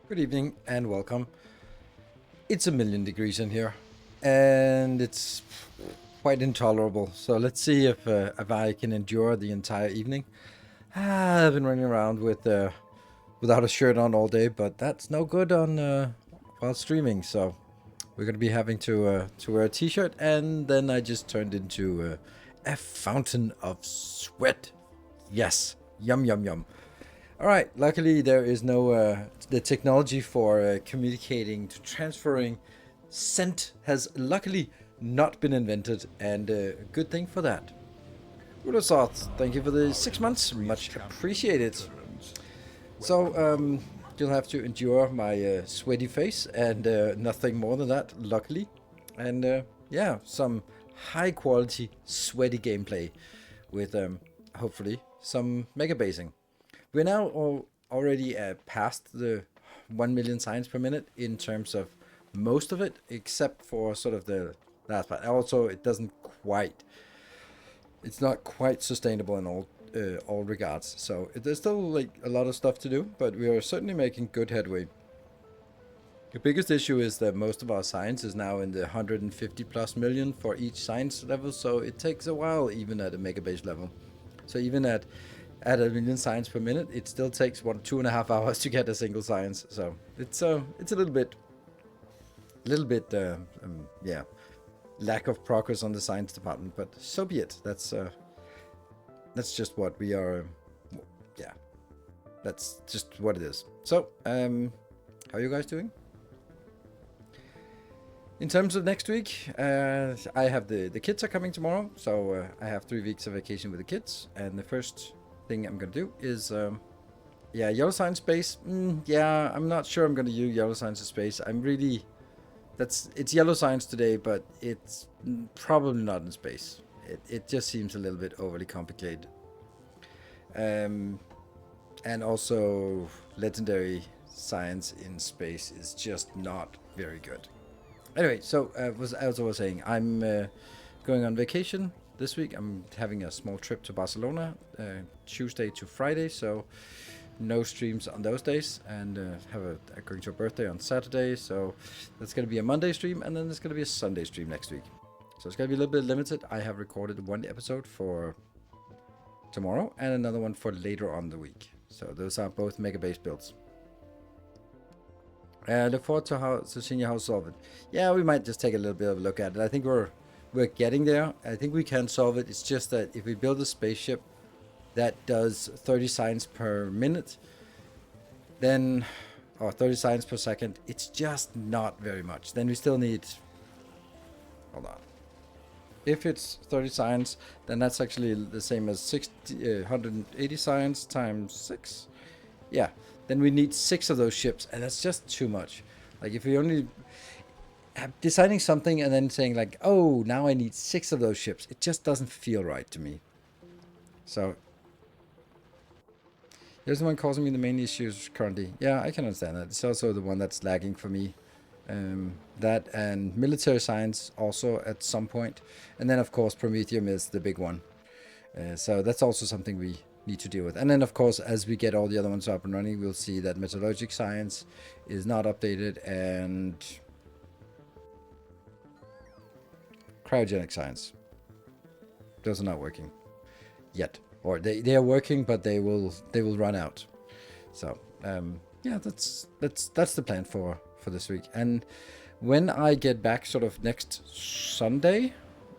Good evening and welcome. It's a million degrees in here and it's quite intolerable. So let's see if I can endure the entire evening. I've been running around without a shirt on all day, but that's no good on while streaming. So we're gonna be having to wear a t-shirt, and then I just turned into a fountain of sweat. Yes, yum yum yum. All right. Luckily, there is no the technology for communicating to transferring scent has luckily not been invented, and a good thing for that. Udasoth, thank you for the 6 months, much appreciated. So you'll have to endure my sweaty face and nothing more than that, luckily, and yeah, some high quality sweaty gameplay with hopefully some megabasing. We're now already past the 1 million signs per minute in terms of most of it, except for sort of the last part. Also, it's not quite sustainable in all regards. So there's still like a lot of stuff to do, but we are certainly making good headway. The biggest issue is that most of our science is now in the 150 plus million for each science level, so it takes a while even at a megabase level. So even at a million signs per minute, it still takes 2.5 hours to get a single science. So it's a little bit, yeah, lack of progress on the science department. But so be it. That's just what we are. Yeah, that's just what it is. So how are you guys doing? In terms of next week, I have the kids are coming tomorrow, so I have 3 weeks of vacation with the kids, and the first thing I'm gonna do is yeah, yellow sign space. Yeah, I'm not sure I'm gonna use yellow signs space. It's yellow signs today, but it's probably not in space. It just seems a little bit overly complicated. And also legendary science in space is just not very good. Anyway, so as I was saying, I'm going on vacation this week. I'm having a small trip to Barcelona, Tuesday to Friday, so no streams on those days, and going to a birthday on Saturday, so that's going to be a Monday stream, and then there's going to be a Sunday stream next week. So it's going to be a little bit limited. I have recorded 1 episode for tomorrow and another one for later on the week. So those are both Megabase builds. Look forward to seeing how to solve it. Yeah, we might just take a little bit of a look at it. I think we're getting there. I think we can solve it. It's just that if we build a spaceship that does 30 signs per minute, then, or 30 signs per second, it's just not very much. Then we still need, hold on. If it's 30 signs, then that's actually the same as 180 signs times 6. Yeah, then we need 6 of those ships, and that's just too much. Like if we only deciding something and then saying like, oh, now I need 6 of those ships, it just doesn't feel right to me. So here's the one causing me the main issues currently. Yeah, I can understand that. It's also the one that's lagging for me. That and military science also at some point. And then of course Prometheum is the big one. So that's also something we need to deal with. And then of course, as we get all the other ones up and running, we'll see that metallurgic science is not updated, and cryogenic science, those are not working yet, or they are working, but they will run out. So yeah, that's the plan for this week. And when I get back sort of next Sunday,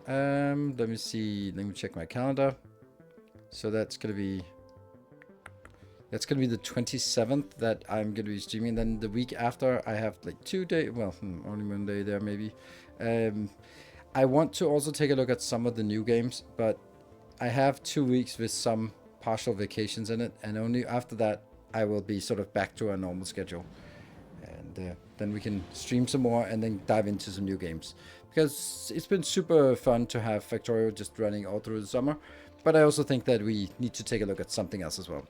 let me check my calendar. So that's gonna be the 27th that I'm gonna be streaming. Then the week after I have like 2 days, well, only Monday there maybe. I want to also take a look at some of the new games, but I have 2 weeks with some partial vacations in it, and only after that I will be sort of back to our normal schedule, and then we can stream some more and then dive into some new games, because it's been super fun to have Factorio just running all through the summer, but I also think that we need to take a look at something else as well.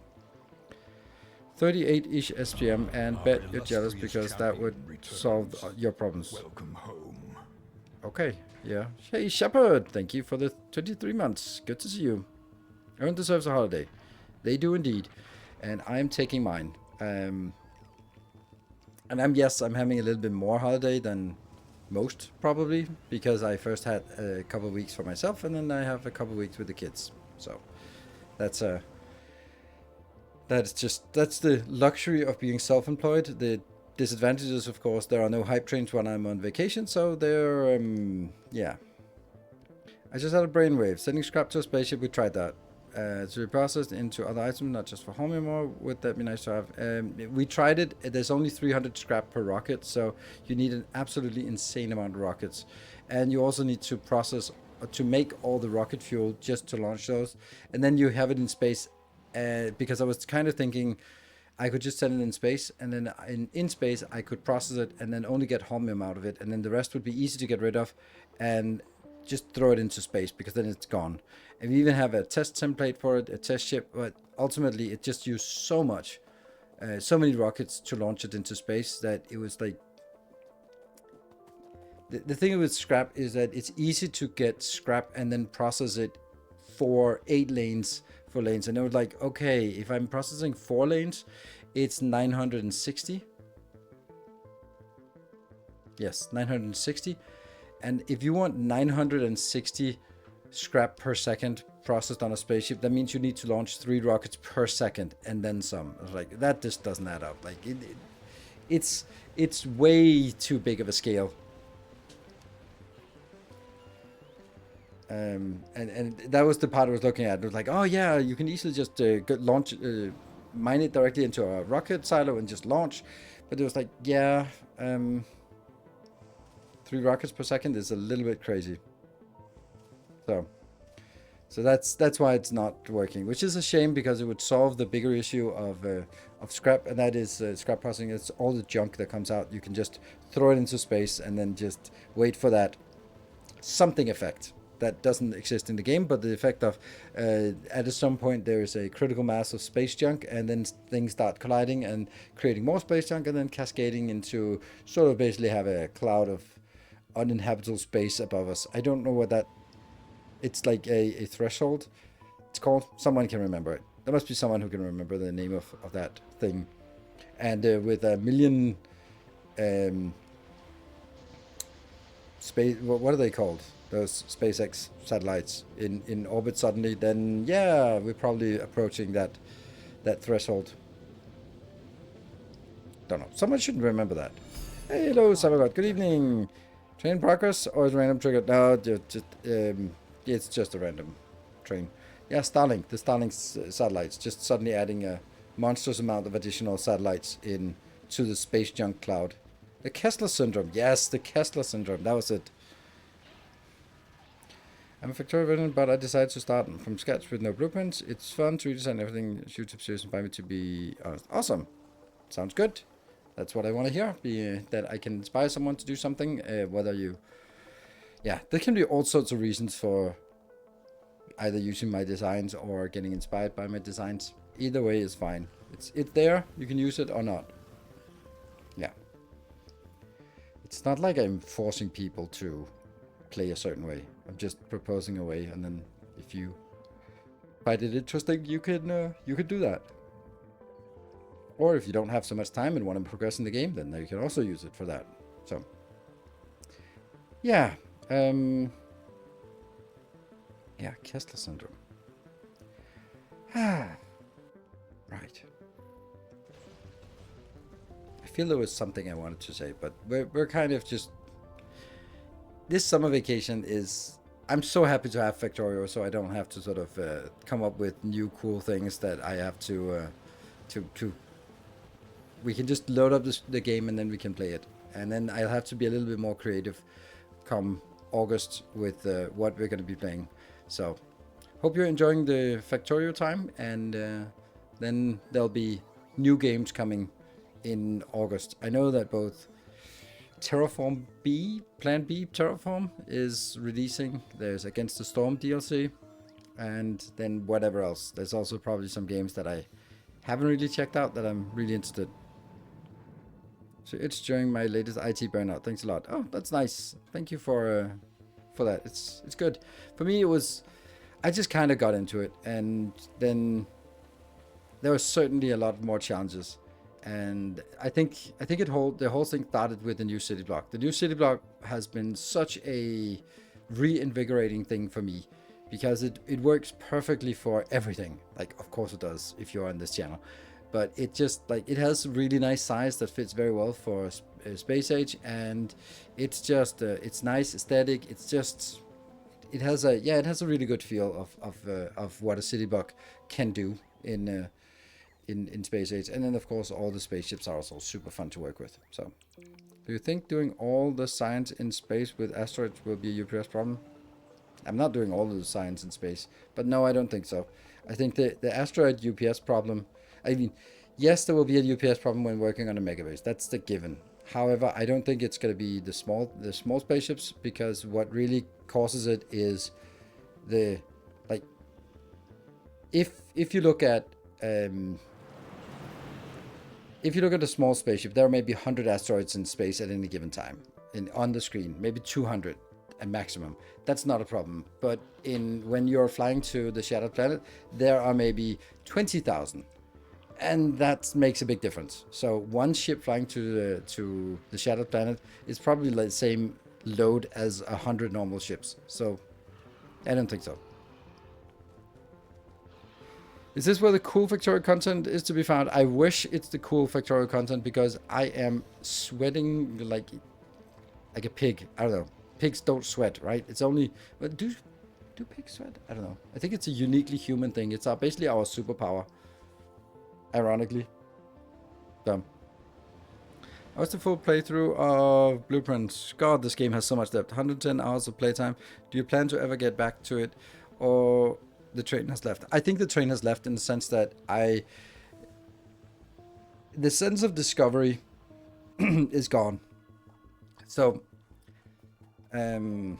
38-ish SPM, and bet you're jealous because that would solve your problems. Welcome home. Okay, yeah. Hey, Shepard, thank you for the 23 months. Good to see you. Everyone deserves a holiday. They do indeed. And I'm taking mine. And I'm having a little bit more holiday than most probably, because I first had a couple of weeks for myself, and then I have a couple of weeks with the kids. So that's that's the luxury of being self-employed. The disadvantages, of course, there are no hype trains when I'm on vacation, so they're yeah. I just had a brainwave. Sending scrap to a spaceship, we tried that. To be processed into other items, not just for home anymore. Would that be nice to have? We tried it. There's only 300 scrap per rocket, so you need an absolutely insane amount of rockets. And you also need to process, to make all the rocket fuel just to launch those. And then you have it in space, because I was kind of thinking I could just send it in space, and then in space I could process it and then only get holmium out of it, and then the rest would be easy to get rid of, and just throw it into space, because then it's gone. And we even have a test template for it, a test ship, but ultimately it just used so much, so many rockets to launch it into space, that it was like, the thing with scrap is that it's easy to get scrap and then process it for 8 lanes, 4 lanes. And I was like, okay, if I'm processing 4 lanes, it's 960. Yes, 960. And if you want 960 scrap per second processed on a spaceship, that means you need to launch 3 rockets per second and then some. I was like, that just doesn't add up. Like it's way too big of a scale. And that was the part I was looking at. It was like, oh yeah, you can easily just launch, mine it directly into a rocket silo and just launch. But it was like, yeah, 3 rockets per second is a little bit crazy. So that's why it's not working, which is a shame, because it would solve the bigger issue of scrap, and that is scrap processing. It's all the junk that comes out. You can just throw it into space and then just wait for that something effect that doesn't exist in the game, but the effect of at some point there is a critical mass of space junk, and then things start colliding and creating more space junk, and then cascading into sort of basically have a cloud of uninhabitable space above us. I don't know what that, it's like a threshold it's called. Someone can remember it. There must be someone who can remember the name of that thing. And with a million space, what are they called, those SpaceX satellites in orbit suddenly, then yeah, we're probably approaching that threshold. Don't know, someone should remember that. Hey, hello Savagot, good evening. Train progress or is random triggered? No, it's just a random train. Yeah, Starlink, the Starlink satellites, just suddenly adding a monstrous amount of additional satellites in to the space junk cloud. The Kessler syndrome, yes, the Kessler syndrome, that was it. I'm a Factorio veteran, but I decided to start from scratch with no blueprints. It's fun to redesign everything. Shoot series and buy me to be honest. Awesome, sounds good. That's what I want to hear. That I can inspire someone to do something. Whether you, yeah, there can be all sorts of reasons for either using my designs or getting inspired by my designs. Either way is fine. It's there. You can use it or not. Yeah. It's not like I'm forcing people to play a certain way. I'm just proposing a way, and then if you find it interesting, you could do that. Or if you don't have so much time and want to progress in the game, then you can also use it for that. So, yeah. Yeah, Kessler syndrome. Right. I feel there was something I wanted to say, but we're kind of just... This summer vacation is... I'm so happy to have Factorio, so I don't have to sort of come up with new cool things that I have to we can just load up the game and then we can play it. And then I'll have to be a little bit more creative come August with what we're going to be playing. So, hope you're enjoying the Factorio time, and then there'll be new games coming in August. I know that both Terraform B, Plan B Terraform is releasing. There's Against the Storm DLC, and then whatever else. There's also probably some games that I haven't really checked out that I'm really interested. So it's during my latest IT burnout. Thanks a lot. Oh, that's nice. Thank you for that. It's good. For me, it was... I just kind of got into it, and then there was certainly a lot more challenges. And I think the whole thing started with the new city block. The new city block has been such a reinvigorating thing for me because it works perfectly for everything. Like, of course it does if you're on this channel, but it just like it has a really nice size that fits very well for space age, and it's just it's nice aesthetic. It's just it has a really good feel of what a city block can do in space age. And then of course all the spaceships are also super fun to work with. So do you think doing all the science in space with asteroids will be a UPS problem? I'm not doing all of the science in space, but no, I don't think so. I think the asteroid UPS problem, I mean, yes, there will be a UPS problem when working on a megabase. That's the given. However, I don't think it's going to be the small spaceships, because what really causes it is the like if you look at if you look at a small spaceship, there may be 100 asteroids in space at any given time, on the screen, maybe 200 at maximum. That's not a problem. But when you're flying to the shattered planet, there are maybe 20,000, and that makes a big difference. So one ship flying to the shattered planet is probably like the same load as 100 normal ships. So I don't think so. Is this where the cool Factorio content is to be found? I wish it's the cool Factorio content, because I am sweating like a pig. I don't know. Pigs don't sweat, right? It's only... But do pigs sweat? I don't know. I think it's a uniquely human thing. It's basically our superpower. Ironically. Dumb. What's the full playthrough of Blueprints? God, this game has so much depth. 110 hours of playtime. Do you plan to ever get back to it? Or... the train has left? I think the train has left in the sense that the sense of discovery is gone. So, the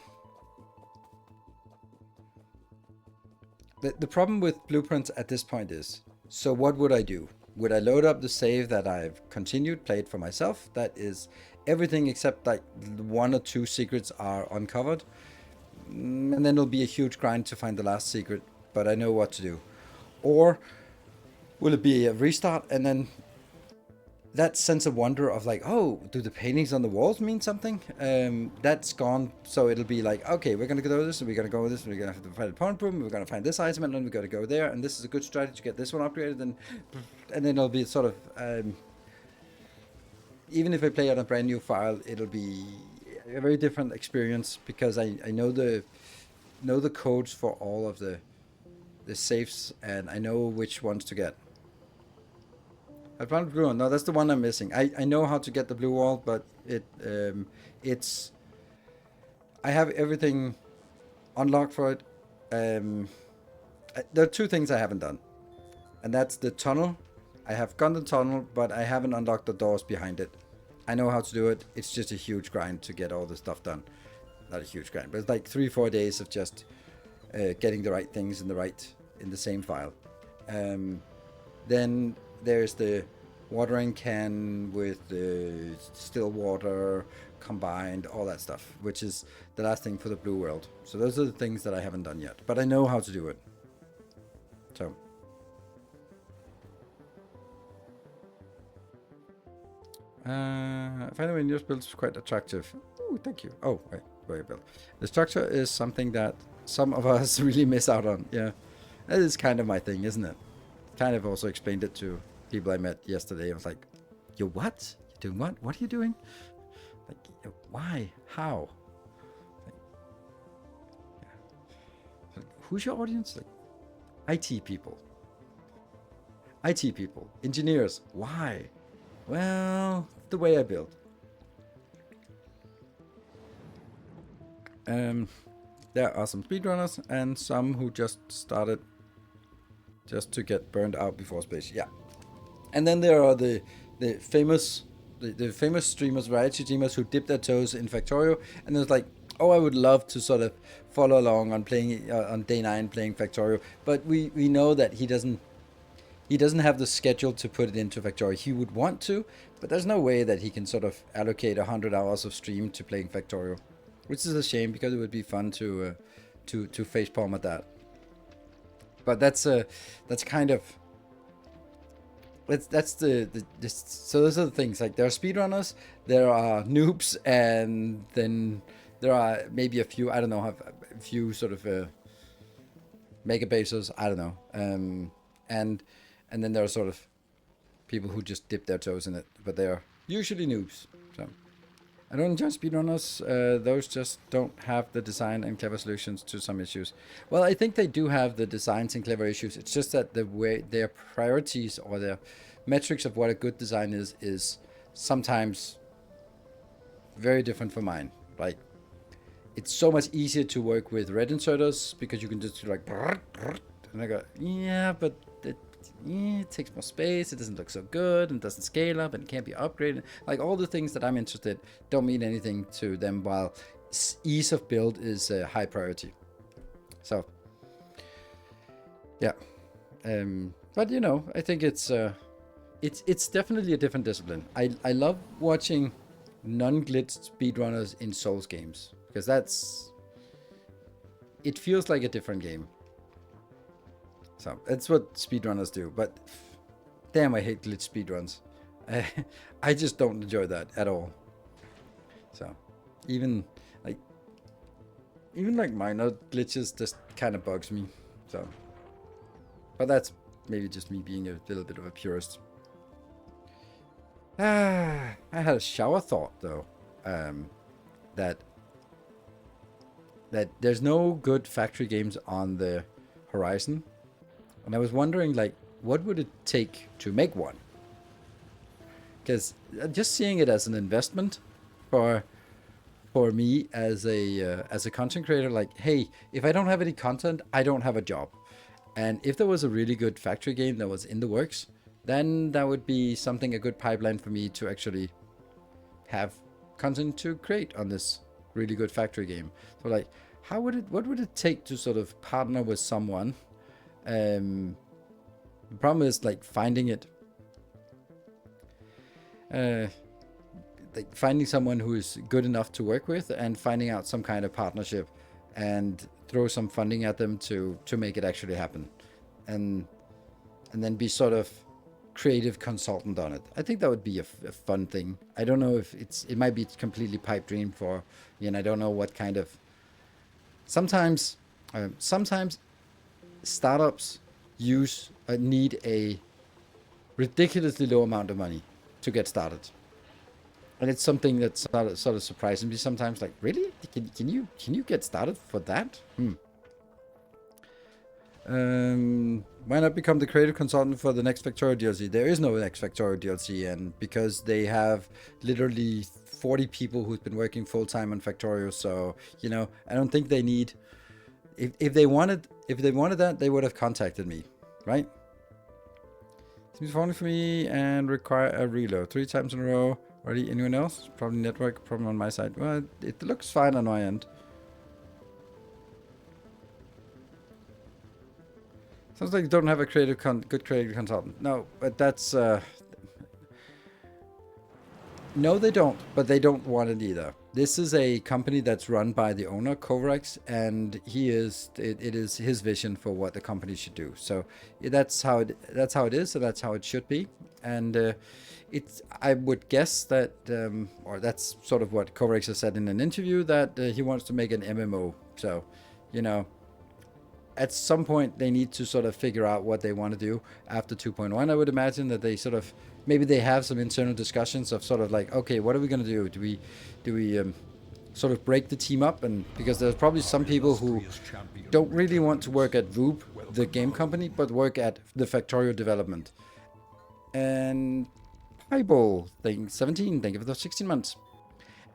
problem with Blueprints at this point is, so what would I do? Would I load up the save that I've continued, played for myself? That is everything except like 1 or 2 secrets are uncovered. And then it'll be a huge grind to find the last secret, but I know what to do. Or will it be a restart, and then that sense of wonder of like, oh, do the paintings on the walls mean something? That's gone. So it'll be like, okay, we're gonna go this, and we're gonna go with this, and we're gonna have to find a pawn room, we're gonna find this item, and then we're gonna go there, and this is a good strategy to get this one upgraded, and then it'll be sort of even if I play on a brand new file, it'll be a very different experience, because I know the codes for all of the safes, and I know which ones to get. I found the blue one. No, that's the one I'm missing. I know how to get the blue wall, but it's I have everything unlocked for it. There are 2 things I haven't done, and that's the tunnel. I have gone the tunnel, but I haven't unlocked the doors behind it. I know how to do it. It's just a huge grind to get all the stuff done. Not a huge grind, but it's like 3-4 days of just getting the right things in the same file. Then there's the watering can with the still water combined, all that stuff, which is the last thing for the blue world. So those are the things that I haven't done yet, but I know how to do it. So I find the way yours build is quite attractive. Oh, thank you. Oh, wait, very built. The structure is something that some of us really miss out on. Yeah, that is kind of my thing, isn't it? Kind of also explained it to people I met yesterday. I was like, "You what? You doing what? What are you doing? Like, why? How? Like, yeah. Like, who's your audience? Like, IT people. IT people, engineers. Why? Well, the way I build. There are some speedrunners and some who just started just to get burned out before space. Yeah. And then there are the famous streamers, variety streamers, who dip their toes in Factorio, and it's like, oh, I would love to sort of follow along on playing on day 9 playing Factorio, but we know that he doesn't have the schedule to put it into Factorio. He would want to, but there's no way that he can sort of allocate 100 hours of stream to playing Factorio, which is a shame, because it would be fun to facepalm at that. But that's kind of that's so those are the things. Like there are speedrunners, there are noobs, and then there are maybe a few, I don't know, have a few sort of megabasers, I don't know, and then there are sort of people who just dip their toes in it, but they are usually noobs. So I don't enjoy speedrunners. Those just don't have the design and clever solutions to some issues. Well, I think they do have the designs and clever issues. It's just that the way their priorities or their metrics of what a good design is sometimes very different from mine. Like, it's so much easier to work with red inserters because you can just do like, and I go, yeah, but it takes more space, it doesn't look so good, and doesn't scale up, and can't be upgraded. Like, all the things that I'm interested don't mean anything to them, while ease of build is a high priority. So, yeah. But, you know, I think it's definitely a different discipline. I love watching non-glitched speedrunners in Souls games, because it feels like a different game. So that's what speedrunners do, but damn, I hate glitch speedruns. I just don't enjoy that at all. So even like minor glitches just kind of bugs me. So, but that's maybe just me being a little bit of a purist. I had a shower thought though, that there's no good factory games on the horizon. And I was wondering, like, what would it take to make one? Because just seeing it as an investment for me as a content creator, like, hey, if I don't have any content, I don't have a job. And if there was a really good factory game that was in the works, then that would be something, a good pipeline for me to actually have content to create on this really good factory game. So, like, what would it take to sort of partner with someone? The problem is like finding it, like finding someone who is good enough to work with, and finding out some kind of partnership, and throw some funding at them to make it actually happen, and then be sort of creative consultant on it. I think that would be a fun thing. I don't know if it might be completely pipe dream for, and I don't know what kind of. Sometimes startups need a ridiculously low amount of money to get started, and it's something that sort of surprises me sometimes. Like, really, can you get started for that? Why not become the creative consultant for the next Factorio DLC? There is no next Factorio DLC, and because they have literally 40 people who've been working full time on Factorio, so I don't think they need. If they wanted that, they would have contacted me, right? Seems funny for me and require a reload 3 times in a row. Already, anyone else? Probably network problem on my side. Well, it looks fine on my end. Sounds like you don't have a good creative consultant. No, but that's no, they don't. But they don't want it either. This is a company that's run by the owner, Kovacs, and it is his vision for what the company should do. So that's how it is, and that's how it should be. And I would guess that, or that's sort of what Kovacs has said in an interview, that he wants to make an MMO. So, at some point they need to sort of figure out what they want to do after 2.1. I would imagine that they sort of, maybe they have some internal discussions of sort of like, okay, what are we going to do? Do we sort of break the team up? And because there's probably some people who don't really want to work at VOOP, the game company, but work at the Factorio development. And Pieball, 17, thank you for the 16 months.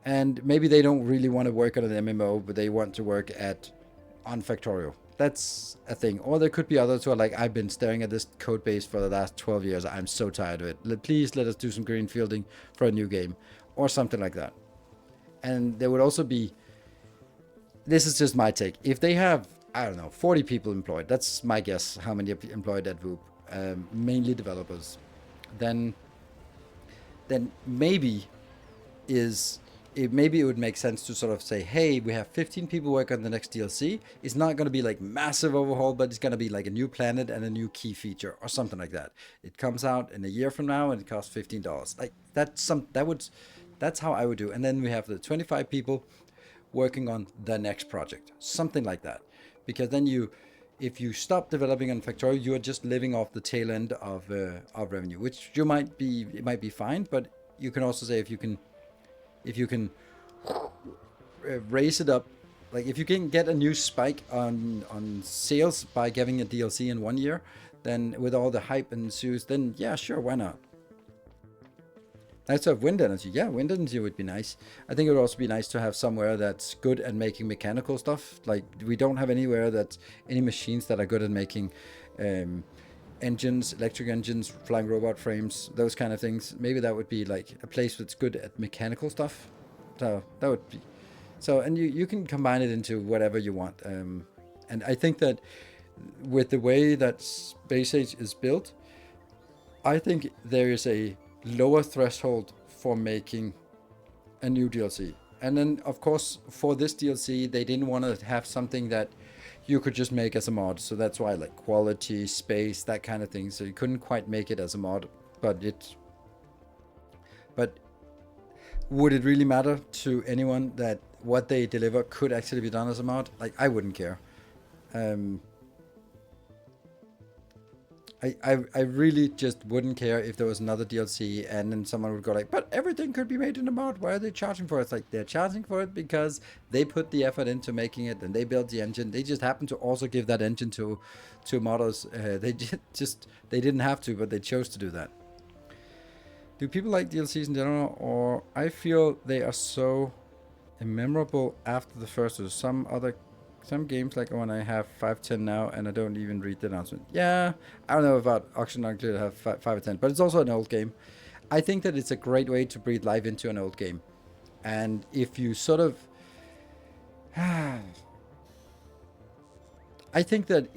And maybe they don't really want to work on an MMO, but they want to work on Factorio. That's a thing. Or there could be others who are like, I've been staring at this code base for the last 12 years. I'm so tired of it. Please let us do some greenfielding for a new game. Or something like that. And there would also be, this is just my take. If they have, I don't know, 40 people employed, that's my guess how many are employed at VOOP, mainly developers, then maybe is maybe it would make sense to sort of say, hey, we have 15 people work on the next DLC. It's not going to be like massive overhaul, but it's going to be like a new planet and a new key feature or something like that. It comes out in a year from now and it costs $15. Like that's how I would do. And then we have the 25 people working on the next project, something like that. Because then if you stop developing on Factorio, you are just living off the tail end of revenue, which it might be fine, but you can also say if you can raise it up, like if you can get a new spike on sales by giving a DLC in 1 year, then with all the hype ensues, then yeah, sure, why not? Nice to have wind energy. Yeah, wind energy would be nice. I think it would also be nice to have somewhere that's good at making mechanical stuff. Like we don't have anywhere that's any machines that are good at making engines, electric engines, flying robot frames, those kind of things. Maybe that would be like a place that's good at mechanical stuff. So that would be so, and you can combine it into whatever you want. And I think that with the way that Space Age is built, I think there is a lower threshold for making a new DLC. And then, of course, for this DLC, they didn't want to have something that you could just make as a mod. So that's why, like, quality, space, that kind of thing. So you couldn't quite make it as a mod. But would it really matter to anyone that what they deliver could actually be done as a mod? Like, I wouldn't care. I really just wouldn't care if there was another DLC and then someone would go like, but everything could be made in a mod. Why are they charging for it? It's like, they're charging for it because they put the effort into making it and they built the engine. They just happen to also give that engine to modders. They didn't have to, but they chose to do that. Do people like DLCs in general, or I feel they are so immemorable after the first? Or some games, like when I have 510 now and I don't even read the announcement. Yeah, I don't know about Auction Unclear to have 5 or 10, but it's also an old game. I think that it's a great way to breathe life into an old game. And if you sort of... I think that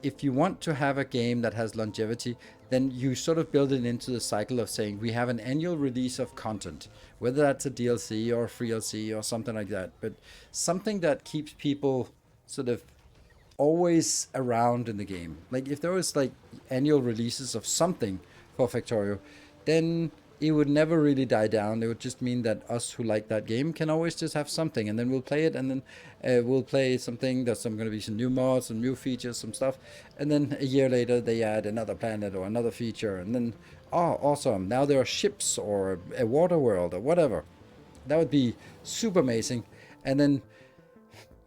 if you want to have a game that has longevity, then you sort of build it into the cycle of saying we have an annual release of content, whether that's a DLC or a free DLC or something like that, but something that keeps people sort of always around in the game. Like if there was like annual releases of something for Factorio, then it would never really die down. It would just mean that us who like that game can always just have something, and then we'll play it, and then we'll play something that's going to be some new mods, some new features, some stuff, and then a year later they add another planet or another feature, and then oh, awesome! Now there are ships or a water world or whatever. That would be super amazing, and then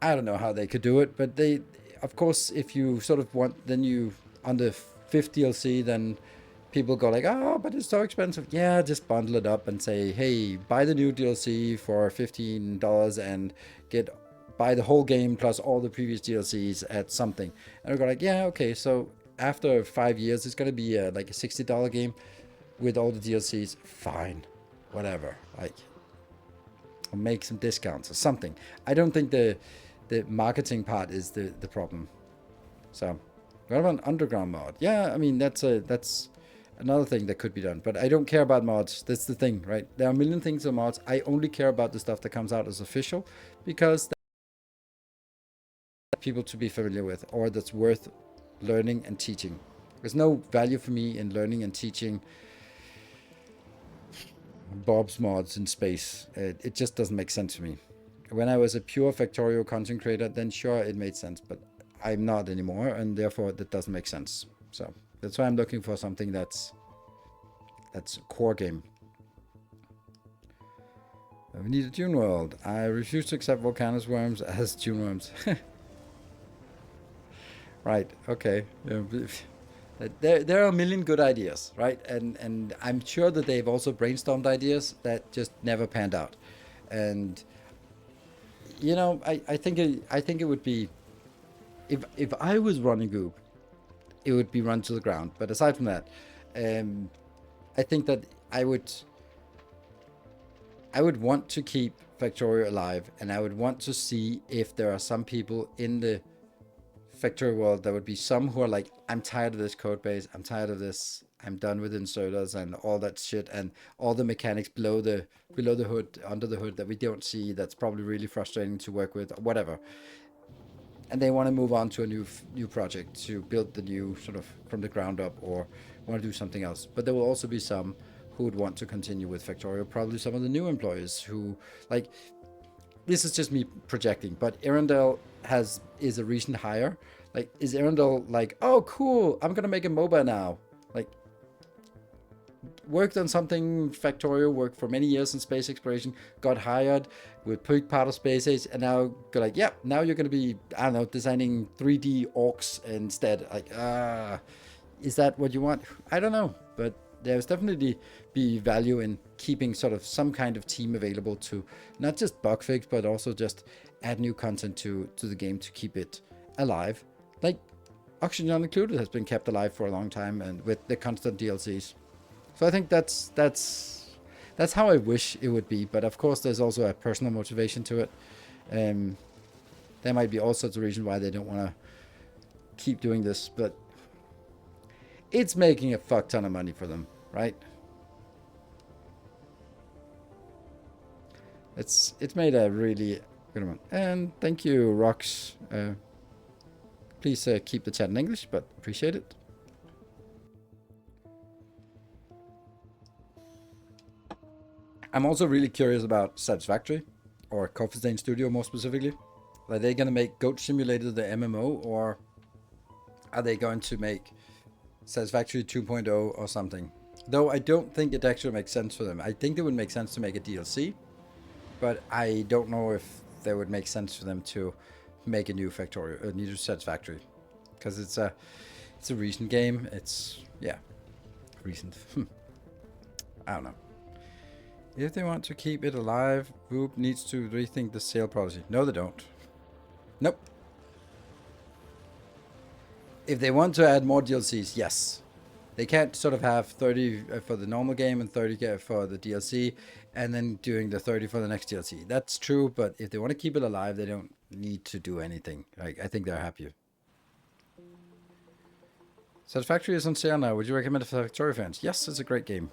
I don't know how they could do it, but they, of course, if you sort of want, then you on the 5th DLC, then people go like, oh, but it's so expensive. Yeah, just bundle it up and say, hey, buy the new DLC for $15 and buy the whole game plus all the previous DLCs at something. And we go like, yeah, okay. So after 5 years, it's gonna be like a $60 game with all the DLCs. Fine, whatever. Like, or make some discounts or something. I don't think the marketing part is the problem. So, what about an underground mod? Yeah, I mean that's another thing that could be done, but I don't care about mods. That's the thing, right? There are a million things on mods. I only care about the stuff that comes out as official, because that's people to be familiar with, or that's worth learning and teaching. There's no value for me in learning and teaching Bob's mods in space. It just doesn't make sense for me. When I was a pure Factorio content creator, then sure, it made sense, but I'm not anymore, and therefore that doesn't make sense. So that's why I'm looking for something that's core game. We need a Dune world. I refuse to accept volcanoes worms as Dune worms. Right, okay. There are a million good ideas, right? And I'm sure that they've also brainstormed ideas that just never panned out. And you know, I think it would be, if I was running Goop, it would be run to the ground. But aside from that, I think that I would want to keep Factorio alive, and I would want to see if there are some people in the Factorio world. There would be some who are like, I'm tired of this code base. I'm tired of this. I'm done with inserters and all that shit and all the mechanics below the hood, under the hood that we don't see. That's probably really frustrating to work with, whatever. And they want to move on to a new project to build the new sort of from the ground up, or want to do something else. But there will also be some who would want to continue with Factorio. Probably some of the new employees who like. This is just me projecting, but Arendelle is a recent hire. Like, is Arendelle like, oh cool, I'm gonna make a MOBA now? Like, worked on something Factorio, worked for many years in space exploration, got hired with big part of Space Age, and now go like, yeah, now you're gonna be, I don't know, designing 3D orcs instead. Like, is that what you want? I don't know, but there's definitely be value in keeping sort of some kind of team available to not just bug fix, but also just add new content to the game to keep it alive. Like Oxygen Included has been kept alive for a long time, and with the constant DLCs. So I think that's how I wish it would be. But of course, there's also a personal motivation to it. There might be all sorts of reasons why they don't want to keep doing this, but it's making a fuck ton of money for them, right? It's made a really good one. And thank you, Rox. Please keep the chat in English, but appreciate it. I'm also really curious about Satisfactory, or Coffee Stain Studio more specifically. Are they going to make Goat Simulator the MMO, or are they going to make Satisfactory 2.0 or something? Though I don't think it actually makes sense for them. I think it would make sense to make a DLC, but I don't know if that would make sense for them to make a new Factorio, a new Satisfactory, because it's a recent game. It's recent. I don't know. If they want to keep it alive, Group needs to rethink the sale policy. No, they don't. Nope. If they want to add more DLCs, yes. They can't sort of have 30 for the normal game and 30 for the DLC, and then doing the 30 for the next DLC. That's true, but if they want to keep it alive, they don't need to do anything. Like, I think they're happy. Satisfactory is on sale now. Would you recommend it for Factorio fans? Yes, it's a great game.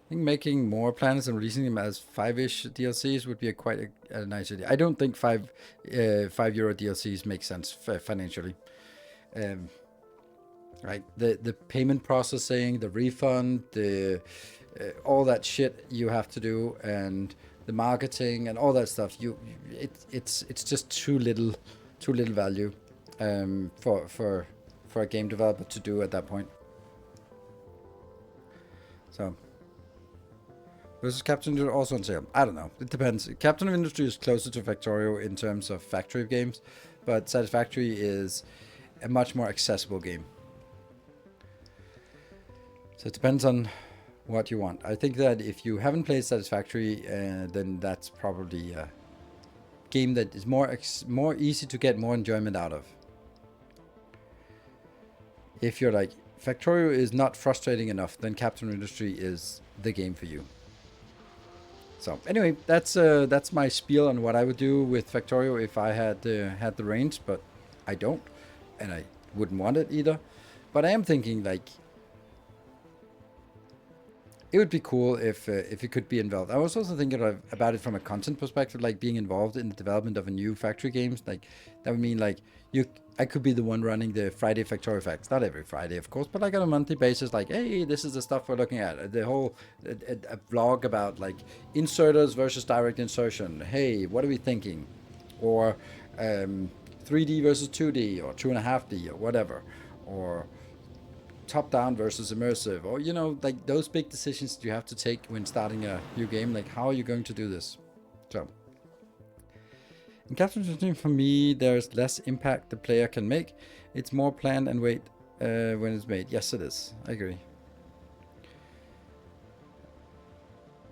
I think making more planets and releasing them as 5-ish DLCs would be quite a nice idea. I don't think €5 DLCs make sense financially. Right, the payment processing, the refund, the all that shit you have to do, and the marketing and all that stuff. It's just too little value for a game developer to do at that point. So. Versus Captain Industry also on sale. I don't know. It depends. Captain of Industry is closer to Factorio in terms of factory games, but Satisfactory is a much more accessible game. So it depends on what you want. I think that if you haven't played Satisfactory, then that's probably a game that is more easy to get more enjoyment out of. If you're like, Factorio is not frustrating enough, then Captain Industry is the game for you. So anyway, that's my spiel on what I would do with Factorio if I had the reins, but I don't, and I wouldn't want it either. But I am thinking like it would be cool if it could be involved. I was also thinking about it from a content perspective, like being involved in the development of a new factory games. Like that would mean like I could be the one running the Friday Factorio Facts. Not every Friday, of course, but like on a monthly basis, like, hey, this is the stuff we're looking at. The whole a vlog about like inserters versus direct insertion. Hey, what are we thinking? Or 3D versus 2D, or 2.5D, or whatever. Or top-down versus immersive, or like those big decisions you have to take when starting a new game. Like, how are you going to do this? So in Captain Industry, for me, there's less impact the player can make. It's more plan and wait when it's made. Yes, it is. I agree.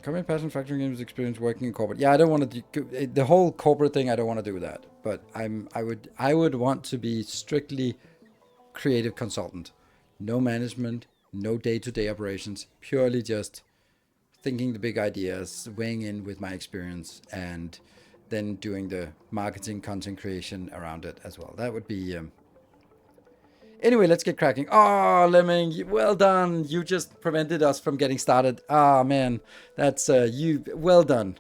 Common passion factoring games experience working in corporate. Yeah, I don't want to do the whole corporate thing. I don't want to do that. But I would want to be strictly creative consultant. No management, no day-to-day operations, purely just thinking the big ideas, weighing in with my experience, and then doing the marketing, content creation around it as well. That would be, Anyway, let's get cracking. Oh, Lemming, well done. You just prevented us from getting started. Ah, man, that's you. Well done,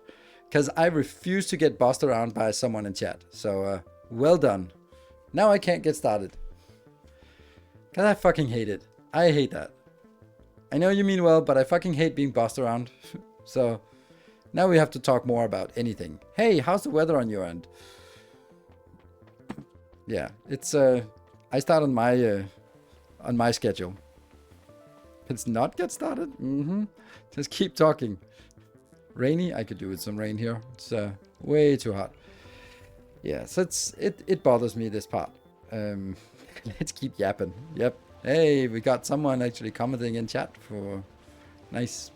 because I refuse to get bossed around by someone in chat. So, well done. Now I can't get started. Because I fucking hate it. I hate that. I know you mean well, but I fucking hate being bossed around. So, now we have to talk more about anything. Hey, how's the weather on your end? Yeah, it's I start on my schedule. Let's not get started. Just keep talking. Rainy, I could do with some rain here. It's way too hot. Yeah, so it bothers me, this part. Let's keep yapping. Yep. Hey, we got someone actually commenting in chat for nice.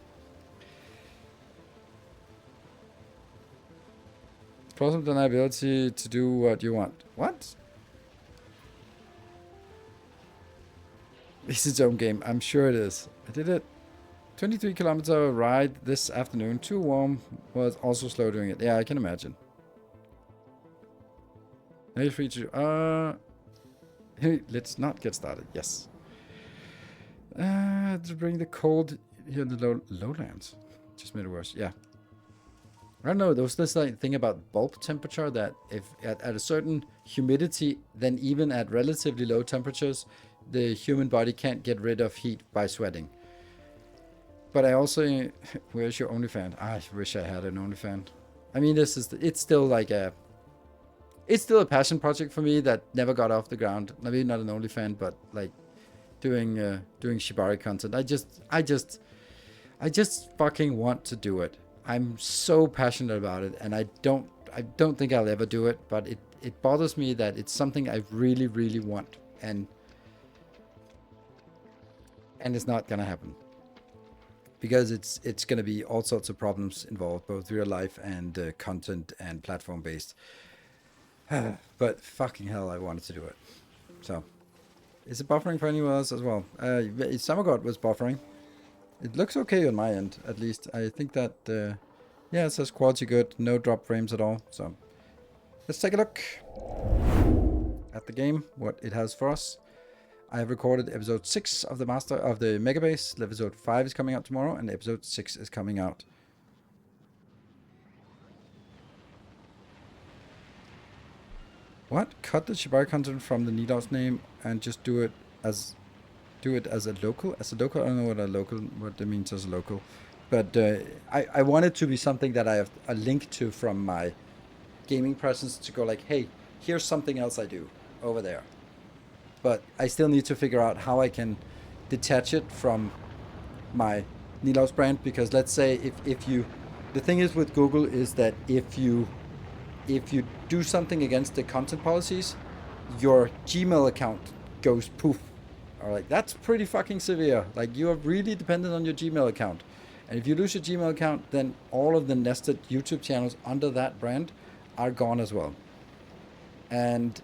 Problem deniability to do what you want. What? It's its own game. I'm sure it is. I did it. 23-kilometer ride this afternoon. Too warm. Was also slow doing it. Yeah, I can imagine. Now you're free to... Hey, let's not get started. Yes. To bring the cold here in the lowlands. Just made it worse. Yeah. I don't know. There was this like thing about bulb temperature that if at a certain humidity, then even at relatively low temperatures, the human body can't get rid of heat by sweating. But I also, where's your OnlyFans? I wish I had an OnlyFans. I mean, it's still like it's still a passion project for me that never got off the ground. Maybe not an OnlyFans, but like doing Shibari content. I just fucking want to do it. I'm so passionate about it, and I don't think I'll ever do it, but it bothers me that it's something I really, really want, and it's not gonna happen. Because it's gonna be all sorts of problems involved, both real life and content and platform based. But fucking hell, I wanted to do it. So, is it buffering for anyone else as well? Summergod was buffering. It looks okay on my end, at least. I think that, yeah, it says quality good, no drop frames at all. So, let's take a look at the game, what it has for us. I have recorded episode 6 of the Megabase. Episode 5 is coming out tomorrow, and episode 6 is coming out. What? Cut the Shibari content from the Nilaus name and just do it as a local? As a local? I don't know what it means as a local. But I want it to be something that I have a link to from my gaming presence to go like, hey, here's something else I do over there. But I still need to figure out how I can detach it from my Nilaus brand, because let's say if you, the thing is with Google is that if you do something against the content policies, your Gmail account goes poof. Or like, that's pretty fucking severe. Like, you are really dependent on your Gmail account. And if you lose your Gmail account, then all of the nested YouTube channels under that brand are gone as well. And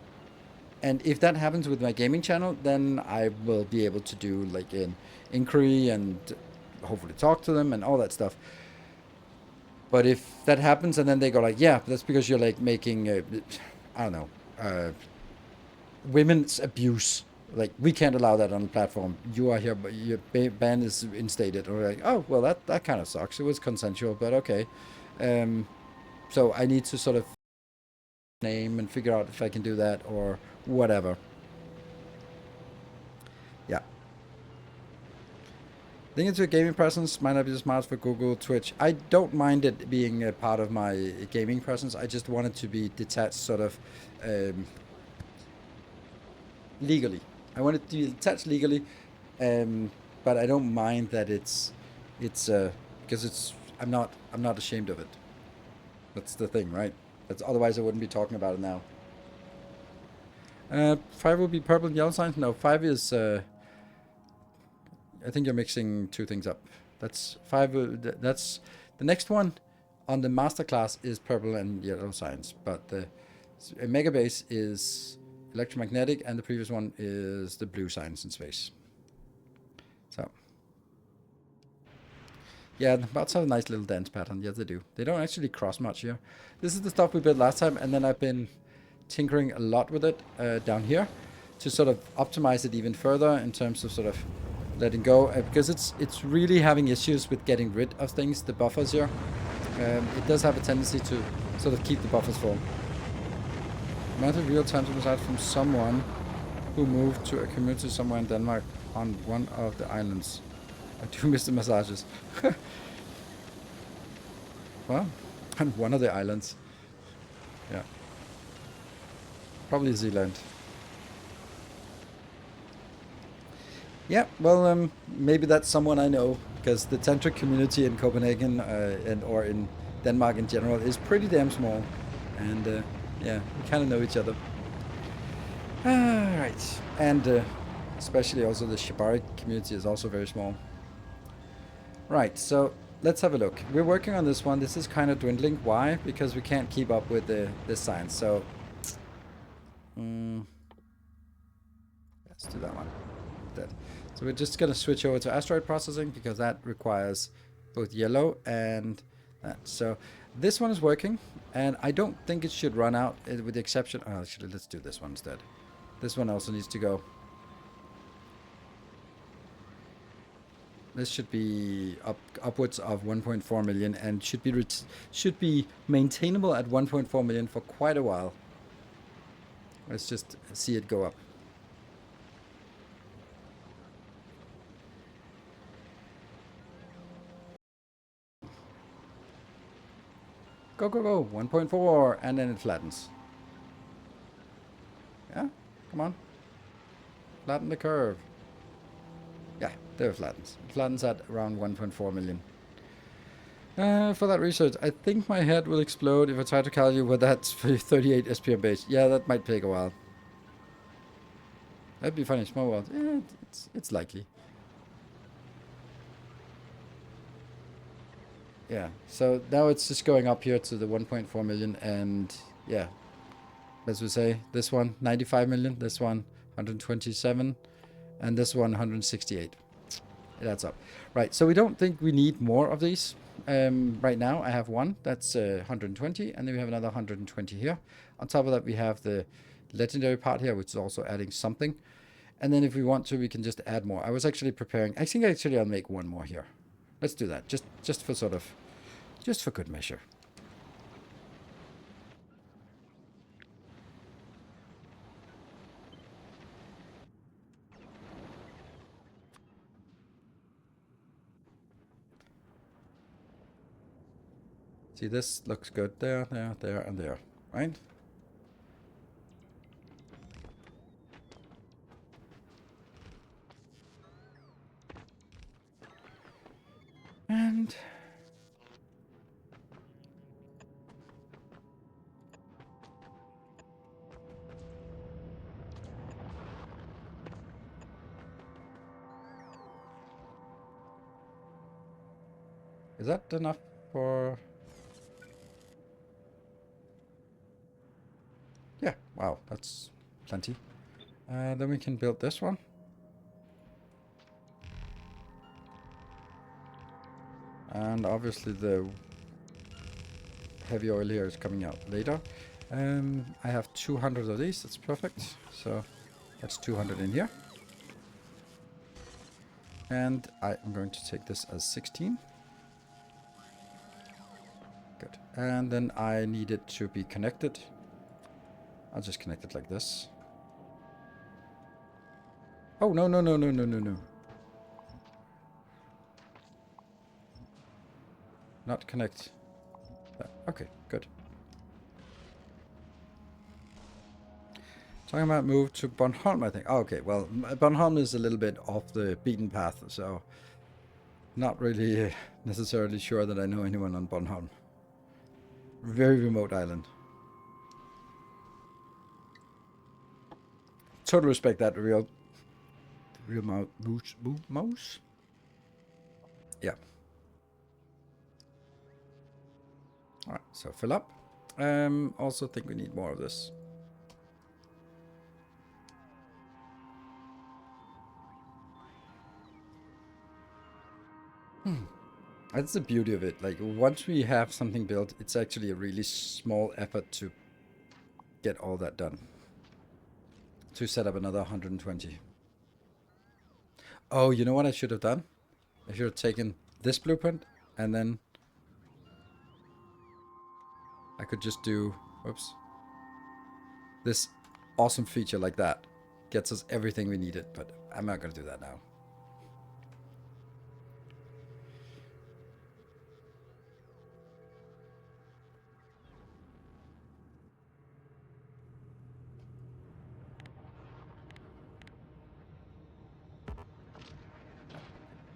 if that happens with my gaming channel, then I will be able to do like an inquiry and hopefully talk to them and all that stuff. But if that happens and then they go like, yeah, that's because you're like making, I don't know, women's abuse. Like, we can't allow that on the platform. You are here, but your ban is instated. Or like, oh, well, that kind of sucks. It was consensual, but okay. So I need to sort of name and figure out if I can do that or whatever. Yeah. Link into a gaming presence might not be the smartest for Google, Twitch. I don't mind it being a part of my gaming presence. I just want it to be detached sort of legally. I want it to be detached legally, but I don't mind that it's because it's I'm not ashamed of it. That's the thing, right? That's otherwise I wouldn't be talking about it now. 5 will be purple and yellow signs. No, 5 is. I think you're mixing two things up. That's 5. That's the next one on the masterclass is purple and yellow signs, but the Megabase is electromagnetic, and the previous one is the blue signs in space. So, yeah, the bots have a nice little dance pattern. Yes, they do. They don't actually cross much here. This is the stuff we built last time, and then I've been tinkering a lot with it down here to sort of optimize it even further in terms of sort of letting go, because it's really having issues with getting rid of things, the buffers here. It does have a tendency to sort of keep the buffers full. Amount of real time to reside from someone who moved to a community somewhere in Denmark on one of the islands. I do miss the massages. Well, on one of the islands. Yeah. Probably Zealand. Yeah, well, maybe that's someone I know, because the tantric community in Copenhagen or in Denmark in general is pretty damn small, and yeah, we kind of know each other. Right, and especially also the Shibari community is also very small. Right, so let's have a look. We're working on this one. This is kind of dwindling. Why? Because we can't keep up with the science. So let's do that one. Dead. So we're just going to switch over to asteroid processing, because that requires both yellow and that. So this one is working, and I don't think it should run out, with the exception... Oh, actually, let's do this one instead. This one also needs to go. This should be upwards of 1.4 million, and should be maintainable at 1.4 million for quite a while. Let's just see it go up. Go, go, go. 1.4, and then it flattens. Yeah, come on. Flatten the curve. Yeah, there it flattens. It flattens at around 1.4 million. For that research, I think my head will explode if I try to calculate what that's for 38 SPM base. Yeah, that might take a while. That'd be funny. Small world. Yeah, it's likely. Yeah, so now it's just going up here to the 1.4 million, and yeah, as we say, this one 95 million, this one 127, and this one 168. It adds up. Right, so we don't think we need more of these. Right now I have one that's 120, and then we have another 120 here. On top of that, we have the legendary part here, which is also adding something. And then if we want to, we can just add more. I was actually preparing. I think actually I'll make one more here. Let's do that, just for sort of, just for good measure. See, this looks good there, there, there, and there, right? And is that enough for... Yeah, wow, that's plenty. Then we can build this one. And obviously the heavy oil here is coming out later. I have 200 of these, that's perfect. So that's 200 in here. And I am going to take this as 16. Good. And then I need it to be connected. I'll just connect it like this. Oh, no, no, no, no, no, no, no. Not connect. Okay, good. Talking about move to Bornholm, I think. Oh, okay, well, Bornholm is a little bit off the beaten path, so not really necessarily sure that I know anyone on Bornholm. Very remote island. Total respect that real mouse. Yeah. All right, so fill up. Also think we need more of this. That's the beauty of it. Like, once we have something built, it's actually a really small effort to get all that done. to set up another 120. Oh, you know what I should have done? I should have taken this blueprint and then I could just do, whoops, this awesome feature like that. Gets us everything we needed, but I'm not going to do that now.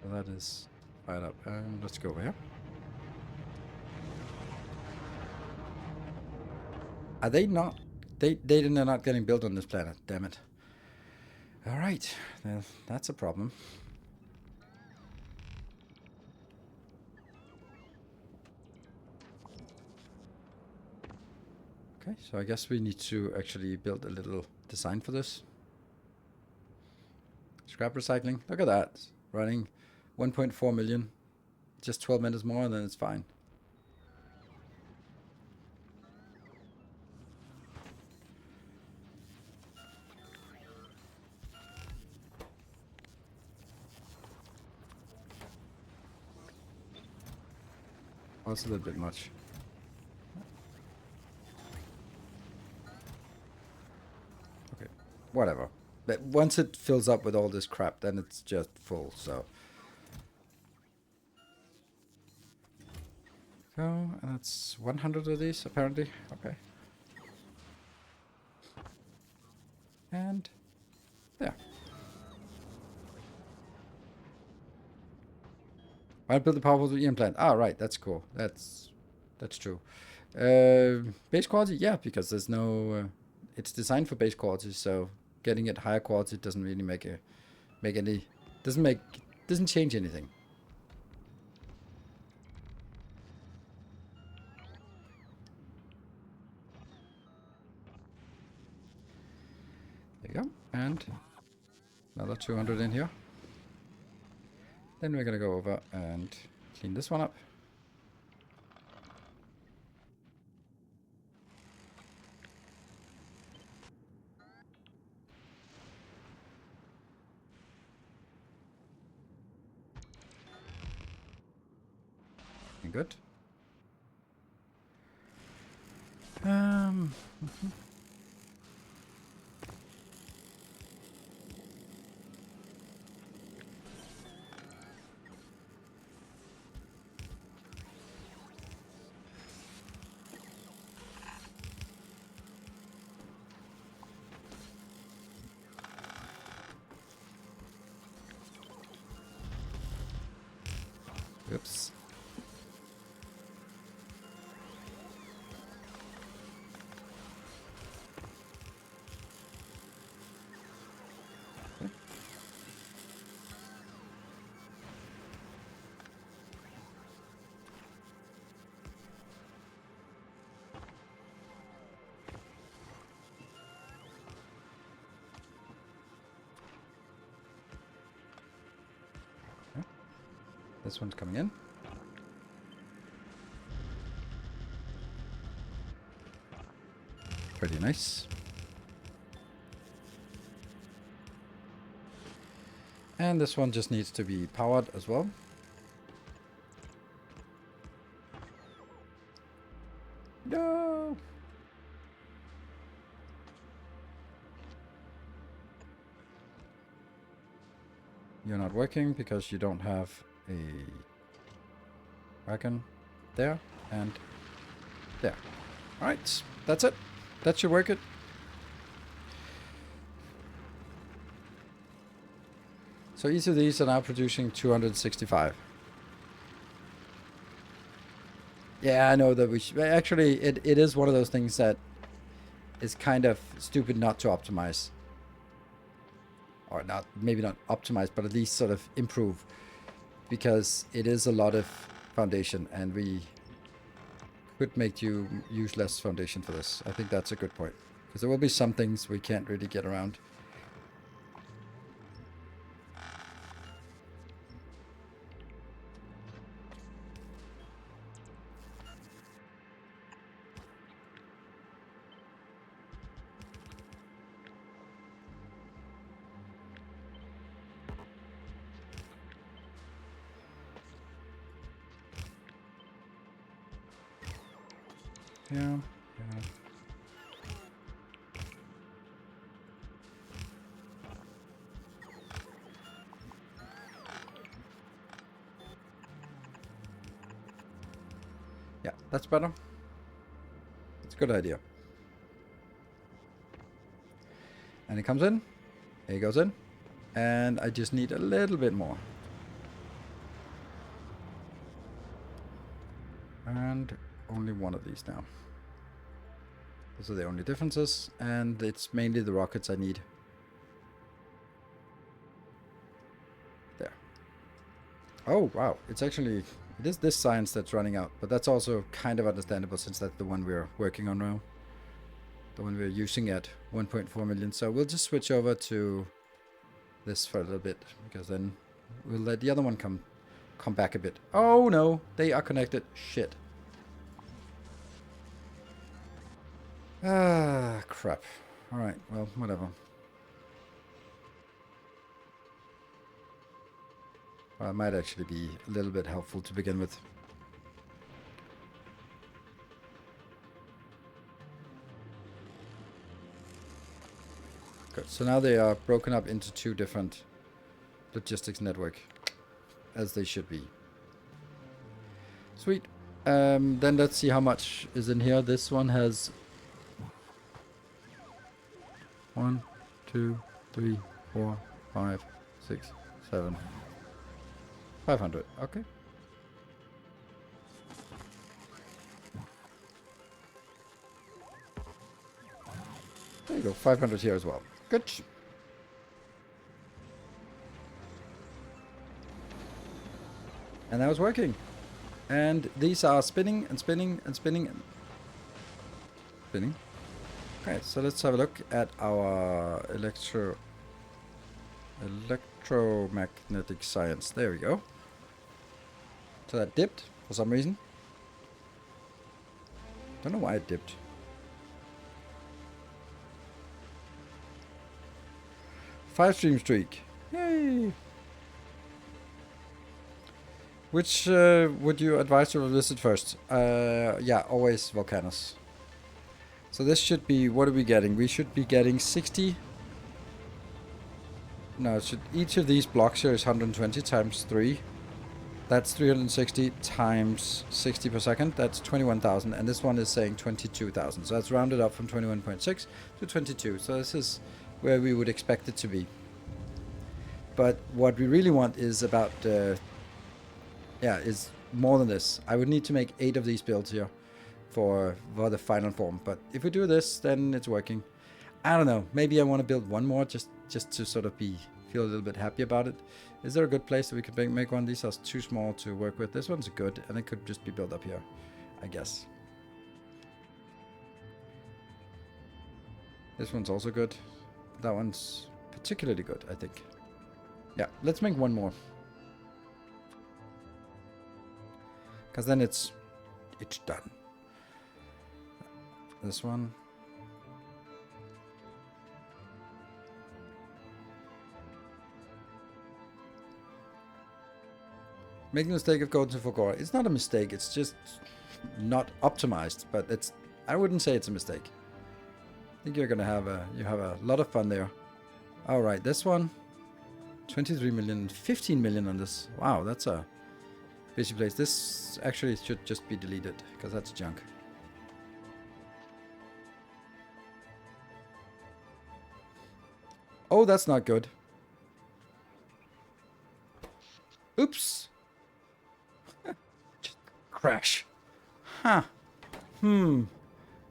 So that is right up. Let's go over here. Are they not? They're not getting built on this planet. Damn it. All right, well, that's a problem. Okay, so I guess we need to actually build a little design for this. Scrap recycling. Look at that. Running 1.4 million. Just 12 minutes more and then it's fine. That's a little bit much. Okay, whatever. But once it fills up with all this crap, then it's just full, so. So, that's 100 of these, apparently. Okay. And there. Why build the powerful EM plant? Ah, right, that's cool. That's true. Base quality, yeah, because there's no. It's designed for base quality, so getting it higher quality doesn't really doesn't change anything. There you go, and another 200 in here. Then we're gonna go over and clean this one up. Good. Oops. This one's coming in. Pretty nice. And this one just needs to be powered as well. No! You're not working because you don't have a wagon there and there. Alright, that's it. That should work it. So each of these are now producing 265. Yeah, I know that we should. Actually, it is one of those things that is kind of stupid not to optimize. Or not, maybe not optimize, but at least sort of improve. Because it is a lot of foundation, and we could make you use less foundation for this. I think that's a good point. Because there will be some things we can't really get around. Yeah. Yeah, that's better. It's a good idea. And it comes in. Here it goes in. And I just need a little bit more. And only one of these now. Those are the only differences. And it's mainly the rockets I need. There. Oh, wow. It's actually... It is this science that's running out. But that's also kind of understandable since that's the one we're working on now. The one we're using at 1.4 million. So we'll just switch over to this for a little bit. Because then we'll let the other one come back a bit. Oh, no. They are connected. Shit. Ah, crap. Alright, well, whatever. Well, it might actually be a little bit helpful to begin with. Good. So now they are broken up into two different logistics network, as they should be. Sweet. Then let's see how much is in here. This one has 1, 2, 3, 4, 5, 6, 7, 500. Okay. There you go. 500 here as well. Good. And that was working. And these are spinning and spinning and spinning and spinning. Okay, so let's have a look at our electromagnetic science. There we go. So that dipped for some reason. Don't know why it dipped. Five-stream streak. Yay! Which would you advise to visit first? Yeah, always volcanoes. So this should be, what are we getting? We should be getting 60. No, each of these blocks here is 120 times 3. That's 360 times 60 per second. That's 21,000. And this one is saying 22,000. So that's rounded up from 21.6 to 22. So this is where we would expect it to be. But what we really want is about... is more than this. I would need to make 8 of these builds here for the final form. But if we do this, then it's working. I don't know. Maybe I want to build one more just to sort of feel a little bit happy about it. Is there a good place that we could make one? These are too small to work with. This one's good, and it could just be built up here, I guess. This one's also good. That one's particularly good, I think. Yeah, let's make one more. Because then it's done. This one. Making the mistake of going to Factorio. It's not a mistake, it's just not optimized, but I wouldn't say it's a mistake. I think you're gonna have a lot of fun there. Alright, this one. 23 million, 15 million on this. Wow, that's a busy place. This actually should just be deleted, because that's junk. Oh, that's not good. Oops. Just crash. Huh.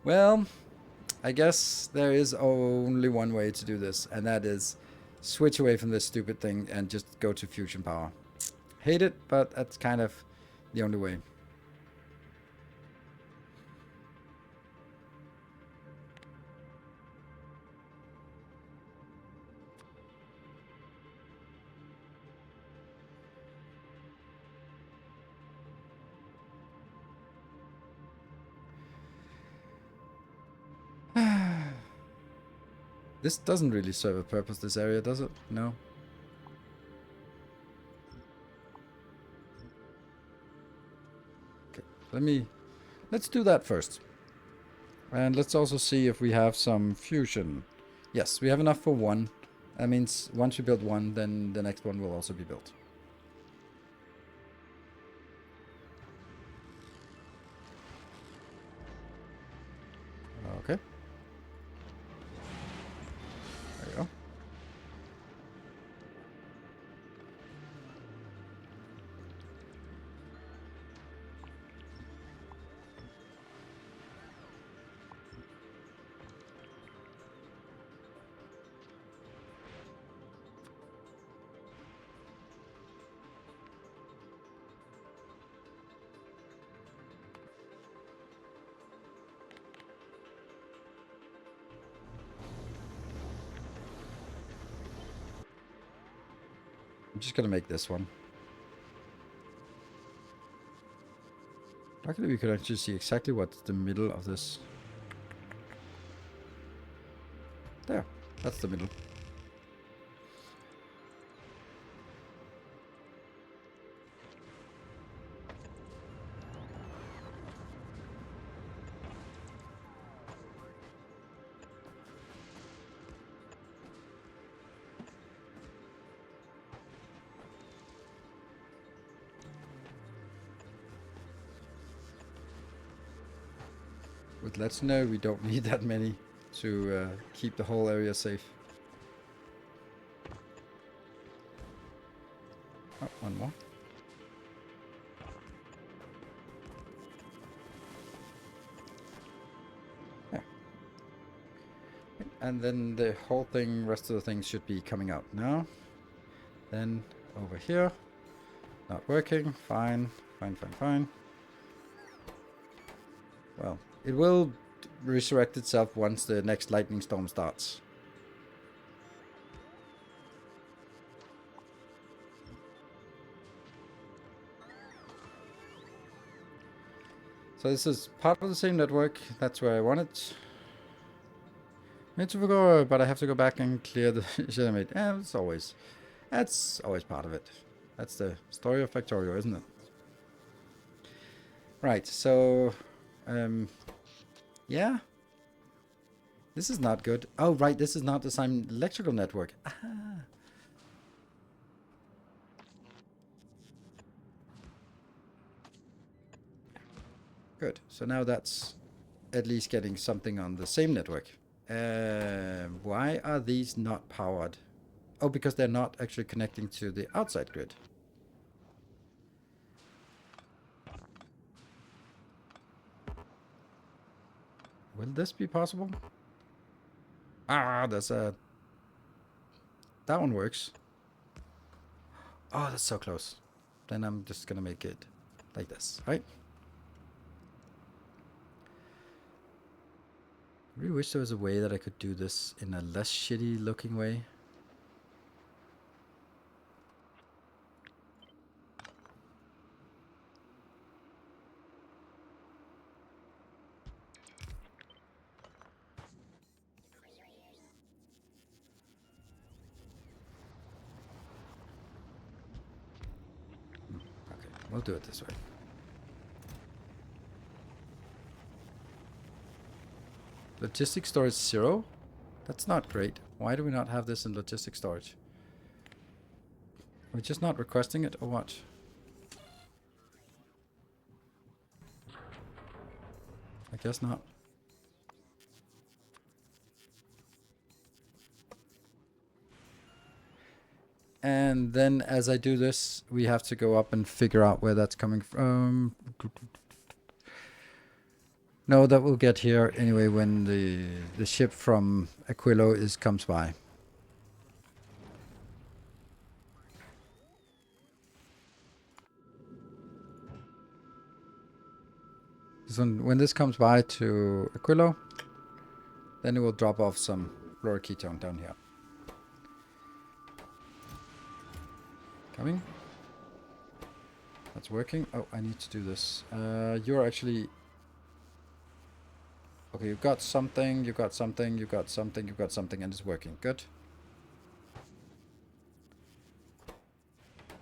Well, I guess there is only one way to do this, and that is switch away from this stupid thing and just go to fusion power. Hate it, but that's kind of the only way. This doesn't really serve a purpose, this area, does it? No. Okay, let's do that first. And let's also see if we have some fusion. Yes, we have enough for one. That means once we build one, then the next one will also be built. Okay. There you go. I'm just gonna make this one. Luckily we could actually see exactly what's the middle of this. There, that's the middle. But let's know we don't need that many to keep the whole area safe. Oh, one more. Yeah. And then the whole thing, rest of the things should be coming out now. Then over here. Not working. Fine. Fine. Well, it will resurrect itself once the next lightning storm starts. So this is part of the same network. That's where I want it. Need to go, but I have to go back and clear the shit I made. Yeah, that's always part of it. That's the story of Factorio, isn't it? Right, so yeah. This is not good. Oh, right, this is not the same electrical network. Ah. Good. So now that's at least getting something on the same network. Why are these not powered? Oh, because they're not actually connecting to the outside grid. Will this be possible? Ah, there's a... That one works. Oh, that's so close. Then I'm just gonna make it like this, right? I really wish there was a way that I could do this in a less shitty looking way. Okay, we'll do it this way. Logistics storage 0? That's not great. Why do we not have this in logistics storage? We're just not requesting it, or what? I guess not. And then as I do this, we have to go up and figure out where that's coming from. No, that will get here anyway when the ship from Aquilo comes by. So when this comes by to Aquilo, then it will drop off some fluoroketone down here. Coming. That's working. Oh, I need to do this. You're actually... Okay, you've got something, you've got something, you've got something, you've got something, and it's working. Good.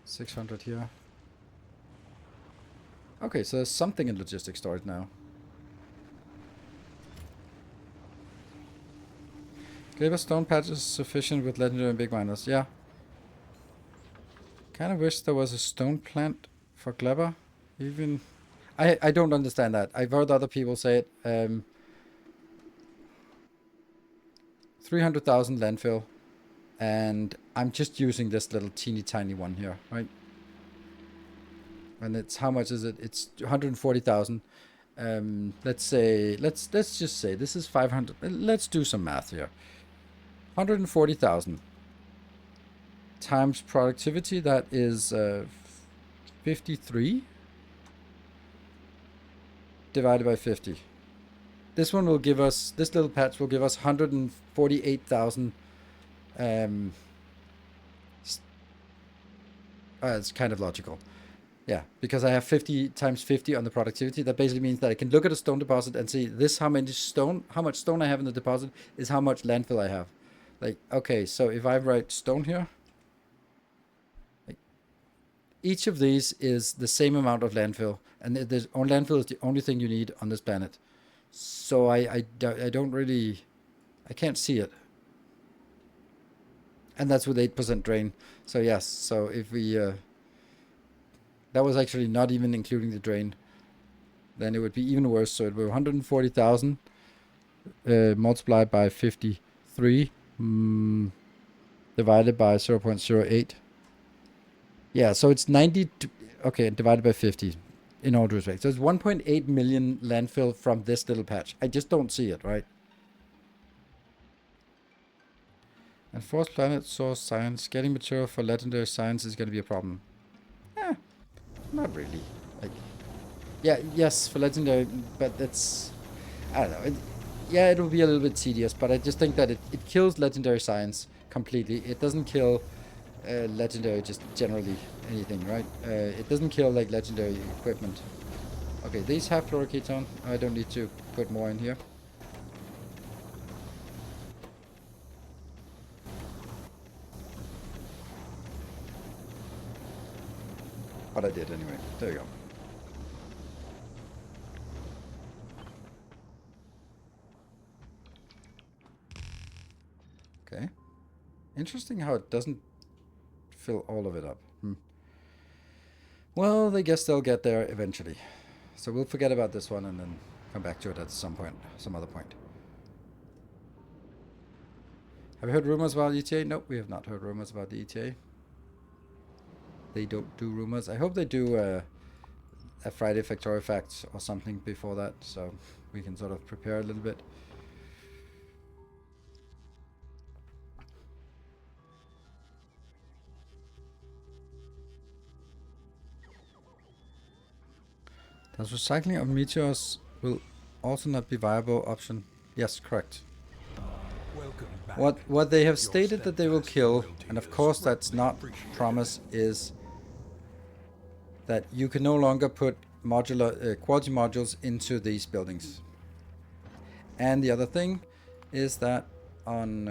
600 here. Okay, so there's something in logistics storage now. Gleba stone patch is sufficient with legendary and big miners. Yeah. Kind of wish there was a stone plant for Gleba. Even I don't understand that. I've heard other people say it. 300,000 landfill, and I'm just using this little teeny tiny one here, right? And it's, how much is it? It's 140,000. Let's just say this is 500. Let's do some math here. 140,000 times productivity, that is 53 divided by 50. This one will give us, this little patch will give us 148,000. It's kind of logical. Yeah, because I have 50 times 50 on the productivity. That basically means that I can look at a stone deposit and see this, how much stone I have in the deposit is how much landfill I have. Like, okay, so if I write stone here, like, each of these is the same amount of landfill, and landfill is the only thing you need on this planet. So I don't really, I can't see it. And that's with 8% drain. So yes, so if we, that was actually not even including the drain, then it would be even worse. So it would be 140,000 multiplied by 53 divided by 0.08. Yeah, so it's 90, okay, divided by 50 in all due respect. So it's 1.8 million landfill from this little patch. I just don't see it, right? And fourth planet source science. Getting material for legendary science is going to be a problem. Not really. Like, yeah, yes, for legendary, but that's, I don't know. Yeah, it will be a little bit tedious, but I just think that it kills legendary science completely. It doesn't kill legendary, just generally anything, right? It doesn't kill like legendary equipment. Okay, these have fluoroketone. I don't need to put more in here. But I did anyway. There you go. Okay. Interesting how it doesn't fill all of it up. Well, I guess they'll get there eventually. So we'll forget about this one and then come back to it at some point, some other point. Have you heard rumors about ETA? Nope, we have not heard rumors about the ETA. They don't do rumors. I hope they do a Friday Factorio Facts or something before that, so we can sort of prepare a little bit. Does recycling of meteors will also not be viable option? Yes, correct. What they have stated that they will kill, and of course that's not promise, is that you can no longer put modular quality modules into these buildings. And the other thing is that on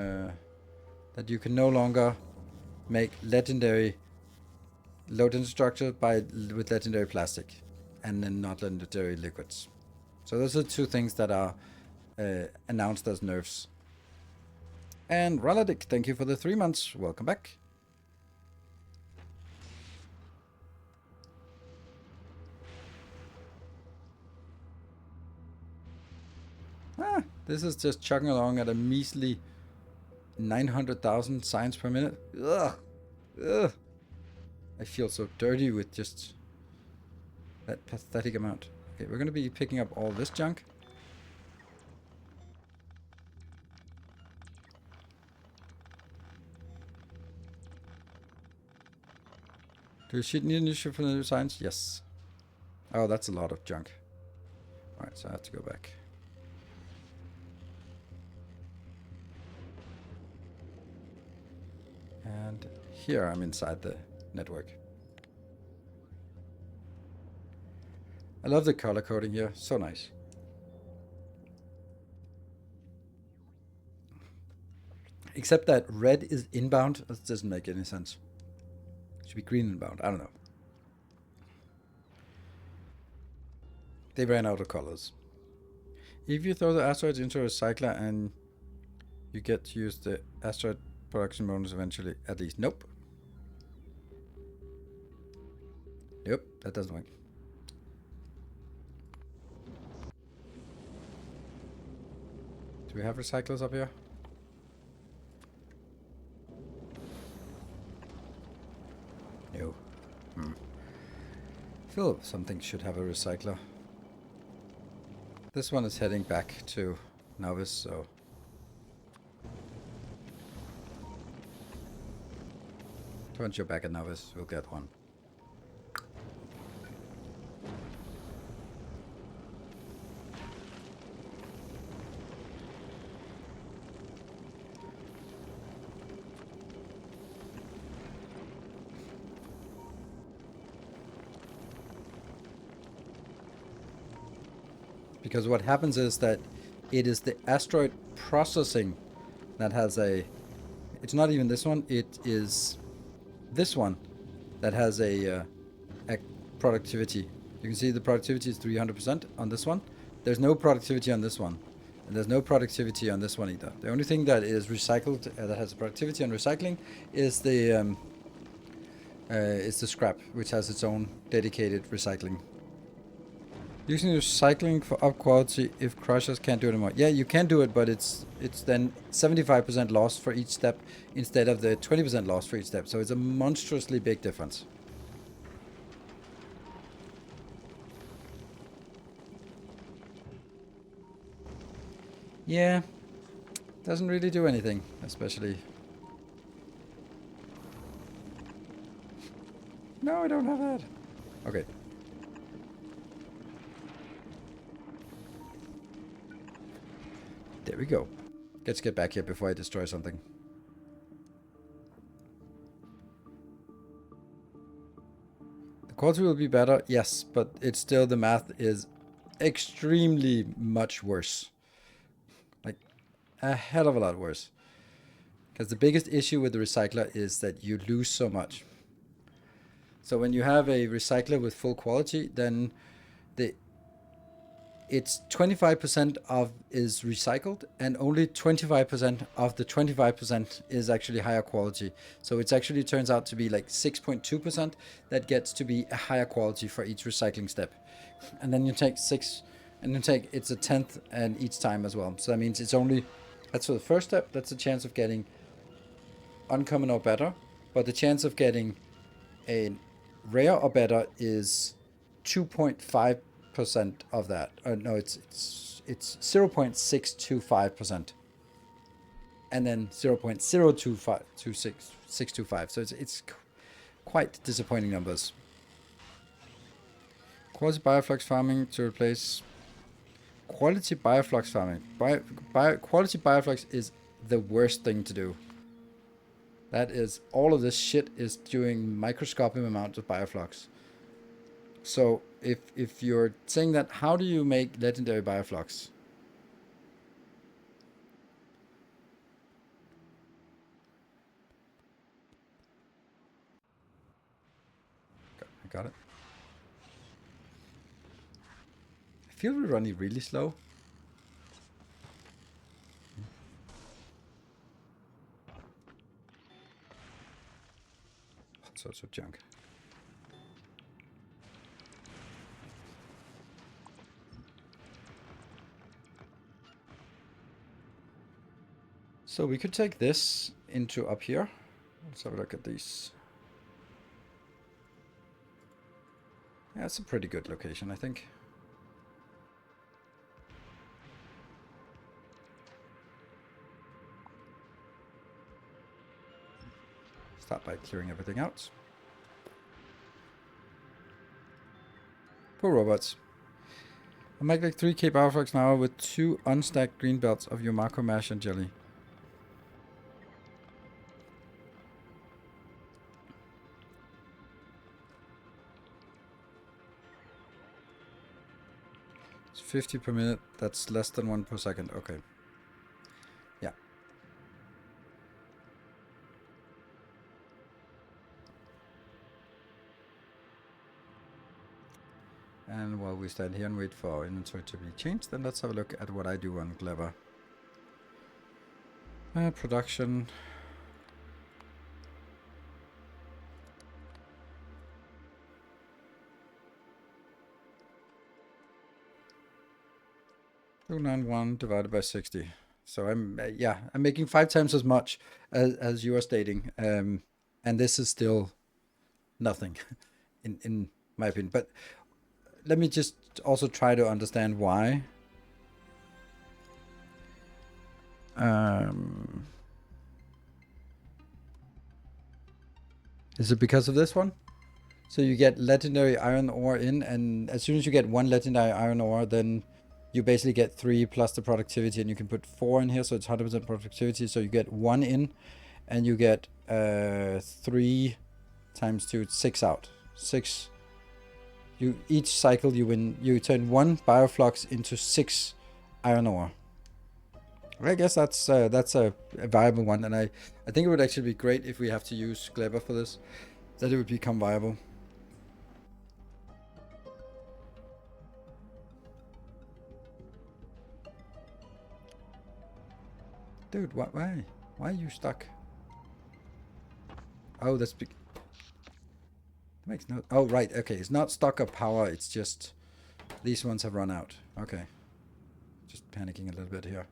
that you can no longer make legendary load-in structure with legendary plastic, and then not legendary liquids. So those are two things that are announced as nerfs. And Raladik, thank you for the 3 months. Welcome back. This is just chugging along at a measly 900,000 signs per minute. Ugh. Ugh. I feel so dirty with just that pathetic amount. Okay, we're going to be picking up all this junk. Do you need a new ship for the new signs? Yes. Oh, that's a lot of junk. Alright, so I have to go back. And here I'm inside the network. I love the color coding here, so nice. Except that red is inbound, that doesn't make any sense. It should be green inbound, I don't know. They ran out of colors. If you throw the asteroids into a recycler and You get to use the asteroid production bonus eventually, at least. Nope. Nope, that doesn't work. Do we have recyclers up here? No. I feel something should have a recycler. This one is heading back to Novice, so... Once you're back at Novice, we'll get one. Because what happens is that it is the asteroid processing that has a... It's not even this one, it is this one that has a productivity. You can see the productivity is 300% on this one. There's no productivity on this one. And there's no productivity on this one either. The only thing that is recycled, that has a productivity on recycling, is the scrap, which has its own dedicated recycling. Using recycling for up quality if crushers can't do it anymore. Yeah, you can do it, but it's then 75% loss for each step instead of the 20% loss for each step. So it's a monstrously big difference. Yeah, doesn't really do anything, especially. No, I don't have that. Okay. There we go. Let's get back here before I destroy something. The quality will be better, yes, but it's still, the math is extremely much worse. Like, a hell of a lot worse. Because the biggest issue with the recycler is that you lose so much. So when you have a recycler with full quality, then it's 25% of is recycled, and only 25% of the 25% is actually higher quality. So it actually turns out to be like 6.2% that gets to be a higher quality for each recycling step. And then you take 6, and you take, it's a 10th and each time as well. So that means it's only, that's for the first step, that's a chance of getting uncommon or better, but the chance of getting a rare or better is 2.5% of that. No, it's 0.625%, and then 0.0252625. So it's quite disappointing numbers. Quality bioflux farming to replace quality bioflux farming. Quality bioflux is the worst thing to do. That is, all of this shit is doing microscopic amounts of bioflux. So if you're saying that, how do you make legendary bioflux? I got it. I feel we're running really slow. All sorts of junk. So we could take this into up here. Let's have a look at these. Yeah, it's a pretty good location, I think. Start by clearing everything out. Poor robots. I make like 3k bioflux an hour with 2 unstacked green belts of your macro mash and jelly. It's 50 per minute. That's less than 1 per second. Okay. Yeah. And while we stand here and wait for our inventory to be changed, then let's have a look at what I do on Clever. Production. $291 divided by 60. So I'm I'm making 5 times as much as you are stating, and this is still nothing, in my opinion. But let me just also try to understand why. Is it because of this one? So you get legendary iron ore in, and as soon as you get 1 legendary iron ore, then you basically get 3 plus the productivity, and you can put 4 in here, so it's 100% productivity. So you get 1 in, and you get 3 times 2, 6 out. 6. Each cycle you turn 1 bioflux into 6 iron ore. I guess that's a viable one, and I think it would actually be great if we have to use Gleba for this, that it would become viable. Dude, why are you stuck? Oh, that's big. That makes no. Oh, right. Okay, it's not stock of power. It's just these ones have run out. Okay, just panicking a little bit here.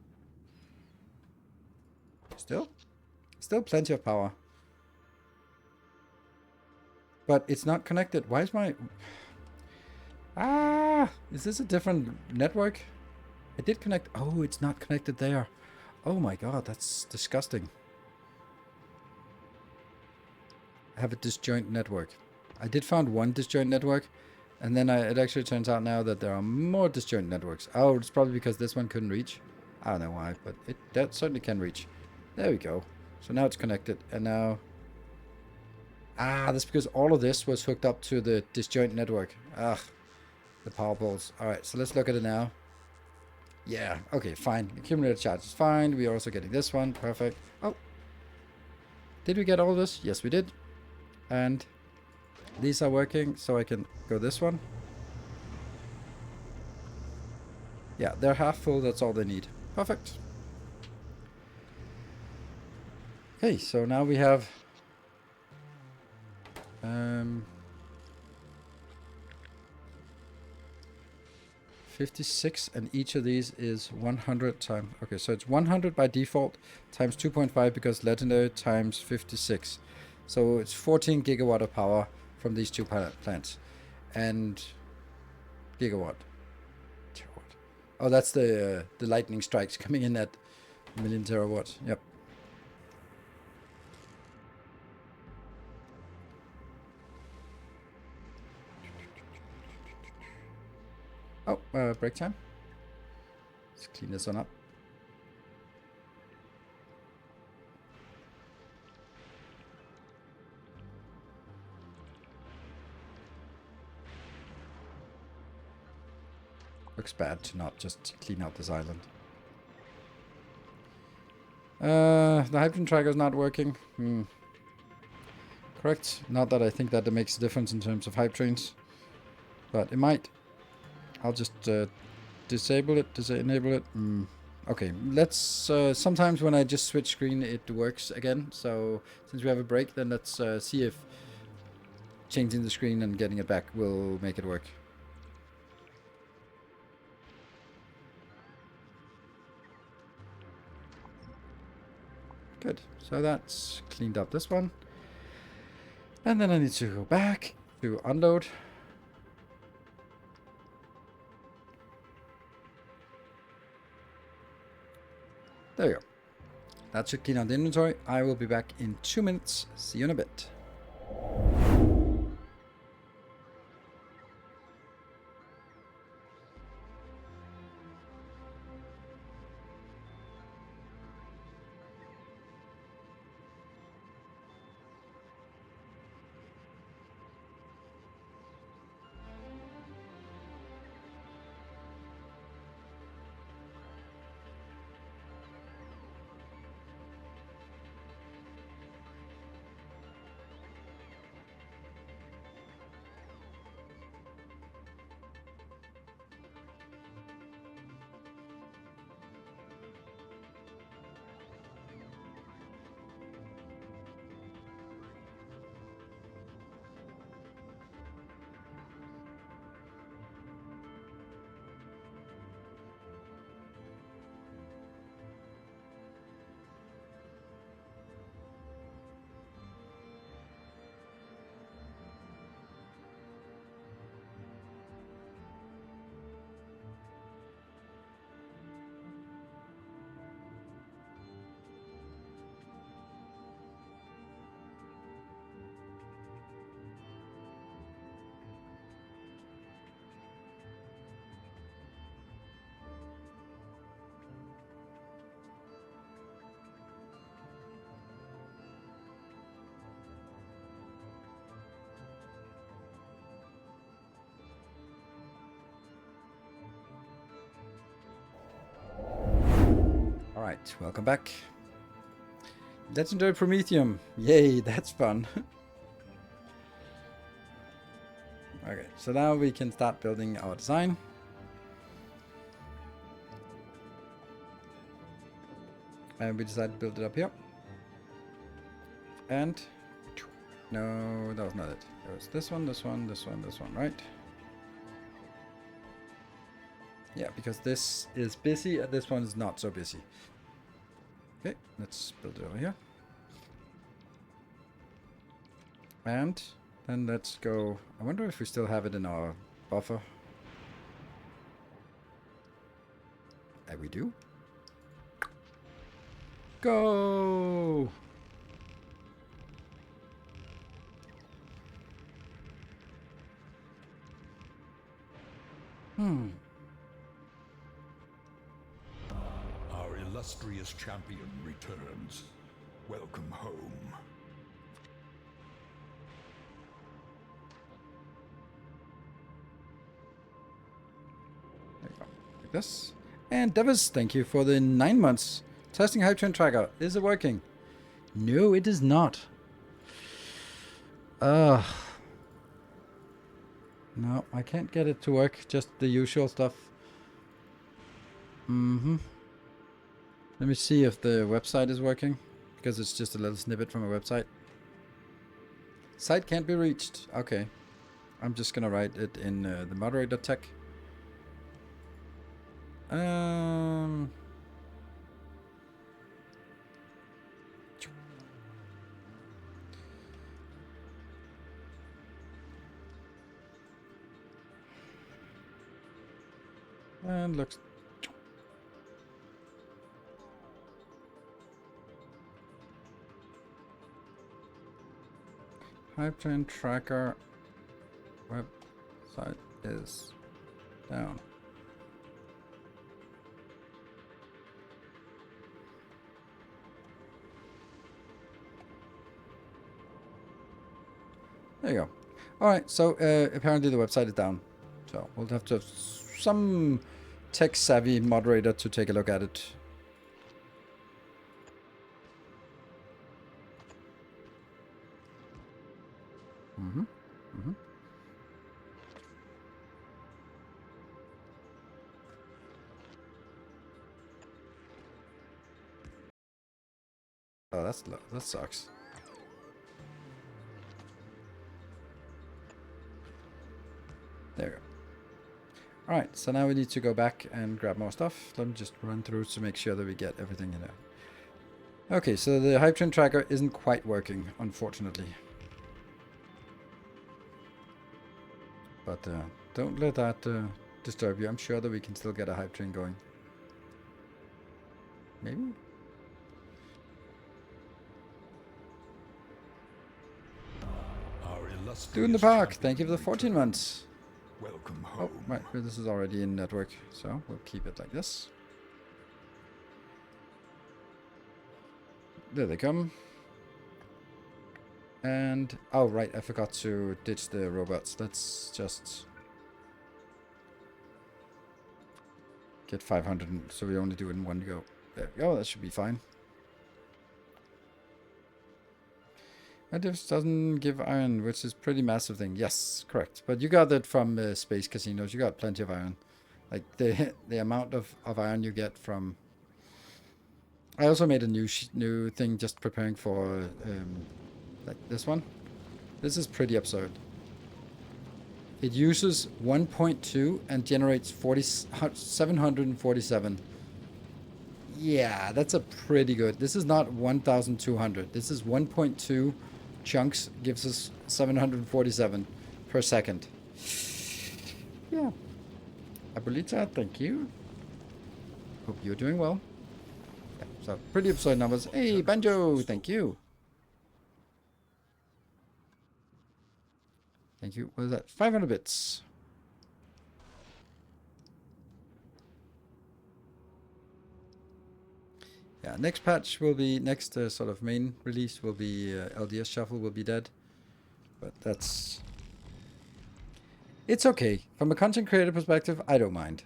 Still plenty of power. But it's not connected. Why is my... Is this a different network? I did connect... Oh, it's not connected there. Oh my god, that's disgusting. I have a disjoint network. I did found 1 disjoint network, and then it actually turns out now that there are more disjoint networks. Oh, it's probably because this one couldn't reach. I don't know why, but that certainly can reach. There we go. So now it's connected, and now... that's because all of this was hooked up to the disjoint network. The power poles. Alright, so let's look at it now. Yeah, okay, fine. Accumulated charge is fine. We are also getting this one. Perfect. Oh. Did we get all this? Yes, we did. And these are working, so I can go this one. Yeah, they're half full. That's all they need. Perfect. Okay, so now we have... 56, and each of these is 100 times... Okay, so it's 100 by default times 2.5 because legendary times 56. So it's 14 gigawatt of power from these 2 plants. And... Gigawatt. Terawatt. Oh, that's the lightning strikes coming in at 1 million terawatts. Yep. Oh, break time. Let's clean this one up. Looks bad to not just clean out this island. The hydrogen tracker is not working. Correct. Not that I think that makes a difference in terms of hype trains, but it might. I'll just disable it. Does it enable it? Okay, let's... sometimes when I just switch screen, it works again. So since we have a break, then let's see if changing the screen and getting it back will make it work. Good. So that's cleaned up this one. And then I need to go back to unload. There you go. That should clean out the inventory. I will be back in 2 minutes. See you in a bit. Right, welcome back. Legendary Prometheum. Yay, that's fun. Okay, so now we can start building our design. And we decided to build it up here. And no, that was not it. It was this one, this one, this one, this one, right? Yeah, because this is busy and this one is not so busy. Okay, let's build it over here. And then let's go. I wonder if we still have it in our buffer. We do. Go! Our illustrious champion returns. Welcome home. There you go. Like this. And Davis, thank you for the 9 months. Testing Hype Train Tracker. Is it working? No, it is not. No, I can't get it to work. Just the usual stuff. Let me see if the website is working. Because it's just a little snippet from a website. Site can't be reached. Okay. I'm just gonna write it in the moderator tech. And looks. Hype Train Tracker website is down. There you go. Alright, so apparently the website is down. So we'll have to have some tech-savvy moderator to take a look at it. Oh, that's low. That sucks. There we go. Alright, so now we need to go back and grab more stuff. Let me just run through to make sure that we get everything in there. Okay, so the Hype Train Tracker isn't quite working, unfortunately. But don't let that disturb you. I'm sure that we can still get a Hype Train going. Maybe? Dude in the park, thank you for the 14 months. Welcome home. Oh, right, this is already in network, so we'll keep it like this. There they come. And, oh right, I forgot to ditch the robots. Let's just get 500, so we only do it in one go. There we go, that should be fine. And this doesn't give iron, which is pretty massive thing. Yes, correct. But you got that from space casinos. You got plenty of iron. Like the amount of iron you get from. I also made a new thing just preparing for like this one. This is pretty absurd. It uses 1.2 and generates 747. Yeah, that's a pretty good. This is not 1,200. This is 1.2 chunks, gives us 747 per second. Yeah. Abuelita, thank you. Hope you're doing well. Yeah, so pretty absurd numbers. Hey, Banjo, thank you. Thank you. What is that? 500 bits. Yeah, next patch will be, next sort of main release will be LDS Shuffle will be dead. But that's... It's okay. From a content creator perspective, I don't mind.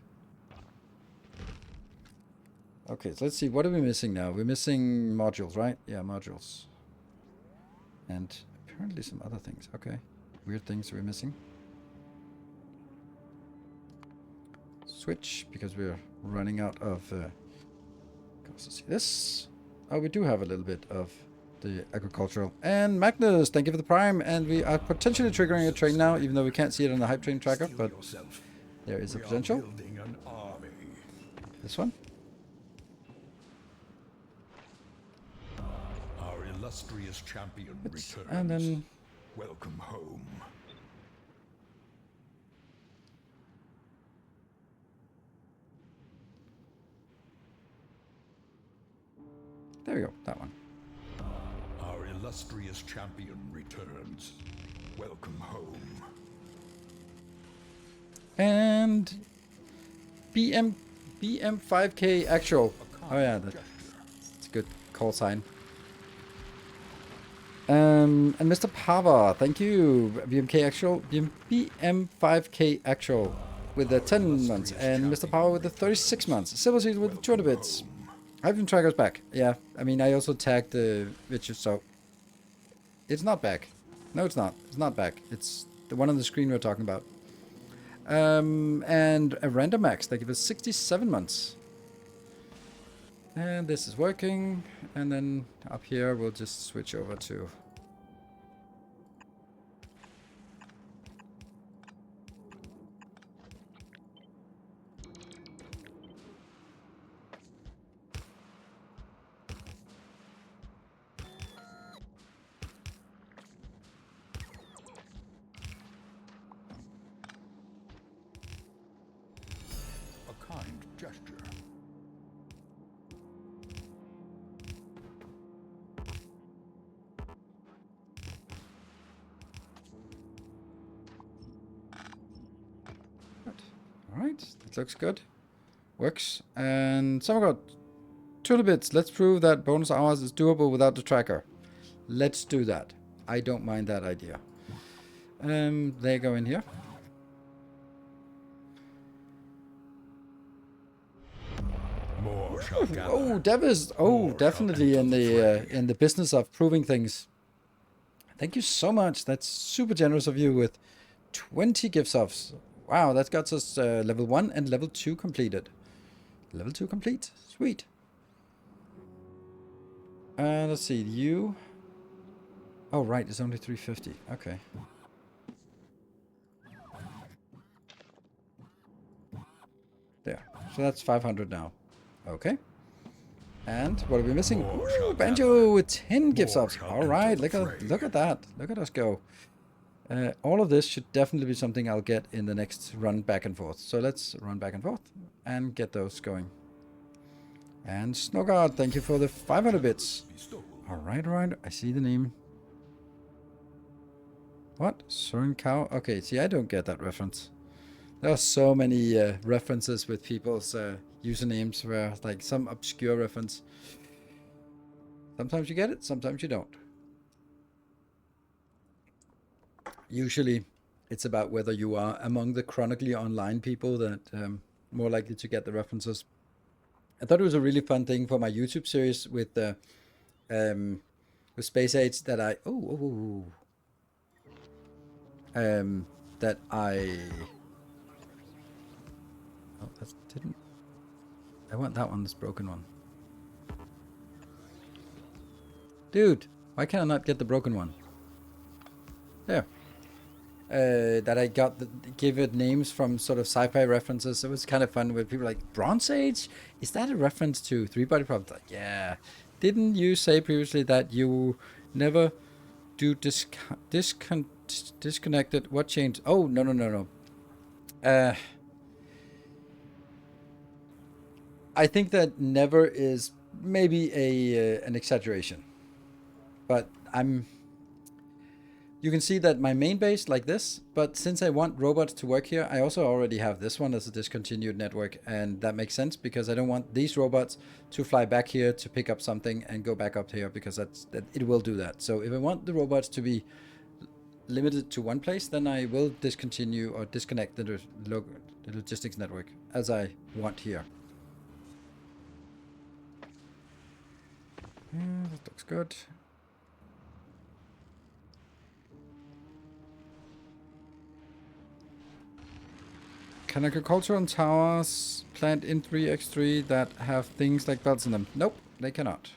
Okay, so let's see. What are we missing now? We're missing modules, right? Yeah, modules. And apparently some other things. Okay. Weird things we're missing. Switch, because we're running out of... let's see this. Oh, we do have a little bit of the agricultural. And Magnus, thank you for the prime. And we are potentially triggering a train now, even though we can't see it on the hype train tracker. But there is a potential. This one. Our illustrious champion returns. And then... Welcome home. There we go, that one. Our illustrious champion returns. Welcome home. And BM5K actual. Oh yeah, that's a good call sign. And Mr. Pava, thank you. BMK actual, BM5K actual with the 10 months, and Mr. Pava with the 36 months. Silver Seed with the 200 bits. Hyphen Tracker's back. Yeah, I mean, I also tagged the Witcher, so it's not back. No, it's not. It's not back. It's the one on the screen we're talking about. And a random max. They give us 67 months. And this is working. And then up here, we'll just switch over to... Gesture. Alright, that looks good. Works. And someone got 2 bits. Let's prove that bonus hours is doable without the tracker. Let's do that. I don't mind that idea. They go in here. Oh, Dev is definitely in the business of proving things. Thank you so much. That's super generous of you with 20 gift subs. Wow, that got us level 1 and level 2 completed. Level 2 complete. Sweet. Let's see, you. Oh right, it's only 350. Okay. There. So that's 500 now. Okay. And what are we missing? Ooh, Banjo with 10 gift subs. All right, look at that. Look at us go. All of this should definitely be something I'll get in the next run back and forth. So let's run back and forth and get those going. And Snogard, thank you for the 500 bits. All right, all right. I see the name. What? Soren Cow? Okay, see, I don't get that reference. There are so many references with people's usernames where like some obscure reference. Sometimes you get it, sometimes you don't. Usually it's about whether you are among the chronically online people that more likely to get the references. I thought it was a really fun thing for my YouTube series with Space Age that I that I that didn't. I want that one, this broken one. Dude, why can I not get the broken one? There. That I got give it names from sort of sci-fi references. It was kind of fun with people like Bronze Age. Is that a reference to Three Body Problems? Like, yeah. Didn't you say previously that you never do disconnected? What changed? Oh no. I think that never is maybe an exaggeration, but you can see that my main base like this, but since I want robots to work here, I also already have this one as a discontinued network, and that makes sense because I don't want these robots to fly back here to pick up something and go back up here because it will do that. So if I want the robots to be limited to one place, then I will discontinue or disconnect the logistics network as I want here. That looks good. Can agricultural towers plant in 3x3 that have things like belts in them? Nope, they cannot.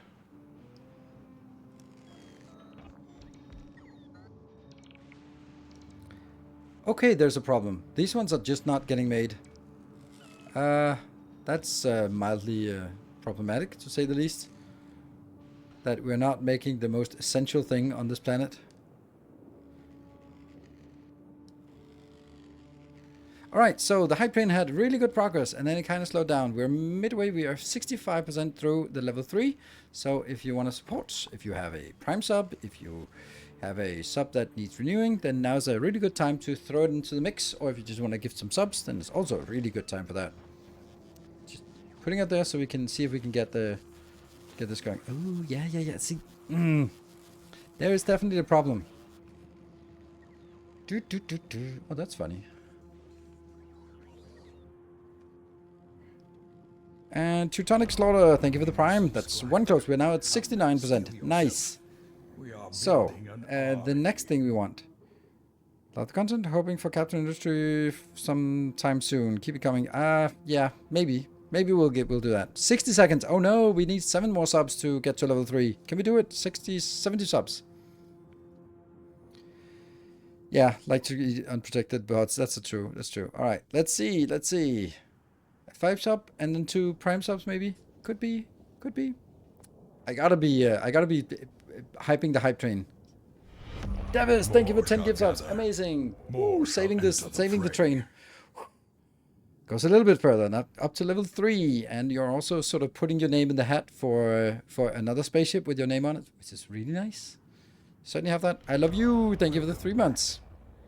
Okay, there's a problem. These ones are just not getting made. That's mildly problematic, to say the least. That we're not making the most essential thing on this planet. Alright, so the hype train had really good progress, and then it kind of slowed down. We're midway, we are 65% through the level 3. So if you want to support, if you have a Prime sub, if you have a sub that needs renewing, then now's a really good time to throw it into the mix. Or if you just want to gift some subs, then it's also a really good time for that. Just putting it there so we can see if we can get this going. Oh, yeah. See, there is definitely a problem. Oh, that's funny. And Teutonic Slaughter, thank you for the Prime. That's one close. We're now at 69%. Nice. So, the next thing we want. Lot of content, hoping for Captain Industry sometime soon. Keep it coming. Yeah, maybe. Maybe we'll do that. 60 seconds. Oh no, we need 7 more subs to get to level 3. Can we do it? 60, 70 subs. Yeah, like to eat unprotected bots. That's true. That's true. All right, let's see. 5 sub and then 2 Prime subs maybe. Could be. I gotta be hyping the hype train. Davis, thank you for 10 gift subs. Amazing. Ooh, saving the train. Goes a little bit further, not up to level 3, and you're also sort of putting your name in the hat for another spaceship with your name on it, which is really nice. Certainly have that. I love you. Thank you for the 3 months.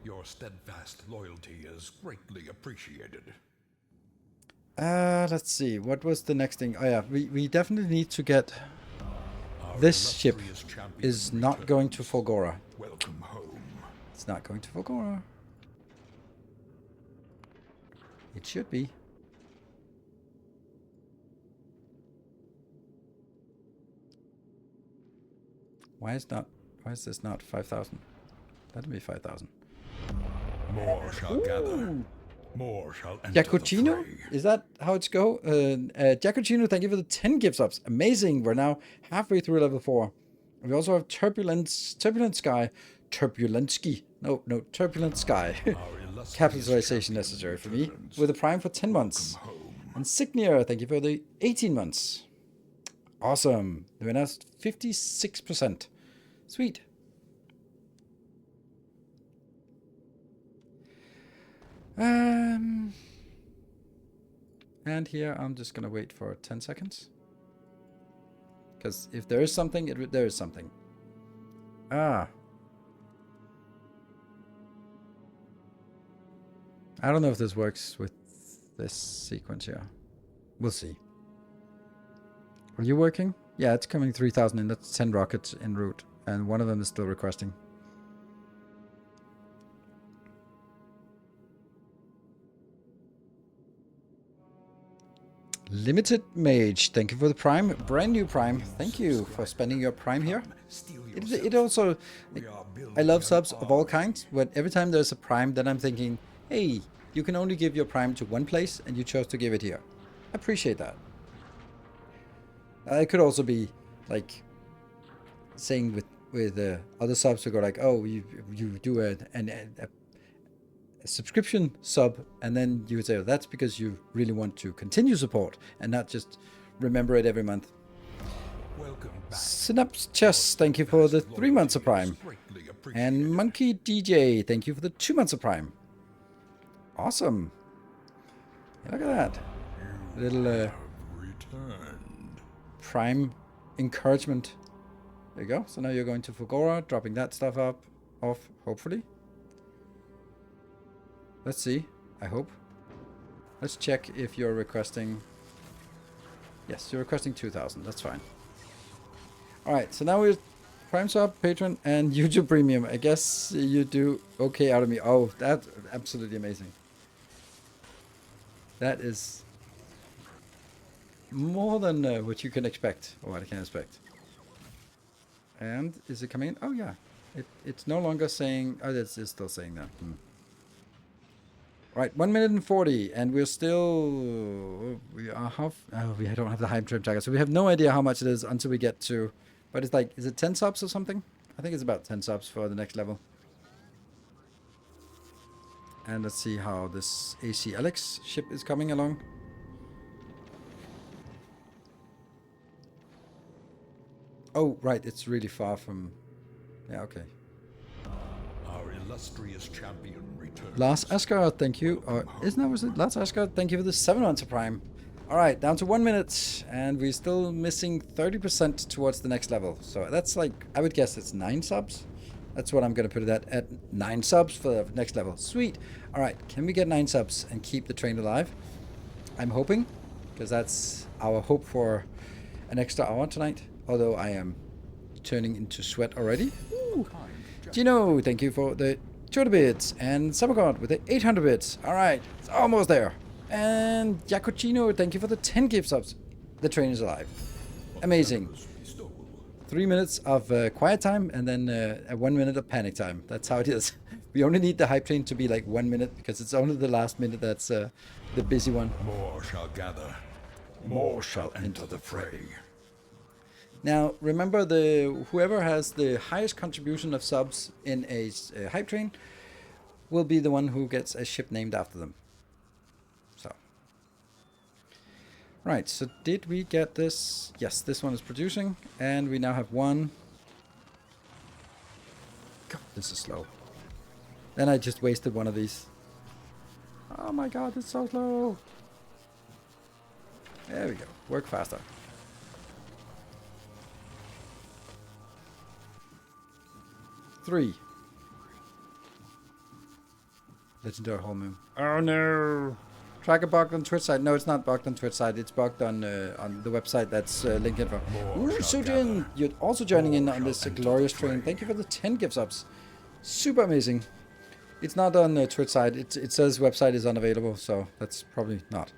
Your steadfast loyalty is greatly appreciated. Let's see. What was the next thing? Oh yeah, we definitely need to get... This ship is not going to Fulgora. Welcome home. It's not going to Fulgora. It should be. Why is this not 5,000? That'll be 5,000. More shall gather. More shall enter Giacochino? Is that how it's go? Giacochino, thank you for the 10 gift subs. Amazing. We're now halfway through level 4. We also have Turbulent Sky. Turbulensky. No, Turbulent Sky. Capitalization necessary for me. With a Prime for 10 months. And Signia, thank you for the 18 months. Awesome. We're now 56%. Sweet. And here I'm just gonna wait for 10 seconds. Because if there is something, there is something. I don't know if this works with this sequence here. We'll see. Are you working? Yeah, it's coming 3,000 in. That's 10 rockets en route. And one of them is still requesting. Limited Mage, thank you for the Prime. Brand new Prime. Thank you for spending your Prime here. It also... I love subs of all kinds, but every time there's a Prime, then I'm thinking, hey, you can only give your Prime to one place, and you chose to give it here. I appreciate that. It could also be, like, saying with other subs to go like, oh, you do a subscription sub, and then you would say, oh, that's because you really want to continue support and not just remember it every month. Synapse Chess, thank you for the 3 months of Prime. And Monkey DJ, thank you for the 2 months of Prime. Awesome. Yeah, look at that. Little Prime encouragement. There you go. So now you're going to Fulgora, dropping that stuff off, hopefully. Let's see. I hope. Let's check if you're requesting... Yes, you're requesting 2,000. That's fine. Alright, so now we're Prime Sub, Patron, and YouTube Premium. I guess you do okay out of me. Oh, that's absolutely amazing. That is more than what you can expect, or what I can expect. And is it coming in? Oh yeah. It's no longer saying... Oh, it's still saying that. Right, 1 minute and 40, and we're still... We are half... Oh, we don't have the hype train tracker, so we have no idea how much it is until we get to... But it's like, is it 10 subs or something? I think it's about 10 subs for the next level. And let's see how this AC Alex ship is coming along. Oh, right, it's really far from... Yeah, okay. Our illustrious champion returns. Lars Asgard, thank you. Or isn't that, was it? Lars Asgard, thank you for the 7 months of Prime. Alright, down to 1 minute, and we're still missing 30% towards the next level. So that's like, I would guess it's 9 subs. That's what I'm going to put it at 9 subs for the next level. Sweet. Alright, can we get 9 subs and keep the train alive? I'm hoping, because that's our hope for an extra hour tonight. Although I am turning into sweat already. Ooh. Gino, thank you for the 200 bits. And Sabergod with the 800 bits. Alright, it's almost there. And Giacocino, thank you for the 10 gift subs. The train is alive. Amazing. 3 minutes of quiet time and then 1 minute of panic time. That's how it is. We only need the hype train to be like 1 minute because it's only the last minute that's the busy one. More shall gather. More shall enter the fray. Now, remember, whoever has the highest contribution of subs in a hype train will be the one who gets a ship named after them. So. Right, so did we get this? Yes, this one is producing. And we now have 1. God, this is slow. Then I just wasted one of these. Oh my god, it's so slow. There we go. Work faster. Three. Legendary whole moon. Oh no! Tracker bugged on Twitch side. No, it's not bugged on Twitch side. It's bugged on the website that's linked in for. Ooh, Sujin, you're also joining in on this glorious train. Thank you for the 10 gift subs. Super amazing. It's not on the Twitch side. It says website is unavailable, so that's probably not.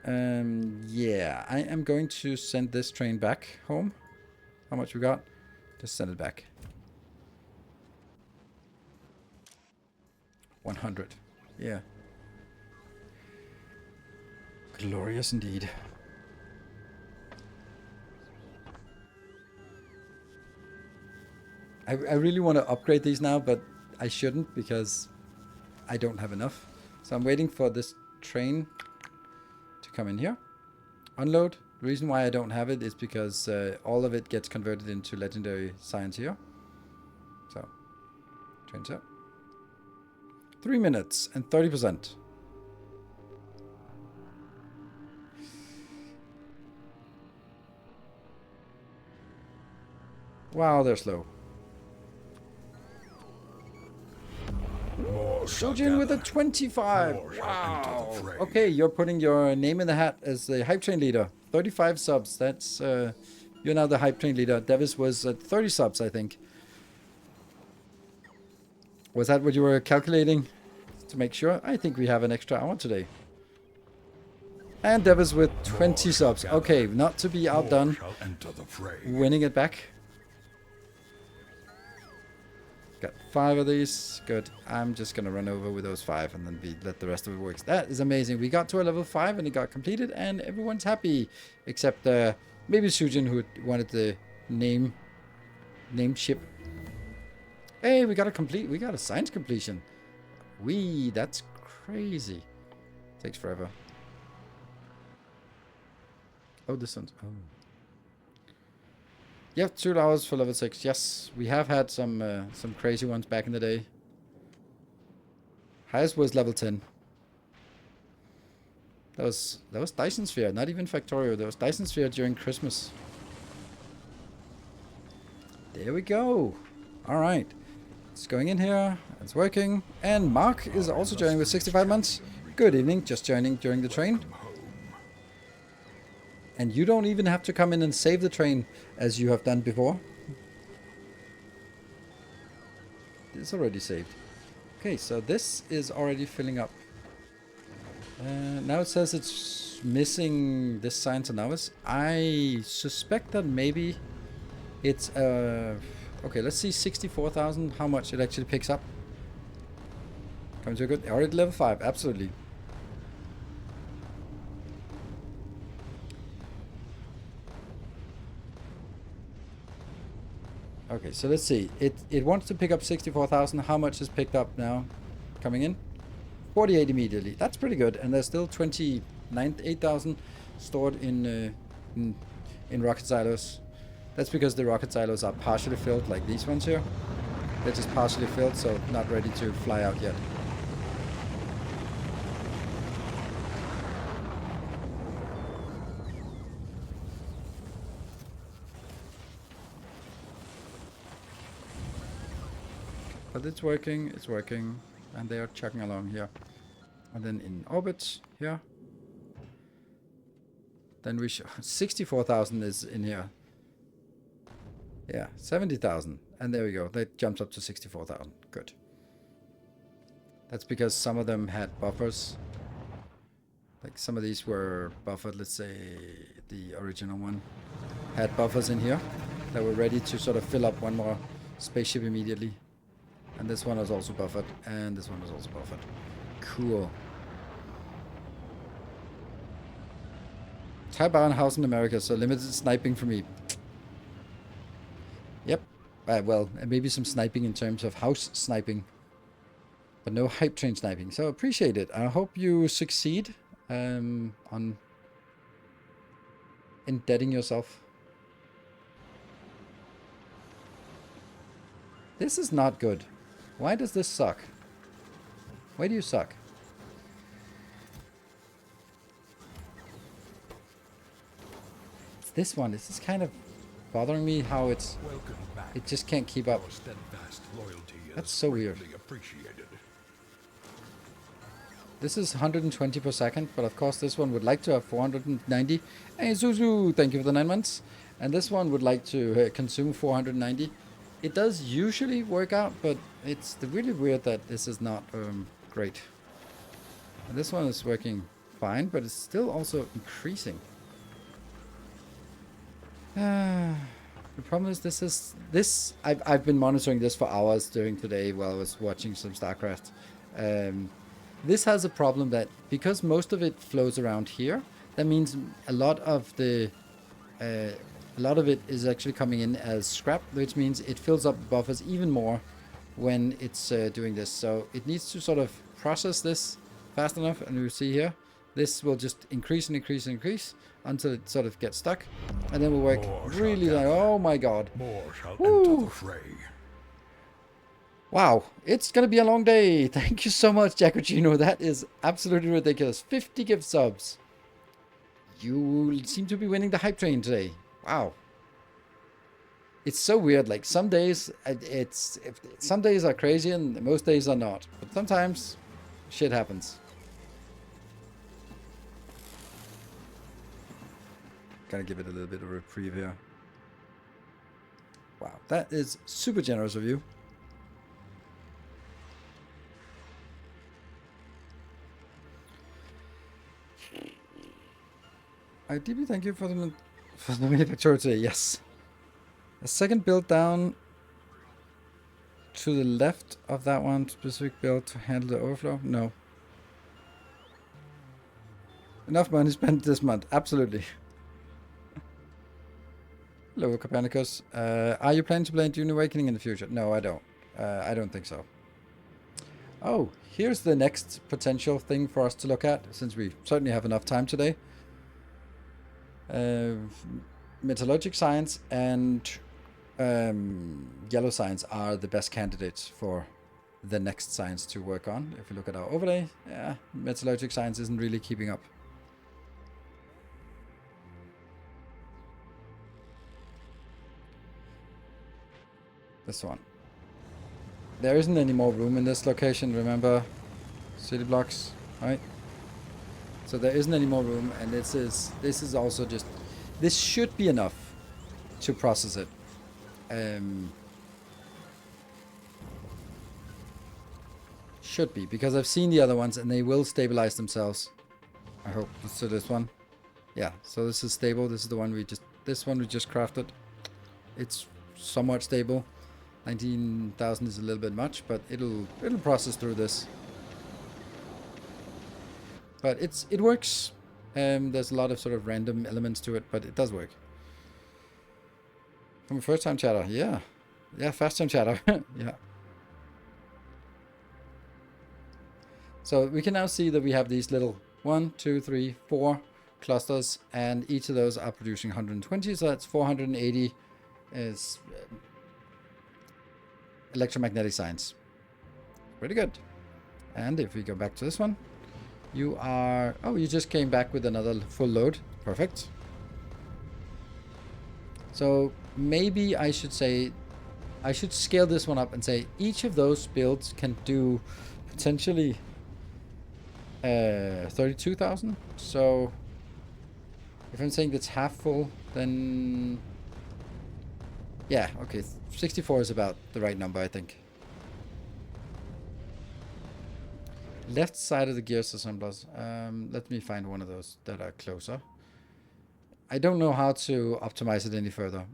Yeah, I am going to send this train back home. How much we got? Just send it back. 100. Yeah. Glorious indeed. I really want to upgrade these now, but I shouldn't because I don't have enough. So I'm waiting for this train to come in here. Unload. The reason why I don't have it is because all of it gets converted into legendary science here. So, train's up. 3 minutes and 30%. Wow, they're slow. Shojin with a 25. Wow. Okay, you're putting your name in the hat as the hype train leader. 35 subs. That's you're now the hype train leader. Davis was at 30 subs, I think. Was that what you were calculating to make sure? I think we have an extra hour today. And Davis with 20 subs. Okay, not to be outdone. Winning it back. Got 5 of these. Good. I'm just going to run over with those 5 and then let the rest of it work. That is amazing. We got to a level 5 and it got completed and everyone's happy. Except maybe Sujin who wanted the name ship. Hey, we got a science completion. That's crazy. Takes forever. Oh, this one's... Oh. You have 2 hours for level 6. Yes, we have had some crazy ones back in the day. Highest was level 10. That was Dyson Sphere, not even Factorio. That was Dyson Sphere during Christmas. There we go. All right, it's going in here. It's working. And Mark is also joining with 65 months. Good evening. Just joining during the train. And you don't even have to come in and save the train as you have done before. It's already saved. Okay, so this is already filling up. Now it says it's missing this science analysis. I suspect that maybe It's okay. Let's see 64,000. How much it actually picks up? Coming to a good. Already level 5. Absolutely. Okay, so let's see. It wants to pick up 64,000. How much is picked up now? Coming in? 48 immediately. That's pretty good. And there's still 8,000 stored in rocket silos. That's because the rocket silos are partially filled, like these ones here. They're just partially filled, so not ready to fly out yet. But it's working, and they are chugging along here. And then in orbit here. Then we 64,000 is in here. Yeah, 70,000. And there we go. That jumps up to 64,000. Good. That's because some of them had buffers. Like some of these were buffered. Let's say the original one had buffers in here that were ready to sort of fill up one more spaceship immediately. And this one was also buffered. And this one was also buffered. Cool. Taiwan house in America, so limited sniping for me. Yep. Well, and maybe some sniping in terms of house sniping. But no hype train sniping. So appreciate it. I hope you succeed on indebting yourself. This is not good. Why does this suck? Why do you suck? It's this one. This is kind of bothering me how it just can't keep up. That's so weird. This is 120 per second, but of course this one would like to have 490. Hey Zuzu, thank you for the 9 months. And this one would like to consume 490. It does usually work out, but it's really weird that this is not great. And this one is working fine, but it's still also increasing. The problem is I've been monitoring this for hours during today while I was watching some StarCraft. This has a problem that because most of it flows around here, that means a lot of it is actually coming in as scrap, which means it fills up buffers even more when it's doing this. So it needs to sort of process this fast enough, and you see here, this will just increase and increase and increase until it sort of gets stuck, and then we'll work really like, oh my god. More shall enter the fray. Wow, it's gonna be a long day. Thank you so much, Giacchino. That is absolutely ridiculous. 50 gift subs. You seem to be winning the hype train today. Wow. It's so weird. Like some days, some days are crazy and most days are not. But sometimes, shit happens. Gotta give it a little bit of a reprieve here. Wow, that is super generous of you. I deeply thank you for the manufacturer today. Yes. A second build down to the left of that one. Specific build to handle the overflow. No. Enough money spent this month. Absolutely. Hello, Copernicus. Are you planning to play Dune Awakening in the future? No, I don't. I don't think so. Oh, here's the next potential thing for us to look at, since we certainly have enough time today. Metallurgic science and yellow science are the best candidates for the next science to work on. If you look at our overlay, yeah, metallurgic science isn't really keeping up. This one. There isn't any more room in this location, remember? City blocks, right? So there isn't any more room, and this is also just, this should be enough to process it. Should be, because I've seen the other ones and they will stabilize themselves. I hope. So this one, yeah. So this is stable. This is the one we just crafted. It's somewhat stable. 19,000 is a little bit much, but it'll process through this. But it works. There's a lot of sort of random elements to it, but it does work. From a first time chatter, yeah. Yeah, fast time chatter. Yeah. So we can now see that we have these little 1, 2, 3, 4 clusters, and each of those are producing 120, so that's 480 is electromagnetic science. Pretty good. And if we go back to this one, you are... Oh, you just came back with another full load. Perfect. So maybe I should say... I should scale this one up and say each of those builds can do potentially 32,000. So if I'm saying that's half full, then... Yeah, okay. 64 is about the right number, I think. Left side of the gears assemblers. Let me find one of those that are closer. I don't know how to optimize it any further.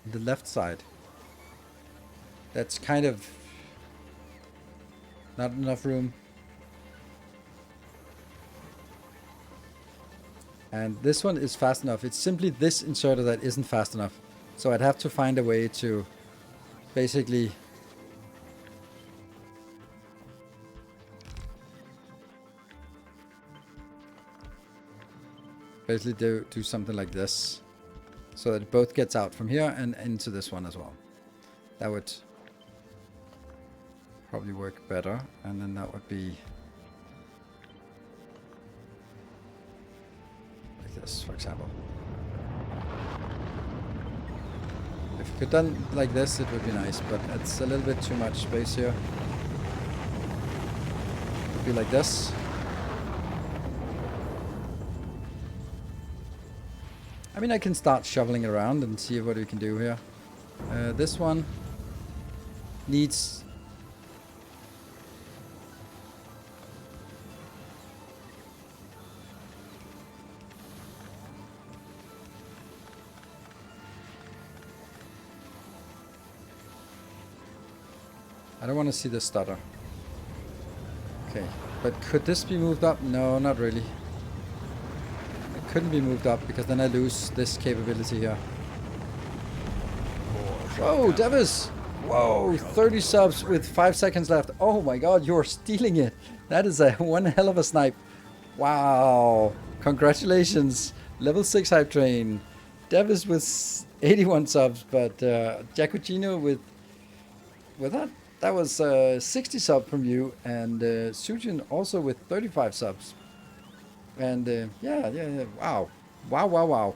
The left side. That's kind of not enough room. And this one is fast enough. It's simply this inserter that isn't fast enough. So I'd have to find a way to basically do something like this, so that it both gets out from here and into this one as well. That would probably work better, and then that would be like this, for example. If it could done like this, it would be nice, but it's a little bit too much space here. It would be like this. I mean, I can start shoveling around and see what we can do here. This one needs... I don't want to see the stutter. Okay, but could this be moved up? No, not really. It couldn't be moved up because then I lose this capability here. Whoa, Devis! Whoa, 30 subs with 5 seconds left. Oh my god, you're stealing it. That is a one hell of a snipe. Wow. Congratulations. Level 6 hype train. Devis with 81 subs, but Giacocino with that. That was 60 subs from you, and Sujin also with 35 subs. And yeah, wow.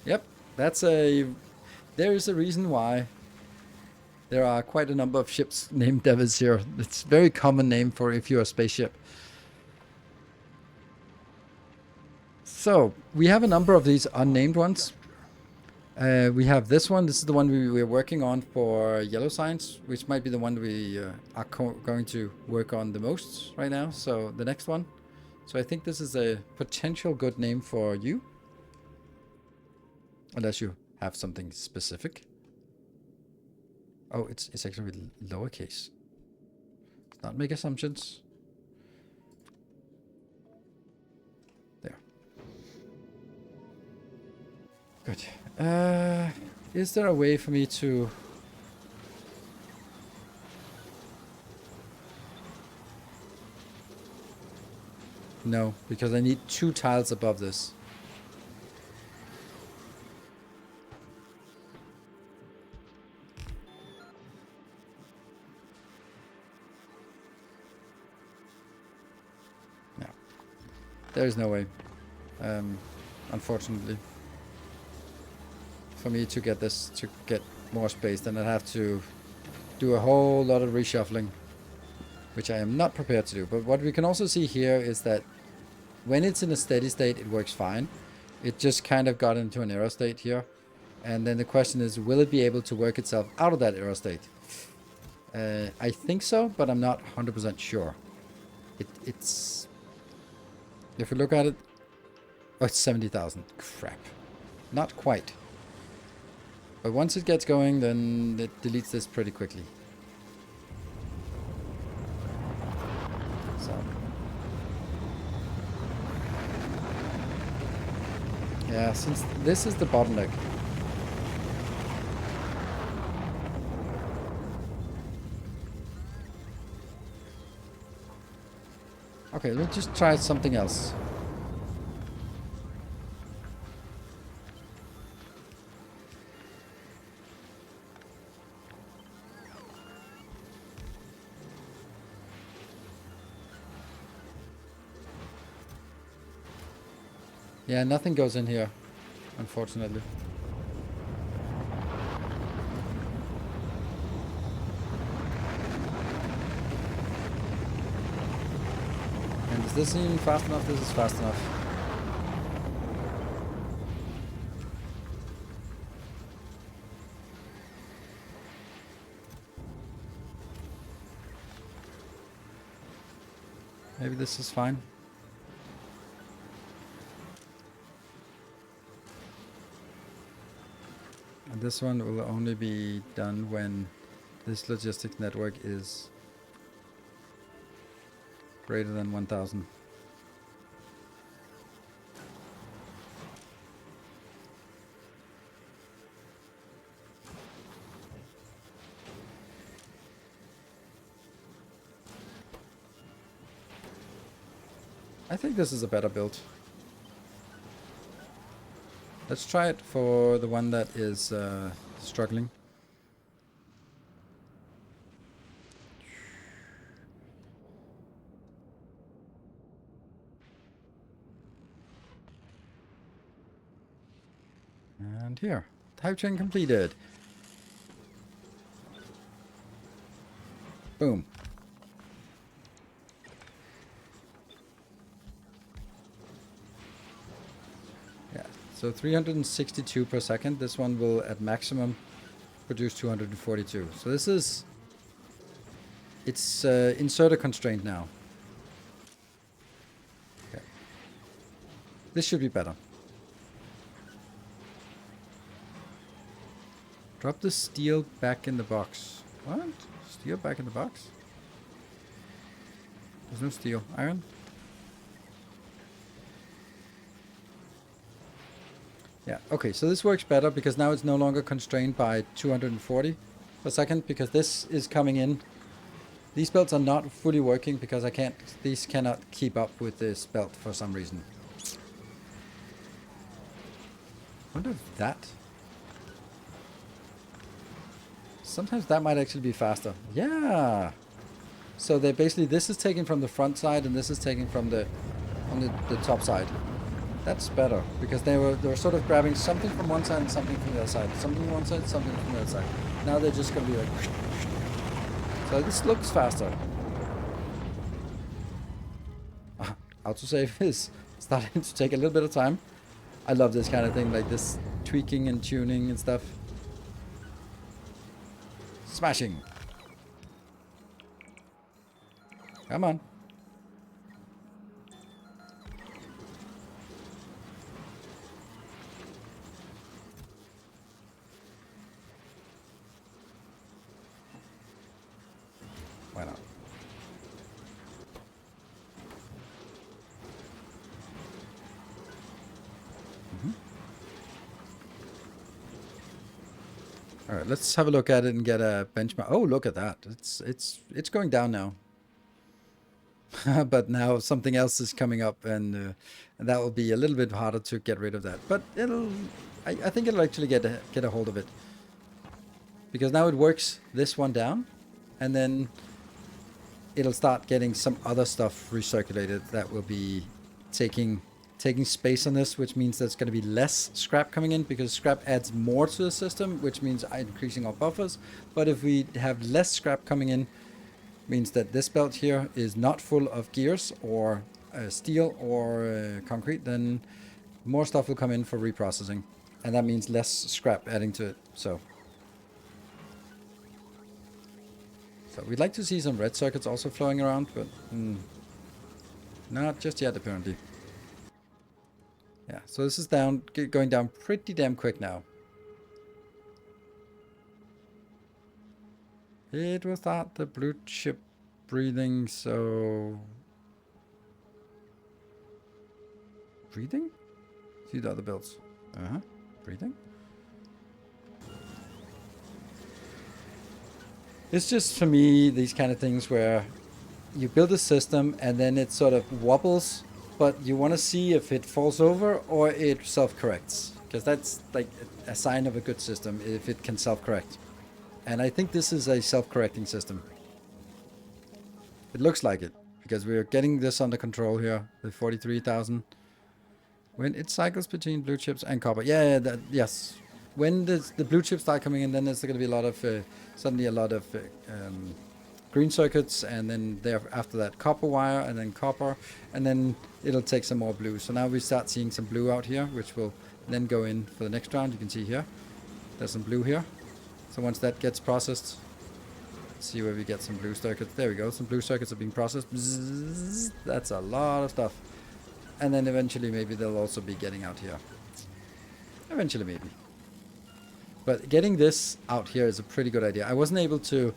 Yep, that's a... There is a reason why there are quite a number of ships named Devis here. It's a very common name for if you're a spaceship. So, we have a number of these unnamed ones. We have this one. This is the one we're working on for yellow science, which might be the one we are going to work on the most right now. So the next one. So I think this is a potential good name for you. Unless you have something specific. Oh, it's actually lowercase. Let's not make assumptions. There. Good. Is there a way for me to... No, because I need 2 tiles above this. No. There is no way. Unfortunately. For me to get this, to get more space, then I'd have to do a whole lot of reshuffling, which I am not prepared to do. But what we can also see here is that when it's in a steady state, it works fine. It just kind of got into an error state here. And then the question is, will it be able to work itself out of that error state? I think so, but I'm not 100% sure. It's... If you look at it, Oh, it's 70,000. Crap. Not quite. But once it gets going, then it deletes this pretty quickly. So. Yeah, since this is the bottleneck. Okay, let's just try something else. Yeah, nothing goes in here, unfortunately. And is this even fast enough? This is fast enough. Maybe this is fine. And this one will only be done when this logistics network is greater than 1,000. I think this is a better build. Let's try it for the one that is struggling. And here, type chain completed. Boom. Yeah, so 362 per second. This one will at maximum produce 242. So this is, it's inserter constraint now. Okay. This should be better. Drop the steel back in the box. What? Steel back in the box? There's no steel. Iron? Yeah, okay, so this works better because now it's no longer constrained by 240 per second because this is coming in. These belts are not fully working because these cannot keep up with this belt for some reason. I wonder if that... Sometimes that might actually be faster. Yeah! So they basically, this is taken from the front side and this is taken from the top side. That's better because they were sort of grabbing something from one side and something from the other side. Something from one side, something from the other side. Now they're just going to be like... So this looks faster. Autosave is starting to take a little bit of time. I love this kind of thing, like this tweaking and tuning and stuff. Smashing. Come on. Why not? All right, let's have a look at it and get a benchmark. Oh, look at that. It's going down now. But now something else is coming up and that will be a little bit harder to get rid of that. But I think it'll actually get a hold of it. Because now it works this one down and then it'll start getting some other stuff recirculated that will be taking space on this, which means there's going to be less scrap coming in because scrap adds more to the system, which means increasing our buffers. But if we have less scrap coming in, means that this belt here is not full of gears or steel or concrete, then more stuff will come in for reprocessing. And that means less scrap adding to it. So we'd like to see some red circuits also flowing around, but not just yet apparently. Yeah, so this is down, going down pretty damn quick now. It was not the blue chip breathing, so... Breathing? See the other builds. Uh-huh. Breathing? It's just, for me, these kind of things where you build a system and then it sort of wobbles, but you want to see if it falls over or it self-corrects. Because that's like a sign of a good system, if it can self-correct. And I think this is a self-correcting system. It looks like it, because we're getting this under control here, the 43,000. When it cycles between blue chips and copper. Yeah, yes. When the blue chips start coming in, then there's going to be a lot of, suddenly a lot of green circuits, and then there after that copper wire, and then copper, and then it'll take some more blue. So now we start seeing some blue out here, which will then go in for the next round. You can see here, there's some blue here. So once that gets processed, let's see where we get some blue circuits. There we go, some blue circuits are being processed. Bzzz, that's a lot of stuff. And then eventually maybe they'll also be getting out here. Eventually maybe. But getting this out here is a pretty good idea. I wasn't able to...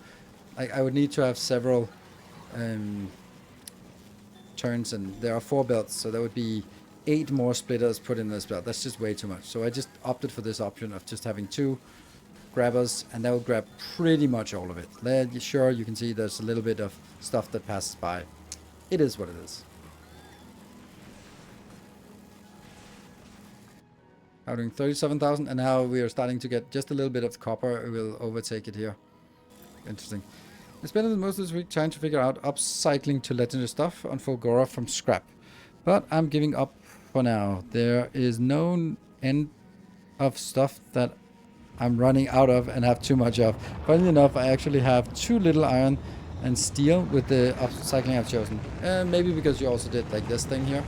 I would need to have several turns, and there are 4 belts, so there would be 8 more splitters put in this belt. That's just way too much. So I just opted for this option of just having 2 grabbers, and that will grab pretty much all of it. Sure, you can see there's a little bit of stuff that passes by. It is what it is. Now doing 37,000, and now we are starting to get just a little bit of copper. We'll overtake it here. Interesting. I spent most of this week trying to figure out upcycling to legendary stuff on Fulgora from scrap. But I'm giving up for now. There is no end of stuff that I'm running out of and have too much of. Funnily enough, I actually have too little iron and steel with the upcycling I've chosen. Maybe because you also did like this thing here.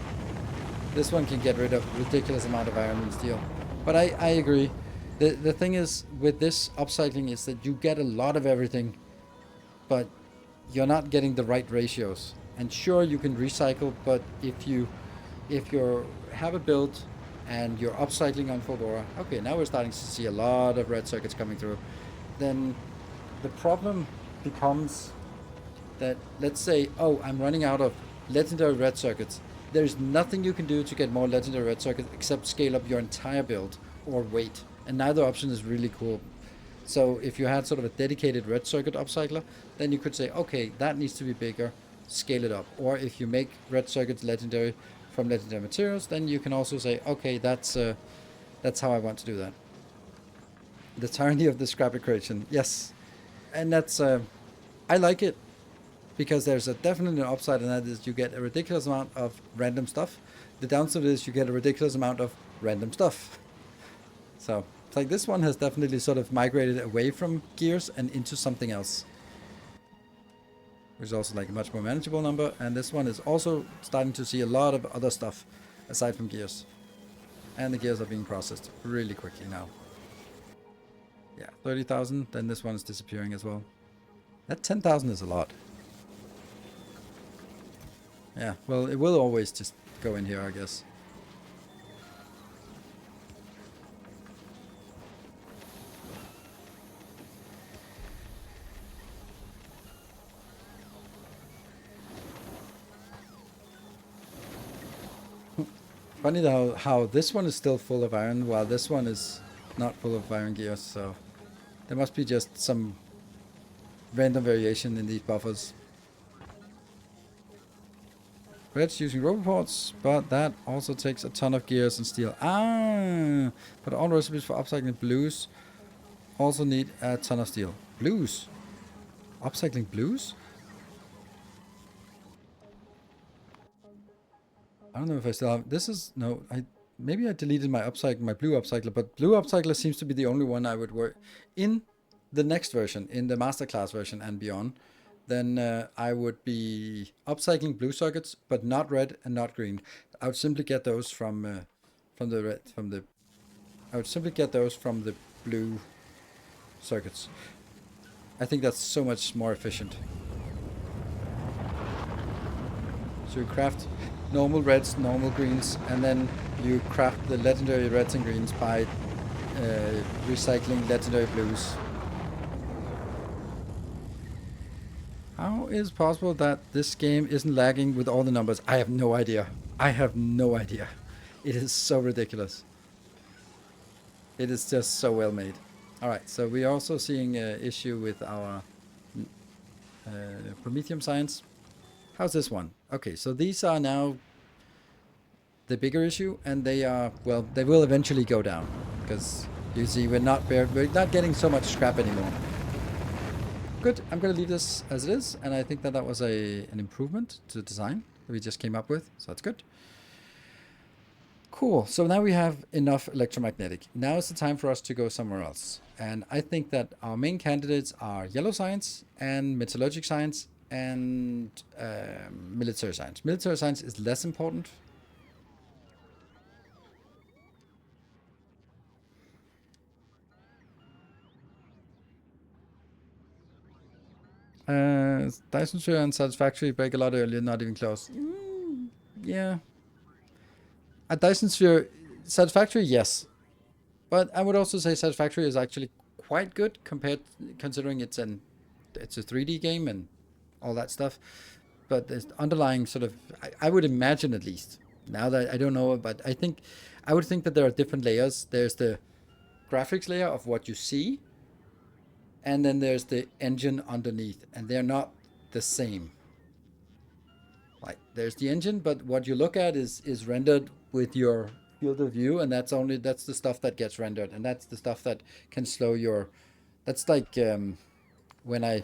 This one can get rid of a ridiculous amount of iron and steel. But I agree. The thing is with this upcycling is that you get a lot of everything, but you're not getting the right ratios. And sure, you can recycle, but if you have a build and you're upcycling on Fulgora, okay, now we're starting to see a lot of red circuits coming through. Then the problem becomes that, let's say, oh, I'm running out of legendary red circuits. There's nothing you can do to get more legendary red circuits except scale up your entire build or wait. And neither option is really cool. So if you had sort of a dedicated red circuit upcycler, then you could say, okay, that needs to be bigger, scale it up. Or if you make red circuits legendary from legendary materials, then you can also say, okay, that's how I want to do that. The tyranny of the scrap equation, yes. And that's, I like it. Because there's a definitely an upside, and that is you get a ridiculous amount of random stuff. The downside is you get a ridiculous amount of random stuff. So it's like this one has definitely sort of migrated away from gears and into something else. Which is also like a much more manageable number. And this one is also starting to see a lot of other stuff aside from gears. And the gears are being processed really quickly now. Yeah, 30,000. Then this one is disappearing as well. That 10,000 is a lot. Yeah, well, it will always just go in here, I guess. Funny though how this one is still full of iron, while this one is not full of iron gears, so there must be just some random variation in these buffers. Red's using roboports, but that also takes a ton of gears and steel. Ah, but all recipes for upcycling blues also need a ton of steel. Blues? Upcycling blues? I don't know if I still have... This is... No, maybe I deleted my blue upcycler, but blue upcycler seems to be the only one I would work... In the next version, in the masterclass version and beyond, then I would be upcycling blue circuits, but not red and not green. I would simply get those from the blue circuits. I think that's so much more efficient. Should we craft? normal reds, normal greens, and then you craft the legendary reds and greens by recycling legendary blues. How is it possible that this game isn't lagging with all the numbers? I have no idea. I have no idea. It is so ridiculous. It is just so well made. Alright, so we're also seeing an issue with our Prometheum science. How's this one? Okay, so these are now the bigger issue, and they are, well, they will eventually go down, because you see we're not getting so much scrap anymore. Good, I'm going to leave this as it is, and I think that was an improvement to the design that we just came up with, so that's good. Cool, so now we have enough electromagnetic. Now is the time for us to go somewhere else. And I think that our main candidates are yellow science and metallurgic science and military science. Military science is less important. Dyson Sphere and Satisfactory break a lot earlier, not even close. Yeah. A Dyson Sphere, Satisfactory, yes. But I would also say Satisfactory is actually quite good considering it's a 3D game and all that stuff. But there's underlying sort of, I would imagine at least, now that I don't know, but I would think that there are different layers. There's the graphics layer of what you see, and then there's the engine underneath, and they're not the same. Like, there's the engine, but what you look at is rendered with your field of view, and that's the stuff that gets rendered, and that's the stuff that can slow your, that's like when I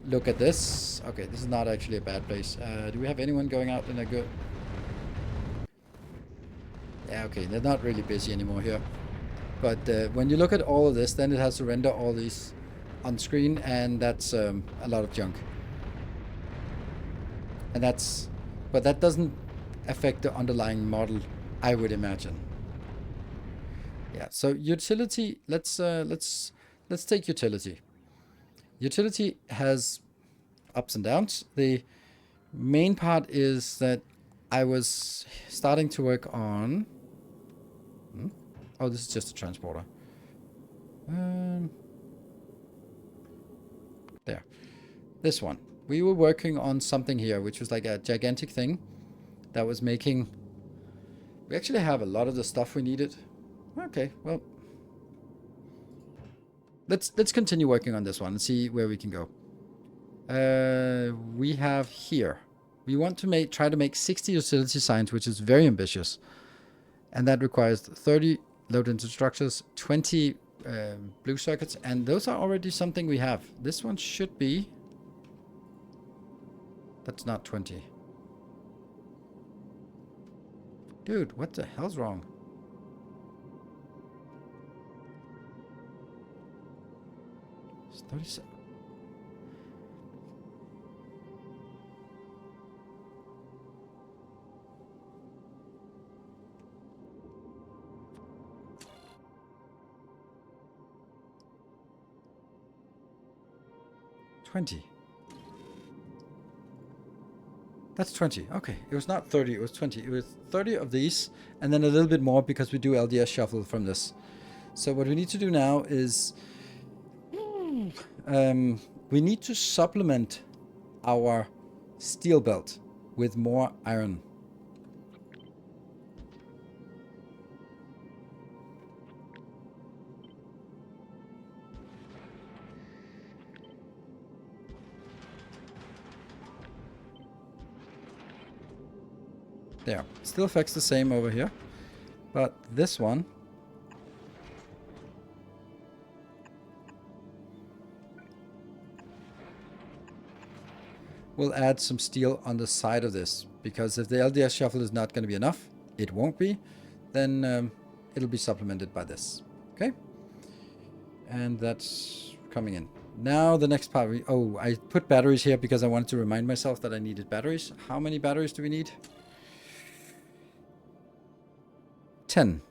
look at this. Okay, this is not actually a bad place. Do we have anyone going out in a good? Yeah, okay, they're not really busy anymore here. But when you look at all of this, then it has to render all these on screen, and that's a lot of junk. And but that doesn't affect the underlying model, I would imagine. Yeah, so utility, let's take utility. Utility has ups and downs. The main part is that I was starting to work on... Oh, this is just a transporter. There. This one. We were working on something here, which was like a gigantic thing that was making... We actually have a lot of the stuff we needed. Okay, well... Let's continue working on this one and see where we can go. We have here. We want to try to make 60 utility signs, which is very ambitious. And that requires 30 load-into structures, 20 blue circuits, and those are already something we have. This one should be... That's not 20. Dude, what the hell's wrong? It's 37. That's 20. Okay, it was not 30, it was 20. It was 30 of these, and then a little bit more because we do LDS shuffle from this. So what we need to do now is... we need to supplement our steel belt with more iron. There. Still affects the same over here. But this one... we'll add some steel on the side of this. Because if the LDS shuffle is not going to be enough, it won't be, then it'll be supplemented by this. Okay? And that's coming in. Now the next part... Oh, I put batteries here because I wanted to remind myself that I needed batteries. How many batteries do we need? 10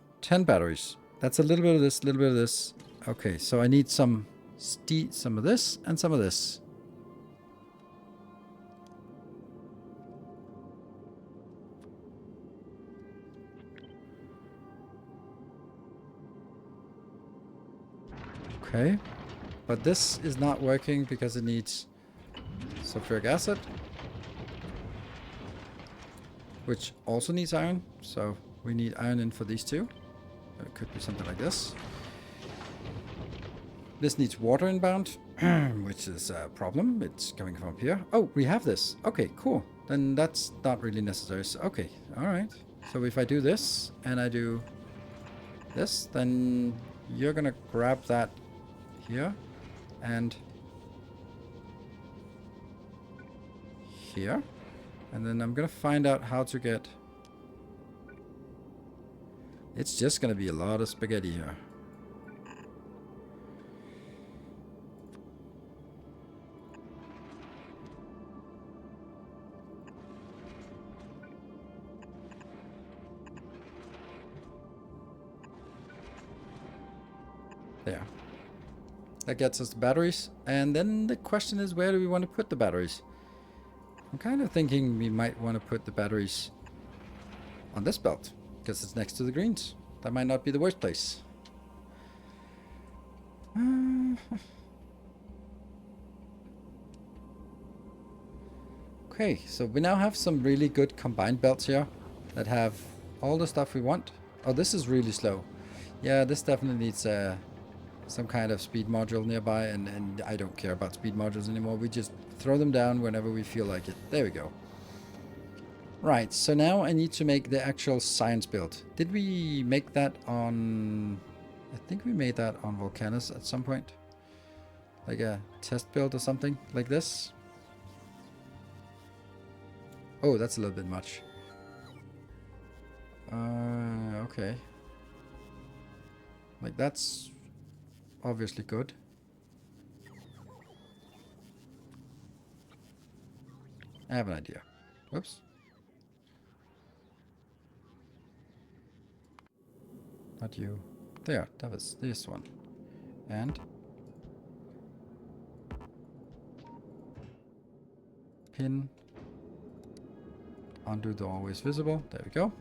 batteries. That's a little bit of this, a little bit of this. Okay, so I need some of this and some of this. Okay. But this is not working because it needs sulfuric acid, which also needs iron. So we need iron in for these two. It could be something like this. This needs water inbound, which is a problem. It's coming from up here. Oh, we have this. Okay, cool. Then that's not really necessary. So, okay, all right. So if I do this and I do this, then you're going to grab that here and here. And then I'm going to find out how to get... It's just going to be a lot of spaghetti here. There. That gets us the batteries. And then the question is, where do we want to put the batteries? I'm kind of thinking we might want to put the batteries on this belt, because it's next to the greens. That might not be the worst place. Okay, so we now have some really good combined belts here that have all the stuff we want. Oh, this is really slow. Yeah, this definitely needs some kind of speed module nearby, and I don't care about speed modules anymore. We just throw them down whenever we feel like it. There we go. Right, so now I need to make the actual science build. Did we make that on... I think we made that on Volcanus at some point. Like a test build or something like this. Oh, that's a little bit much. Okay. Like that's obviously good. I have an idea. Whoops. Not you. There, that was this one. And pin undo the always visible. There we go.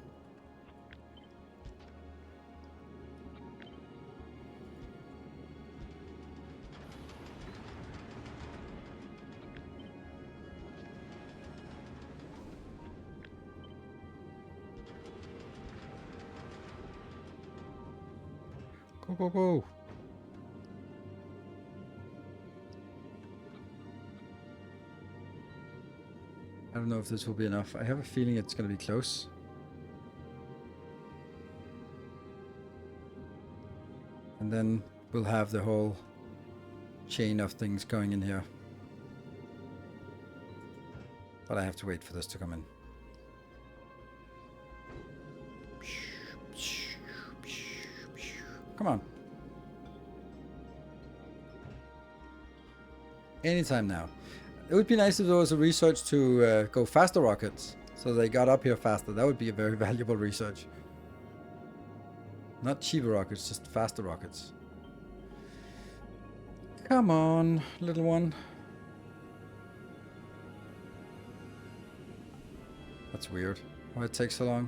Go, go, go. I don't know if this will be enough. I have a feeling it's going to be close. And then we'll have the whole chain of things going in here. But I have to wait for this to come in. Come on. Anytime now. It would be nice if there was a research to go faster rockets. So they got up here faster. That would be a very valuable research. Not cheaper rockets, just faster rockets. Come on, little one. That's weird. Why it takes so long?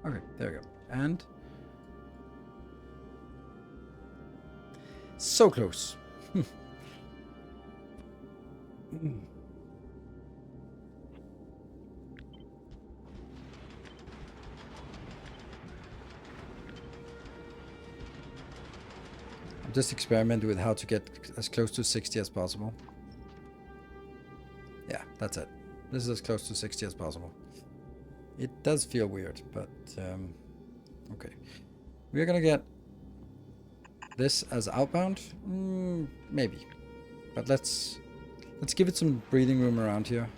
Okay, there we go. And so close. I'm just experimenting with how to get as close to 60 as possible. Yeah, that's it. This is as close to 60 as possible. It does feel weird, but okay. We're gonna get this as outbound, maybe, but let's give it some breathing room around here.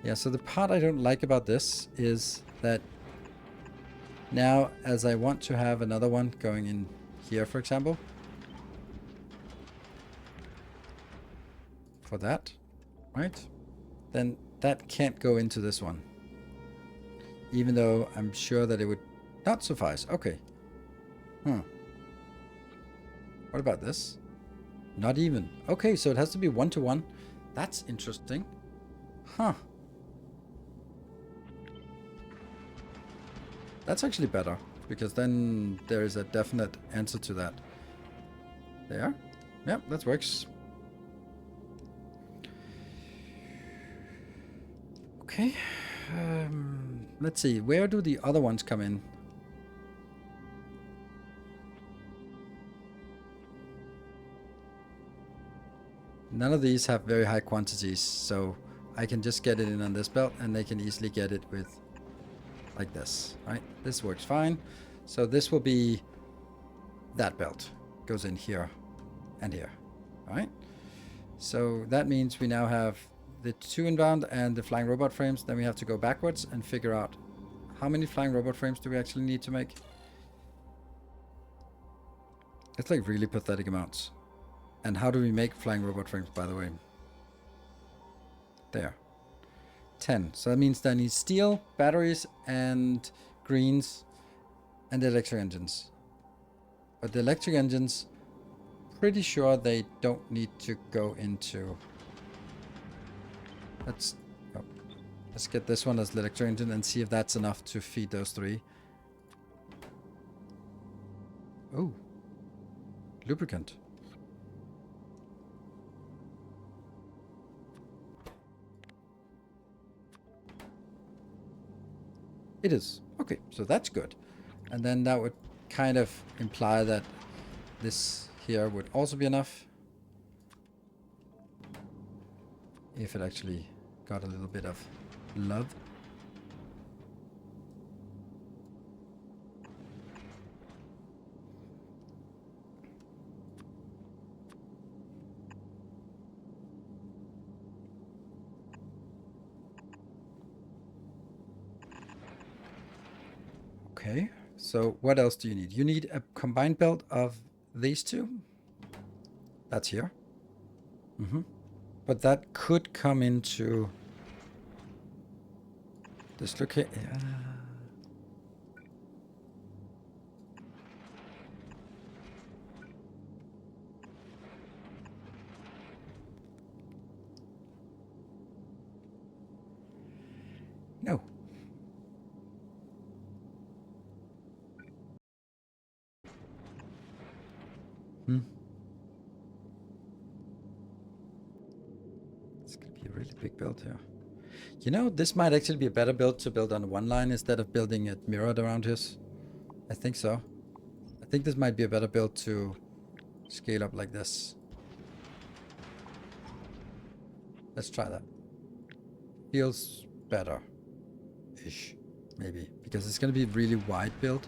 Yeah. So the part I don't like about this is that now, as I want to have another one going in here, for example, for that, right? Then that can't go into this one. Even though I'm sure that it would not suffice. Okay. What about this? Not even. Okay, so it has to be 1-to-1. That's interesting. Huh. That's actually better, because then there is a definite answer to that. There. Yep, that works. Okay. Let's see. Where do the other ones come in? None of these have very high quantities, so I can just get it in on this belt, and they can easily get it with like this, right? This works fine. So this will be that belt. Goes in here and here, right? So that means we now have the 2 inbound and the flying robot frames. Then we have to go backwards and figure out how many flying robot frames do we actually need to make. It's like really pathetic amounts. And how do we make flying robot frames, by the way? There. 10. So that means I need steel, batteries, and greens, and the electric engines. But the electric engines, pretty sure they don't need to go into... Let's get this one as the electric engine and see if that's enough to feed those 3. Oh. Lubricant. It is. Okay, so that's good. And then that would kind of imply that this here would also be enough. If it actually got a little bit of love. Okay, so what else do you need? You need a combined belt of these 2. That's here. But that could come into this location. No. It's gonna be a really big build here. You know, this might actually be a better build to build on one line instead of building it mirrored around his. I think so. I think this might be a better build to scale up like this. Let's try that. Feels better-ish, maybe, because it's gonna be a really wide build.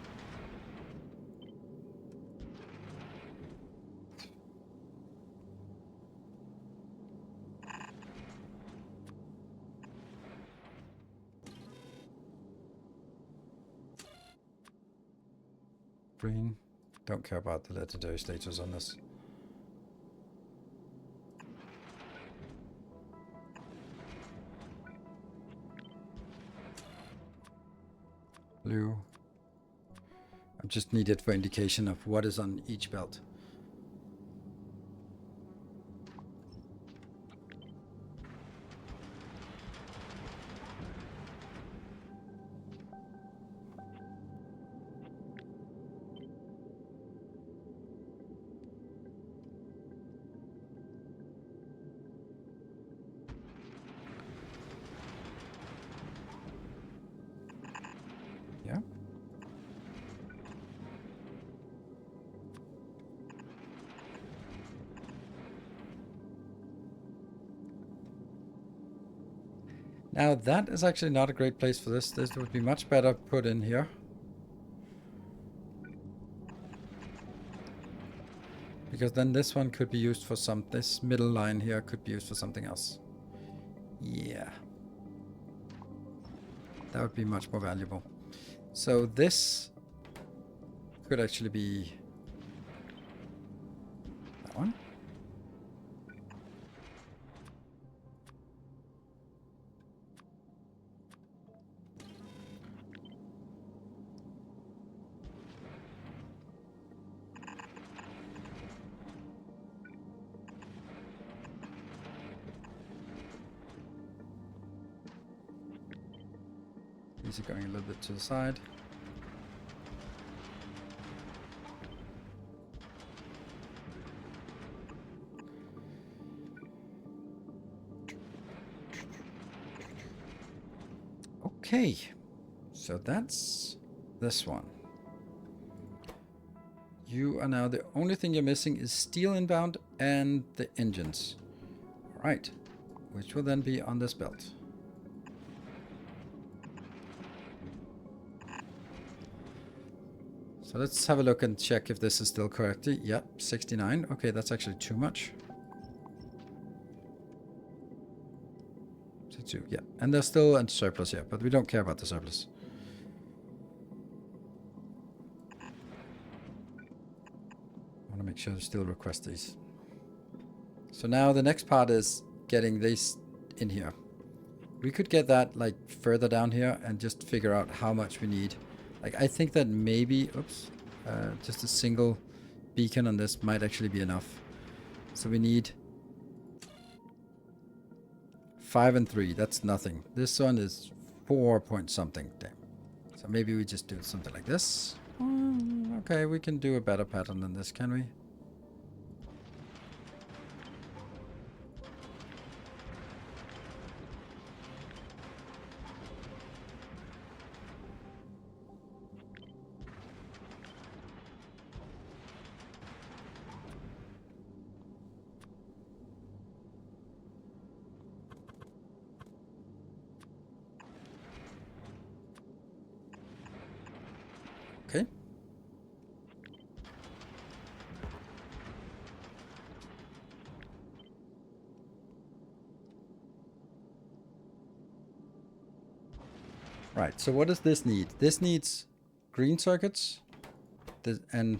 Green. Don't care about the legendary status on this. Blue. I just need it for indication of what is on each belt. Yeah. Now that is actually not a great place for this. This would be much better put in here. Because then this one could be used for this middle line here could be used for something else. Yeah. That would be much more valuable. So this could actually be that one. These are going a little bit to the side. Okay, so that's this one. You are now, the only thing you're missing is steel inbound and the engines. All right, which will then be on this belt. So let's have a look and check if this is still correct. Yep, 69. Okay, that's actually too much. 62, yeah. And there's still a surplus here, but we don't care about the surplus. I want to make sure to still request these. So now the next part is getting these in here. We could get that like further down here and just figure out how much we need. Like I think that maybe, oops, just a single beacon on this might actually be enough. So we need 5 and 3. That's nothing. This one is 4 point something. Damn. So maybe we just do something like this. Okay, we can do a better pattern than this, can we? Okay. Right, so what does this need? This needs green circuits and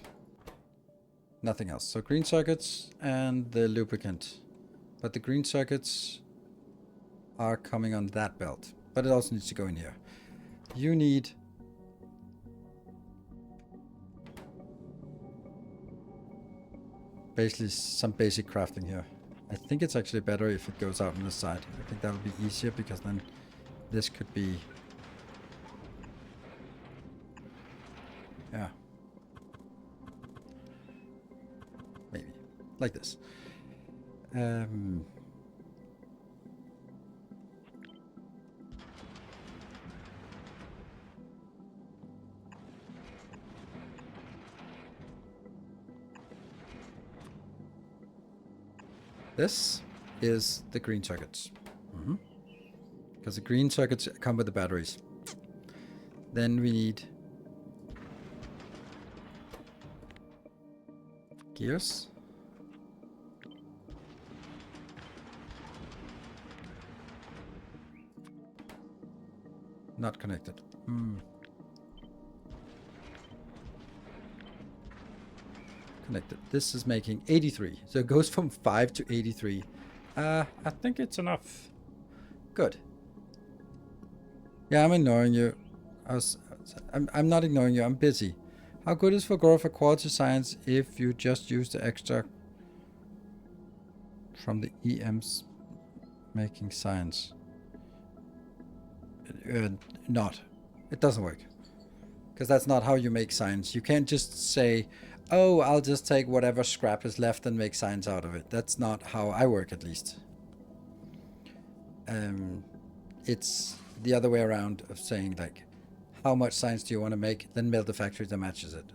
nothing else. So green circuits and the lubricant. But the green circuits are coming on that belt. But it also needs to go in here. You need basically some basic crafting here. I think it's actually better if it goes out on the side. I think that would be easier because then this could be... Yeah. Maybe. Like this. This is the green circuits. Because the green circuits come with the batteries. Then we need gears. Not connected. Connected. This is making 83. So it goes from 5 to 83. I think it's enough. Good. Yeah, I'm ignoring you. I'm not ignoring you. I'm busy. How good is Factorio for quality science if you just use the extract from the EMs making science? Not. It doesn't work. Because that's not how you make science. You can't just say, oh, I'll just take whatever scrap is left and make science out of it. That's not how I work, at least. It's the other way around of saying, like, how much science do you want to make? Then build a factory that matches it.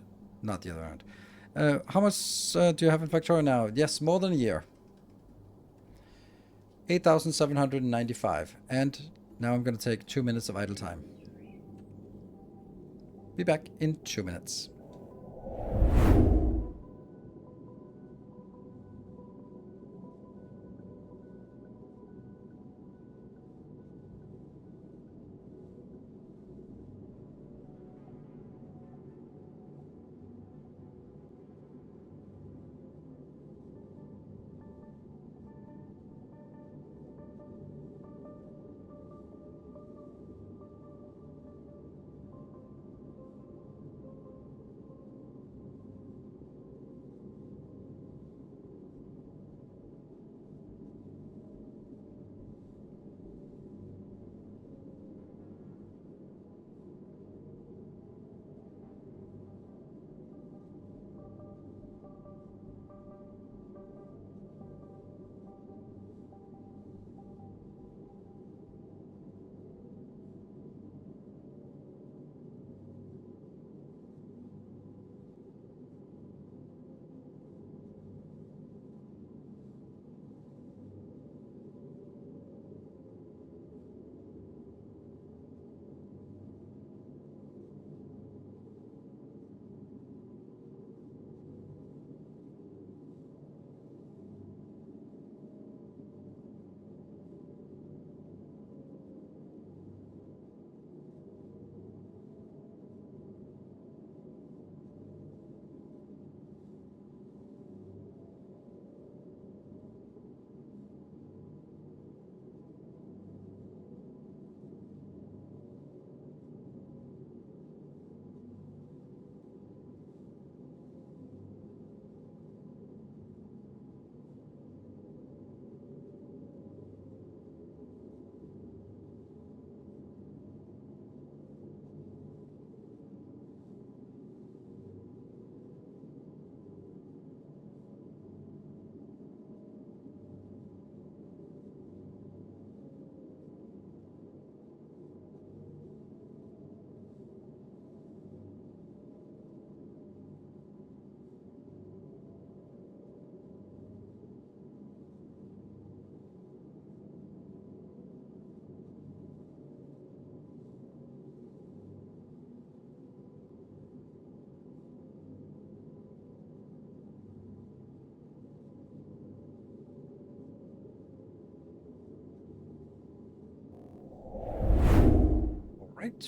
Not the other way around. How much do you have in Factorio now? Yes, more than a year. 8,795. And now I'm going to take 2 minutes of idle time. Be back in 2 minutes.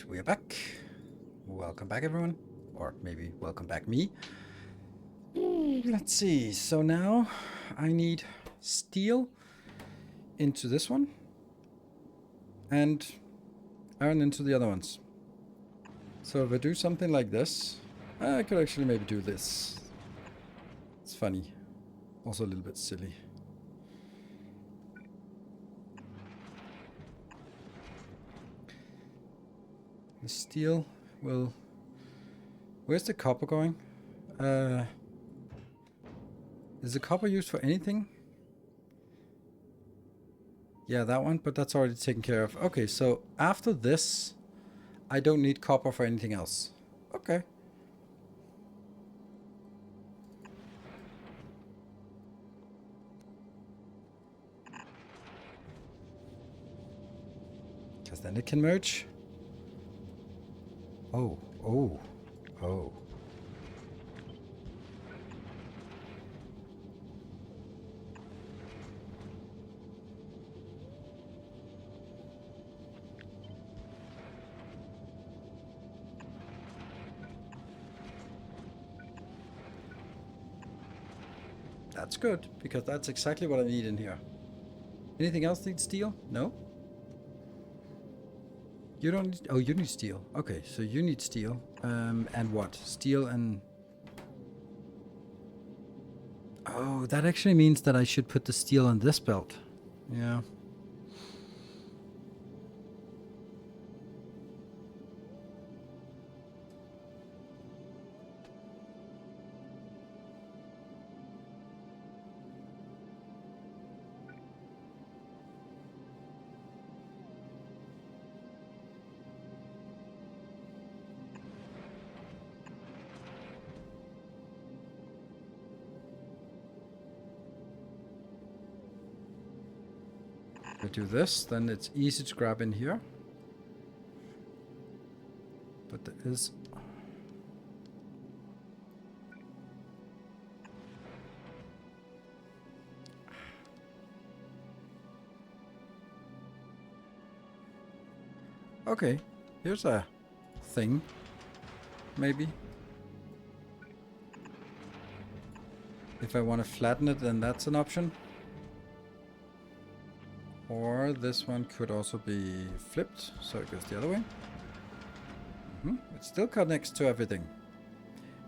we're back. Welcome back, everyone. Or maybe welcome back, me. Let's see. So now I need steel into this one. And iron into the other ones. So if I do something like this, I could actually maybe do this. It's funny. Also a little bit silly. The steel will... Where's the copper going? Is the copper used for anything? Yeah, that one, but that's already taken care of. Okay, so after this, I don't need copper for anything else. Okay. Because then it can merge. Oh, oh, oh. That's good, because that's exactly what I need in here. Anything else need steel? No? You don't need... Oh, you need steel. Okay, so you need steel. And what? Steel and... Oh, that actually means that I should put the steel on this belt. Yeah. If I do this, then it's easy to grab in here. But there is... Okay, here's a thing. Maybe. If I want to flatten it, then that's an option. Or this one could also be flipped, so it goes the other way. It still connects to everything.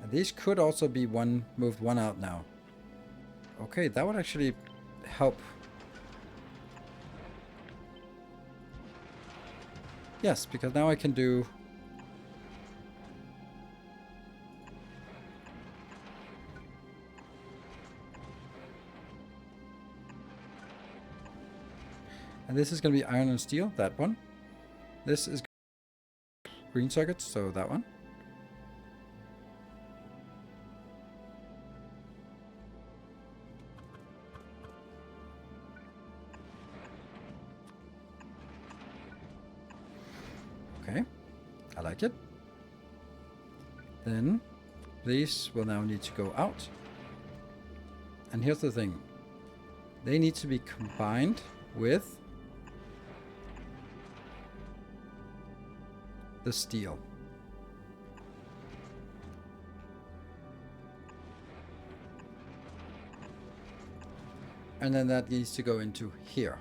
And these could also be moved one out now. Okay, that would actually help. Yes, because now I can do... And this is going to be iron and steel, that one. This is green circuits, so that one. Okay, I like it. Then these will now need to go out. And here's the thing. They need to be combined with the steel. And then that needs to go into here.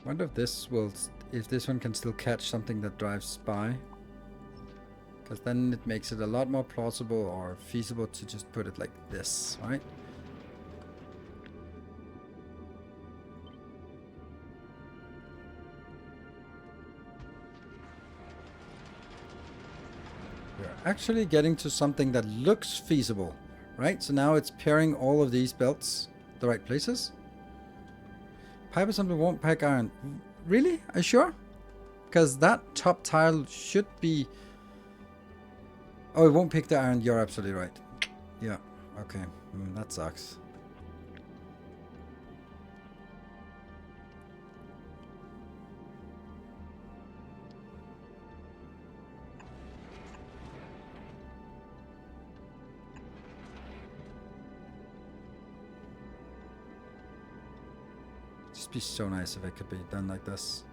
Wonder if this will, if this one can still catch something that drives by. Because then it makes it a lot more plausible or feasible to just put it like this, right? We're actually getting to something that looks feasible, right? So now it's pairing all of these belts the right places. Pipe assembly won't pack iron. Really? Are you sure? Because that top tile should be... Oh, it won't pick the iron. You're absolutely right. Yeah. Okay. That sucks. Just be so nice if it could be done like this.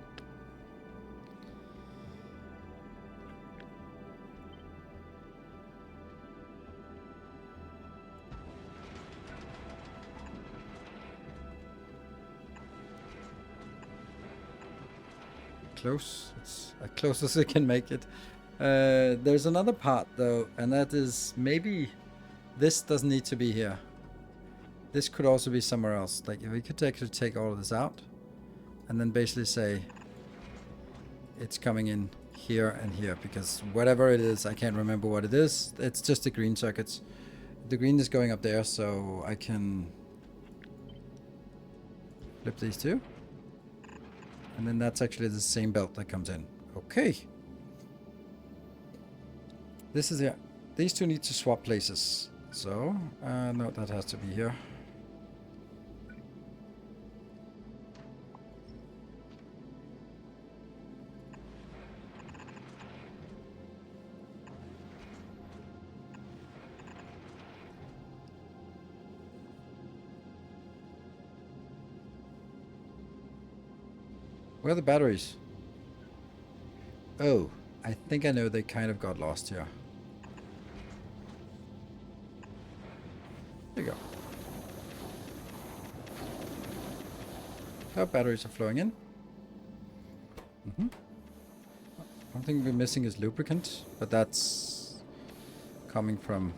Close. It's as close as it can make it. There's another part though, and that is maybe this doesn't need to be here. This could also be somewhere else. Like if we could actually take all of this out and then basically say it's coming in here and here, because whatever it is, I can't remember what it is. It's just the green circuits. The green is going up there, so I can flip these two. And then that's actually the same belt that comes in. Okay. This is it. These two need to swap places. So, no, that has to be here. Where are the batteries? Oh, I think I know they kind of got lost here. There you go. Our batteries are flowing in. One thing we're missing is lubricant, but that's coming from...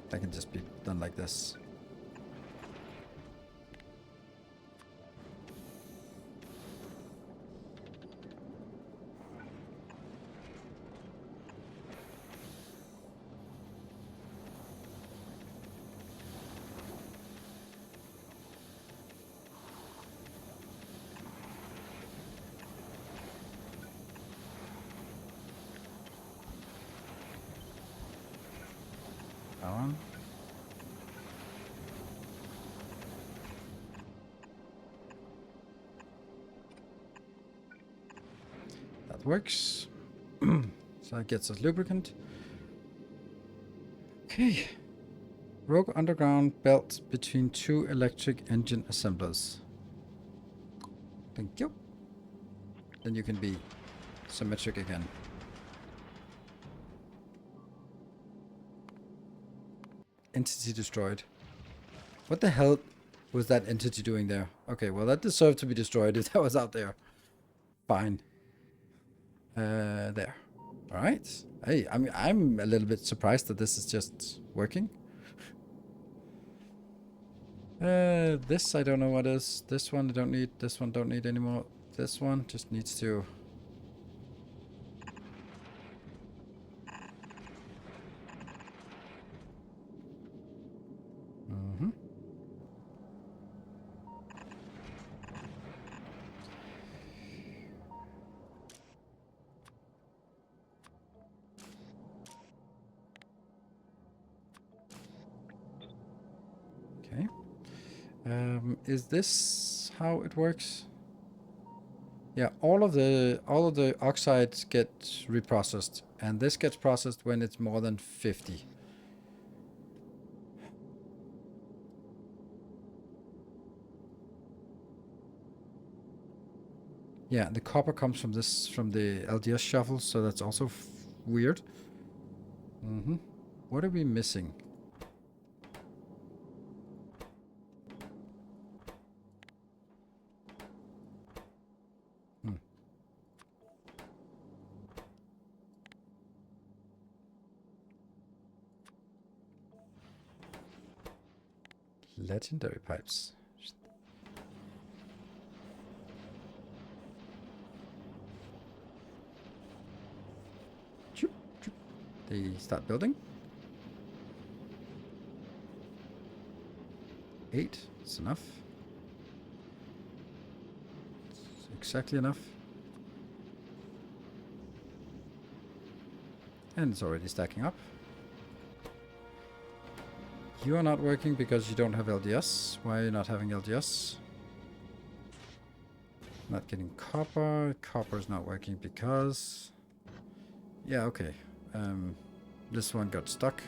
That can just be done like this. That works. So that gets us lubricant. Okay. Rogue underground belt between two electric engine assemblers. Thank you. Then you can be symmetric again. Entity destroyed. What the hell was that entity doing there? Okay, well that deserved to be destroyed if that was out there. Fine. There. Alright. Hey, I mean, I'm a little bit surprised that this is just working. This I don't know what is. This one I don't need. This one don't need anymore. This one just needs to... Okay. Is this how it works? Yeah, all of the oxides get reprocessed, and this gets processed when it's more than 50. Yeah, the copper comes from the LDS shuffle, so that's also weird. What are we missing? Legendary pipes. They start building. 8, it's enough. It's exactly enough. And it's already stacking up. You are not working because you don't have LDS. Why are you not having LDS? Not getting copper. Copper is not working because... Yeah, okay. This one got stuck.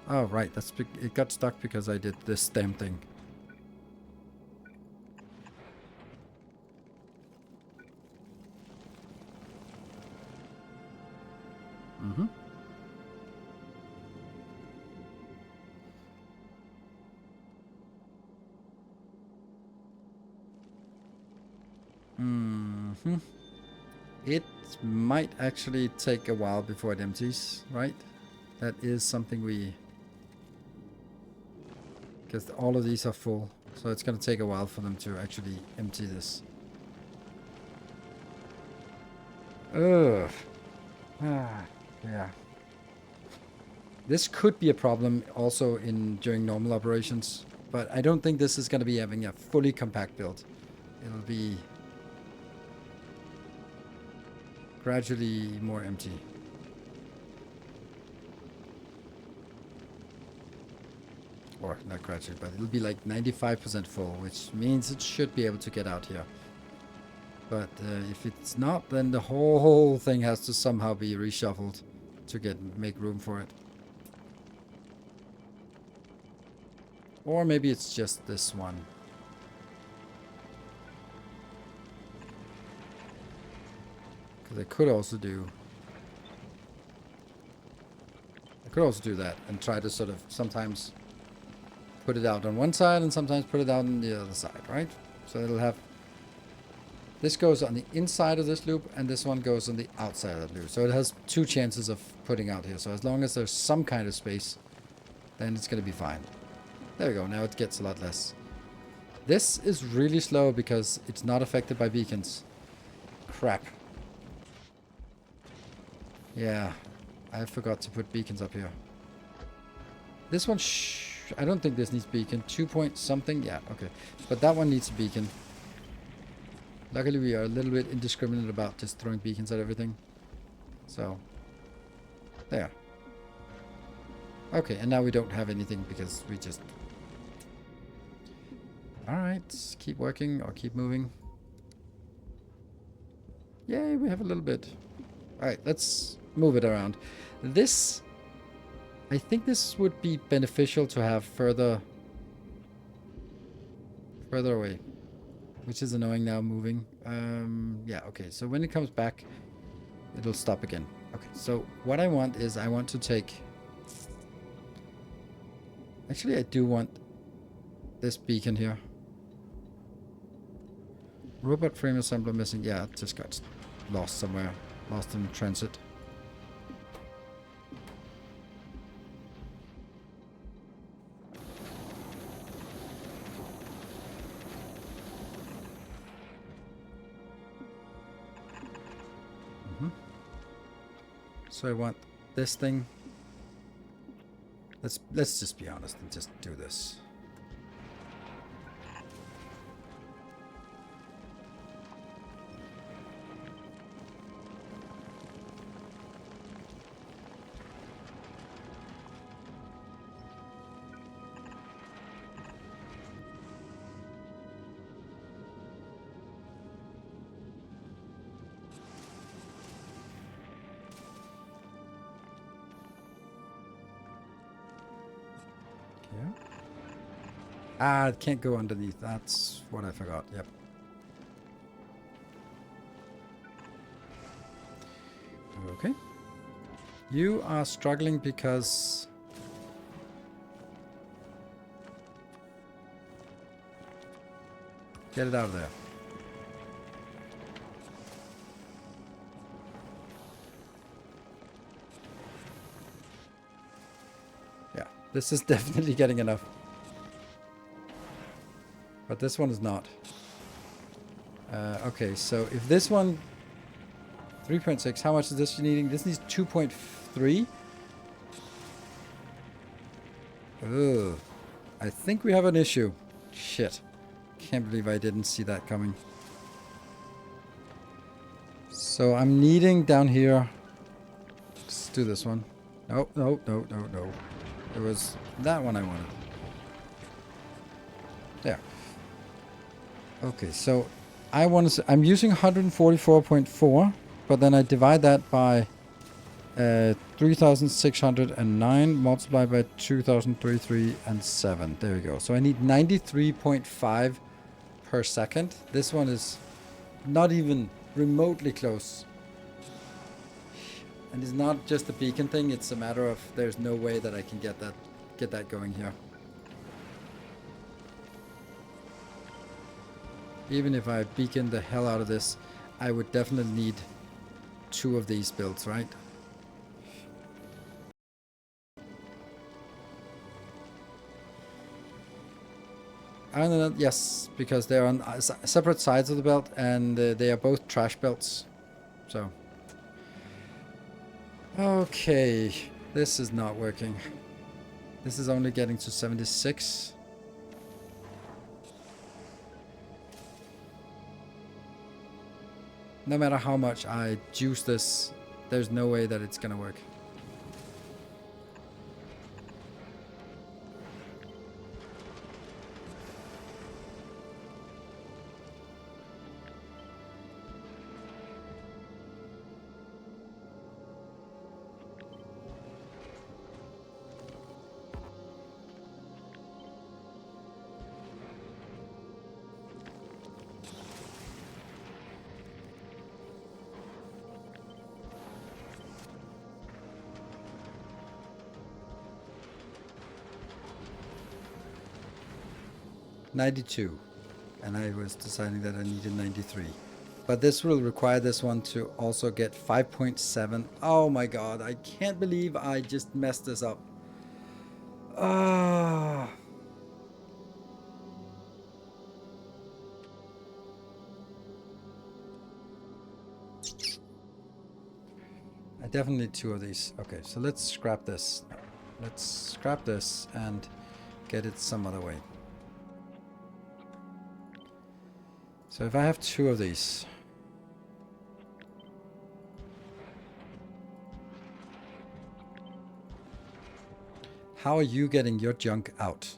Oh, right. It got stuck because I did this damn thing. Mm-hmm. Mm-hmm. It might actually take a while before it empties, right? That is something we... Because all of these are full. So it's going to take a while for them to actually empty this. Ugh. Yeah. This could be a problem also during normal operations. But I don't think this is going to be having a fully compact build. It'll be gradually more empty. Or not gradually, but it'll be like 95% full, which means it should be able to get out here. But if it's not, then the whole thing has to somehow be reshuffled to make room for it. Or maybe it's just this one. Because I could also do that and try to sort of sometimes put it out on one side and sometimes put it out on the other side, right? So it'll have... This goes on the inside of this loop and this one goes on the outside of the loop. So it has two chances of putting out here. So as long as there's some kind of space, then it's going to be fine. There we go. Now it gets a lot less. This is really slow because it's not affected by beacons. Crap. Yeah, I forgot to put beacons up here. This one, I don't think this needs beacon. 2 point something, yeah, okay. But that one needs a beacon. Luckily we are a little bit indiscriminate about just throwing beacons at everything. So, there. Okay, and now we don't have anything because we just... Alright, keep working or keep moving. Yay, we have a little bit. Alright, let's move it around. This... I think this would be beneficial to have further away. Which is annoying now, moving. Yeah, okay, so when it comes back, it'll stop again. Okay, so what I want is I want to take... Actually, I do want this beacon here. Robot frame assembler missing. Yeah, it just got lost somewhere. Lost in transit. So I want this thing. Let's just be honest and just do this. Ah, it can't go underneath. That's what I forgot. Yep. Okay. You are struggling because... Get it out of there. Yeah, this is definitely getting enough. But this one is not. Okay, so if this one... 3.6, how much is this needing? This needs 2.3. Ugh. I think we have an issue. Shit. Can't believe I didn't see that coming. So I'm needing down here... Let's do this one. No, no, no, no, no. It was that one I wanted. There. Okay, so I want to... I'm using 144.4, but then I divide that by 3,609 multiplied by 2,033 and 7. There we go. So I need 93.5 per second. This one is not even remotely close. And it's not just a beacon thing, it's a matter of there's no way that I can get that going here. Even if I beacon the hell out of this, I would definitely need 2 of these builds, right? Other than that, yes, because they're on separate sides of the belt, and they are both trash belts. So, okay, this is not working. This is only getting to 76. No matter how much I juice this, there's no way that it's gonna work. $92, and I was deciding that I needed 93. But this will require this one to also get 5.7. Oh my god, I can't believe I just messed this up. Ah. I definitely need 2 of these. Okay, so let's scrap this. Let's scrap this and get it some other way. So if I have 2 of these, how are you getting your junk out?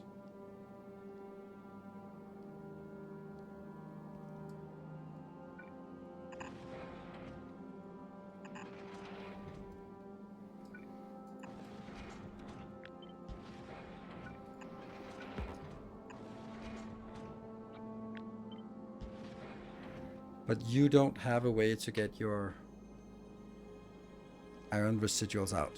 But you don't have a way to get your iron residuals out.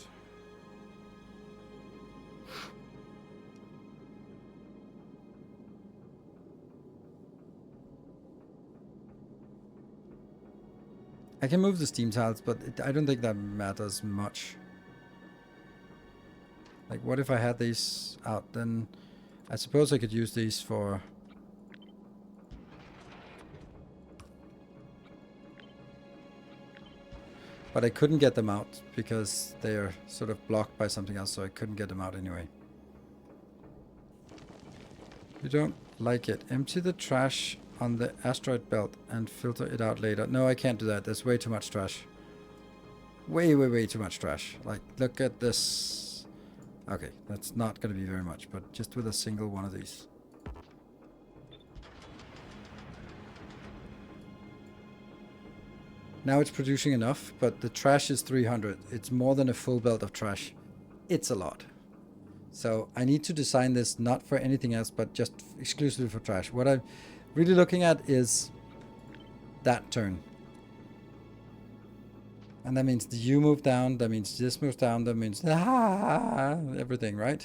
I can move the steam tiles, but I don't think that matters much. Like, what if I had these out? Then I suppose I could use these for... But I couldn't get them out because they are sort of blocked by something else, so I couldn't get them out anyway. You don't like it. Empty the trash on the asteroid belt and filter it out later. No, I can't do that. There's way too much trash. Way too much trash. Like, look at this. Okay, that's not going to be very much, but just with a single one of these. Now it's producing enough, but the trash is 300. It's more than a full belt of trash. It's a lot. So I need to design this not for anything else, but just exclusively for trash. What I'm really looking at is that turn. And that means the U move down, that means this moves down, that means everything, right?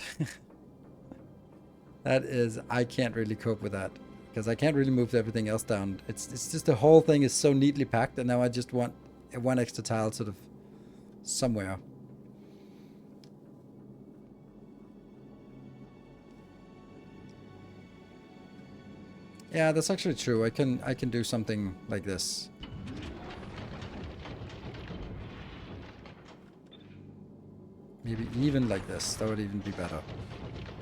That is, I can't really cope with that. Because I can't really move everything else down. It's just the whole thing is so neatly packed, and now I just want one extra tile sort of somewhere. Yeah, that's actually true. I can do something like this. Maybe even like this. That would even be better.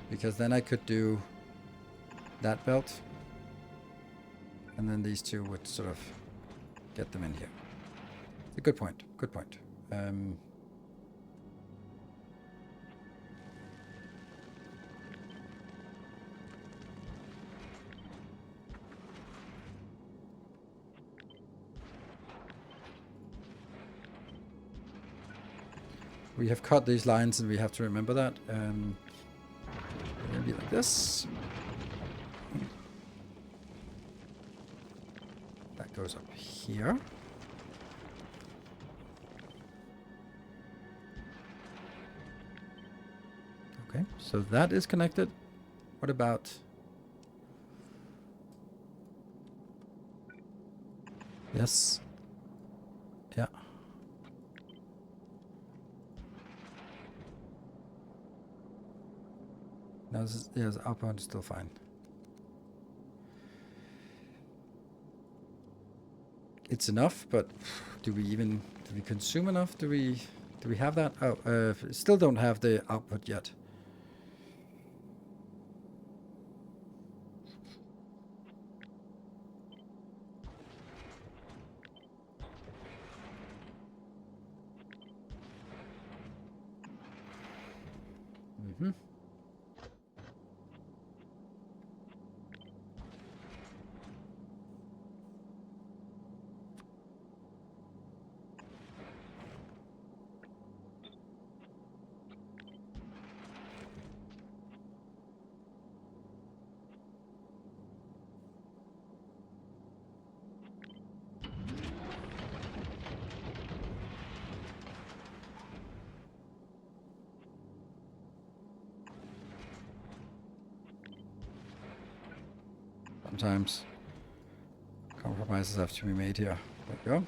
Because then I could do that belt. And then these 2 would sort of get them in here. A good point. Good point. We have cut these lines and we have to remember that. Maybe like this. That goes up here. Okay, so that is connected. What about... Yes. Yeah. No, this is, yes, outbound is still fine. It's enough, but do we consume enough? Do we have that? Oh, still don't have the output yet. Mm-hmm. Sometimes compromises have to be made here. There we go.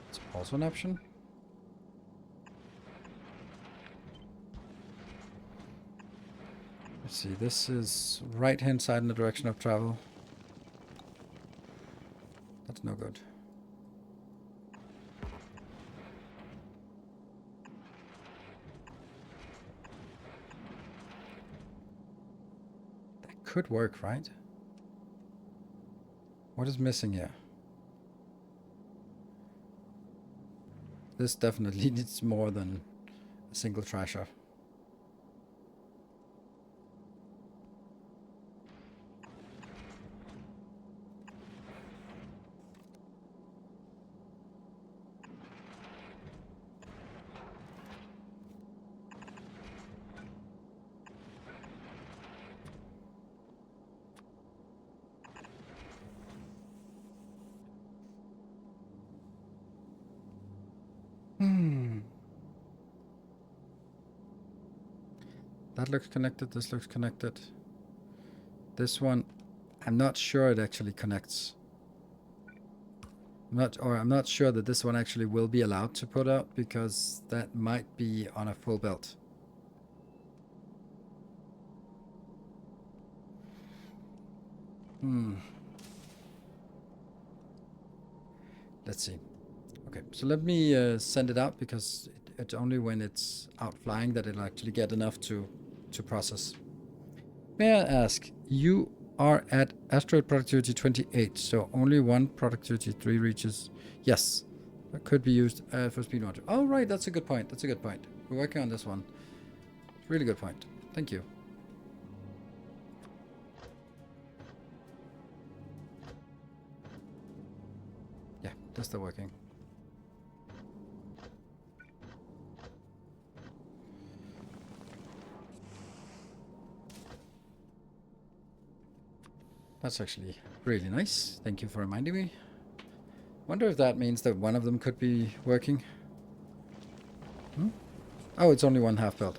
It's also an option. Let's see, this is right-hand side in the direction of travel. That's no good. That could work, right? What is missing here? This definitely needs more than a single trasher. That looks connected, this looks connected. This one, I'm not sure it actually connects. I'm not sure that this one actually will be allowed to put out because that might be on a full belt. Let's see. Okay, so let me send it out because it's only when it's out flying that it'll actually get enough to process. May I ask, you are at asteroid productivity 28, so only one productivity 3 reaches. Yes, that could be used for speed module. Oh, right, that's a good point. That's a good point. We're working on this one. Really good point. Thank you. Yeah, that's still working. That's actually really nice. Thank you for reminding me. Wonder if that means that one of them could be working. Oh, it's only one half belt.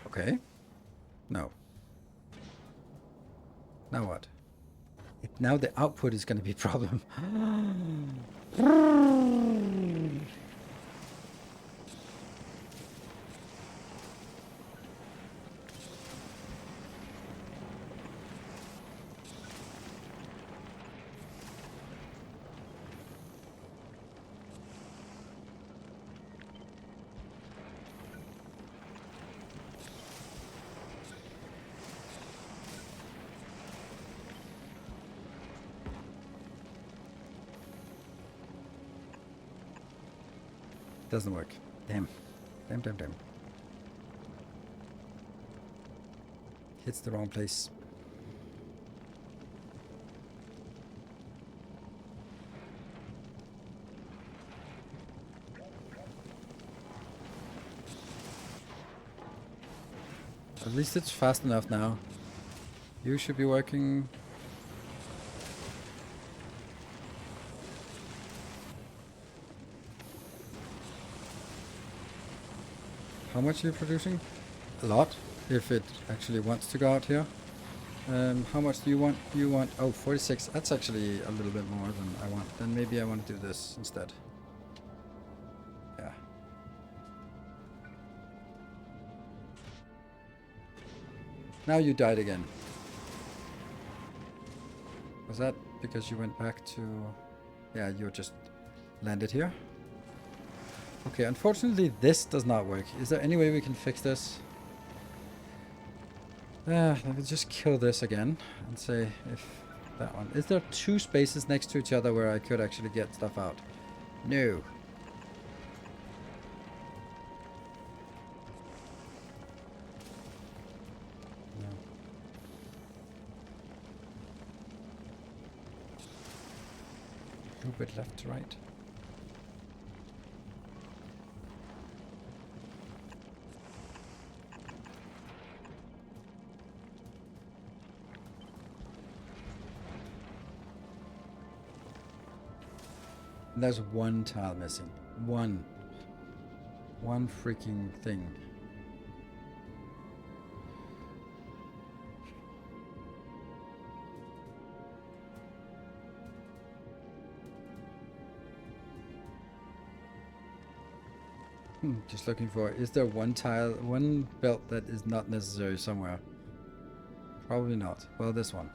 Okay. No. Now what? Now the output is going to be a problem. Doesn't work. Damn. Damn, damn, damn. Hits the wrong place. At least it's fast enough now. You should be working. How much are you producing? A lot, if it actually wants to go out here. How much do you want? You want, oh, 46. That's actually a little bit more than I want. Then maybe I want to do this instead. Yeah. Now you died again. Was that because you went back to... Yeah, you just landed here. Okay, unfortunately this does not work. Is there any way we can fix this? Let me just kill this again and say if that one... Is there two spaces next to each other where I could actually get stuff out? No. No. Move it left to right. There's one tile missing. One freaking thing. Just looking for, is there one tile, one belt that is not necessary somewhere? Probably not. Well, this one.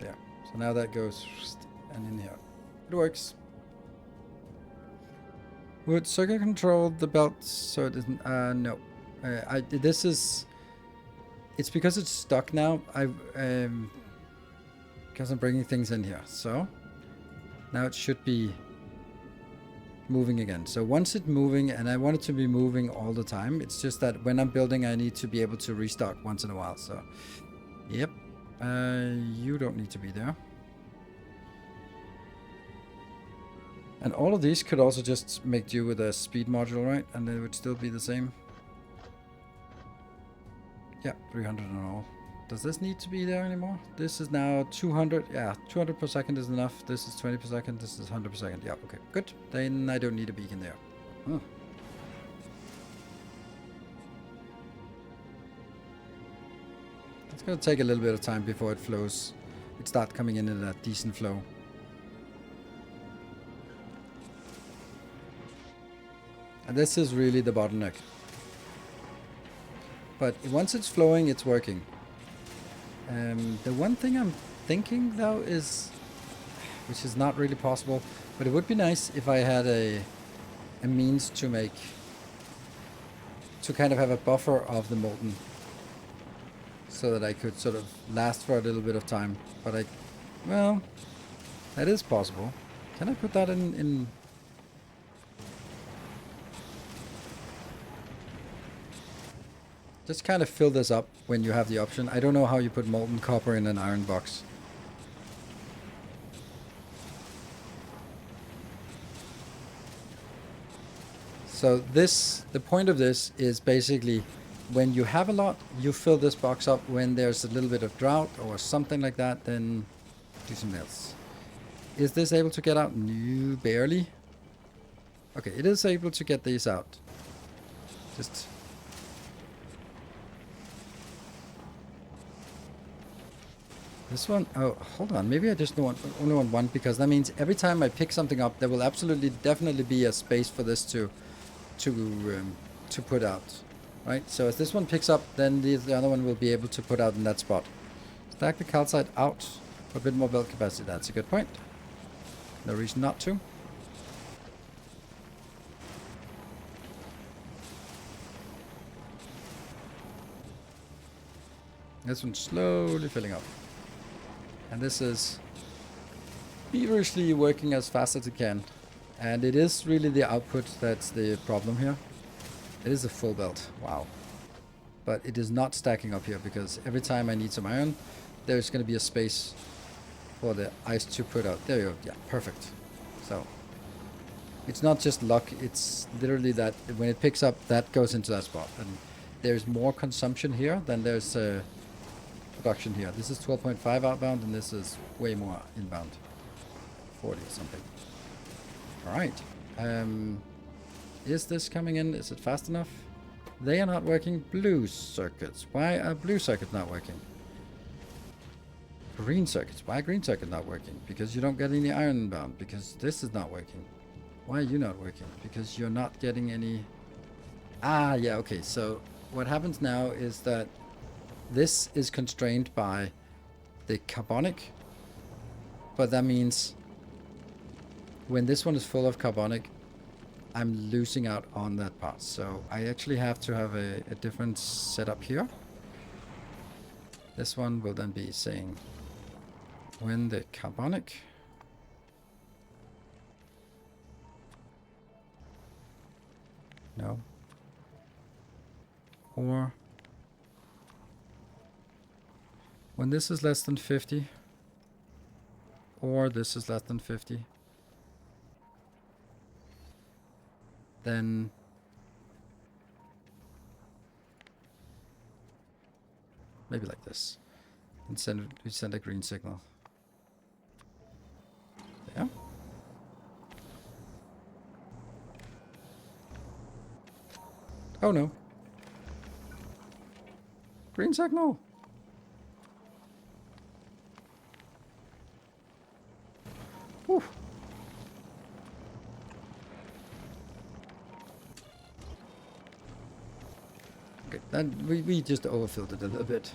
There. So now that goes and in here. It works. Would circuit control the belt so it isn't? No. This is. It's because it's stuck now. Because I'm bringing things in here. So now it should be moving again. So once it's moving, and I want it to be moving all the time. It's just that when I'm building, I need to be able to restock once in a while. So, yep. You don't need to be there. And all of these could also just make do with a speed module, right? And it would still be the same. Yeah, 300 and all. Does this need to be there anymore? This is now 200. Yeah, 200 per second is enough. This is 20 per second. This is 100 per second. Yeah, okay, good. Then I don't need a beacon there. Huh. It's gonna take a little bit of time before it flows. It starts coming in a decent flow. And this is really the bottleneck. But once it's flowing, it's working. The one thing I'm thinking though is, which is not really possible, but it would be nice if I had a means to make, to kind of have a buffer of the molten, so that I could sort of last for a little bit of time. But well, that is possible. Can I put that in? Just kind of fill this up when you have the option. I don't know how you put molten copper in an iron box. So this, the point of this is basically when you have a lot, you fill this box up. When there's a little bit of drought or something like that, then do something else. Is this able to get out? No, barely. Okay, it is able to get these out. Just... This one, oh, hold on. Maybe I just only want one, because that means every time I pick something up, there will absolutely, definitely be a space for this to put out, right? So as this one picks up, then the other one will be able to put out in that spot. Stack the calcite out for a bit more belt capacity. That's a good point. No reason not to. This one's slowly filling up. And this is feverishly working as fast as it can. And it is really the output that's the problem here. It is a full belt. Wow. But it is not stacking up here, because every time I need some iron, there's going to be a space for the ice to put out. There you go. Yeah, perfect. So it's not just luck. It's literally that when it picks up, that goes into that spot. And there's more consumption here than there's production here. This is 12.5 outbound, and this is way more inbound. 40 or something. All right. Is this coming in? Is it fast enough? They are not working. Blue circuits. Why are blue circuits not working? Green circuits. Why are green circuits not working? Because you don't get any iron inbound. Because this is not working. Why are you not working? Because you're not getting any... Ah, yeah, okay. So what happens now is that this is constrained by the carbonic. But that means when this one is full of carbonic, I'm losing out on that part. So I actually have to have a different setup here. This one will then be saying when the carbonic no, or when this is less than 50, or this is less than 50, then maybe like this, and we send a green signal. Yeah. Oh no. Green signal. Whew. Okay, then we just overfilled it a little bit.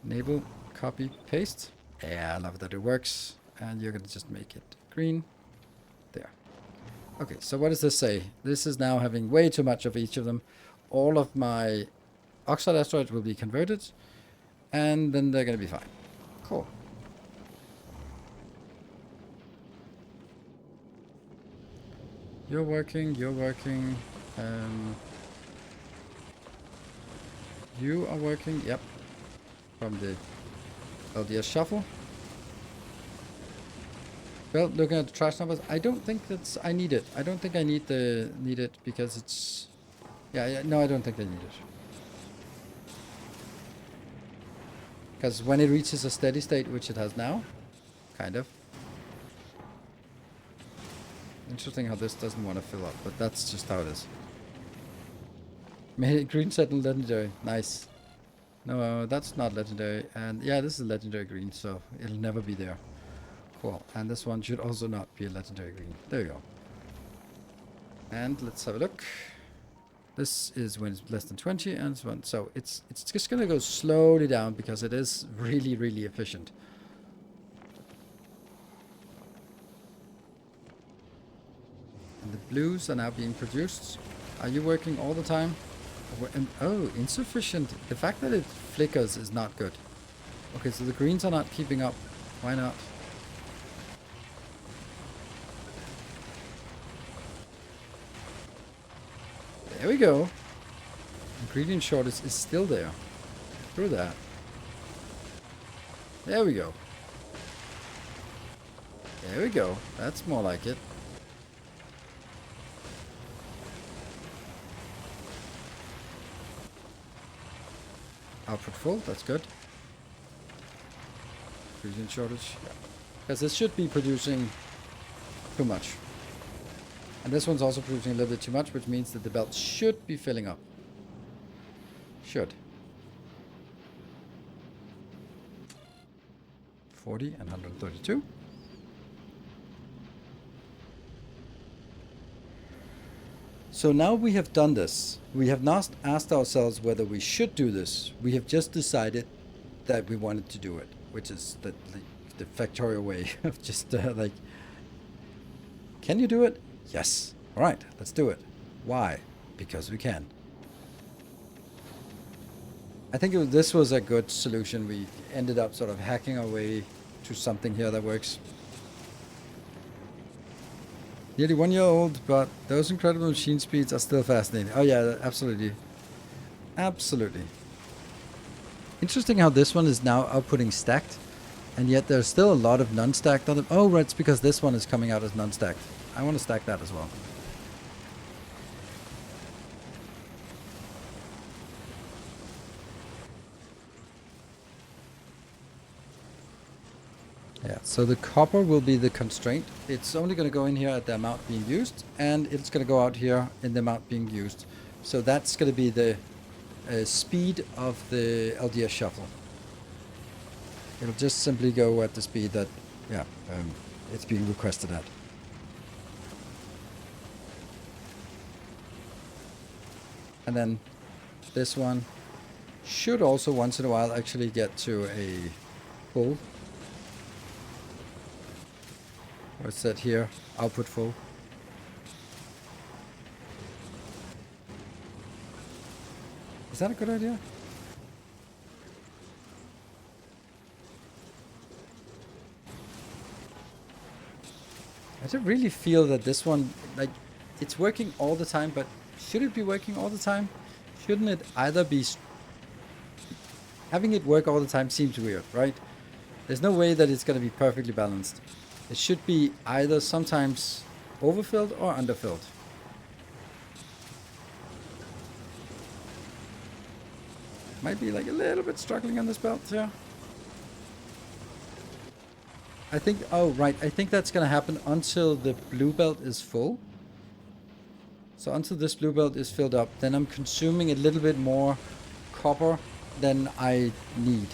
Enable, copy, paste. Yeah, I love that it works. And you're gonna just make it green. There. Okay, so what does this say? This is now having way too much of each of them. All of my oxide asteroids will be converted, and then they're gonna be fine. Cool. You're working, you're working. You are working, yep. From the LDS shuffle. Well, looking at the trash numbers, I don't think that's... I need it. I don't think I need it because it's... Yeah, no, I don't think I need it. Because when it reaches a steady state, which it has now, kind of. Interesting how this doesn't want to fill up, but that's just how it is. Green settle legendary, nice. No, that's not legendary, and yeah, this is legendary green, so it'll never be there. Cool, and this one should also not be a legendary green. There you go. And let's have a look. This is when it's less than 20, and this one, so it's just gonna go slowly down because it is really, really efficient. And the blues are now being produced. Are you working all the time? And, oh, insufficient. The fact that it flickers is not good. Okay, so the greens are not keeping up. Why not? There we go. Ingredient shortage is still there. Through that. There we go. There we go. That's more like it. Output full, that's good. Ingredient shortage. Yeah. Because this should be producing too much. And this one's also producing a little bit too much, which means that the belt should be filling up. Should. 140 and 132. So now we have done this. We have not asked ourselves whether we should do this. We have just decided that we wanted to do it, which is the Factorio way of just like, can you do it? Yes. All right, let's do it. Why? Because we can. I think this was a good solution. We ended up sort of hacking our way to something here that works. Nearly 1 year old, but those incredible machine speeds are still fascinating. Oh yeah, absolutely. Absolutely. Interesting how this one is now outputting stacked, and yet there's still a lot of non-stacked on it. Oh, right, it's because this one is coming out as non-stacked. I want to stack that as well. Yeah, so the copper will be the constraint. It's only going to go in here at the amount being used, and it's going to go out here in the amount being used. So that's going to be the speed of the LDS shuffle. It'll just simply go at the speed that, yeah, it's being requested at. And then this one should also once in a while actually get to a full. What's that here? Output full. Is that a good idea? I don't really feel that this one, like, it's working all the time, but should it be working all the time? Shouldn't it either be... Having it work all the time seems weird, right? There's no way that it's going to be perfectly balanced. It should be either sometimes overfilled or underfilled. Might be like a little bit struggling on this belt here. I think, oh right, I think that's going to happen until the blue belt is full. So until this blue belt is filled up, then I'm consuming a little bit more copper than I need.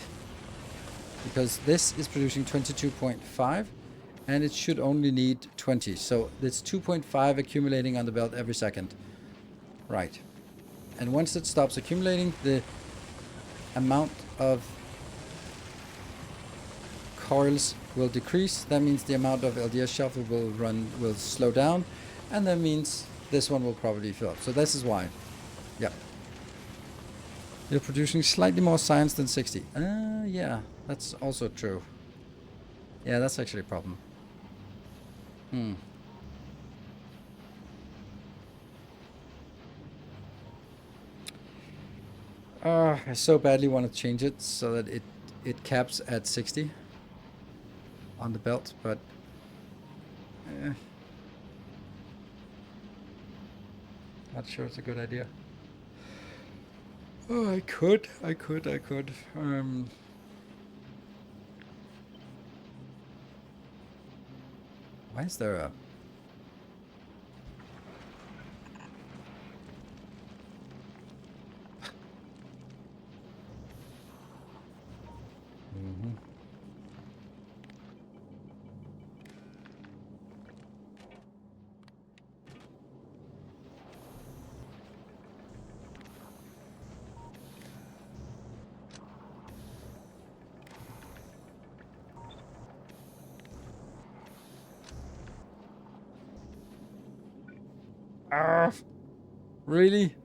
Because this is producing 22.5 and it should only need 20. So it's 2.5 accumulating on the belt every second. Right. And once it stops accumulating, the amount of coils will decrease. That means the amount of LDS shuffle will slow down, and that means this one will probably fill up. So this is why. Yeah. You're producing slightly more science than 60. Yeah, that's also true. Yeah, that's actually a problem. I so badly want to change it so that it caps at 60 on the belt, but not sure it's a good idea. Oh, I could. Why is there a... Really?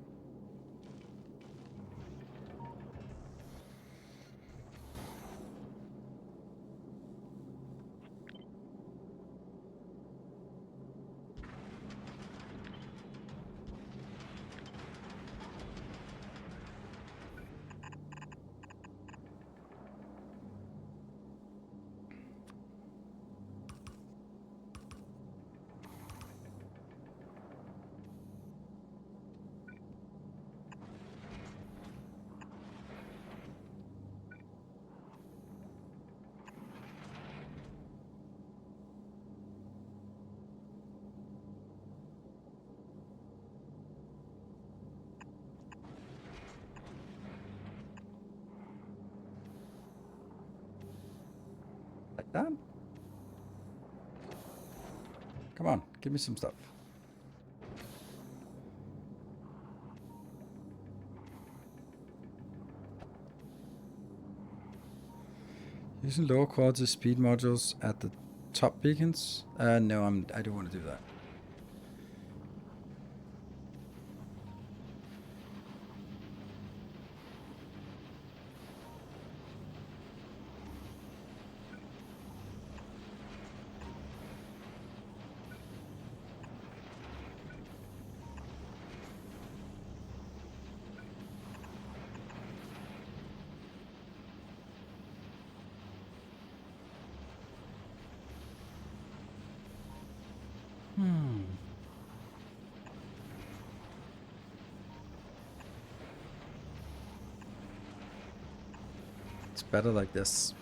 Damn. Come on, give me some stuff. Using lower quality speed modules at the top beacons? No, I don't want to do that. It's better like this.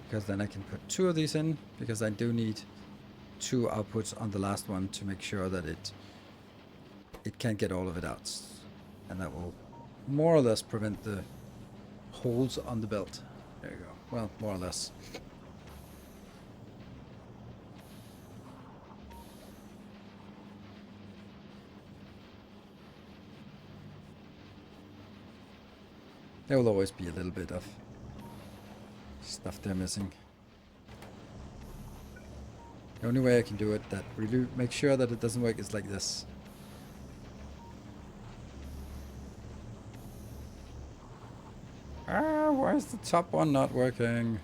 Because then I can put 2 of these in, because I do need 2 outputs on the last one to make sure that it can't get all of it out. And that will more or less prevent the holes on the belt. There you go. Well, more or less. There will always be a little bit of stuff they're missing. The only way I can do it that really make sure that it doesn't work is like this. Why is the top one not working?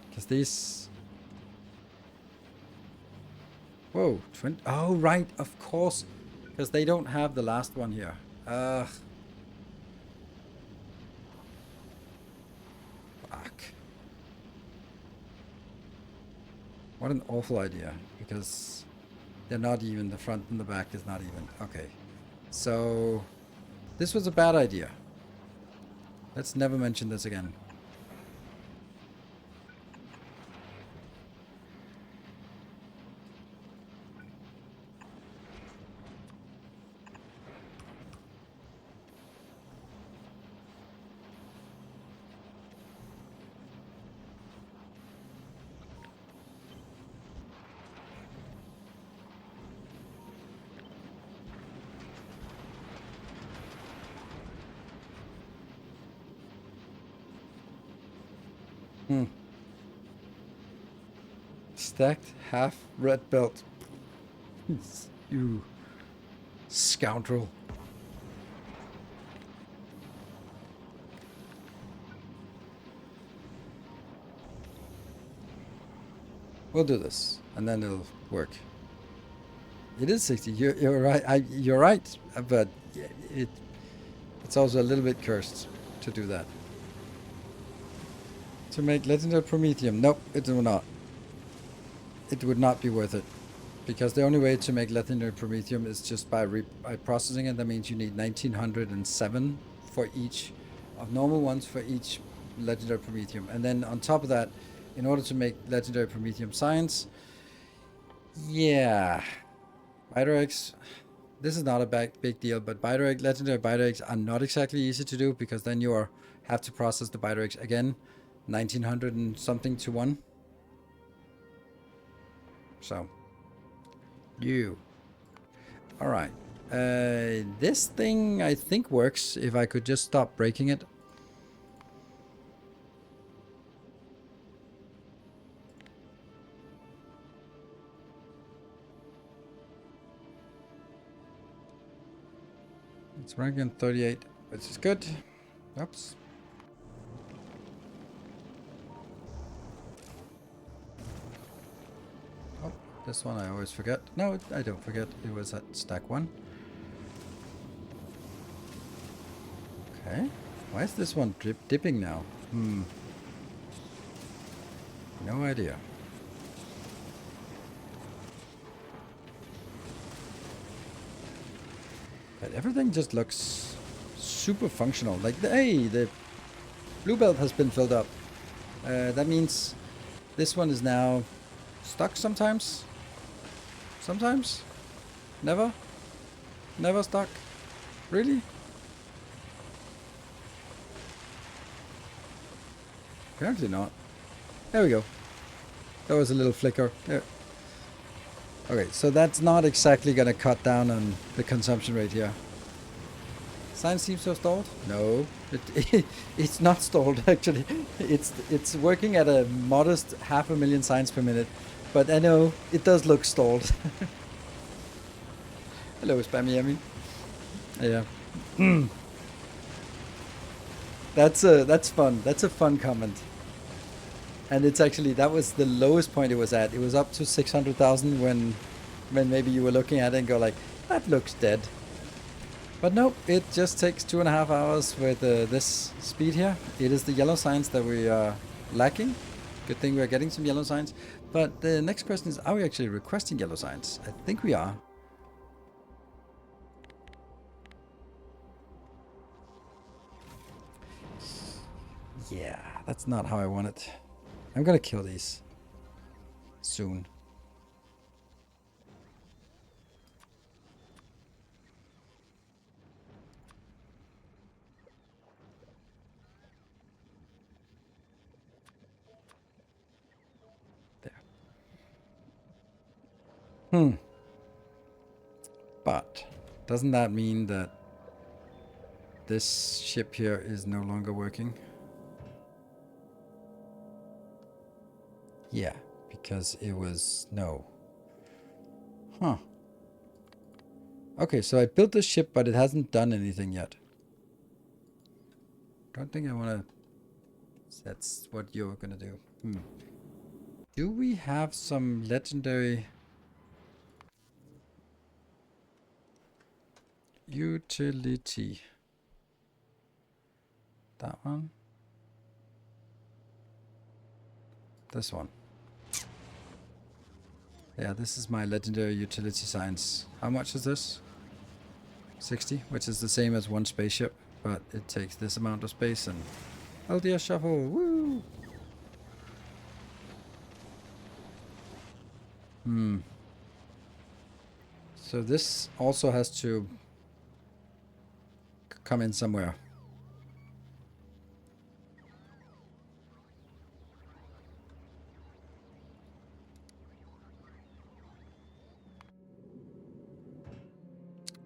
Because these... Whoa, oh right, of course. Because they don't have the last one here. Ugh. Fuck. What an awful idea. Because they're not even, the front and the back is not even. Okay. So, this was a bad idea. Let's never mention this again. Stacked half red belt. You scoundrel. We'll do this, and then it'll work. It is 60. You're right. You're right, but it's also a little bit cursed to do that. To make legendary promethium. Nope, it will not. It would not be worth it. Because the only way to make legendary promethium is just by processing it. That means you need 1907 for each of normal ones for each legendary promethium. And then on top of that, in order to make legendary promethium science, yeah, biter eggs, this is not a big deal, but legendary biter eggs are not exactly easy to do, because then you have to process the biter eggs again, 1900 and something to 1. So, alright. This thing I think works if I could just stop breaking it. It's ranking 38, which is good. Oops. Oh, this one I always forget. No, I don't forget. It was at stack 1. Okay. Why is this one dipping now? No idea. But everything just looks super functional. Like, hey, the blue belt has been filled up. That means this one is now stuck sometimes. Sometimes? Never? Never stuck? Really? Apparently not. There we go. There was a little flicker. There. Okay, so that's not exactly going to cut down on the consumption rate here. Science seems to have stalled? No, it's not stalled actually. It's working at a modest 500,000 signs per minute, but I know it does look stalled. Hello, Spammy Emmy. Yeah. That's fun. That's a fun comment. And it's actually, that was the lowest point it was at. It was up to 600,000 when maybe you were looking at it and go like, that looks dead. But nope, it just takes 2.5 hours with this speed here. It is the yellow signs that we are lacking. Good thing we are getting some yellow signs. But the next question is, are we actually requesting yellow signs? I think we are. Yeah, that's not how I want it. I'm gonna kill these soon. There. But doesn't that mean that this ship here is no longer working? Yeah, because it was no. Huh. Okay, so I built this ship, but it hasn't done anything yet. Don't think I want to... That's what you're gonna do. Do we have some legendary... utility? That one? This one. Yeah, this is my legendary utility science. How much is this? 60, which is the same as one spaceship, but it takes this amount of space and LDS shuffle. Woo! So this also has to come in somewhere.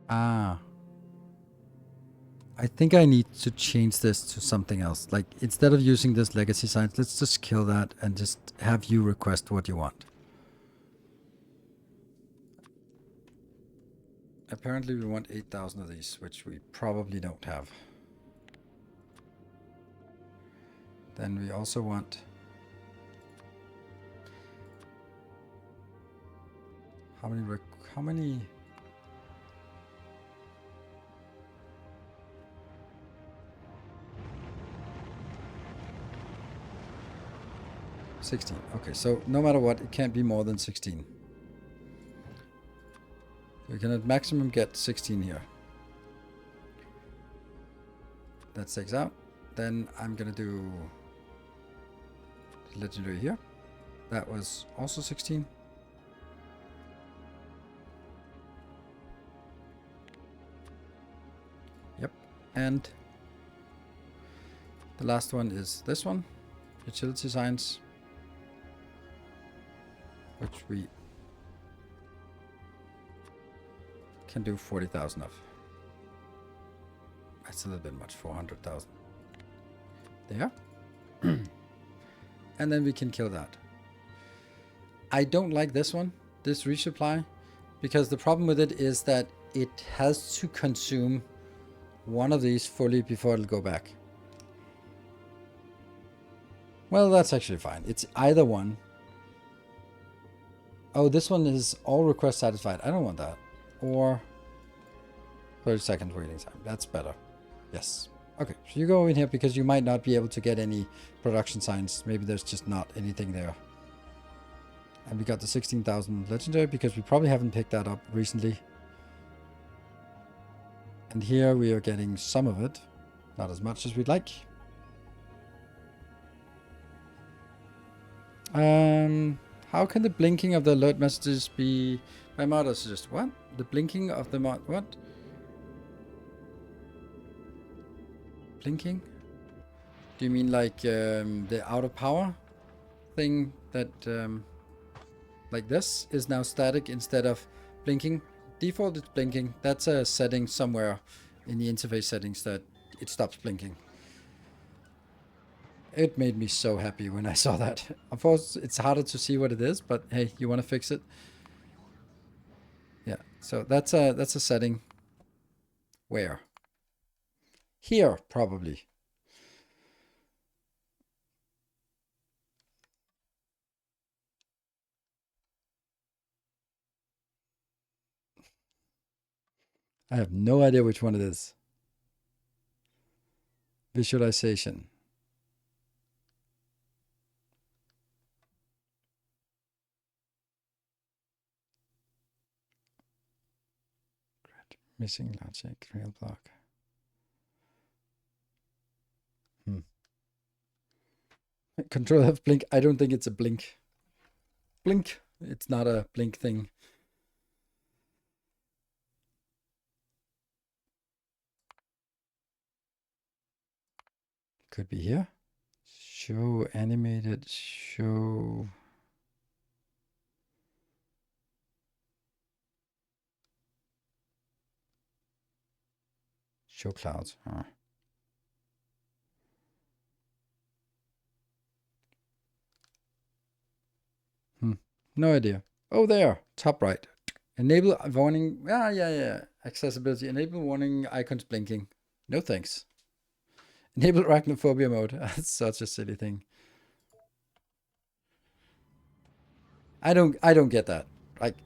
Ah. I think I need to change this to something else. Like, instead of using this legacy science, let's just kill that and just have you request what you want. Apparently we want 8,000 of these, which we probably don't have. Then we also want... How many... 16. Okay, so no matter what, it can't be more than 16. We can at maximum get 16 here. That takes out. Then I'm gonna do legendary here. That was also 16. Yep. And the last one is this one, utility science, which we can do 40,000 of. That's a little bit much, 400,000. There. And then we can kill that. I don't like this one, this resupply, because the problem with it is that it has to consume one of these fully before it'll go back. Well, that's actually fine. It's either one. Oh, this one is all requests satisfied. I don't want that. Or 30 seconds waiting time. That's better. Yes. Okay, so you go in here because you might not be able to get any production signs. Maybe there's just not anything there. And we got the 16,000 legendary because we probably haven't picked that up recently. And here we are getting some of it. Not as much as we'd like. How can the blinking of the alert messages be... My model suggests what? The blinking of the mod... What? Blinking? Do you mean like the out of power thing that like this is now static instead of blinking? Default it's blinking. That's a setting somewhere in the interface settings that it stops blinking. It made me so happy when I saw that. Of course, it's harder to see what it is, but hey, you want to fix it? Yeah, so that's a setting. Where? Here, probably. I have no idea which one it is. Visualization. Missing logic, real block. Control F blink. I don't think it's a blink. Blink. It's not a blink thing. Could be here. Show animated. Show. Show clouds. Huh. No idea. Oh, there. Top right. Enable warning. Yeah. Accessibility. Enable warning icons blinking. No thanks. Enable arachnophobia mode. That's such a silly thing. I don't get that. Like,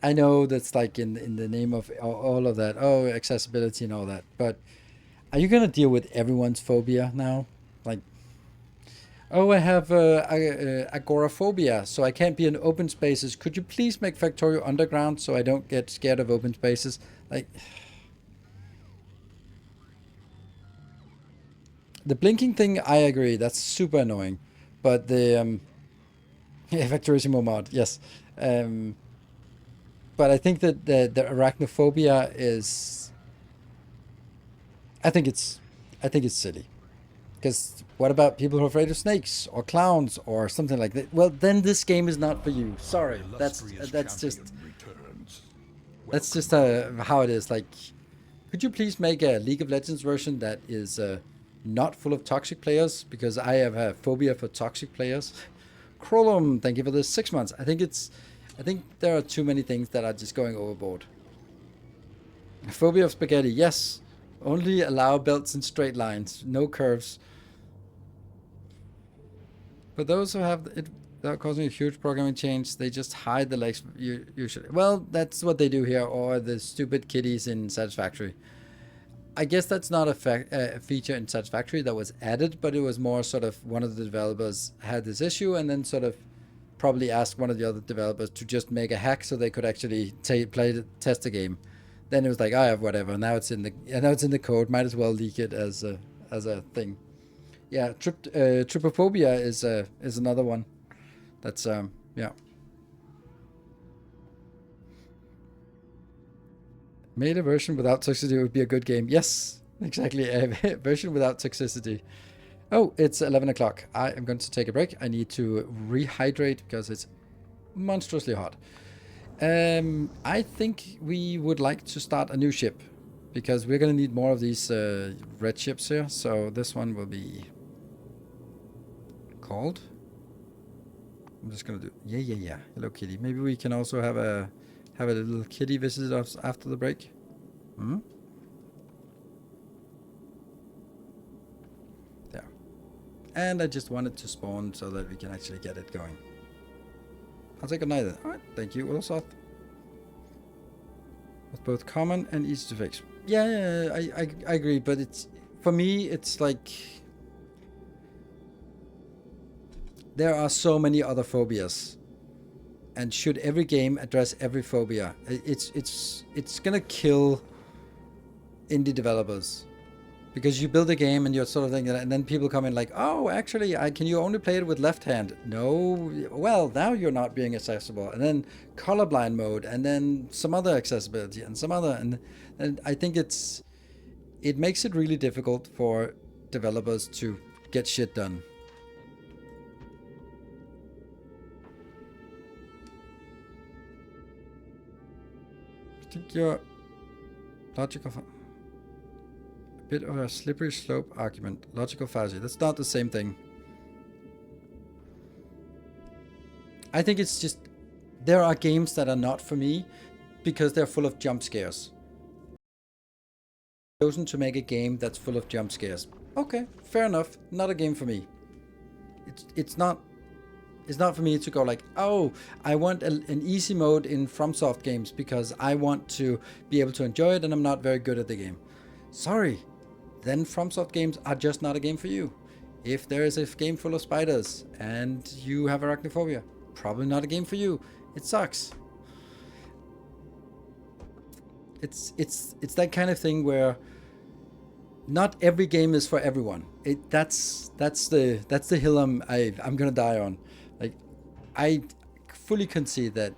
I know that's like in the name of all of that. Oh, accessibility and all that. But are you gonna deal with everyone's phobia now? Like, oh, I have agoraphobia, so I can't be in open spaces. Could you please make Factorio underground so I don't get scared of open spaces? Like, the blinking thing, I agree. That's super annoying. But the yeah, Factorissimo mod, yes. But I think that the arachnophobia is. I think it's silly. Because what about people who are afraid of snakes or clowns or something like that? Well, then this game is not for you. Sorry, that's just how it is. Like, could you please make a League of Legends version that is not full of toxic players? Because I have a phobia for toxic players. Krolum, thank you for the 6 months. I think there are too many things that are just going overboard. Phobia of spaghetti, yes. Only allow belts and straight lines, no curves. For those who have it without causing a huge programming change, they just hide the legs usually. Well, that's what they do here, or the stupid kitties in Satisfactory. I guess that's not a feature in Satisfactory that was added, but it was more sort of one of the developers had this issue and then sort of probably asked one of the other developers to just make a hack so they could actually test the game. Then it was like, oh, whatever. Now it's in the code. Might as well leak it as a thing. Yeah, trypophobia is another one. That's yeah. Made a version without toxicity would be a good game. Yes, exactly. A version without toxicity. Oh, it's 11 o'clock. I am going to take a break. I need to rehydrate because it's monstrously hot. I think we would like to start a new ship because we're going to need more of these red ships here. So this one will be called. I'm just going to do. Yeah. Hello, kitty. Maybe we can also have a little kitty visit us after the break. There. And I just wanted to spawn so that we can actually get it going. I'll take a night then. Alright, thank you, Ulsoth. It's both common and easy to fix. Yeah, I agree, but it's for me it's like there are so many other phobias. And should every game address every phobia? It's gonna kill indie developers. Because you build a game and you're sort of thinking, and then people come in like, oh, actually, can you only play it with left hand? No. Well, now you're not being accessible. And then colorblind mode, and then some other accessibility, and some other, and I think it makes it really difficult for developers to get shit done. I think your logic of a bit of a slippery slope argument. Logical fallacy. That's not the same thing. I think it's just there are games that are not for me because they're full of jump scares. I've chosen to make a game that's full of jump scares. Okay, fair enough. Not a game for me. It's not for me to go like, oh, I want an easy mode in FromSoft games because I want to be able to enjoy it and I'm not very good at the game. Sorry, then FromSoft games are just not a game for you. If there is a game full of spiders and you have arachnophobia, probably not a game for you. It sucks. It's that kind of thing where not every game is for everyone. That's the hill I'm gonna die on. Like, I fully concede that,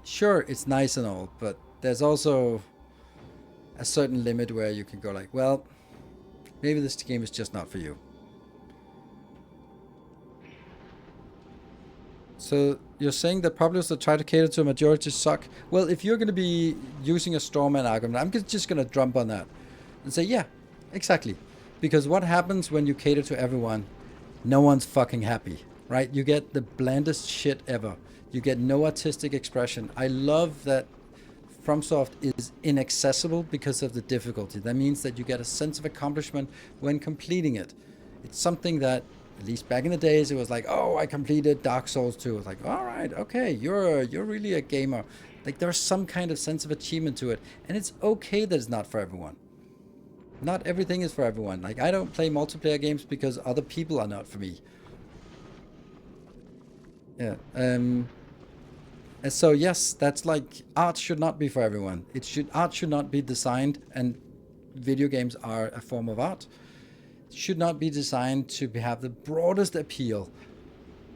sure, it's nice and all, but there's also a certain limit where you can go like, well, maybe this game is just not for you. So you're saying that publishers that try to cater to a majority suck? Well, if you're going to be using a strawman argument, I'm just going to jump on that and say, yeah, exactly. Because what happens when you cater to everyone? No one's fucking happy, right? You get the blandest shit ever. You get no artistic expression. I love that FromSoft is inaccessible because of the difficulty. That means that you get a sense of accomplishment when completing it. It's something that, at least back in the days, it was like, oh, I completed Dark Souls 2. It's like, all right, okay, you're really a gamer. Like, there's some kind of sense of achievement to it. And it's okay that it's not for everyone. Not everything is for everyone. Like, I don't play multiplayer games because other people are not for me. Yeah. And so, yes, that's like, art should not be for everyone. Art should not be designed, and video games are a form of art. Should not be designed to have the broadest appeal.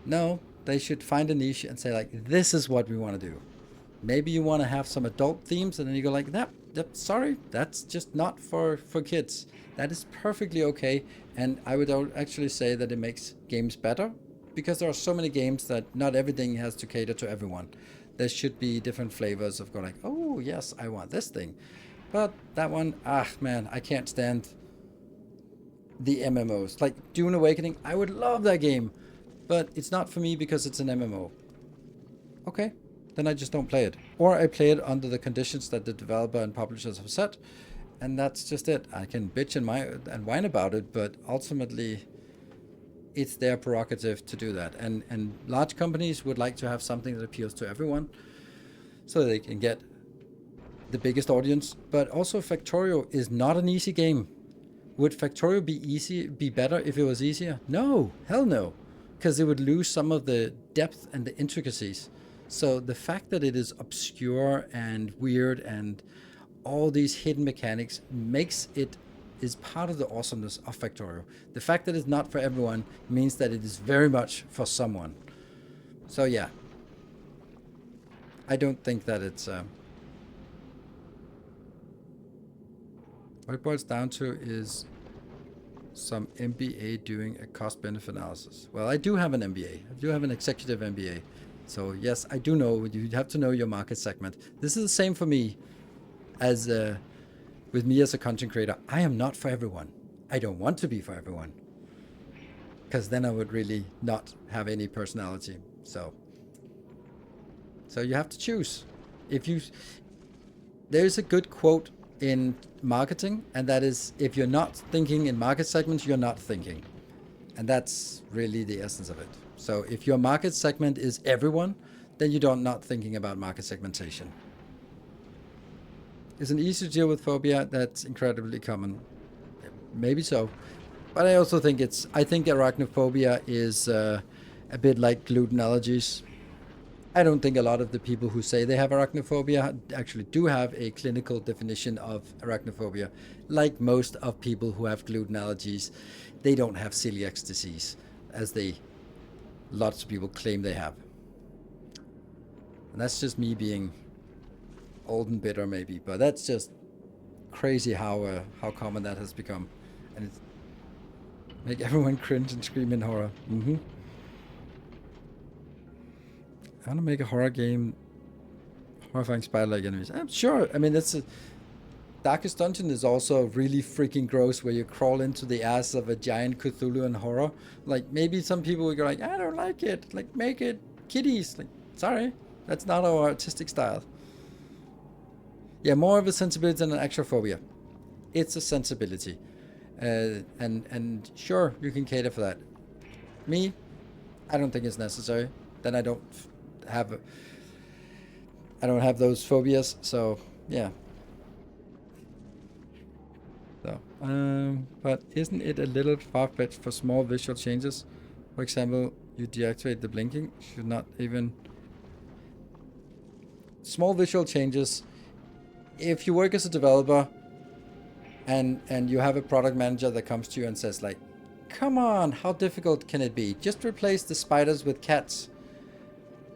No, they should find a niche and say like, this is what we want to do. Maybe you want to have some adult themes, and then you go like, sorry, that's just not for kids. That is perfectly okay, and I would actually say that it makes games better, because there are so many games that not everything has to cater to everyone. There should be different flavors of going like, oh yes, I want this thing, but that one, man, I can't stand the MMOs. Like Dune Awakening, I would love that game, but it's not for me because it's an MMO. Okay, then I just don't play it. Or I play it under the conditions that the developer and publishers have set, and that's just it. I can bitch and whine about it, but ultimately it's their prerogative to do that. And large companies would like to have something that appeals to everyone so they can get the biggest audience. But also Factorio is not an easy game. Would Factorio be better if it was easier? No, hell no, because it would lose some of the depth and the intricacies. So the fact that it is obscure and weird and all these hidden mechanics is part of the awesomeness of Factorio. The fact that it's not for everyone means that it is very much for someone. So yeah, I don't think that it's... What it boils down to is some MBA doing a cost-benefit analysis. Well, I do have an MBA. I do have an executive MBA. So yes, I do know, you have to know your market segment. This is the same for me as with me as a content creator. I am not for everyone. I don't want to be for everyone, because then I would really not have any personality. So you have to choose. There's a good quote in marketing, and that is, if you're not thinking in market segments, you're not thinking. And that's really the essence of it. So if your market segment is everyone, then you don't not thinking about market segmentation. Is it easy to deal with phobia? That's incredibly common. Maybe so. But I also think I think arachnophobia is a bit like gluten allergies. I don't think a lot of the people who say they have arachnophobia actually do have a clinical definition of arachnophobia. Like most of people who have gluten allergies, they don't have celiac disease, as lots of people claim they have. And that's just me being old and bitter, maybe, but that's just crazy how common that has become. And Make everyone cringe and scream in horror. Mm-hmm. I want to make a horror game. Horrifying spider-like enemies. I'm sure. I mean, that's a... Darkest Dungeon is also really freaking gross, where you crawl into the ass of a giant Cthulhu and horror. Like, maybe some people would go like, I don't like it. Like, make it kitties. Like, sorry. That's not our artistic style. Yeah, more of a sensibility than an actual phobia. It's a sensibility. And sure, you can cater for that. Me, I don't think it's necessary. Then I don't have those phobias, so yeah. So, but isn't it a little far-fetched for small visual changes? For example, you deactivate the blinking. Should not even... Small visual changes. If you work as a developer and you have a product manager that comes to you and says like, come on, how difficult can it be? Just replace the spiders with cats.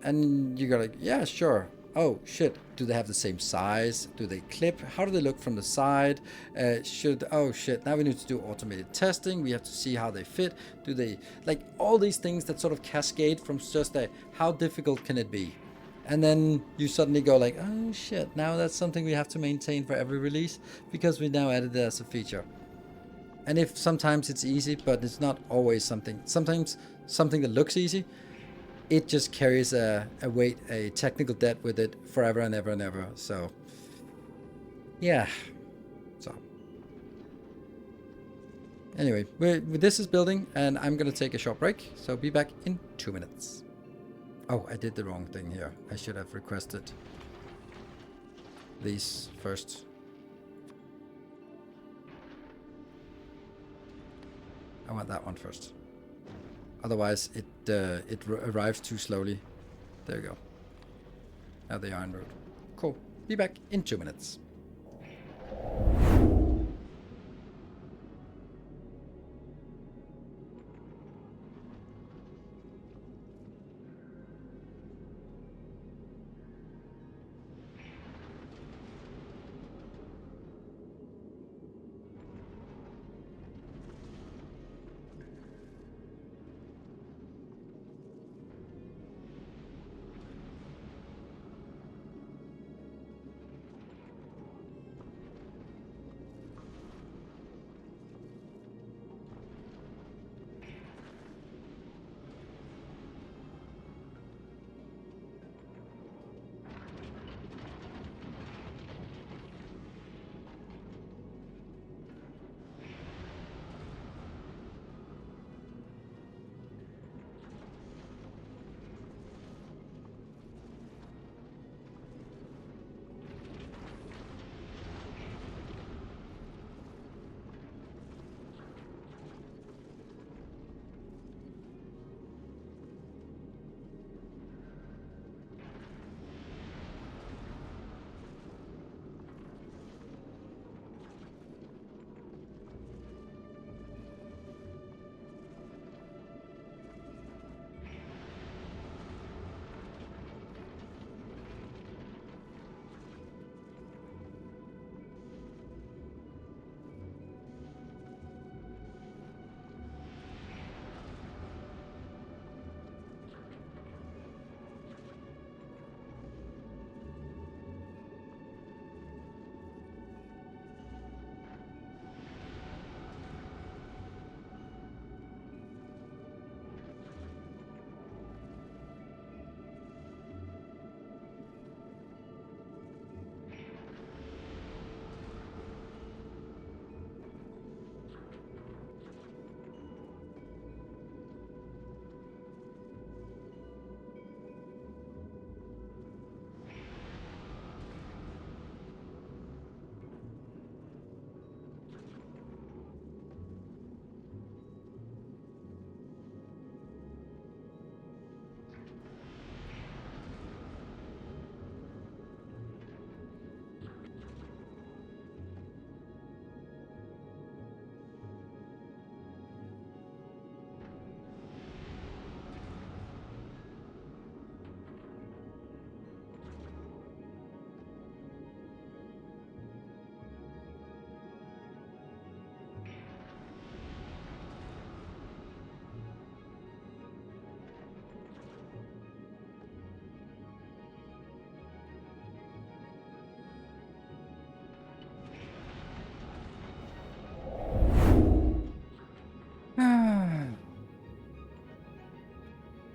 And you go like, yeah, sure. Oh shit, do they have the same size? Do they clip? How do they look from the side? Oh shit, now we need to do automated testing. We have to see how they fit. Do they, like, all these things that sort of cascade from just a, how difficult can it be? And then you suddenly go like, oh shit, now that's something we have to maintain for every release because we now added it as a feature. And if sometimes it's easy, but it's not always something. Sometimes something that looks easy, it just carries a weight, a technical debt with it forever and ever and ever. So, yeah. So, anyway, this is building, and I'm going to take a short break. So, be back in 2 minutes. Oh, I did the wrong thing here. I should have requested these first. I want that one first. Otherwise, it arrives too slowly. There you go. Now they are en route. Cool. Be back in 2 minutes.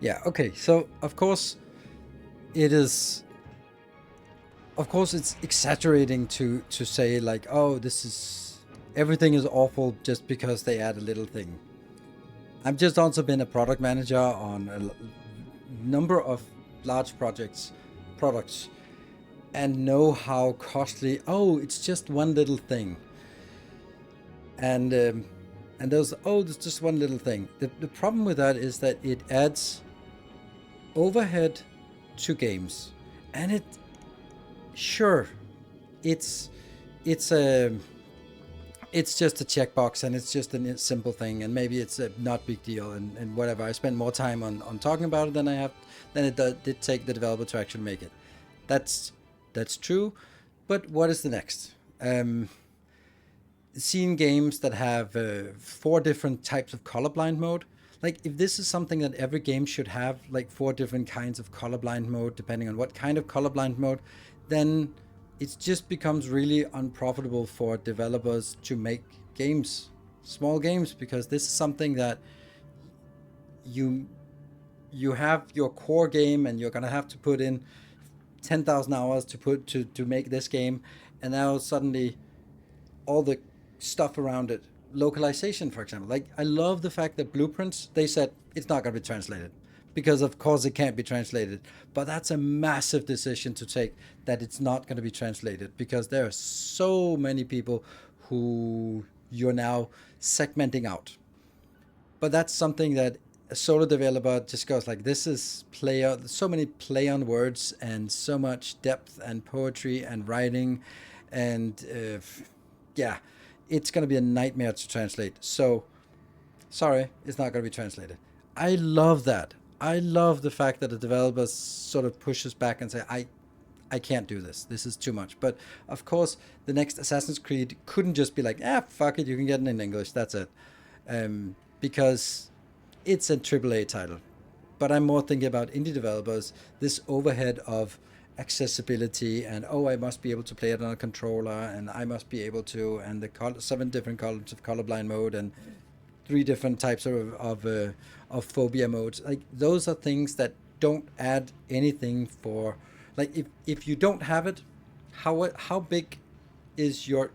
Yeah, okay. So, of course, it is... Of course, it's exaggerating to say, like, oh, this is... Everything is awful just because they add a little thing. I've just also been a product manager on a number of large products, and know how costly... Oh, it's just one little thing. And those... Oh, there's just one little thing. The problem with that is that it adds overhead to games. And it... Sure, it's a... It's just a checkbox, and it's just a simple thing, and maybe it's a not big deal, and whatever. I spent more time on talking about it than it did take the developer to actually make it. That's true, but what is the next? Seeing games that have 4 different types of colorblind mode. Like, if this is something that every game should have, like 4 different kinds of colorblind mode, depending on what kind of colorblind mode, then it just becomes really unprofitable for developers to make games, small games, because this is something that you have your core game, and you're gonna have to put in 10,000 hours to make this game, and now suddenly all the stuff around it, localization, for example. Like, I love the fact that Blueprints, they said it's not gonna be translated, because of course it can't be translated. But that's a massive decision to take, that it's not going to be translated, because there are so many people who you're now segmenting out. But that's something that a solo developer just goes like, this is so many play on words, and so much depth and poetry and writing, and yeah, it's going to be a nightmare to translate. So sorry, it's not going to be translated. I love that. I love the fact that the developer sort of pushes back and say, I can't do this. This is too much. But of course, the next Assassin's Creed couldn't just be like, fuck it, you can get it in English. That's it. Because it's a AAA title. But I'm more thinking about indie developers, this overhead of accessibility, and I must be able to play it on a controller, and I must be able to, and the 7 different colors of colorblind mode, and 3 different types of phobia modes. Like, those are things that don't add anything for... Like, if you don't have it, how big is your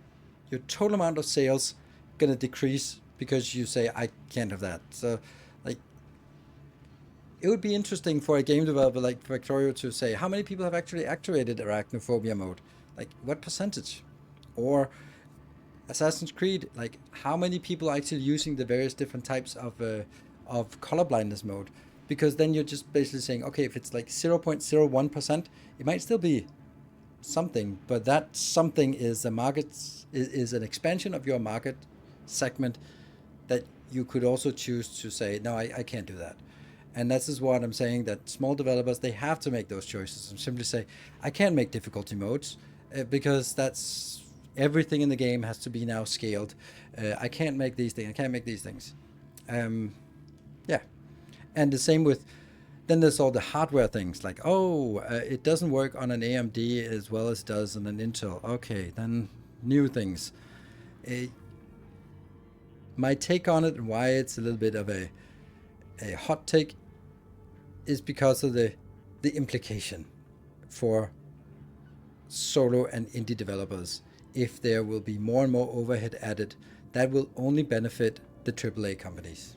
total amount of sales gonna decrease because you say, I can't have that? So, like, it would be interesting for a game developer like Factorio to say, how many people have actually activated arachnophobia mode? Like, what percentage? Or Assassin's Creed, like, how many people are actually using the various different types of colorblindness mode? Because then you're just basically saying, okay, if it's like 0.01%, it might still be something, but that something is a market, is an expansion of your market segment that you could also choose to say, no, I can't do that. And this is what I'm saying, that small developers, they have to make those choices and simply say, I can't make difficulty modes because that's... Everything in the game has to be now scaled. I can't make these things. I can't make these things. Yeah. And the same with... Then there's all the hardware things, like, it doesn't work on an AMD as well as it does on an Intel. Okay, then new things. My take on it, and why it's a little bit of a hot take, is because of the implication for solo and indie developers. If there will be more and more overhead added, that will only benefit the AAA companies.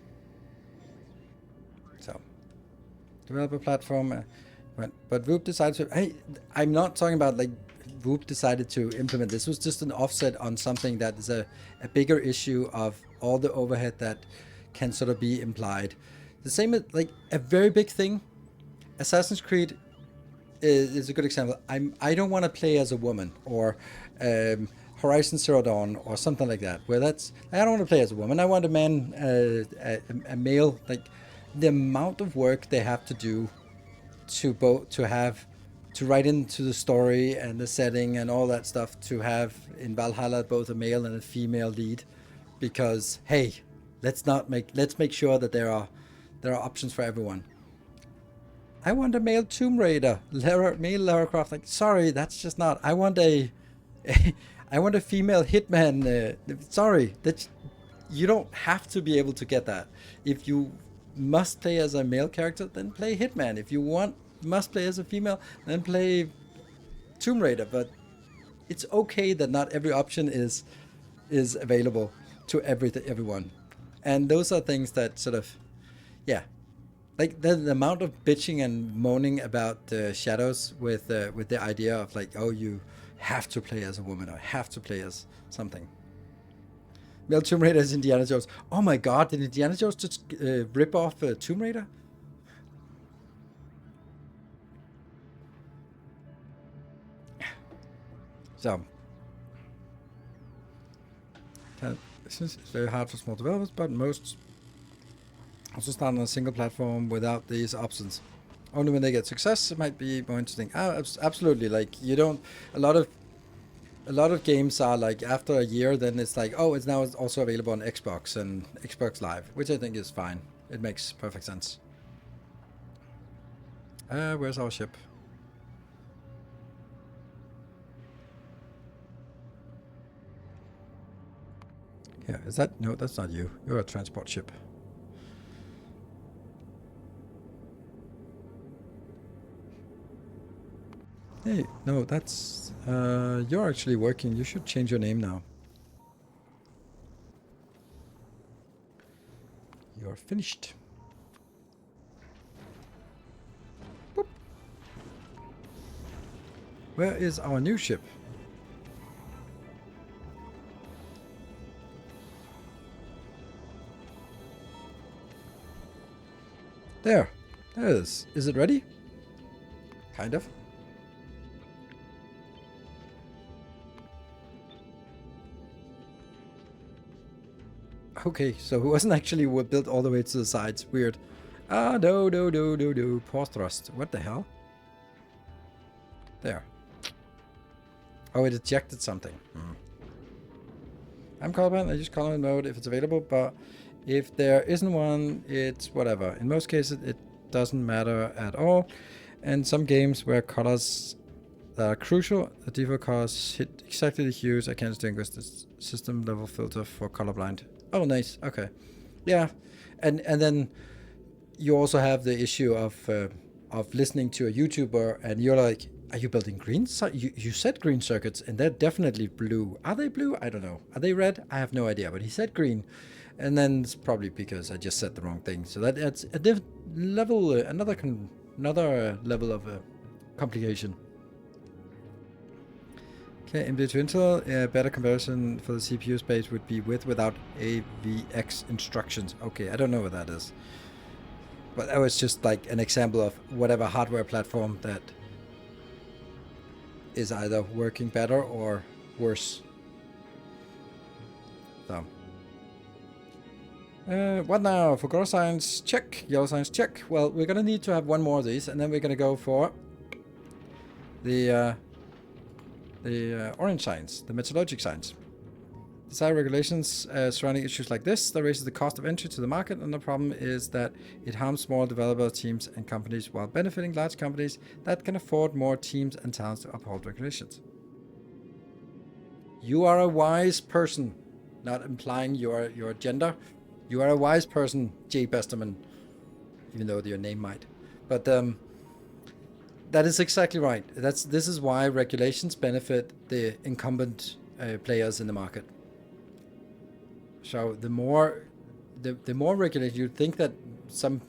So, developer platform, but Whoop decided to... Hey, I'm not talking about like Whoop decided to implement. This was just an offset on something that is a bigger issue of all the overhead that can sort of be implied. The same as, like, a very big thing. Assassin's Creed is a good example. I don't want to play as a woman, or Horizon Zero Dawn, or something like that, where that's... I don't want to play as a woman. I want a man, a male. Like, the amount of work they have to do to write into the story and the setting and all that stuff, to have in Valhalla both a male and a female lead, because hey, let's make sure that there are options for everyone. I want a male Tomb Raider, male Lara Croft. Like, sorry, that's just not. I want a female Hitman. Sorry, you don't have to be able to get that. If you must play as a male character, then play Hitman. If you must play as a female, then play Tomb Raider. But it's okay that not every option is available to everyone. And those are things that sort of, yeah, like the amount of bitching and moaning about Shadows with the idea of like, oh, you have to play as a woman or have to play as something. Male Tomb Raider is Indiana Jones. Oh my god, did Indiana Jones just rip off Tomb Raider? So, it's very hard for small developers, but most also start on a single platform without these options. Only when they get success, it might be more interesting. Absolutely. Like you don't. A lot of games are like after a year, then it's like, oh, it's now also available on Xbox and Xbox Live, which I think is fine. It makes perfect sense. Where's our ship? Yeah, is that? No, that's not you. You're a transport ship. Hey, no, that's... you're actually working. You should change your name now. You're finished. Boop. Where is our new ship? There. There it is. Is it ready? Kind of. Okay, so it wasn't actually built all the way to the sides. Weird. Ah, no. Pause thrust. What the hell? There. Oh, it ejected something. I'm Colourblind. I use Colourblind mode if it's available, but if there isn't one, it's whatever. In most cases, it doesn't matter at all. And some games where colors that are crucial, the default colors hit exactly the hues I can distinguish the system level filter for colorblind. Oh, nice. Okay. Yeah. And then you also have the issue of listening to a YouTuber and you're like, are you building green? You said green circuits and they're definitely blue. Are they blue? I don't know. Are they red? I have no idea, but he said green. And then it's probably because I just said the wrong thing. So that's a level, another level of complication. Okay, in between a better comparison for the CPU space would be with without AVX instructions. Okay, I don't know what that is. But that was just like an example of whatever hardware platform that is either working better or worse. So. What now? For color science, check. Yellow science, check. Well, we're gonna need to have one more of these, and then we're gonna go for the orange science, the metallurgic science. Design regulations surrounding issues like this that raises the cost of entry to the market, and the problem is that it harms small developer teams and companies while benefiting large companies that can afford more teams and talents to uphold regulations. You are a wise person, not implying your gender. You are a wise person, Jay Besterman, even though your name might. But that is exactly right. This is why regulations benefit the incumbent players in the market. So the more regulations, you'd think that some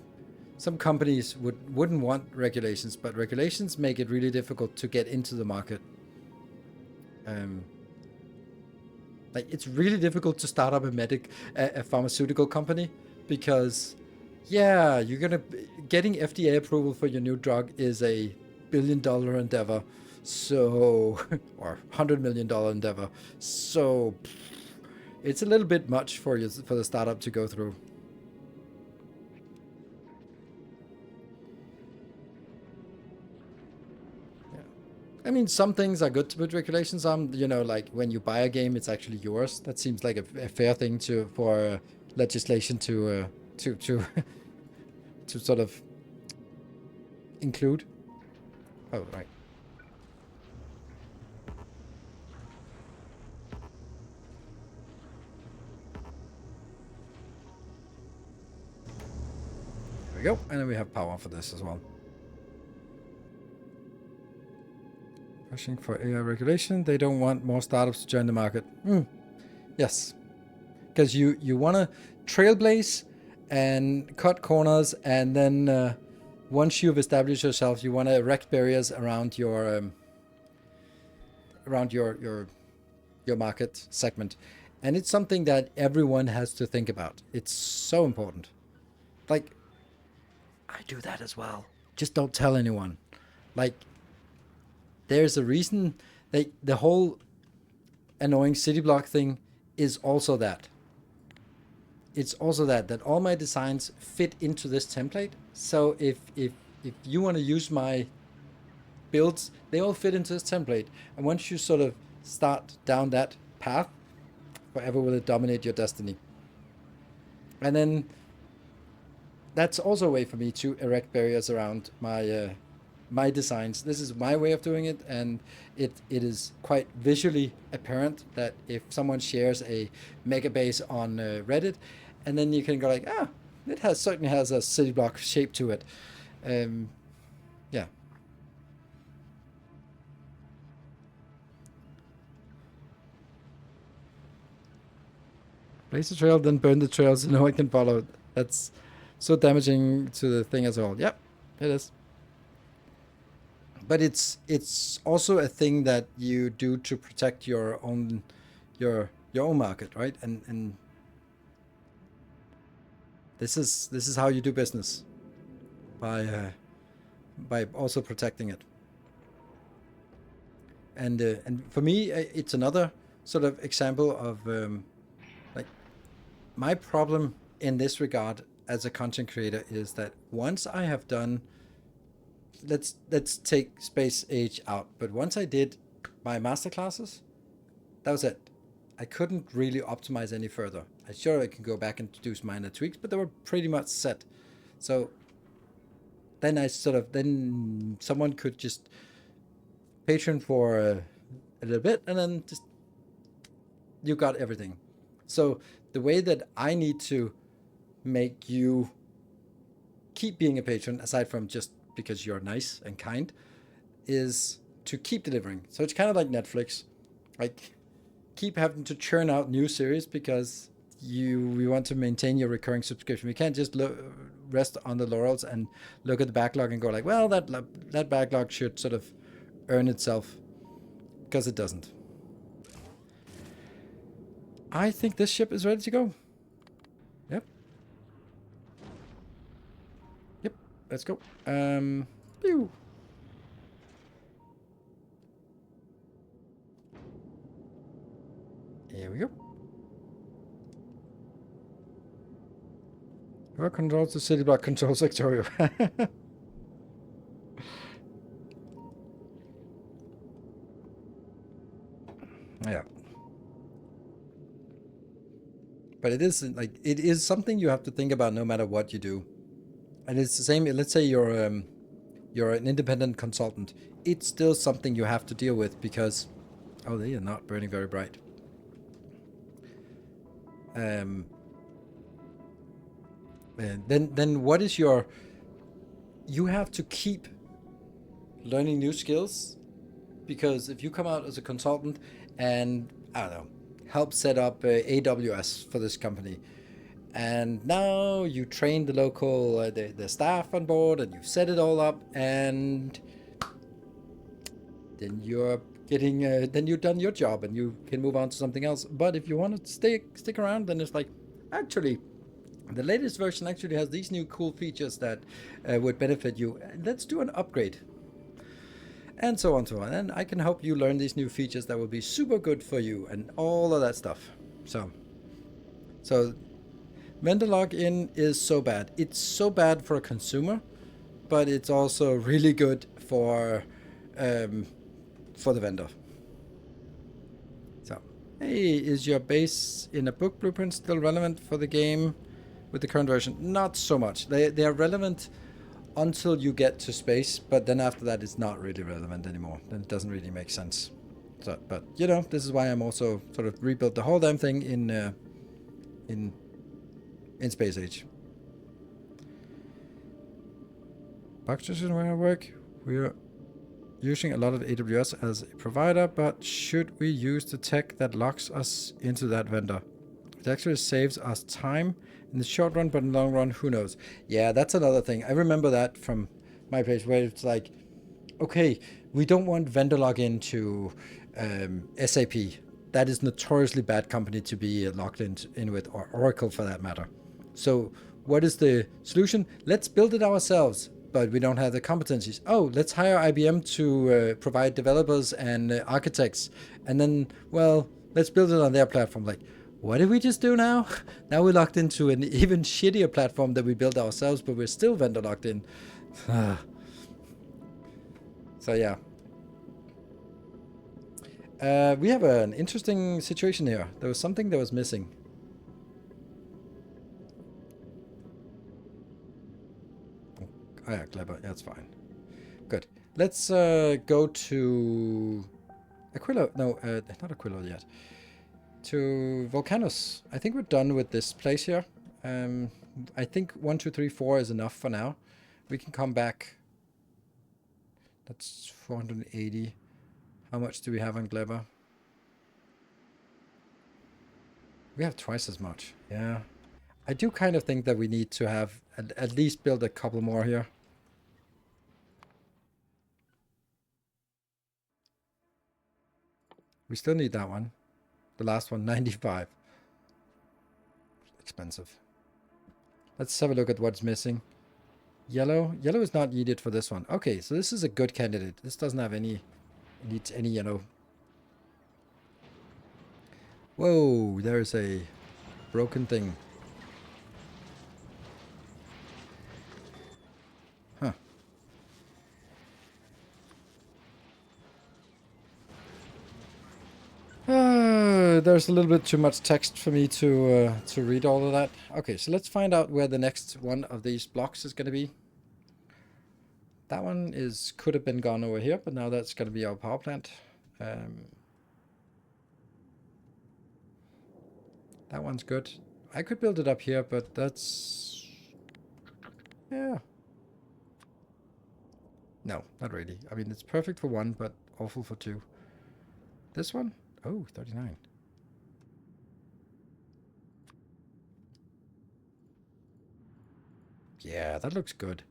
companies wouldn't want regulations, but regulations make it really difficult to get into the market. Like it's really difficult to start up a pharmaceutical company because, yeah, getting FDA approval for your new drug is a $1 billion endeavor, so or $100 million endeavor. So it's a little bit much for the startup to go through. I mean, some things are good to put regulations on. You know, like when you buy a game, it's actually yours. That seems like a fair thing for legislation to to sort of include. Oh, right. we go. And then we have power for this as well. Pushing for AI regulation. They don't want more startups to join the market. Yes. Because you want to trailblaze and cut corners, and then once you've established yourself, you want to erect barriers around your market segment. And it's something that everyone has to think about. It's so important. Like, I do that as well. Just don't tell anyone. Like, there's a reason. The whole annoying city block thing is also that. It's also that all my designs fit into this template. So if you want to use my builds, they all fit into this template. And once you sort of start down that path, forever will it dominate your destiny. And then that's also a way for me to erect barriers around my designs. This is my way of doing it, and it is quite visually apparent that if someone shares a Megabase on Reddit, and then you can go like, it certainly has a city block shape to it. Yeah. Blaze the trail, then burn the trail so no one can follow. That's so damaging to the thing as well. Yep, it is. But it's also a thing that you do to protect your own market, right? And this is how you do business, by also protecting it. And for me, it's another sort of example of like, my problem in this regard as a content creator is that once I have done, let's take Space Age out, but once I did my masterclasses, that was it. I couldn't really optimize any further. I can go back and do some minor tweaks, but they were pretty much set. So then then someone could just Patreon for a little bit, and then just you got everything. So the way that I need to make you keep being a patron, aside from just because you're nice and kind, is to keep delivering. So it's kind of like Netflix, like keep having to churn out new series because we want to maintain your recurring subscription. We can't just rest on the laurels and look at the backlog and go like, well, that backlog should sort of earn itself, because it doesn't. I think this ship is ready to go. Yep. Let's go. Pew. Here we go. Whoever controls the city block controls Factorio. Yeah. But it is something you have to think about no matter what you do. And it's the same. Let's say you're an independent consultant. It's still something you have to deal with because, they are not burning very bright. And then what is you have to keep learning new skills, because if you come out as a consultant and I don't know, help set up AWS for this company, and now you train the local the staff on board, and you've set it all up, and then you're getting then you've done your job and you can move on to something else. But if you want to stick around, then it's like, actually the latest version actually has these new cool features that would benefit you. Let's do an upgrade, and so on and so on. And I can help you learn these new features that will be super good for you and all of that stuff. So vendor login is so bad. It's so bad for a consumer, but it's also really good for the vendor. So, hey, is your base in a book blueprint still relevant for the game with the current version? Not so much. They are relevant until you get to space, but then after that it's not really relevant anymore. Then it doesn't really make sense. So, but this is why I'm also sort of rebuilt the whole damn thing in Space Age. Boxes where I work. We're using a lot of AWS as a provider, but should we use the tech that locks us into that vendor? It actually saves us time in the short run, but in the long run, who knows? Yeah, that's another thing. I remember that from my place where it's like, okay, we don't want vendor login to SAP. That is notoriously bad company to be logged in with, or Oracle for that matter. So what is the solution? Let's build it ourselves, but we don't have the competencies. Oh, let's hire IBM to provide developers and architects. And then, well, let's build it on their platform. Like, what did we just do now? Now we're locked into an even shittier platform that we built ourselves, but we're still vendor locked in. So yeah. We have an interesting situation here. There was something that was missing. Oh yeah, clever. Yeah, that's fine. Good. Let's go to Aquilo. No, not Aquilo yet. To Volcanus. I think we're done with this place here. I think 1, 2, 3, 4 is enough for now. We can come back. That's 480. How much do we have on Gleba? We have twice as much. Yeah. I do kind of think that we need to have at least build a couple more here. We still need that one. The last one, 95. Expensive. Let's have a look at what's missing. Yellow. Yellow is not needed for this one. Okay, so this is a good candidate. This doesn't have any... needs any yellow. Whoa, there's a broken thing. Huh. There's a little bit too much text for me to read all of that. Okay, so let's find out where the next one of these blocks is going to be. That one could have been gone over here, but now that's going to be our power plant. That one's good. I could build it up here, but that's... yeah. No, not really. I mean, it's perfect for one, but awful for two. This one? Oh, 39. Yeah, that looks good.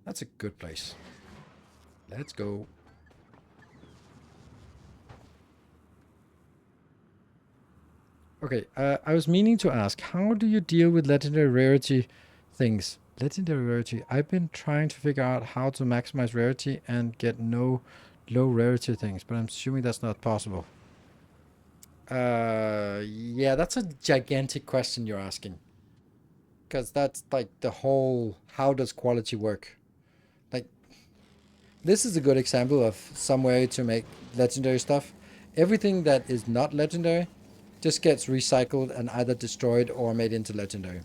That's a good place. Let's go. Okay, I was meaning to ask, how do you deal with legendary rarity things? Legendary rarity. I've been trying to figure out how to maximize rarity and get no low rarity things, but I'm assuming that's not possible. Yeah, that's a gigantic question you're asking. Because that's like the whole, how does quality work? Like, this is a good example of some way to make legendary stuff. Everything that is not legendary just gets recycled and either destroyed or made into legendary.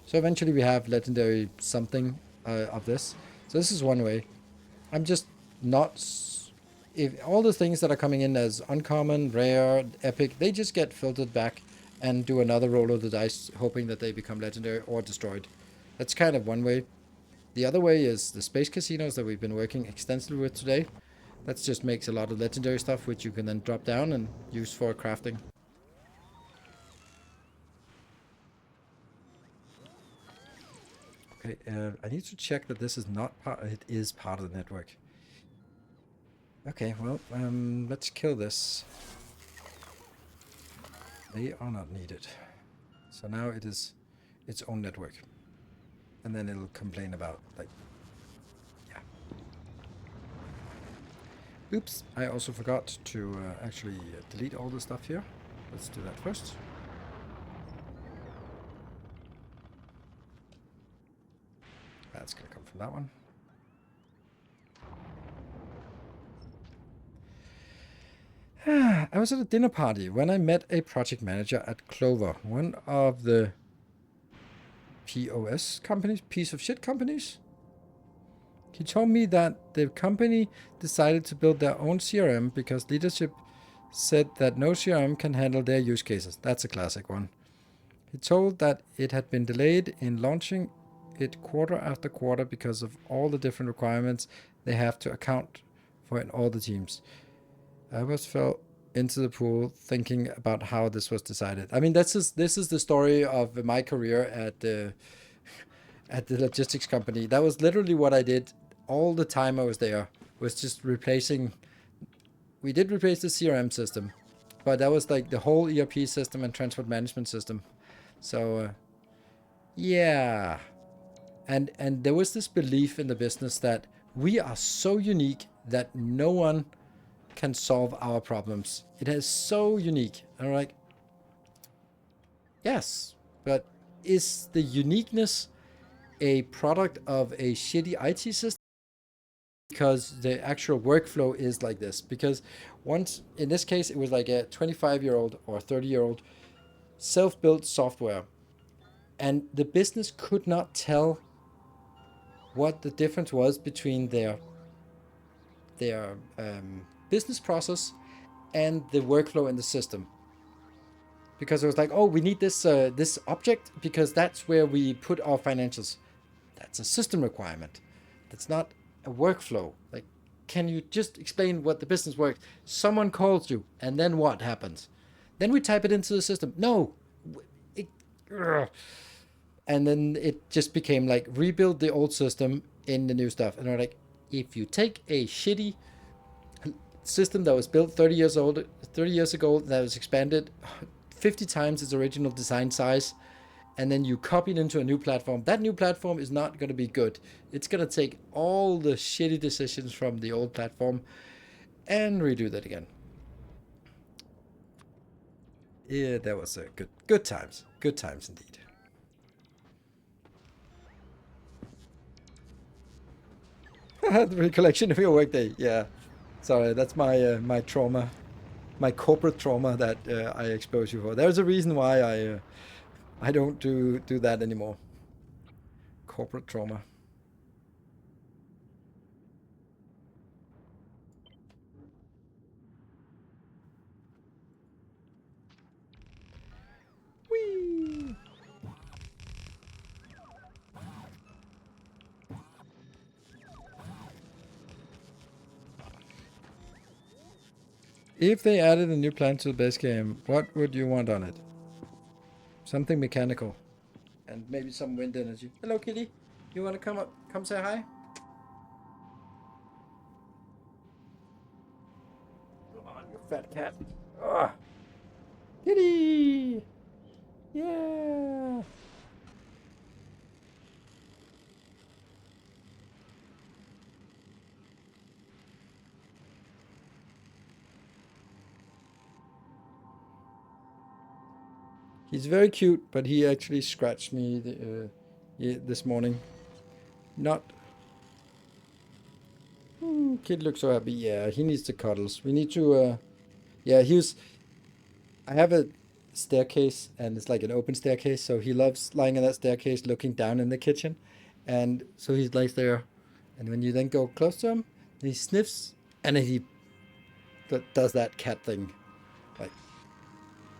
So eventually we have legendary something of this. So this is one way. I'm just not... if all the things that are coming in as uncommon, rare, epic, they just get filtered back and do another roll of the dice, hoping that they become legendary or destroyed. That's kind of one way. The other way is the space casinos that we've been working extensively with today. That just makes a lot of legendary stuff, which you can then drop down and use for crafting. Okay, I need to check that this is not part... it is part of the network. Okay, well, let's kill this. They are not needed. So now it is its own network. And then it'll complain about, like... yeah. Oops, I also forgot to actually delete all the stuff here. Let's do that first. That's gonna come from that one. I was at a dinner party when I met a project manager at Clover, one of the POS companies, piece of shit companies. He told me that the company decided to build their own CRM because leadership said that no CRM can handle their use cases. That's a classic one. He told that it had been delayed in launching it quarter after quarter because of all the different requirements they have to account for in all the teams. I was fell into the pool thinking about how this was decided. I mean, this is the story of my career at the logistics company. That was literally what I did all the time I was there. Was just replacing. We did replace the CRM system, but that was like the whole ERP system and transport management system. So yeah, and there was this belief in the business that we are so unique that no one can solve our problems. It is so unique. And I'm like, yes, but is the uniqueness a product of a shitty IT system? Because the actual workflow is like this. Because once, in this case, it was like a 25-year-old or 30-year-old self-built software. And the business could not tell what the difference was between their business process and the workflow in the system. Because it was like, oh, we need this this object because that's where we put our financials. That's a system requirement. That's not a workflow. Like, can you just explain what the business works? Someone calls you, and then what happens? Then we type it into the system. No. And then it just became like rebuild the old system in the new stuff. And they're like, if you take a shitty system that was built 30 years ago, that was expanded 50 times its original design size, and then you copy it into a new platform, that new platform is not going to be good. It's going to take all the shitty decisions from the old platform and redo that again. Yeah, that was a good times. Good times indeed. The recollection of your workday. Yeah. Sorry, that's my my trauma, my corporate trauma that I expose you for. There's a reason why I don't do that anymore. Corporate trauma. Whee! If they added a new plant to the base game, what would you want on it? Something mechanical. And maybe some wind energy. Hello, kitty. You want to come up? Come say hi? Come on, you fat cat. Ah, kitty! Yeah! He's very cute, but he actually scratched me this morning. Not. Kid looks so happy. Yeah, he needs the cuddles. We need to. Yeah, he was. I have a staircase, and it's like an open staircase, so he loves lying on that staircase, looking down in the kitchen, and so he lays there. And when you then go close to him, he sniffs, and then he does that cat thing. Like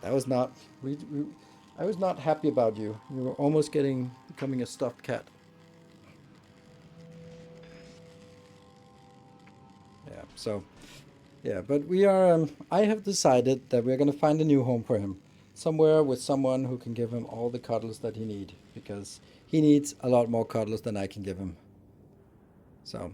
that was not. I was not happy about you. You were almost becoming a stuffed cat. Yeah. So, yeah, but we are. I have decided that we're gonna find a new home for him, somewhere with someone who can give him all the cuddles that he needs, because he needs a lot more cuddles than I can give him. So.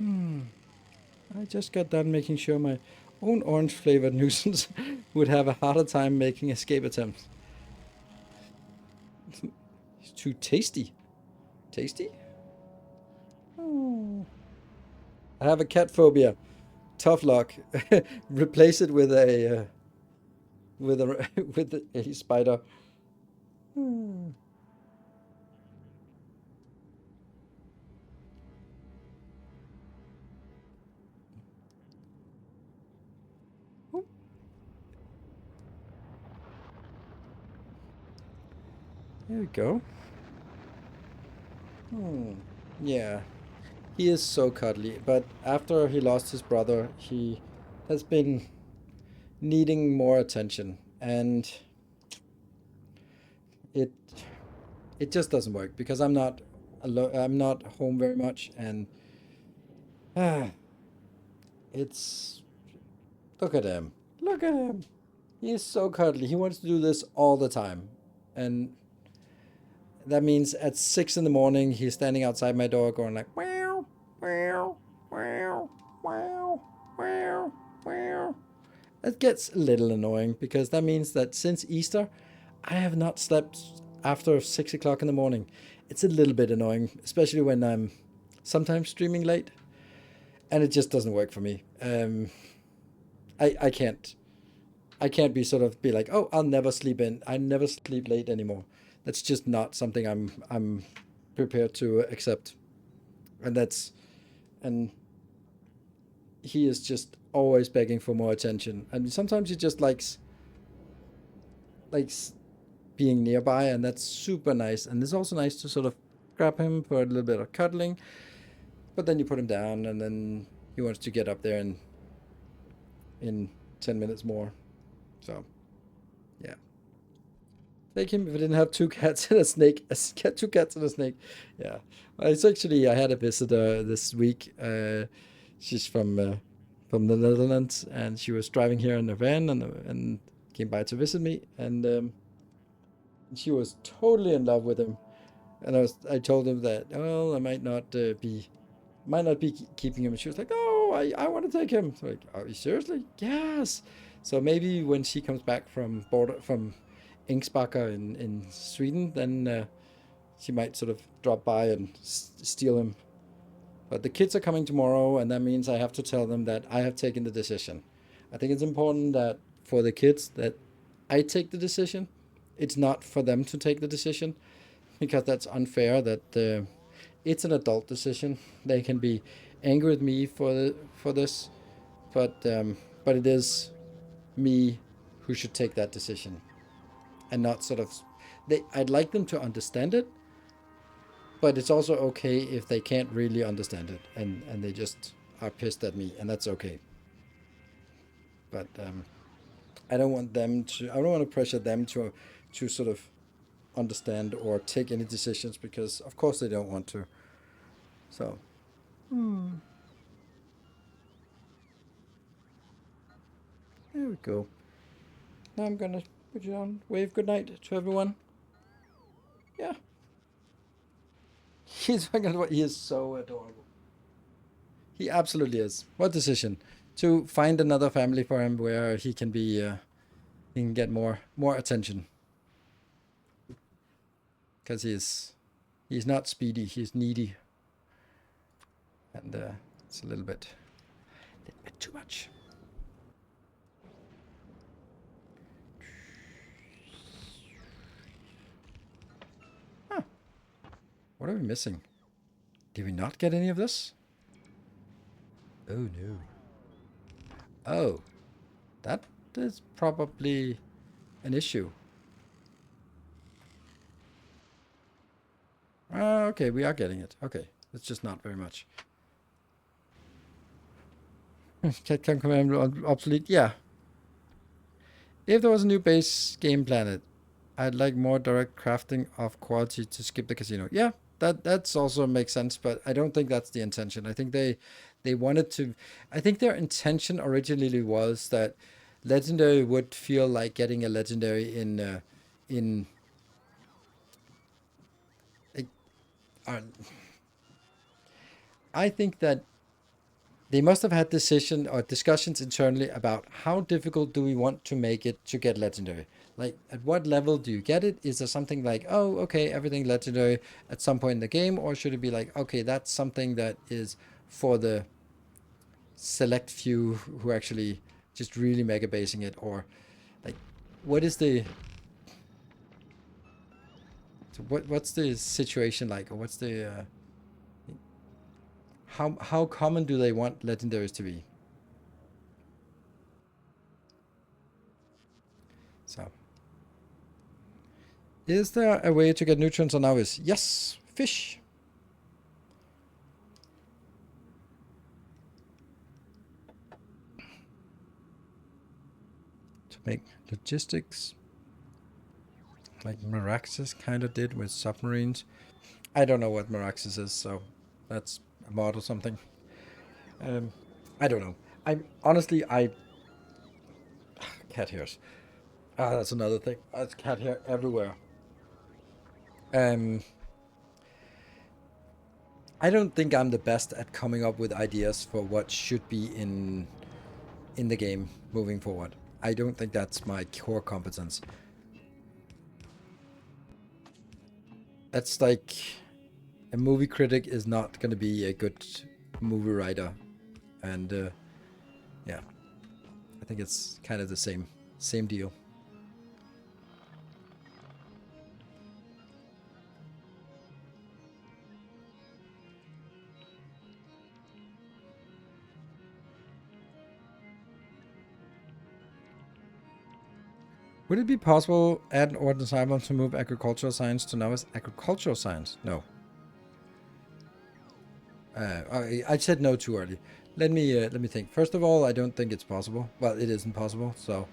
I just got done making sure my own orange flavored nuisance would have a harder time making escape attempts. It's too tasty. Tasty? Oh. I have a cat phobia. Tough luck. Replace it with a with a spider. Hmm. Oh, there we go. Hmm. Yeah, he is so cuddly. But after he lost his brother, he has been needing more attention, and it it just doesn't work because I'm not home very much, and ah, it's look at him, look at him. He's so cuddly. He wants to do this all the time, and that means at 6 in the morning he's standing outside my door going like wow, wow, wow, wow, wow, wow. It gets a little annoying because that means that since Easter, I have not slept after 6 o'clock in the morning. It's a little bit annoying, especially when I'm sometimes streaming late, and it just doesn't work for me. I can't. I can't be sort of be like, oh, I'll never sleep in. I never sleep late anymore. That's just not something I'm prepared to accept. And that's and he is just always begging for more attention. And sometimes he just likes being nearby, and that's super nice. And it's also nice to sort of grab him for a little bit of cuddling, but then you put him down, and then he wants to get up there in 10 minutes more. So yeah. Take him if I didn't have two cats and a snake. Two cats and a snake. Yeah. Well, it's actually, I had a visitor this week. She's from the Netherlands, and she was driving here in a van and came by to visit me, and she was totally in love with him. And I told him that, well, I might not be keeping him. And she was like, no, I want to take him. So like, are you seriously? Yes. So maybe when she comes back from Inksbacka in Sweden, then she might sort of drop by and steal him. But the kids are coming tomorrow, and that means I have to tell them that I have taken the decision. I think it's important that for the kids that I take the decision. It's not for them to take the decision because that's unfair. That it's an adult decision. They can be angry with me for this, but it is me who should take that decision, and not sort of. I'd like them to understand it, but it's also okay if they can't really understand it, and they just are pissed at me, and that's okay. But I don't want them to. I don't want to pressure them to sort of understand or take any decisions because of course they don't want to. So there we go. Now I'm gonna put you on. Wave good night to everyone. Yeah. He is so adorable. He absolutely is. What decision? To find another family for him where he can get more attention because he's not speedy. He's needy, and it's a little bit too much. Huh. What are we missing? Did we not get any of this? Oh no. Oh, that is probably an issue. Okay, we are getting it. Okay, it's just not very much. Cat can command obsolete. Yeah. If there was a new base game planet, I'd like more direct crafting of quality to skip the casino. Yeah, that's also makes sense, but I don't think that's the intention. I think they wanted to. I think their intention originally was that legendary would feel like getting a legendary in like, uh, I think that they must have had decision or discussions internally about how difficult do we want to make it to get legendary. Like, at what level do you get it? Is there something like, oh, okay, everything legendary at some point in the game, or should it be like, okay, that's something that is for the select few who actually just really mega basing it, or like, what is the what's the situation like, or what's the how common do they want legendaries to be? So, is there a way to get nutrients on Navis? Yes, fish. make logistics like Meraxis kind of did with submarines. I don't know what Meraxis is, so that's a mod or something. I don't know. I'm honestly, cat hairs. Ah, that's another thing. That's cat hair everywhere. I don't think I'm the best at coming up with ideas for what should be in the game moving forward. I don't think that's my core competence. That's like a movie critic is not going to be a good movie writer, and yeah, I think it's kind of the same deal. Would it be possible add or desirable to move agricultural science to novice? Agricultural science? No. I said no too early. Let me think. First of all, I don't think it's possible. Well, it isn't possible. So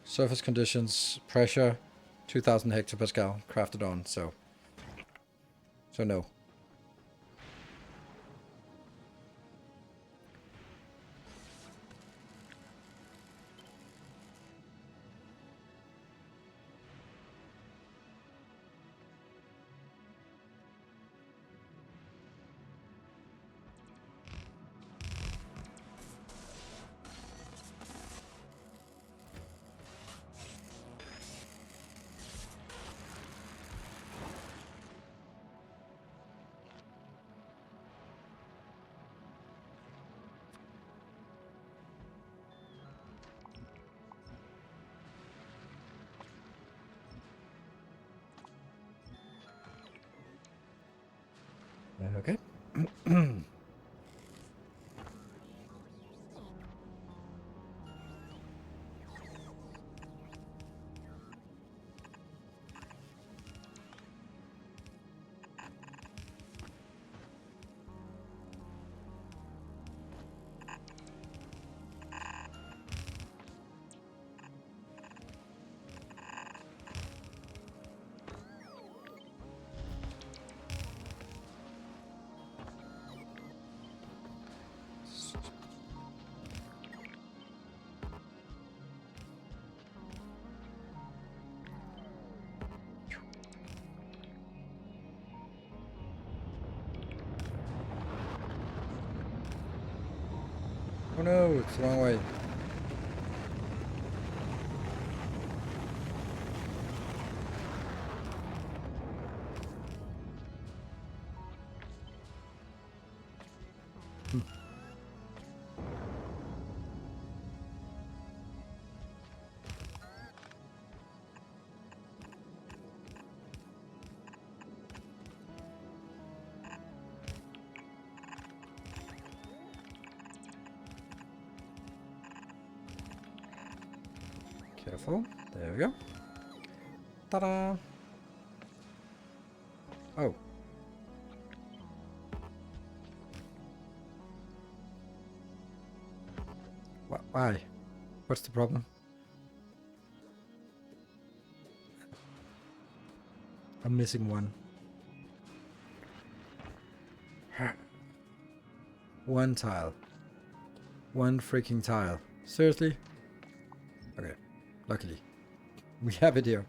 surface conditions, pressure, 2,000 hectopascal, crafted on. So no. Okay. Oh no, it's the wrong way. Careful. There we go. Ta-da! Oh. Why? What's the problem? I'm missing one. One tile. One freaking tile. Seriously? Okay. Luckily. We have it here.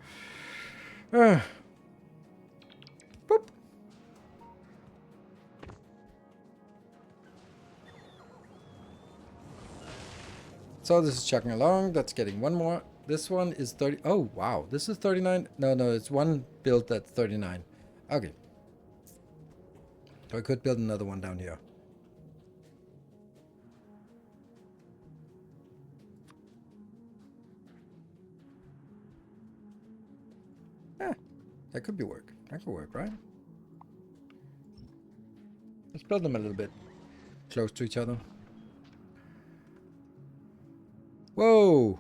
Boop. So this is chugging along. That's getting one more. This one is 30. Oh, wow. This is 39. No, it's one build that's 39. Okay. So I could build another one down here. Yeah, that could be work. That could work, right? Let's build them a little bit close to each other. Whoa!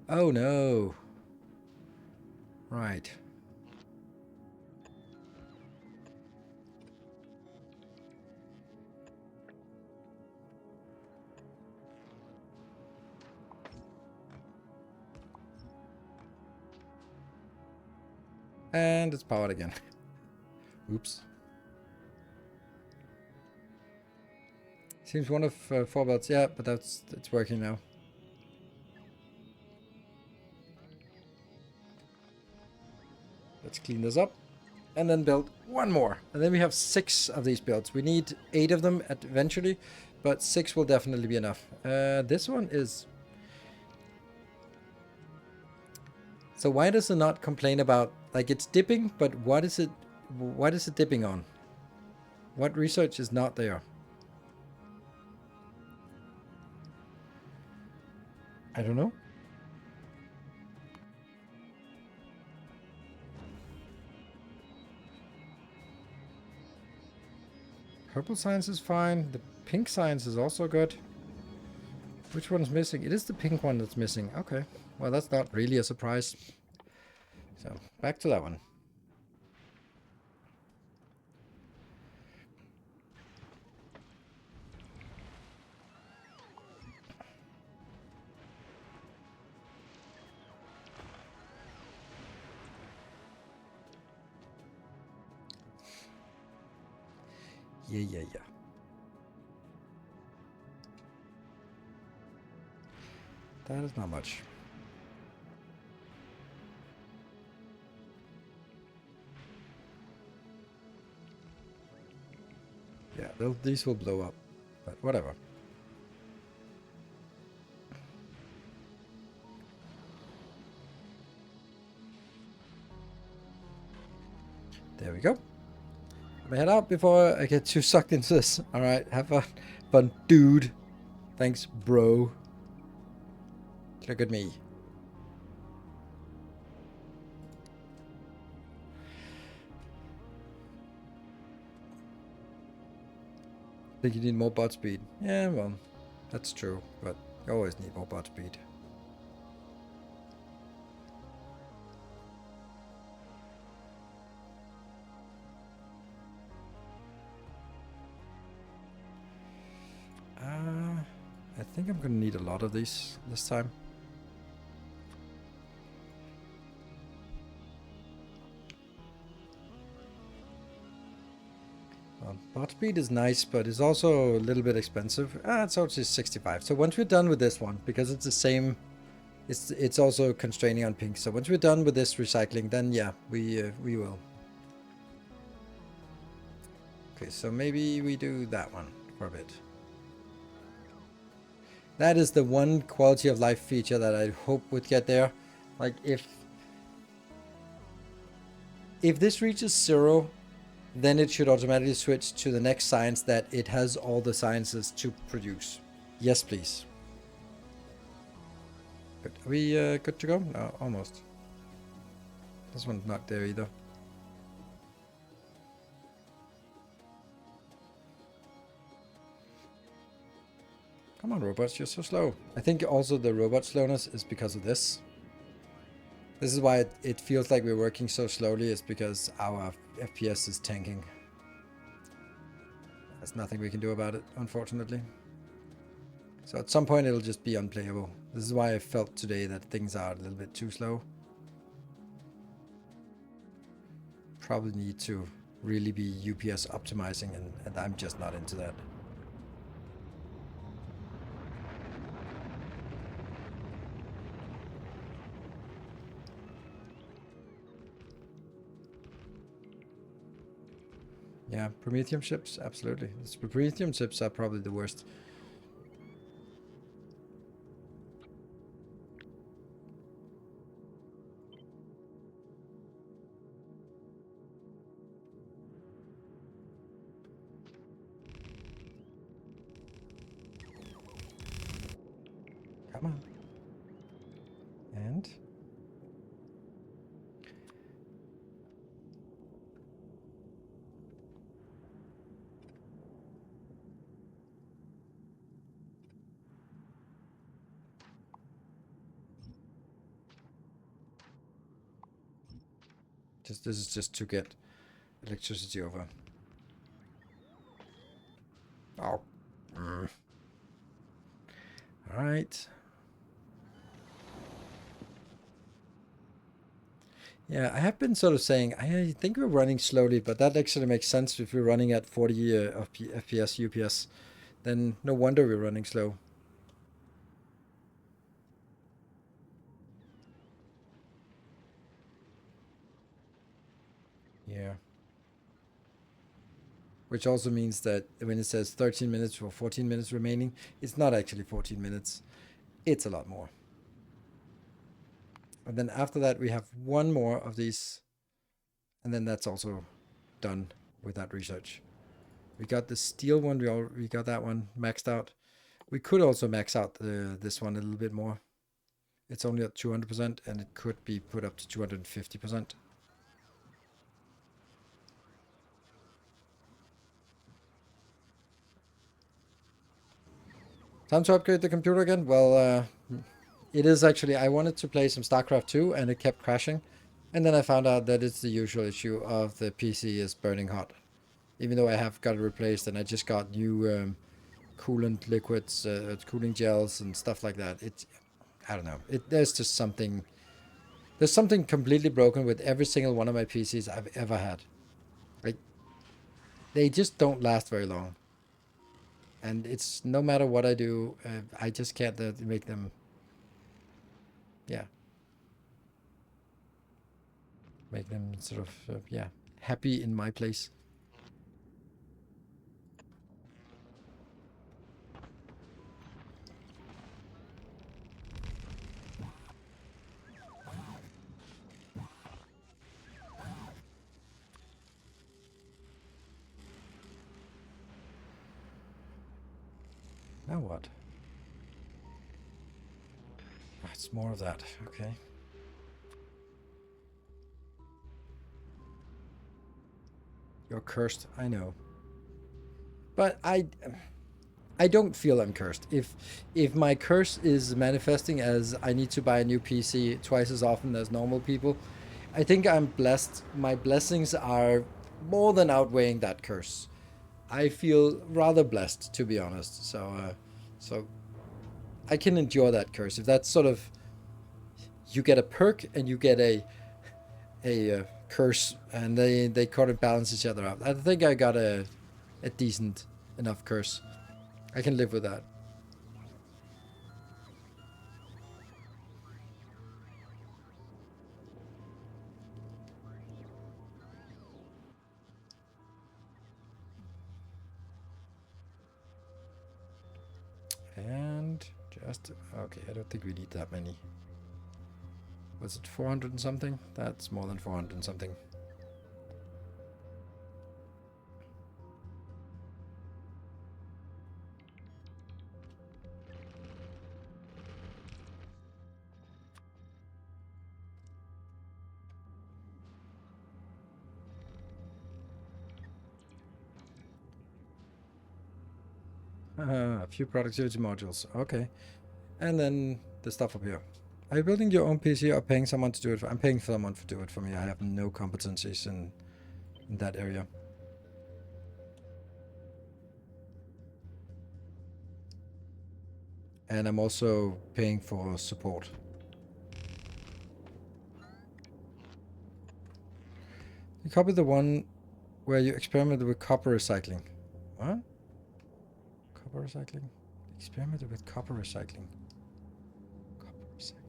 Oh no. Right. And it's powered again. Oops. Seems one of 4 belts. Yeah, but it's working now. Let's clean this up. And then build one more. And then we have 6 of these builds. We need 8 of them eventually, but 6 will definitely be enough. This one is... So why does it not complain about... Like, it's dipping, but what is it dipping on? What research is not there? I don't know. Purple science is fine. The pink science is also good. Which one's missing? It is the pink one that's missing. Okay. Well, that's not really a surprise. So, back to that one. Yeah. That is not much. Yeah, these will blow up, but whatever. There we go. I'm gonna head out before I get too sucked into this. Alright, have fun, dude. Thanks, bro. Look at me. Think you need more bot speed? Yeah, well, that's true, but you always need more bot speed. I think I'm gonna need a lot of these this time. Bot speed is nice, but it's also a little bit expensive. It's also 65. So once we're done with this one, because it's the same, it's also constraining on pink. So once we're done with this recycling, then yeah, we will. Okay, so maybe we do that one for a bit. That is the one quality of life feature that I hope would get there. Like if this reaches 0, then it should automatically switch to the next science that it has all the sciences to produce. Yes, please. Good. Are we good to go? No, almost. This one's not there either. Come on, robots, you're so slow. I think also the robot slowness is because of this. This is why it feels like we're working so slowly, is because our FPS is tanking. There's nothing we can do about it, unfortunately. So at some point it'll just be unplayable. This is why I felt today that things are a little bit too slow. Probably need to really be UPS optimizing, and I'm just not into that. Yeah, Prometheum ships, absolutely. The Prometheum ships are probably the worst. Come on. And... this is just to get electricity over. Oh. Alright. Yeah, I have been sort of saying, I think we're running slowly, but that actually makes sense if we're running at 40 FPS UPS. Then no wonder we're running slow. Yeah. Which also means that when it says 13 minutes or 14 minutes remaining, it's not actually 14 minutes. It's a lot more. And then after that, we have one more of these. And then that's also done with that research. We got the steel one. We got that one maxed out. We could also max out this one a little bit more. It's only at 200% and it could be put up to 250%. Time to upgrade the computer again? Well, it is actually, I wanted to play some StarCraft 2 and it kept crashing. And then I found out that it's the usual issue of the PC is burning hot. Even though I have got it replaced and I just got new coolant liquids, cooling gels and stuff like that. I don't know. There's just something, there's something completely broken with every single one of my PCs I've ever had. Like, they just don't last very long. And it's no matter what I do, I just can't make them, yeah, make them sort of, yeah, happy in my place. Now what? Oh, it's more of that. Okay. You're cursed. I know. But I don't feel I'm cursed. If my curse is manifesting as I need to buy a new PC twice as often as normal people, I think I'm blessed. My blessings are more than outweighing that curse. I feel rather blessed, to be honest. So I can endure that curse. If that's sort of, you get a perk and you get a curse, and they kind of balance each other out. I think I got a decent enough curse. I can live with that. And just okay. I don't think we need that many. Was it 400 and something? That's more than 400 and something. A few productivity modules. Okay. And then the stuff up here. Are you building your own PC or paying someone to do it? I'm paying someone to do it for me. I have no competencies in that area. And I'm also paying for support. You copy the one where you experimented with copper recycling. What? Copper recycling? Experimented with copper recycling. Copper recycling.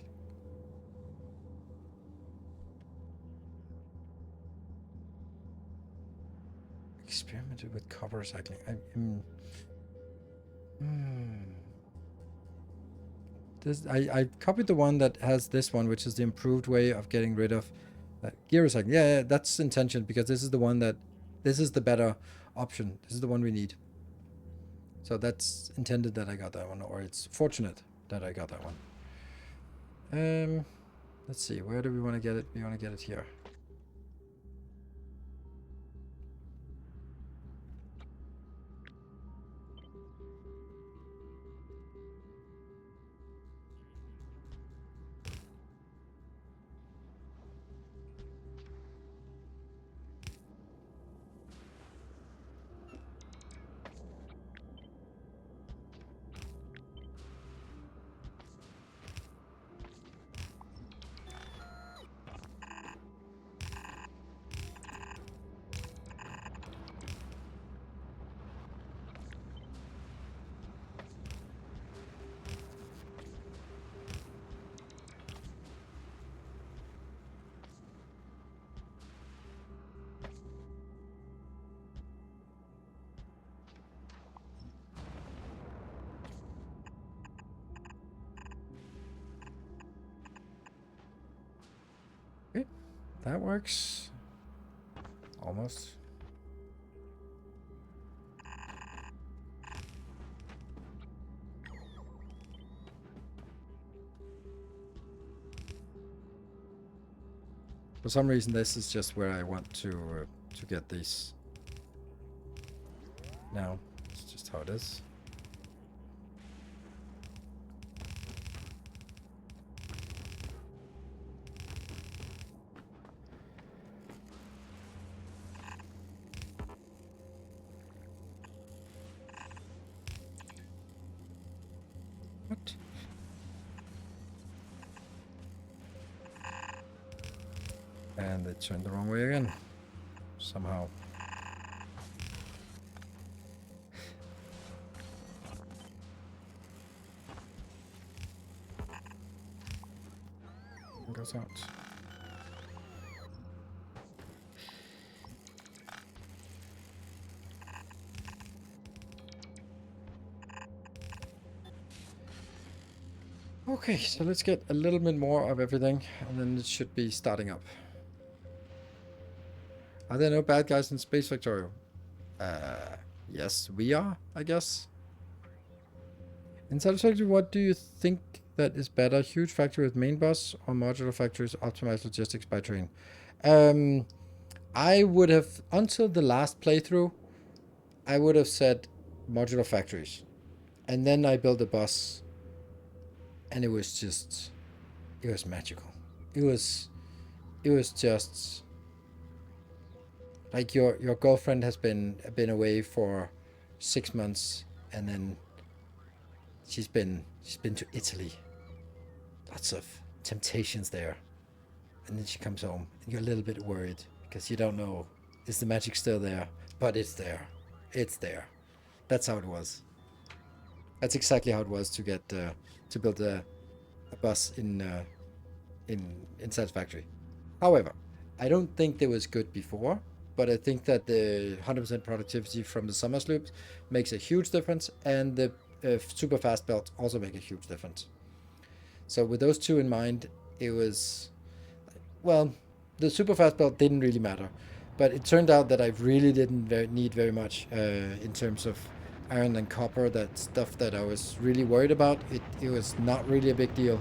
Experimented with copper recycling. I copied the one that has this one, which is the improved way of getting rid of gear recycling. Yeah, that's intention because this is the one that, this is the better option. This is the one we need. So that's intended that I got that one, or it's fortunate that I got that one. Let's see, where do we want to get it? We want to get it here. Okay, that works. Almost. For some reason, this is just where I want to get these. Now, it's just how it is. What? And they turned the wrong way again. Somehow. It goes out. Okay, so let's get a little bit more of everything, and then it should be starting up. Are there no bad guys in Space Factorio? Yes, we are, I guess. In Satisfactory, what do you think that is better? Huge factory with main bus or modular factories optimized logistics by train? I would have, until the last playthrough, I would have said modular factories. And then I built a bus, and it was just, it was magical. It was just like your girlfriend has been away for 6 months, and then she's been to Italy. Lots of temptations there, and then she comes home, and you're a little bit worried because you don't know, is the magic still there? But it's there. It's there. That's how it was. That's exactly how it was to get to build a bus in Satisfactory. However, I don't think they was good before, but I think that the 100% productivity from the summer sloops makes a huge difference, and the super fast belt also make a huge difference. So with those two in mind, it was, well, the super fast belt didn't really matter, but it turned out that I really didn't need very much in terms of iron and copper. That stuff that I was really worried about, it was not really a big deal.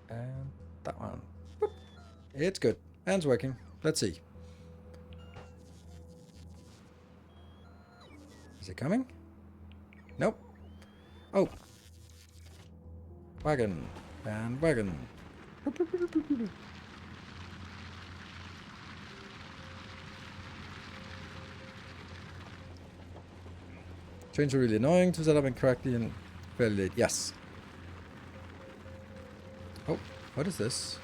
And that one. Boop. It's good. And it's working. Let's see. Is it coming? Nope. Oh. Wagon. And wagon. Trains are really annoying to set up incorrectly and fairly late. Yes. Oh, what is this?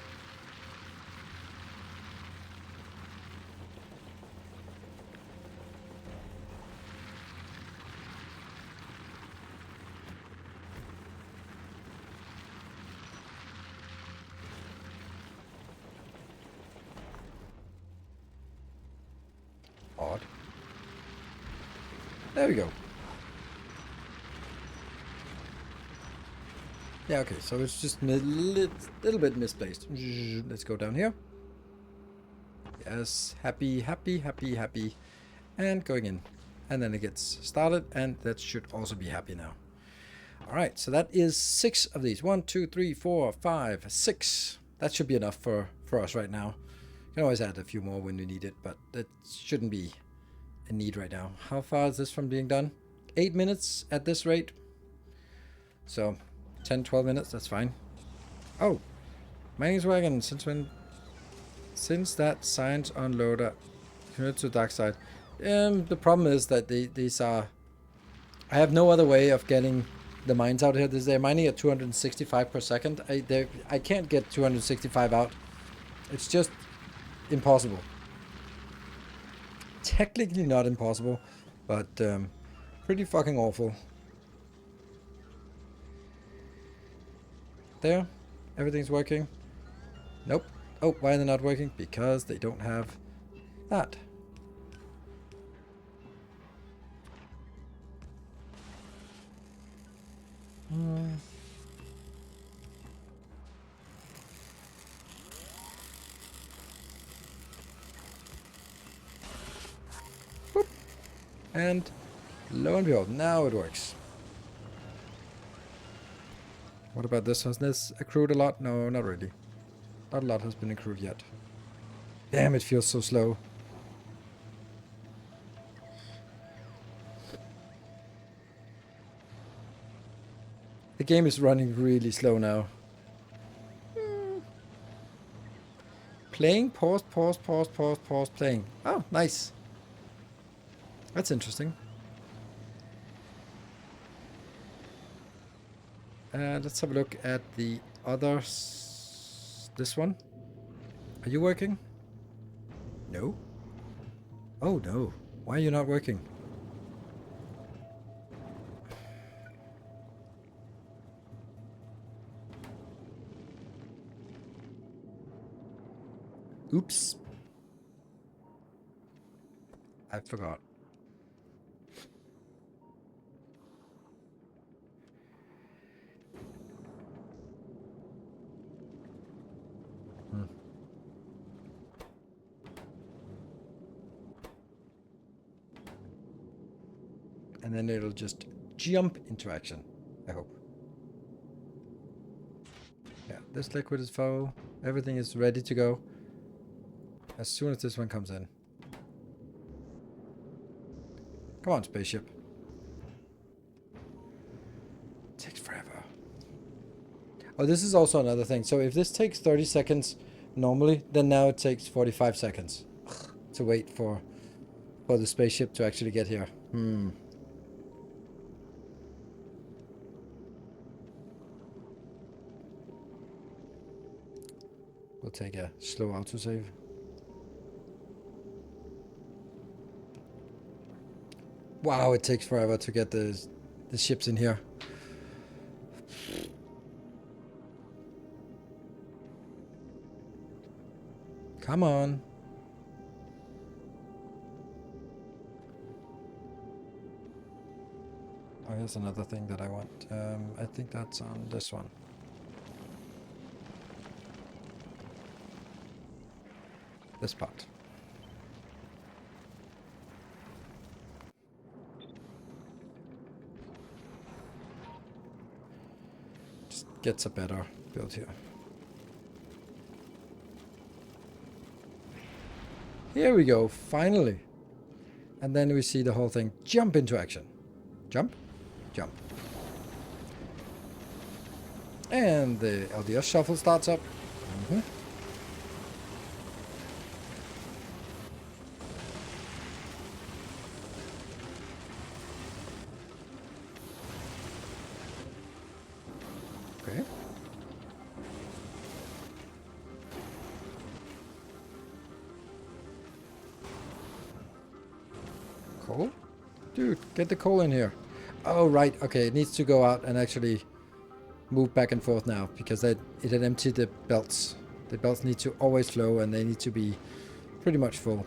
Odd. There we go. Yeah, okay, so it's just a little bit misplaced. Let's go down here. Yes, happy, happy, happy, happy. And going in. And then it gets started, and that should also be happy now. Alright, so that is 6 of these. 1, 2, 3, 4, 5, 6. That should be enough for us right now. You can always add a few more when you need it, but that shouldn't be a need right now. How far is this from being done? 8 minutes at this rate. So 10, 12 minutes, that's fine. Oh, mining wagon. Since that science unloader connected to the dark side. The problem is that these are, I have no other way of getting the mines out here. They're mining at 265 per second. I can't get 265 out. It's just impossible. Technically not impossible, but pretty fucking awful. There, everything's working. Nope. Oh, why are they not working? Because they don't have that. Whoop. And lo and behold, now it works. What about this? Has this accrued a lot? No, not really. Not a lot has been accrued yet. Damn, it feels so slow. The game is running really slow now. Playing, pause, pause, pause, pause, pause, playing. Oh, nice. That's interesting. Let's have a look at the others. This one. Are you working? No. Oh no. Why are you not working? Oops. I forgot. And then it'll just jump into action, I hope. Yeah, this liquid is full. Everything is ready to go. As soon as this one comes in. Come on, spaceship. It takes forever. Oh, this is also another thing. So if this takes 30 seconds normally, then now it takes 45 seconds to wait for the spaceship to actually get here. We'll take a slow autosave. Wow, it takes forever to get the ships in here. Come on. Oh, here's another thing that I want. I think that's on this one. This part. Just gets a better build here. Here we go, finally. And then we see the whole thing jump into action. Jump, jump. And the LDS shuffle starts up. Okay. Coal? Dude, get the coal in here. Oh, right. Okay, it needs to go out and actually move back and forth now because it had emptied the belts. The belts need to always flow and they need to be pretty much full.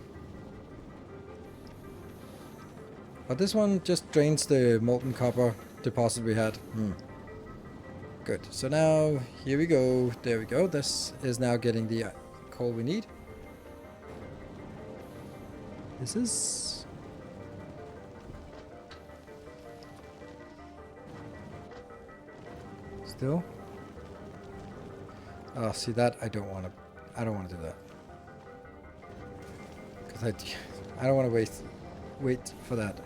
But this one just drains the molten copper deposit we had. Good. So now, here we go. There we go. This is now getting the coal we need. This is... Still? Oh, see that? I don't want to do that. Because I don't want to wait for that.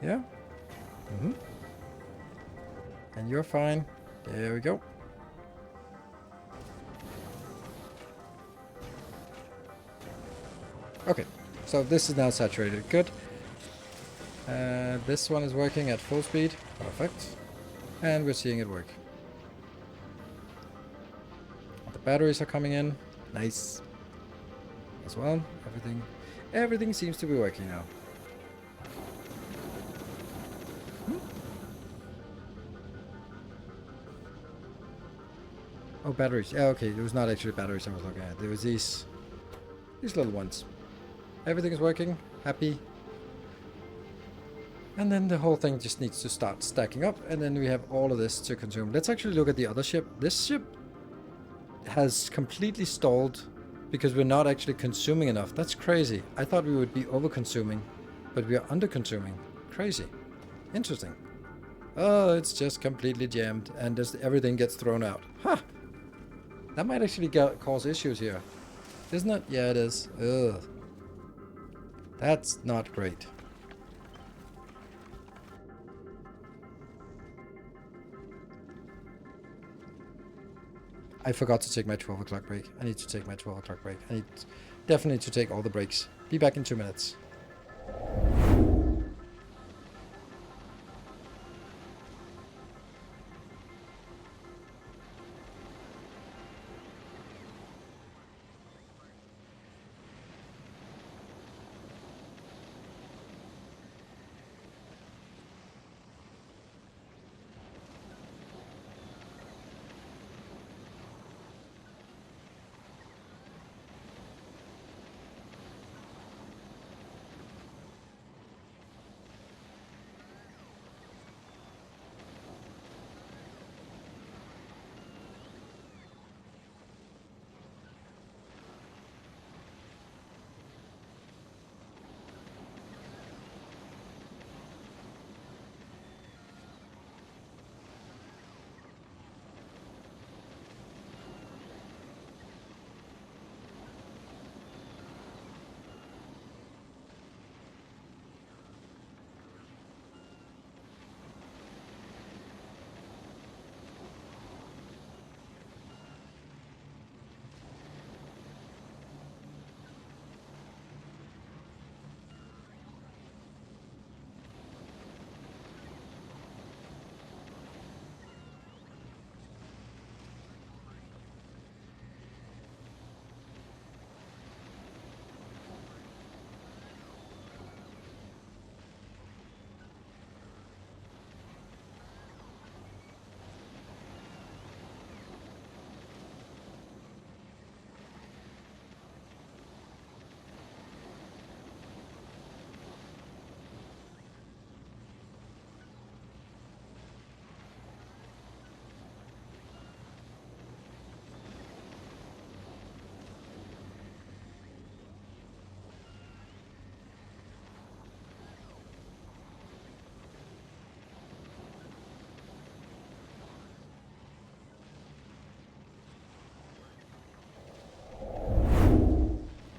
Yeah? And you're fine. There we go. Okay, so this is now saturated. Good. This one is working at full speed. Perfect. And we're seeing it work. The batteries are coming in. Nice. As well. Everything seems to be working now. Oh, batteries. Yeah, okay. It was not actually batteries I was looking at. There was these little ones. Everything is working. Happy. And then the whole thing just needs to start stacking up, and then we have all of this to consume. Let's actually look at the other ship. This ship has completely stalled because we're not actually consuming enough. That's crazy. I thought we would be over-consuming, but we are under-consuming. Crazy. Interesting. Oh, it's just completely jammed, and just everything gets thrown out. Huh. That might actually cause issues here. Isn't it? Yeah, it is. Ugh. That's not great. I forgot to take my 12 o'clock break. I need to take my 12 o'clock break. I need definitely to take all the breaks. Be back in 2 minutes.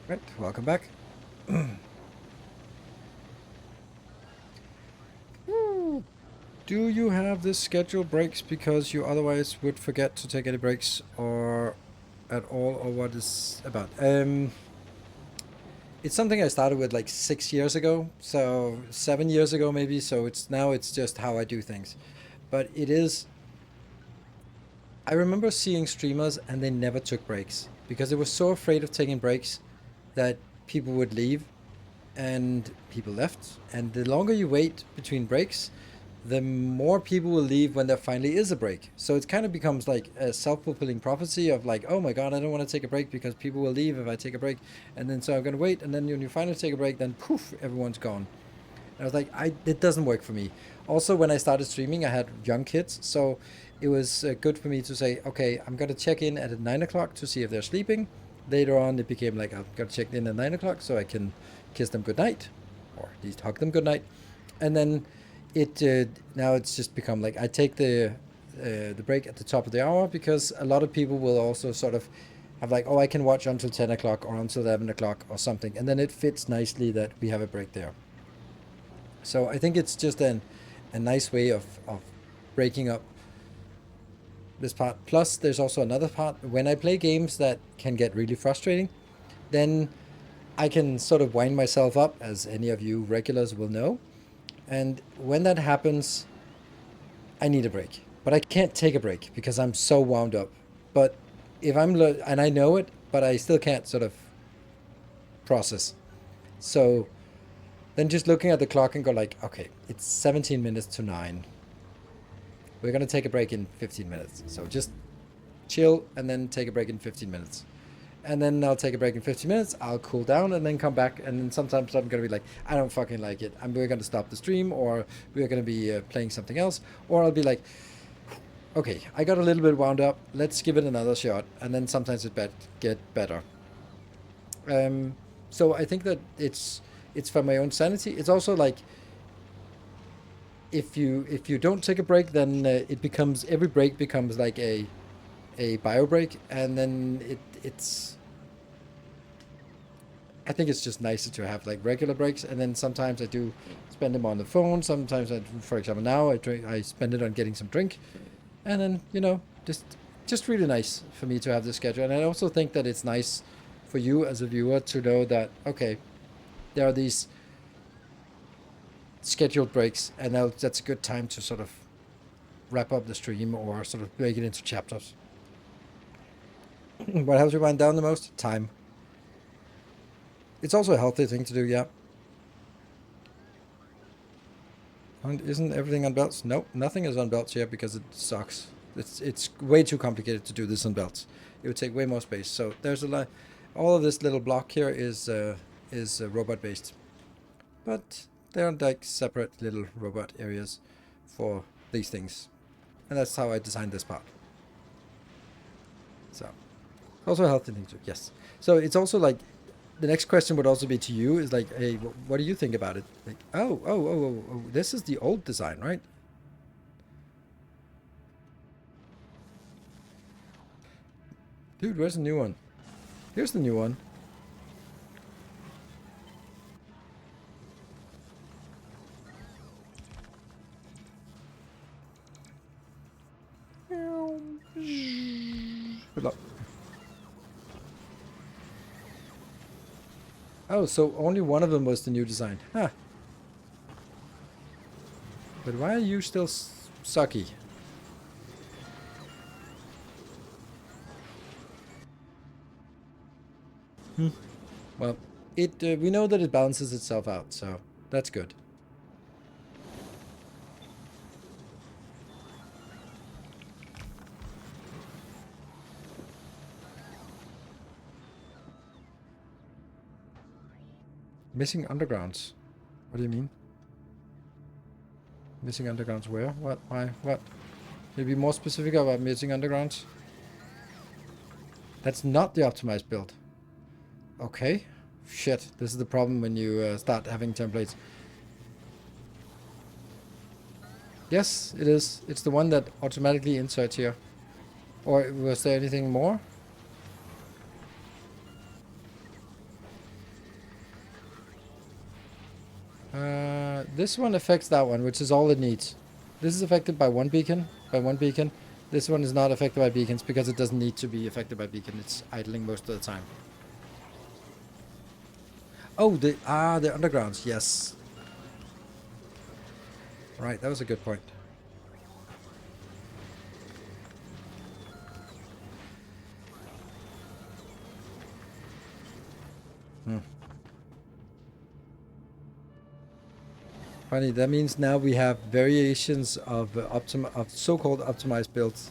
Right, welcome back. Do you have this scheduled breaks because you otherwise would forget to take any breaks or at all, or what is about? It's something I started with like 6 years ago, so 7 years ago maybe. So it's just how I do things, but it is. I remember seeing streamers and they never took breaks because they were so afraid of taking breaks that people would leave, and people left. And the longer you wait between breaks, the more people will leave when there finally is a break. So it kind of becomes like a self-fulfilling prophecy of like, oh my god, I don't want to take a break because people will leave if I take a break. And then so I'm going to wait, and then when you finally take a break, then poof, everyone's gone. And I was like, it doesn't work for me. Also, when I started streaming, I had young kids, so it was good for me to say, okay, I'm going to check in at 9 o'clock to see if they're sleeping. Later on, it became like, I've got to check in at 9 o'clock so I can kiss them goodnight, or at least hug them goodnight. And then now it's just become like I take the break at the top of the hour, because a lot of people will also sort of have like, oh, I can watch until 10 o'clock or until 11 o'clock or something. And then it fits nicely that we have a break there. So I think it's just a nice way of breaking up this part. Plus, there's also another part. When I play games that can get really frustrating, then I can sort of wind myself up, as any of you regulars will know. And when that happens, I need a break. But I can't take a break because I'm so wound up. But if and I know it, but I still can't sort of process. So then just looking at the clock and go like, okay, it's 17 minutes to 9. We're going to take a break in 15 minutes. So just chill and then take a break in 15 minutes. and then I'll take a break in 15 minutes, I'll cool down, and then come back, and then sometimes I'm going to be like, I don't fucking like it, and we're going to stop the stream, or we're going to be playing something else, or I'll be like, okay, I got a little bit wound up, let's give it another shot, and then sometimes it get better. So I think that it's for my own sanity. It's also like, if you don't take a break, then it becomes, every break becomes like a bio break, and then it's I think it's just nicer to have like regular breaks, and then sometimes I do spend them on the phone. Sometimes for example, now I spend it on getting some drink, and then just really nice for me to have this schedule. And I also think that it's nice for you as a viewer to know that, okay, there are these scheduled breaks, and that's a good time to sort of wrap up the stream or sort of break it into chapters. What helps you wind down the most? Time. It's also a healthy thing to do, yeah. And isn't everything on belts? Nope, nothing is on belts yet because it sucks. It's way too complicated to do this on belts. It would take way more space. So there's a lot. All of this little block here is robot based, but they're like separate little robot areas for these things, and that's how I designed this part. So also a healthy thing too. Yes. So it's also like, the next question would also be to you, is like, hey, what do you think about it? Like, oh, this is the old design, right? Dude, where's the new one? Here's the new one. Good luck. Oh, so only one of them was the new design. Huh. But why are you still sucky? Well, we know that it balances itself out, so that's good. Missing undergrounds. What do you mean? Missing undergrounds where? What? Why? What? Can you be more specific about missing undergrounds? That's not the optimized build. Okay. Shit. This is the problem when you start having templates. Yes, it is. It's the one that automatically inserts here. Or was there anything more? This one affects that one, which is all it needs. This is affected by one beacon. This one is not affected by beacons because it doesn't need to be affected by beacon. It's idling most of the time. Oh, the undergrounds. Yes. Right, that was a good point. Funny, that means now we have variations of so-called optimized builds.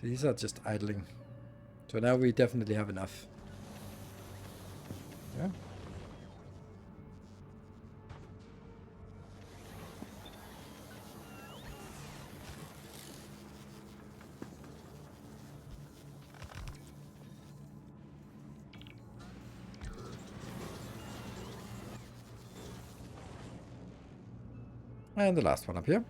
These are just idling. So now we definitely have enough. Yeah. And the last one up here.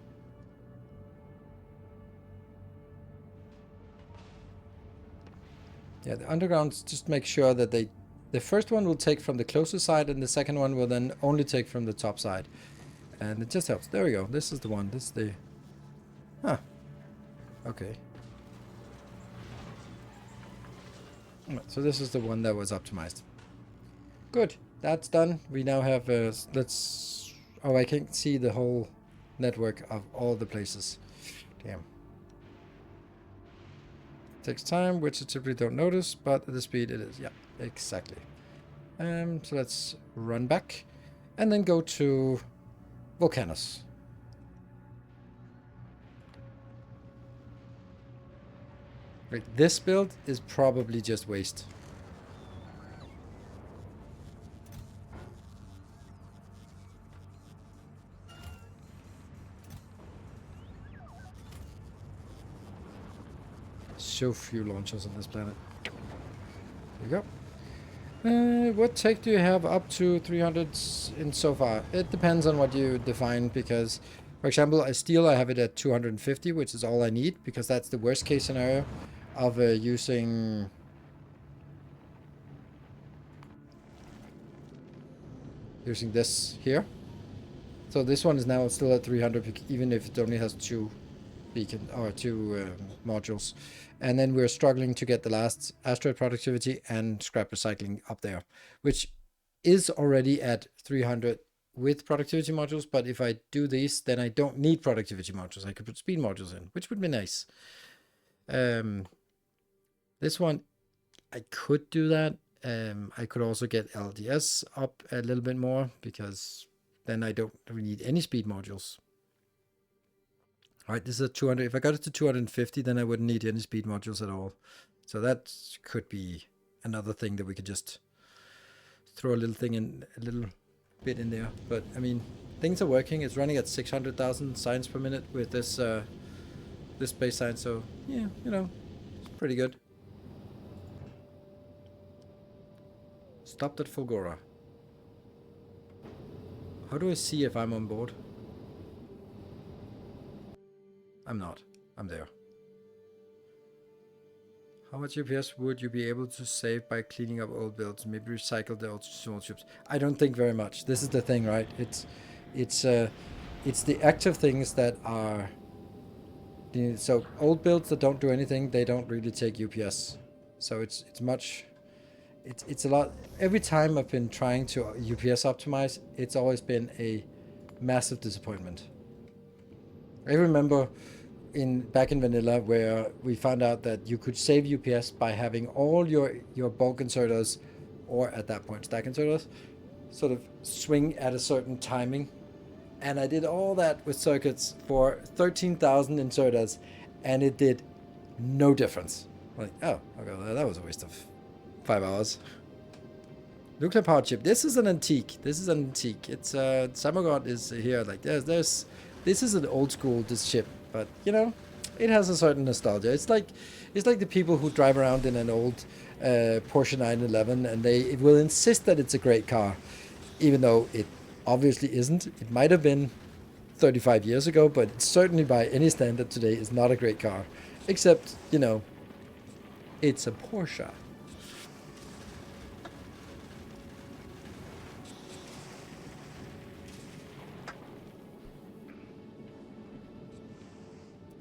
Yeah, the undergrounds, just make sure that the first one will take from the closest side, and the second one will then only take from the top side. And it just helps. There we go. This is the one. This is the... Huh. Okay. So this is the one that was optimized. Good. That's done. We now have, let's... Oh, I can't see the whole network of all the places. Damn. Takes time, which I typically don't notice, but at the speed it is. Yeah, exactly. So let's run back and then go to Volcanus. Right, this build is probably just waste. So few launchers on this planet. There you go. What tech do you have up to 300 in so far? It depends on what you define, because, for example, I have it at 250, which is all I need, because that's the worst case scenario of using this here. So this one is now still at 300, even if it only has two modules. And then we're struggling to get the last asteroid productivity and scrap recycling up there, which is already at 300 with productivity modules. But if I do these, then I don't need productivity modules. I could put speed modules in, which would be nice. This one, I could do that. I could also get LDS up a little bit more, because then I don't really need any speed modules. All right, this is a 200. If I got it to 250, then I wouldn't need any speed modules at all. So that could be another thing that we could just throw a little bit in there. But I mean, things are working. It's running at 600,000 signs per minute with this this base sign. So yeah, you know, it's pretty good. Stopped at Fulgora. How do I see if I'm on board? I'm not. I'm there. How much UPS would you be able to save by cleaning up old builds? Maybe recycle the old small ships. I don't think very much. This is the thing, right? It's the active things that are... So old builds that don't do anything, they don't really take UPS. So it's a lot. Every time I've been trying to UPS optimize, it's always been a massive disappointment. I remember back in vanilla, where we found out that you could save UPS by having all your bulk inserters, or at that point stack inserters, sort of swing at a certain timing. And I did all that with circuits for 13,000 inserters, and it did no difference. Like, oh, okay, that was a waste of 5 hours. Nuclear power chip. This is an antique. It's Samagod is here. Like this is an old school, this chip, but you know, it has a certain nostalgia. It's like the people who drive around in an old Porsche 911, and it will insist that it's a great car, even though it obviously isn't. It might have been 35 years ago, but certainly by any standard today is not a great car, except, you know, it's a Porsche.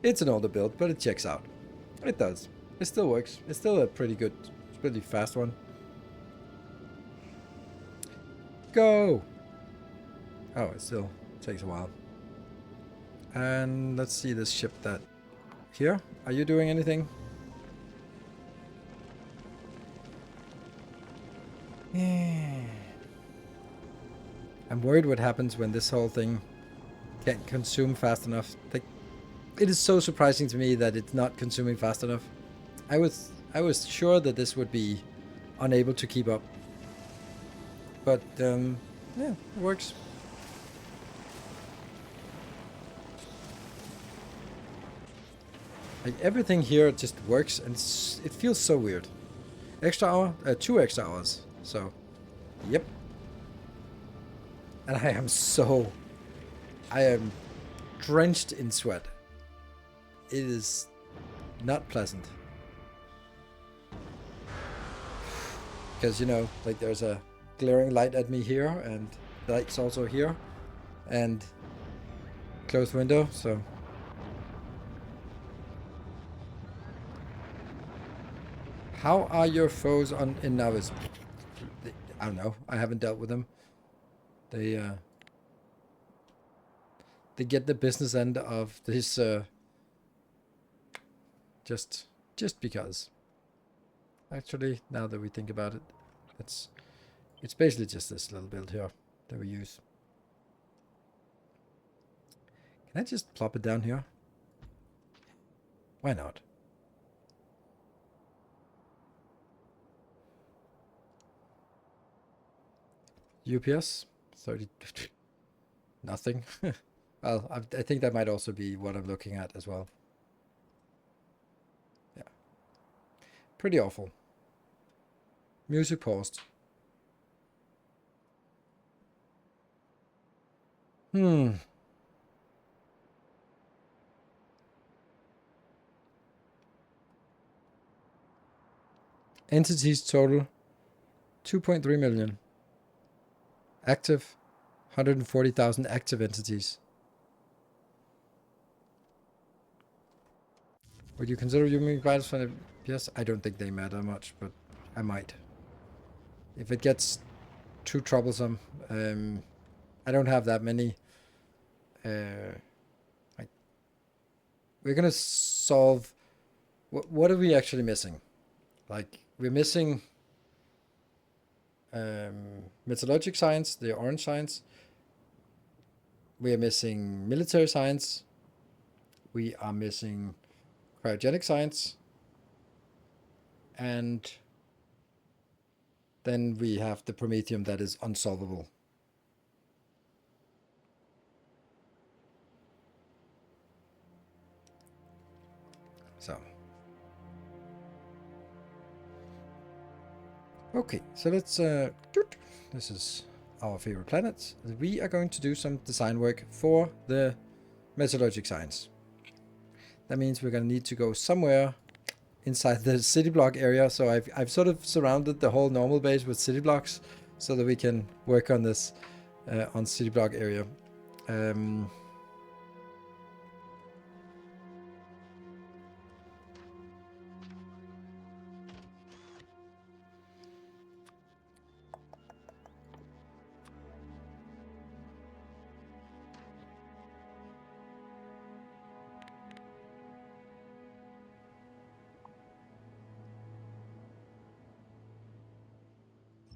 It's an older build, but it checks out. It does. It still works. It's still a pretty good, pretty fast one. Go! Oh, it still takes a while. And let's see this ship that... Here? Are you doing anything? I'm worried what happens when this whole thing can't consume fast enough. It is so surprising to me that it's not consuming fast enough. I was sure that this would be unable to keep up. But, yeah, it works. Like, everything here just works, and it feels so weird. Extra hour? 2 extra hours. So, yep. And I am drenched in sweat. It is not pleasant. Because, you know, like, there's a glaring light at me here, and the light's also here, and closed window, so... How are your foes in Novice? I don't know. I haven't dealt with them. They get the business end of this just because. Actually, now that we think about it, it's basically just this little build here that we use. Can I just plop it down here? Why not? UPS 30. Nothing. Well, I think that might also be what I'm looking at as well. Yeah. Pretty awful. Music paused. Entities total 2.3 million. Active 140,000 active entities. Would you consider using providers for the PS? I don't think they matter much, but I might. If it gets too troublesome, I don't have that many. We're gonna solve. What are we actually missing? Like, we're missing metallurgic science, the orange science. We are missing military science. We are missing cryogenic science. And then we have the promethium that is unsolvable. So. Okay, so let's, this is our favorite planet. We are going to do some design work for the metallurgic science. That means we're going to need to go somewhere inside the city block area. So I've sort of surrounded the whole normal base with city blocks so that we can work on this on city block area.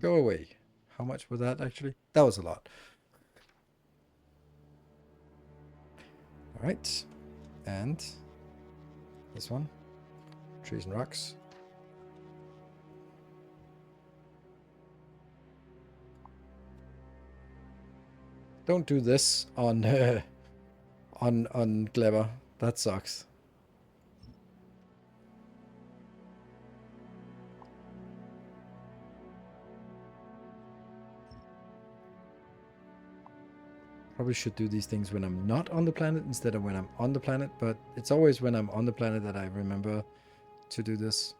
Go away. How much was that actually? That was a lot. All right. And this one. Trees and rocks. Don't do this on on Clever. That sucks. Probably should do these things when I'm not on the planet instead of when I'm on the planet, but it's always when I'm on the planet that I remember to do this.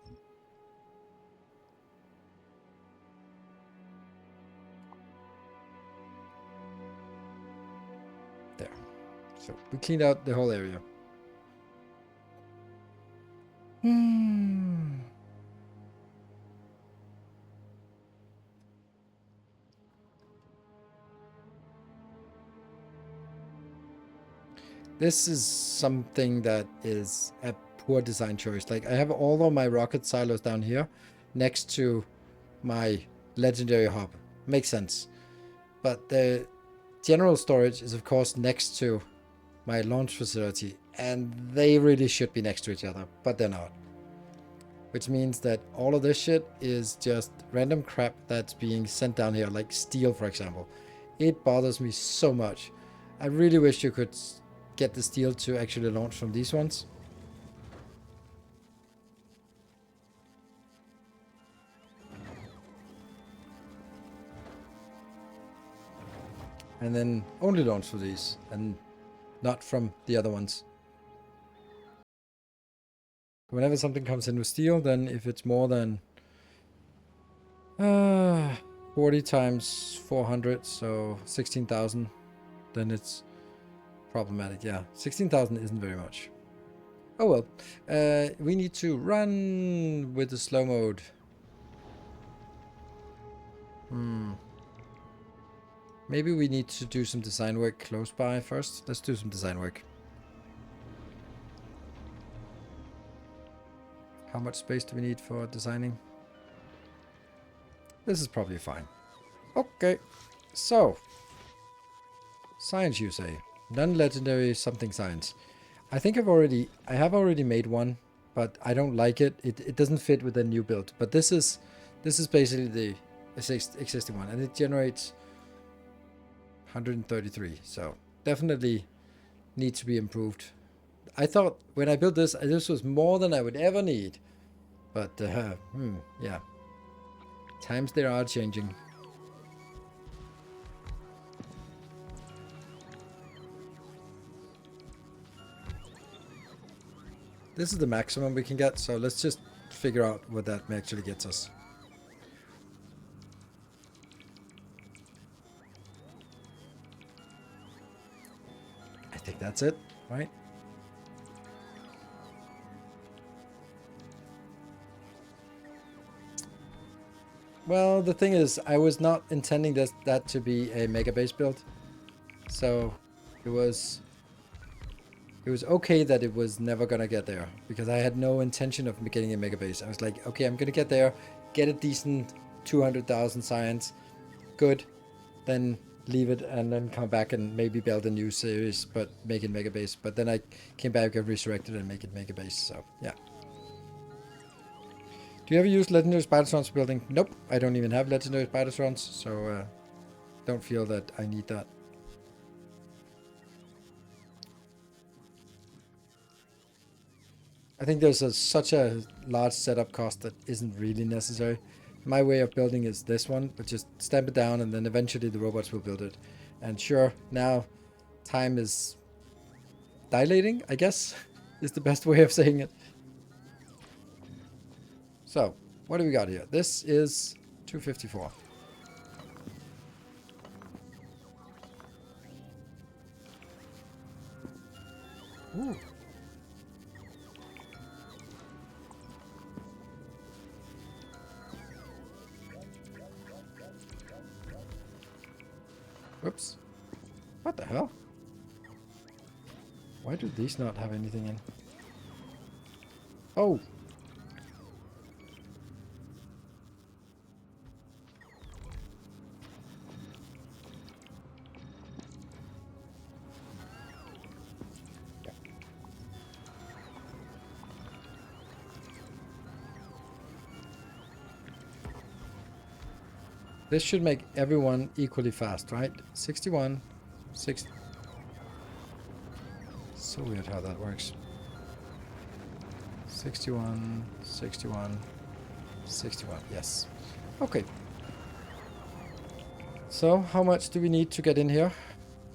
There. So we cleaned out the whole area. This is something that is a poor design choice. Like, I have all of my rocket silos down here next to my legendary hub. Makes sense. But the general storage is, of course, next to my launch facility. And they really should be next to each other, but they're not. Which means that all of this shit is just random crap that's being sent down here, like steel, for example. It bothers me so much. I really wish you could get the steel to actually launch from these ones. And then only launch for these and not from the other ones. Whenever something comes in with steel, then if it's more than 40 times 400, so 16,000, then it's problematic. Yeah, 16,000 isn't very much. Oh well, we need to run with the slow mode. Maybe we need to do some design work close by first. Let's do some design work. How much space do we need for designing? This is probably fine. Okay, so science, you say? Non-legendary something science. I think I have already made one, but I don't like it. It doesn't fit with the new build. But this is basically the existing one, and it generates 133. So definitely needs to be improved. I thought when I built this was more than I would ever need. But yeah, times they are changing. This is the maximum we can get, so let's just figure out what that actually gets us. I think that's it, right? Well, the thing is, I was not intending that to be a Megabase build, so it was okay that it was never gonna get there, because I had no intention of getting a Megabase. I was like, okay, I'm gonna get there, get a decent 200,000 science, good, then leave it and then come back and maybe build a new series, but make it Megabase. But then I came back and resurrected and make it Megabase, so yeah. Do you ever use legendary Spidertrons building? Nope, I don't even have legendary Spidertrons, so don't feel that I need that. I think there's such a large setup cost that isn't really necessary. My way of building is this one, but just stamp it down and then eventually the robots will build it. And sure, now time is dilating, I guess, is the best way of saying it. So, what do we got here? This is 254. Ooh. Whoops. What the hell? Why do these not have anything in? Oh! This should make everyone equally fast, right? 61, 60. So weird how that works. 61, 61, 61. Yes. Okay. So, how much do we need to get in here?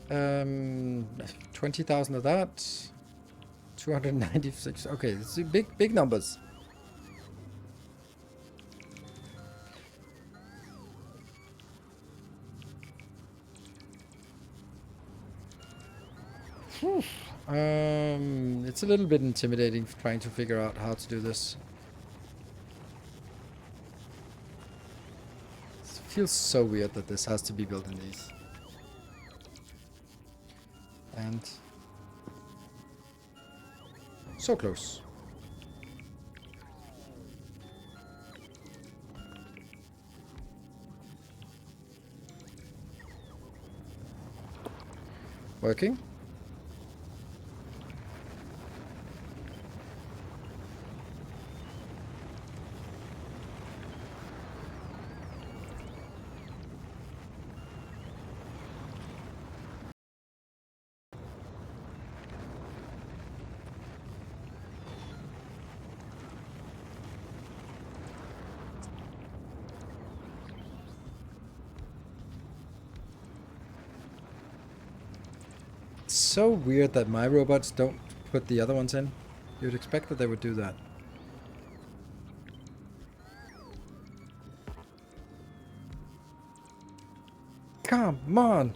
20,000 of that. 296. Okay, it's big numbers. It's a little bit intimidating trying to figure out how to do this. It feels so weird that this has to be built in these. And so close. Working. So weird that my robots don't put the other ones in. You'd expect that they would do that. Come on!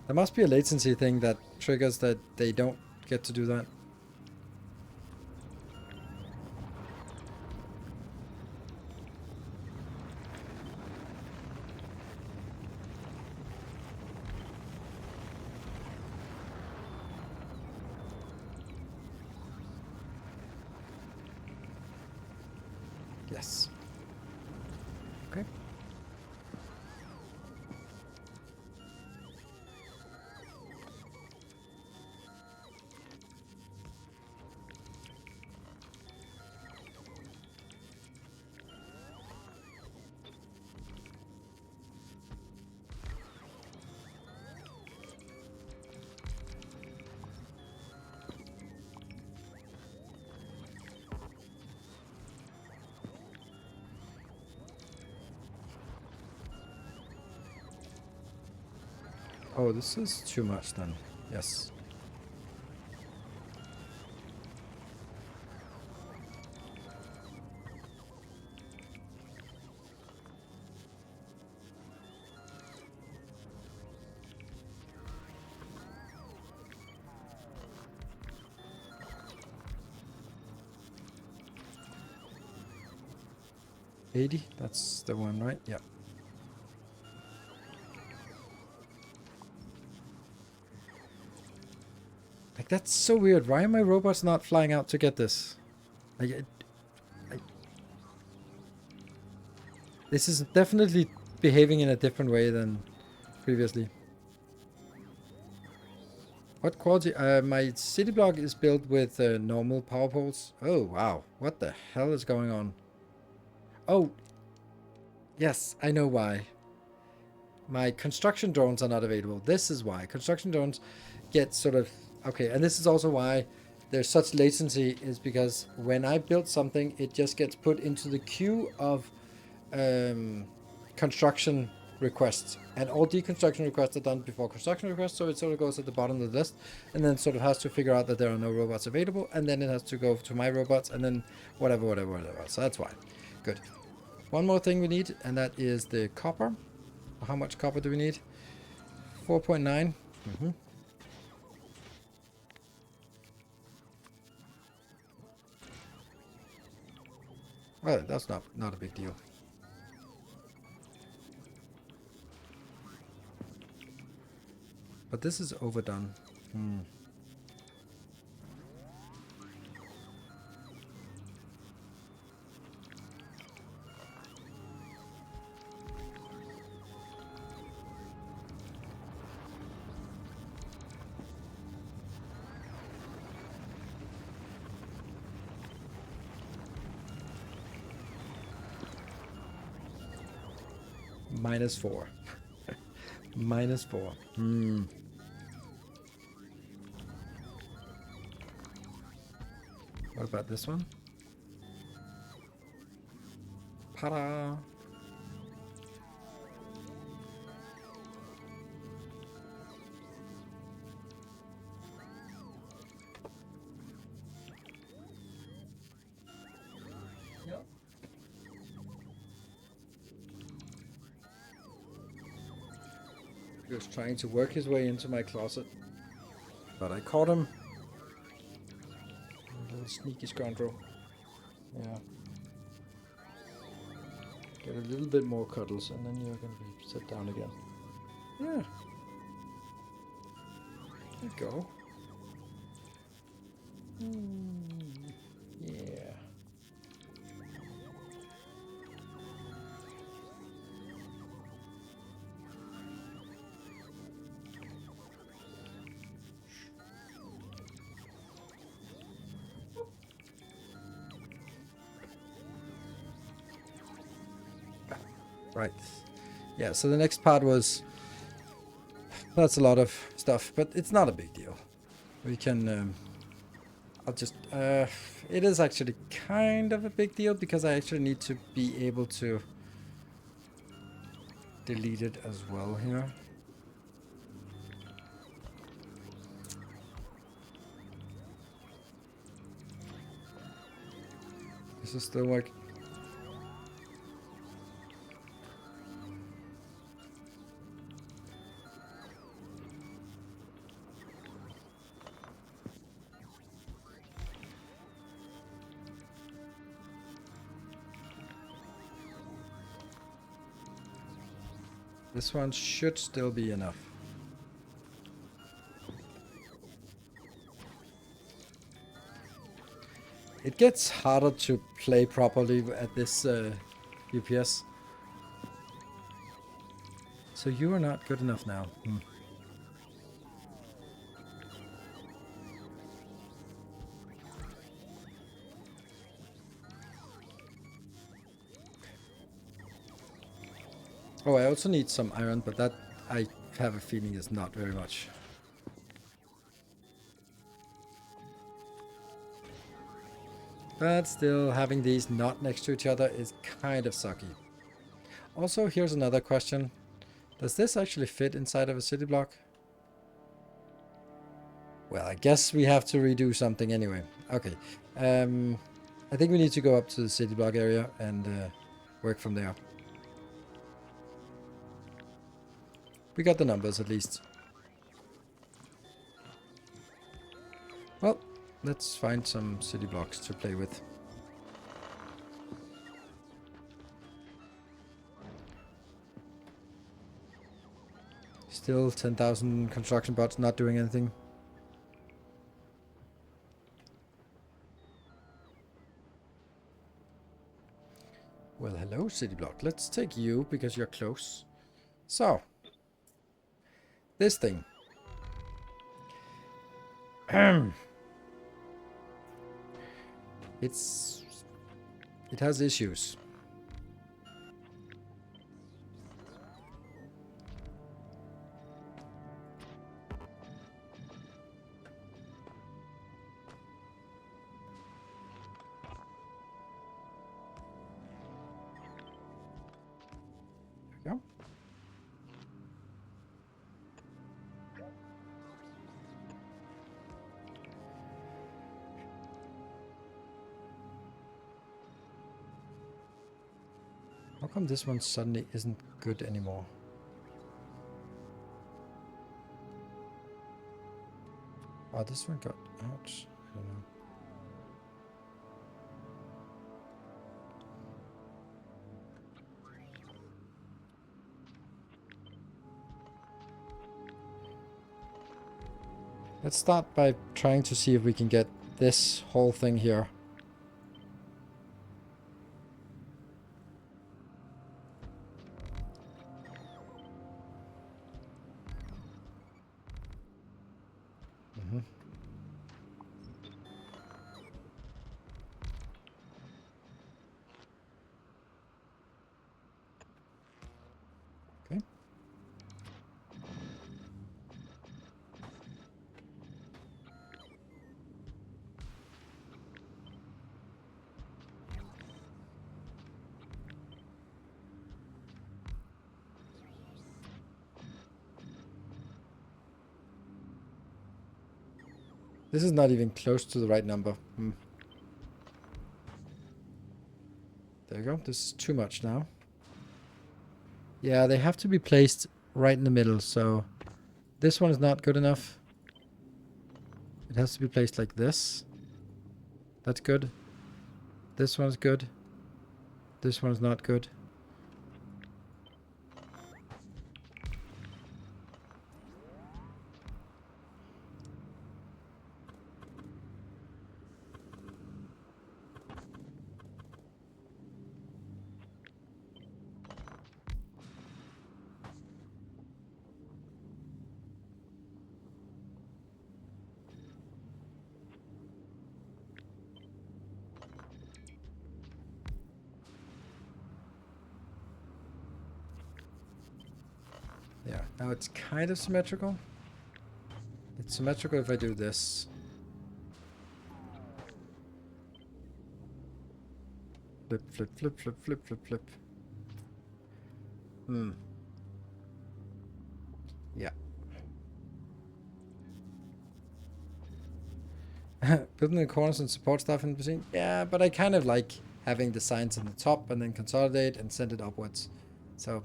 There must be a latency thing that triggers that they don't get to do that. Yes. Okay. Oh, this is too much then. Yes. $80, that's the one, right? Yeah. Like, that's so weird. Why are my robots not flying out to get this? Like, this is definitely behaving in a different way than previously. What quality? My city block is built with normal power poles. Oh, wow. What the hell is going on? Oh, yes, I know why. My construction drones are not available. This is why. Construction drones get sort of... Okay, and this is also why there's such latency, is because when I build something, it just gets put into the queue of construction requests, and all deconstruction requests are done before construction requests, so it sort of goes at the bottom of the list, and then sort of has to figure out that there are no robots available, and then it has to go to my robots, and then whatever. So that's why. Good. One more thing we need, and that is the copper. How much copper do we need? 4.9. Well, that's not a big deal. But this is overdone. -4. -4. What about this one? Ta-da! Yep. He was trying to work his way into my closet, but I caught him. A little sneaky scoundrel. Yeah. Get a little bit more cuddles, and then you're gonna be set down again. Yeah. There you go. Yeah. Right. Yeah, so the next part was... That's a lot of stuff, but it's not a big deal. We can... I'll just... it is actually kind of a big deal, because I actually need to be able to delete it as well here. This is still like... This one should still be enough. It gets harder to play properly at this UPS. So you are not good enough now. Oh, I also need some iron, but that I have a feeling is not very much. But still, having these not next to each other is kind of sucky. Also, here's another question. Does this actually fit inside of a city block? Well, I guess we have to redo something anyway. Okay. I think we need to go up to the city block area and work from there. We got the numbers at least. Well, let's find some city blocks to play with. Still 10,000 construction bots not doing anything. Well, hello, city block. Let's take you because you're close. So, this thing. It has issues. There we go. How come this one suddenly isn't good anymore? Oh, this one got out. I don't know. Let's start by trying to see if we can get this whole thing here. Okay. This is not even close to the right number. There you go. This is too much now. Yeah, they have to be placed right in the middle, so this one is not good enough. It has to be placed like this. That's good. This one's good. This one's not good. Yeah, now it's kind of symmetrical. It's symmetrical if I do this. Flip, flip, flip, flip, flip, flip, flip. Yeah. Building the corners and support stuff in between. Yeah, but I kind of like having the signs in the top and then consolidate and send it upwards. So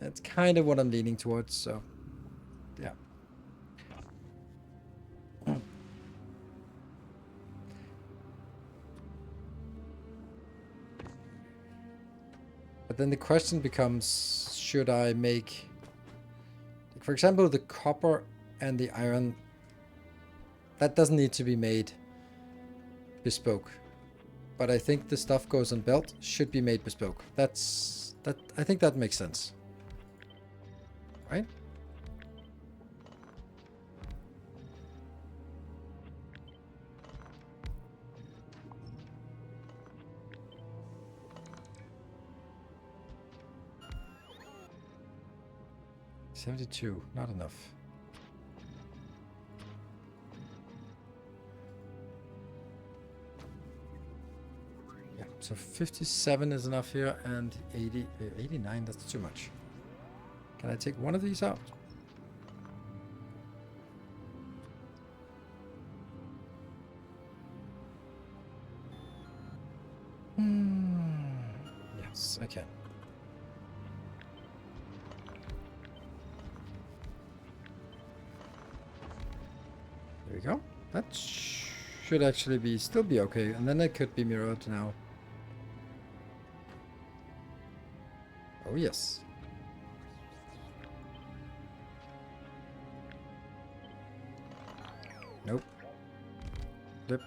that's kind of what I'm leaning towards. So yeah. But then the question becomes, should I make, for example, the copper and the iron, that doesn't need to be made bespoke. but I think the stuff goes on belt should be made bespoke. I think that makes sense. Right? $72, not enough. Yeah, so 57 is enough here, and 89, that's too much. Can I take one of these out? Yes, I can. There we go. That should actually still be okay, and then it could be mirrored now. Oh yes. Nope. Flip.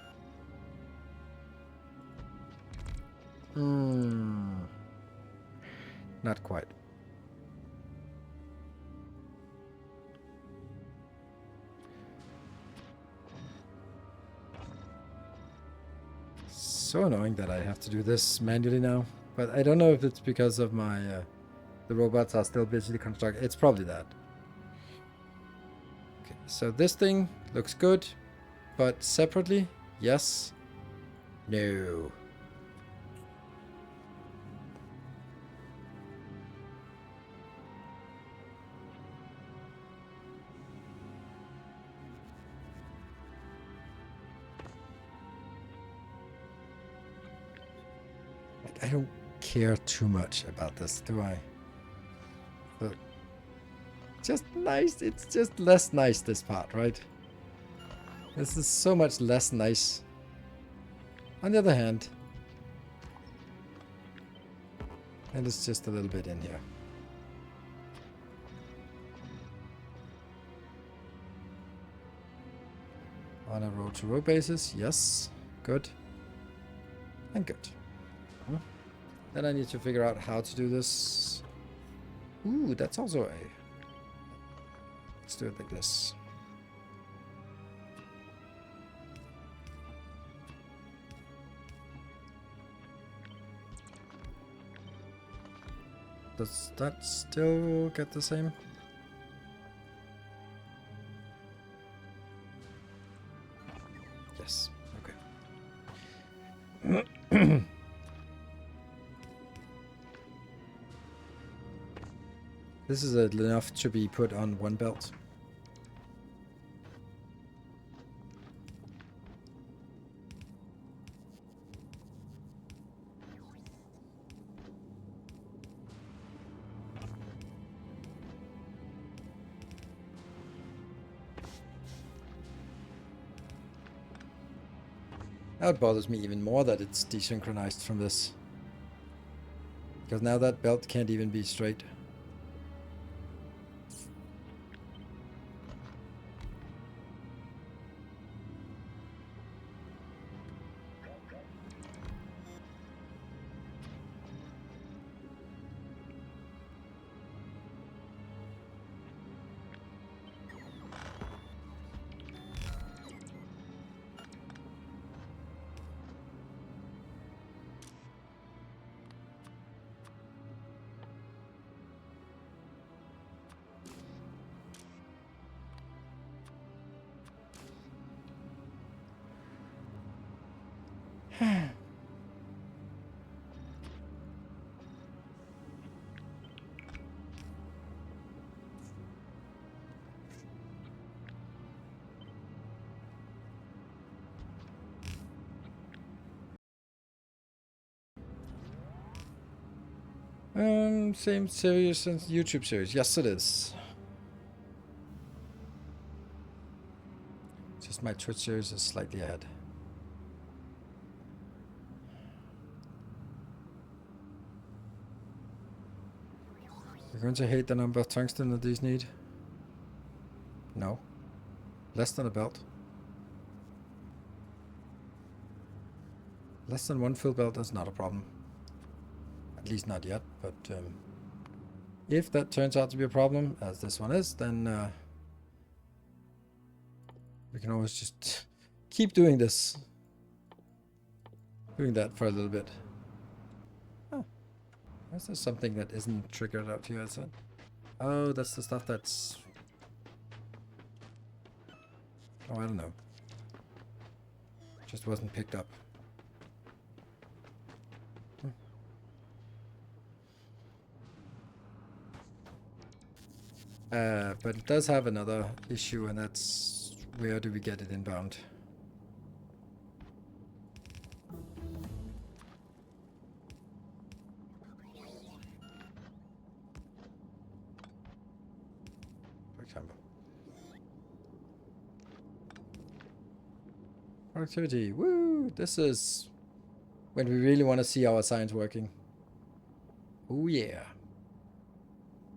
Not quite. So annoying that I have to do this manually now, but I don't know if it's because of my the robots are still busy constructed. It's probably that. Okay, so this thing looks good, but separately, yes, no. I don't care too much about this, do I? But just nice. It's just less nice, this part, right? This is so much less nice. On the other hand, and it's just a little bit in here. On a row-to-row basis, yes. Good. And good. Then I need to figure out how to do this. Ooh, that's also a... Let's do it like this. Does that still get the same? Yes. Okay. This is enough to be put on one belt. Now it bothers me even more that it's desynchronized from this. Because now that belt can't even be straight. Same series and YouTube series. Yes, it is. Just my Twitch series is slightly ahead. You're going to hate the number of tungsten that these need? No. Less than a belt. Less than one full belt is not a problem. At least not yet, but if that turns out to be a problem, as this one is, then we can always just keep doing this. Doing that for a little bit. Oh, is there something that isn't triggered out here? Is it? Oh, that's the stuff that's... Oh, I don't know. Just wasn't picked up. But it does have another issue, and that's where do we get it inbound? For example. Productivity. Woo! This is when we really want to see our science working. Oh yeah.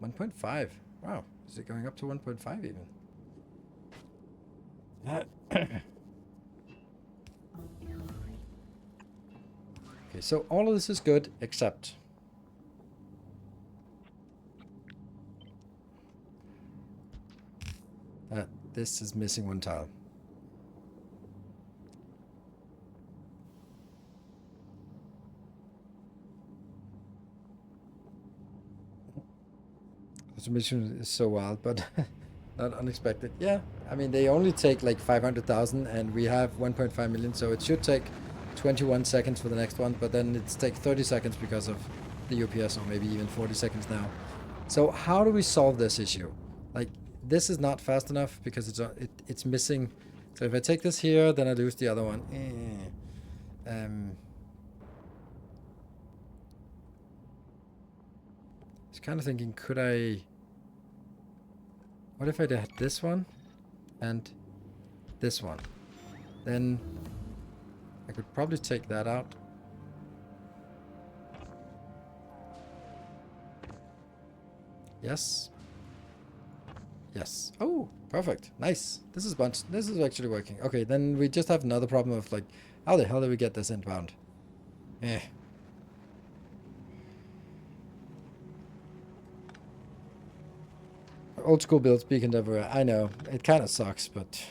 1.5. Wow. Is it going up to 1.5 even? Okay, so all of this is good except that this is missing one tile. This mission is so wild, but not unexpected. Yeah, I mean, they only take like 500,000 and we have 1.5 million, so it should take 21 seconds for the next one, but then it's take 30 seconds because of the UPS, or maybe even 40 seconds now. So how do we solve this issue? Like, this is not fast enough because it's missing. So if I take this here, then I lose the other one. I was kind of thinking, could I... What if I had this one and this one? Then I could probably take that out. Yes. Yes. Oh, perfect. Nice. This is actually working. Okay, then we just have another problem of like, how the hell do we get this inbound? Eh. Old school builds beacon everywhere. I know. It kind of sucks, but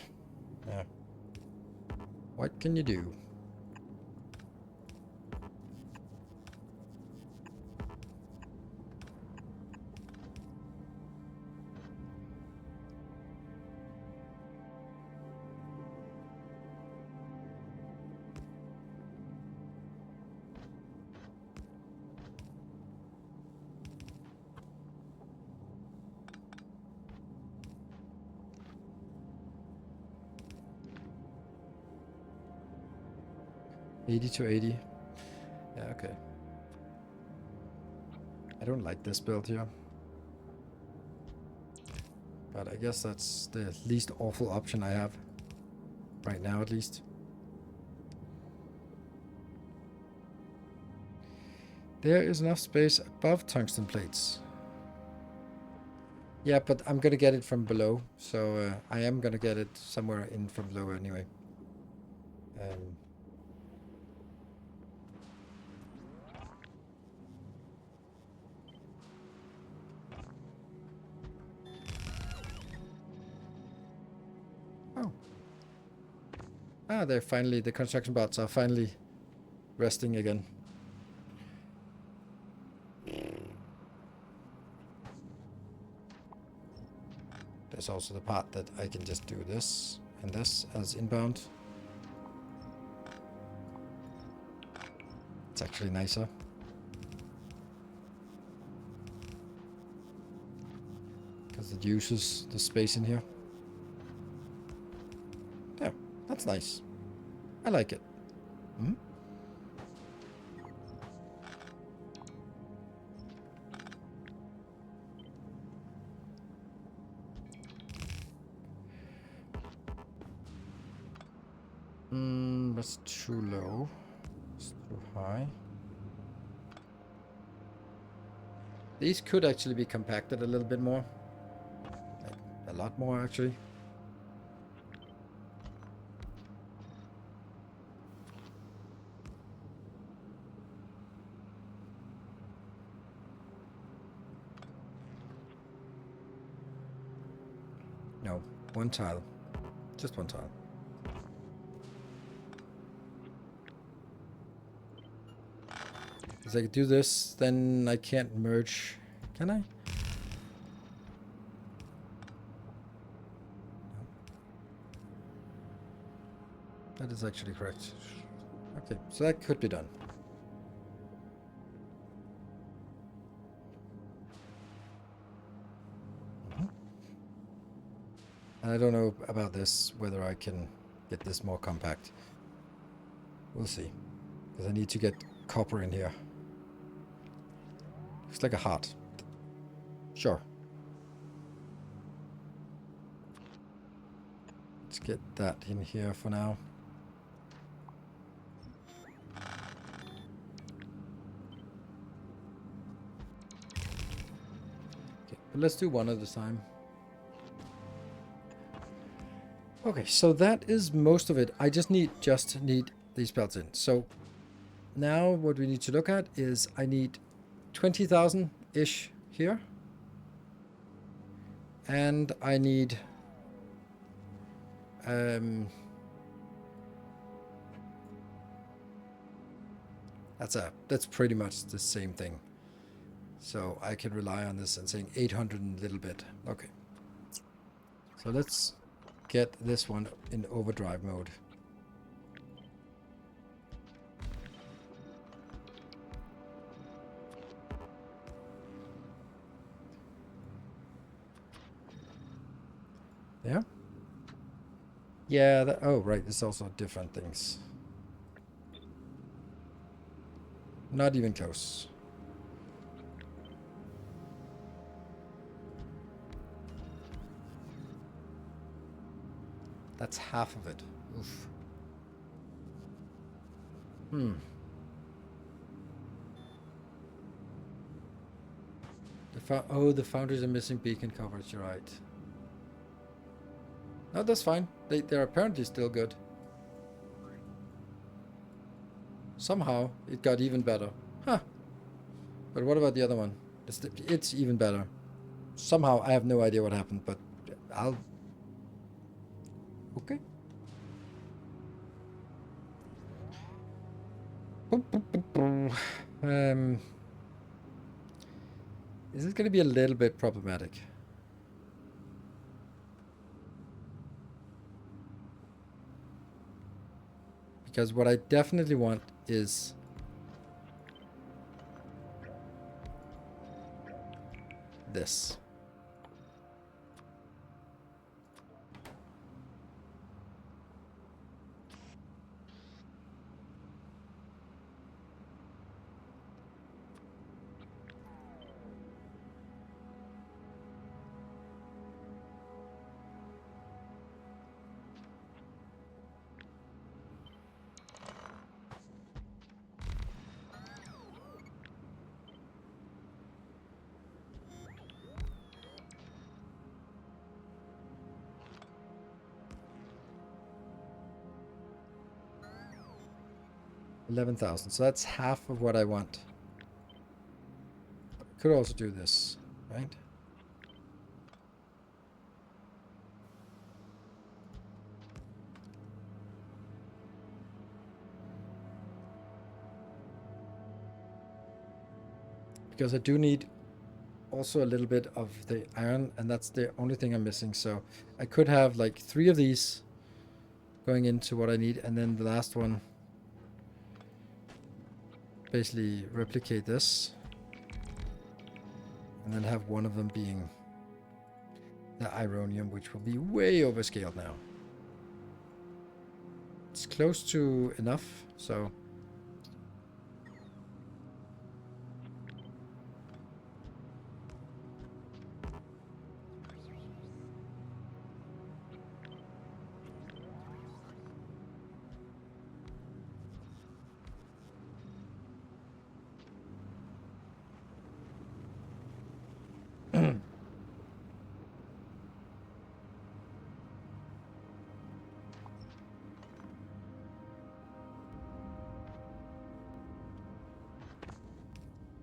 yeah. What can you do? $80 to $80. Yeah, okay. I don't like this build here. But I guess that's the least awful option I have. Right now, at least. There is enough space above tungsten plates. Yeah, but I'm gonna get it from below. So I am gonna get it somewhere in from below anyway. Oh. Ah, they're finally, the construction bots are finally resting again. There's also the part that I can just do this and this as inbound. It's actually nicer. Because it uses the space in here. Yeah, that's nice. I like it. Hmm? That's too low. It's too high. These could actually be compacted a little bit more. Like, a lot more, actually. No, one tile. Just one tile. If I could do this, then I can't merge. Can I? No. That is actually correct. Okay, so that could be done. And I don't know about this, whether I can get this more compact. We'll see. Because I need to get copper in here. Looks like a heart. Sure. Let's get that in here for now. Okay, but let's do one at a time. Okay, so that is most of it. I just need these belts in. So now what we need to look at is I need 20,000-ish here. And I need that's pretty much the same thing. So I can rely on this and saying 800 and a little bit. Okay. So let's get this one in overdrive mode. Yeah. Yeah, oh right, there's also different things. Not even close. That's half of it. Oof. The foundries are missing beacon coverage, you're right. No, that's fine. They're apparently still good. Somehow it got even better. Huh. But what about the other one? It's even better. Somehow I have no idea what happened, but I'll... Okay. This is going to be a little bit problematic. Because what I definitely want is this. $11,000. So that's half of what I want. Could also do this, right? Because I do need also a little bit of the iron, and that's the only thing I'm missing. So I could have like 3 of these going into what I need, and then the last one basically replicate this, and then have one of them being the ironium, which will be way overscaled now. It's close to enough, so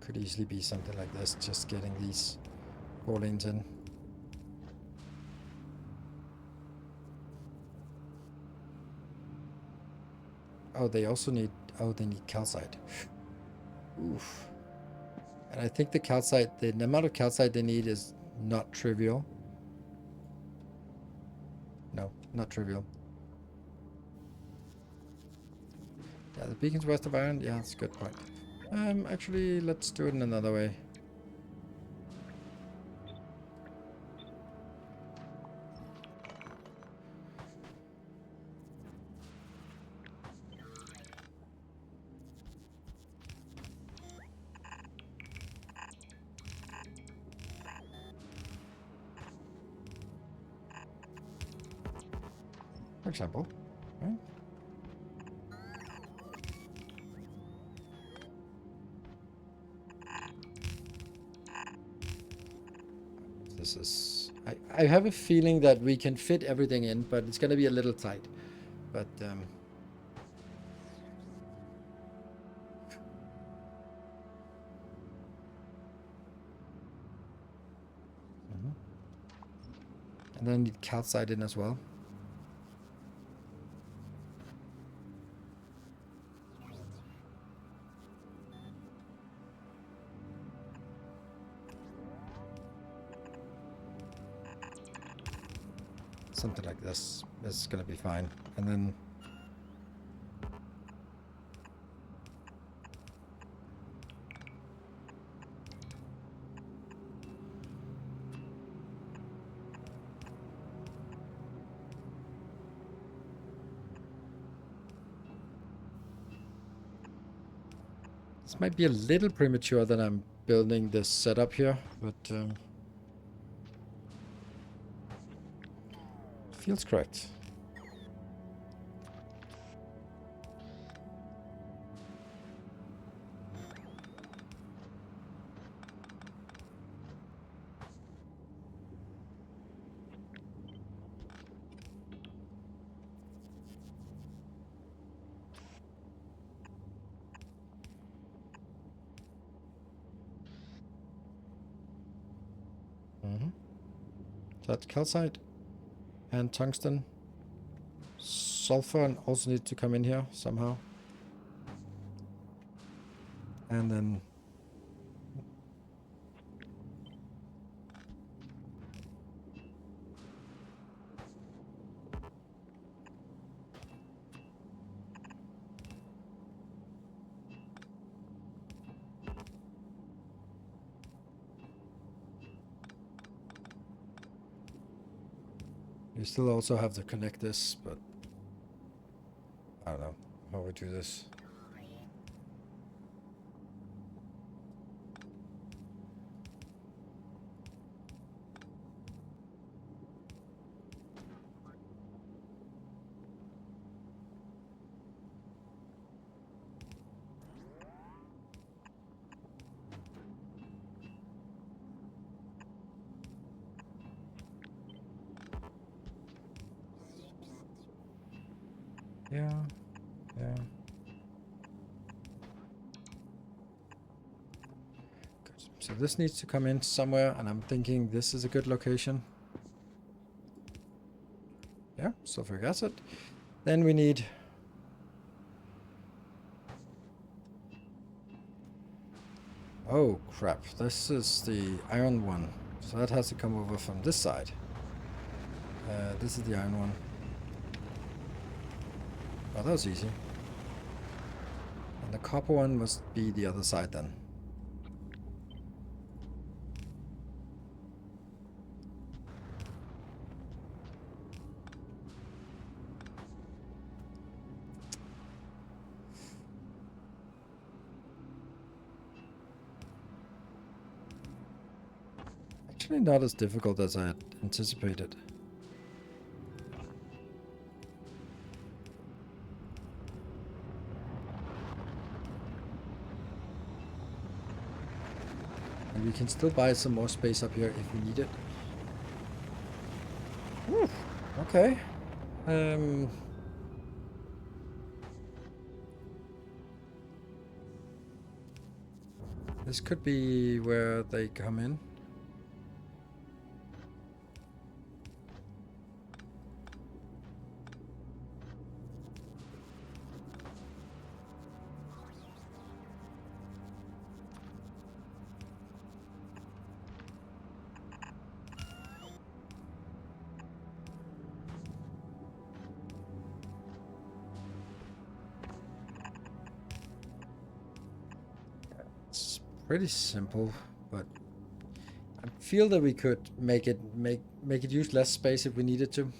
could easily be something like this, just getting these 4 lanes in. Oh, they also need... Oh, they need calcite. Oof. And I think the calcite... The amount of calcite they need is not trivial. No, not trivial. Yeah, the beacon's west of iron. Yeah, that's a good point. Actually, let's do it in another way. For example, right? This is... I have a feeling that we can fit everything in, but it's going to be a little tight. But, and then I need calcite in as well. Something like this is going to be fine. And then... This might be a little premature that I'm building this setup here, but feels correct. So that's calcite and tungsten. Sulfur also needs to come in here somehow. And then... You still also have to connect this, but I don't know how we do this. Yeah, yeah. Good. So this needs to come in somewhere, and I'm thinking this is a good location. Yeah, sulfuric acid. Then we need... Oh, crap. This is the iron one. So that has to come over from this side. This is the iron one. Oh, that was easy. And the copper one must be the other side then. Actually not as difficult as I had anticipated. And we can still buy some more space up here if we need it. Whew, okay. This could be where they come in. Pretty simple, but I feel that we could make it use less space if we needed to.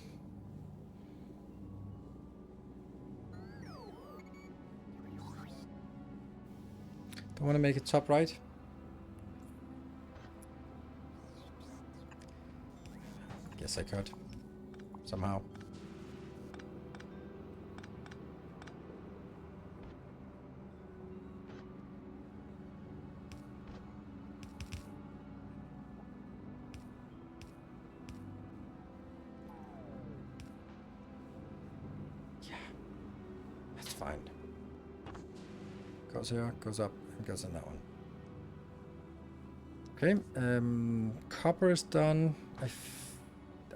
Don't want to make it top right. Guess I could somehow. Fine. Goes here, goes up, and goes in that one. Okay, copper is done.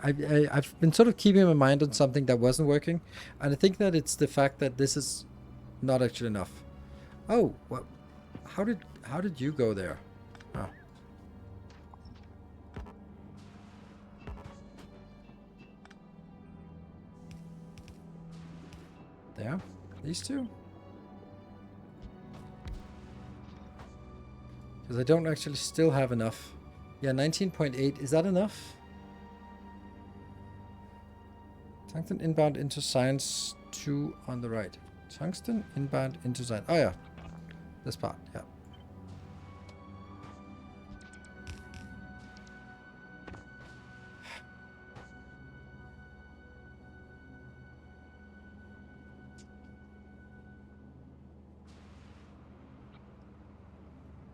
I've been sort of keeping my mind on something that wasn't working, and I think that it's the fact that this is not actually enough. Oh, what? How did you go there? Oh. There, these two. Because I don't actually still have enough. Yeah, 19.8. Is that enough? Tungsten inbound into science 2 on the right. Tungsten inbound into science. Oh yeah. This part, yeah.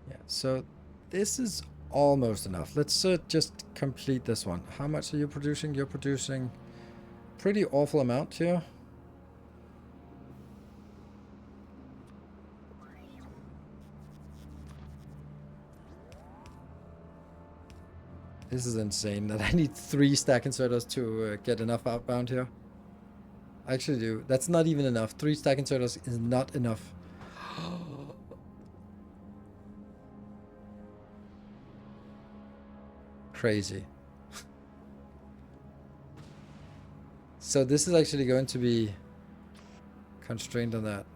Yeah, so this is almost enough. Let's just complete this one. How much are you producing? You're producing pretty awful amount here. This is insane that I need 3 stack inserters to get enough outbound here. I actually do. That's not even enough. 3 stack inserters is not enough. Crazy. So this is actually going to be constrained on that.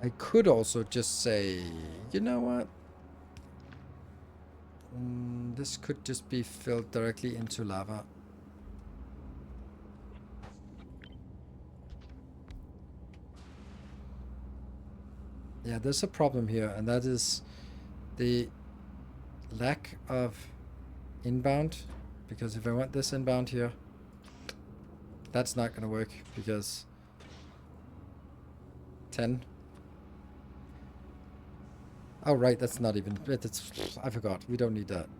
I could also just say, you know what? This could just be filled directly into lava. Yeah, there's a problem here, and that is the lack of inbound. Because if I want this inbound here, that's not going to work because 10. Oh, right, that's not even... I forgot. We don't need that.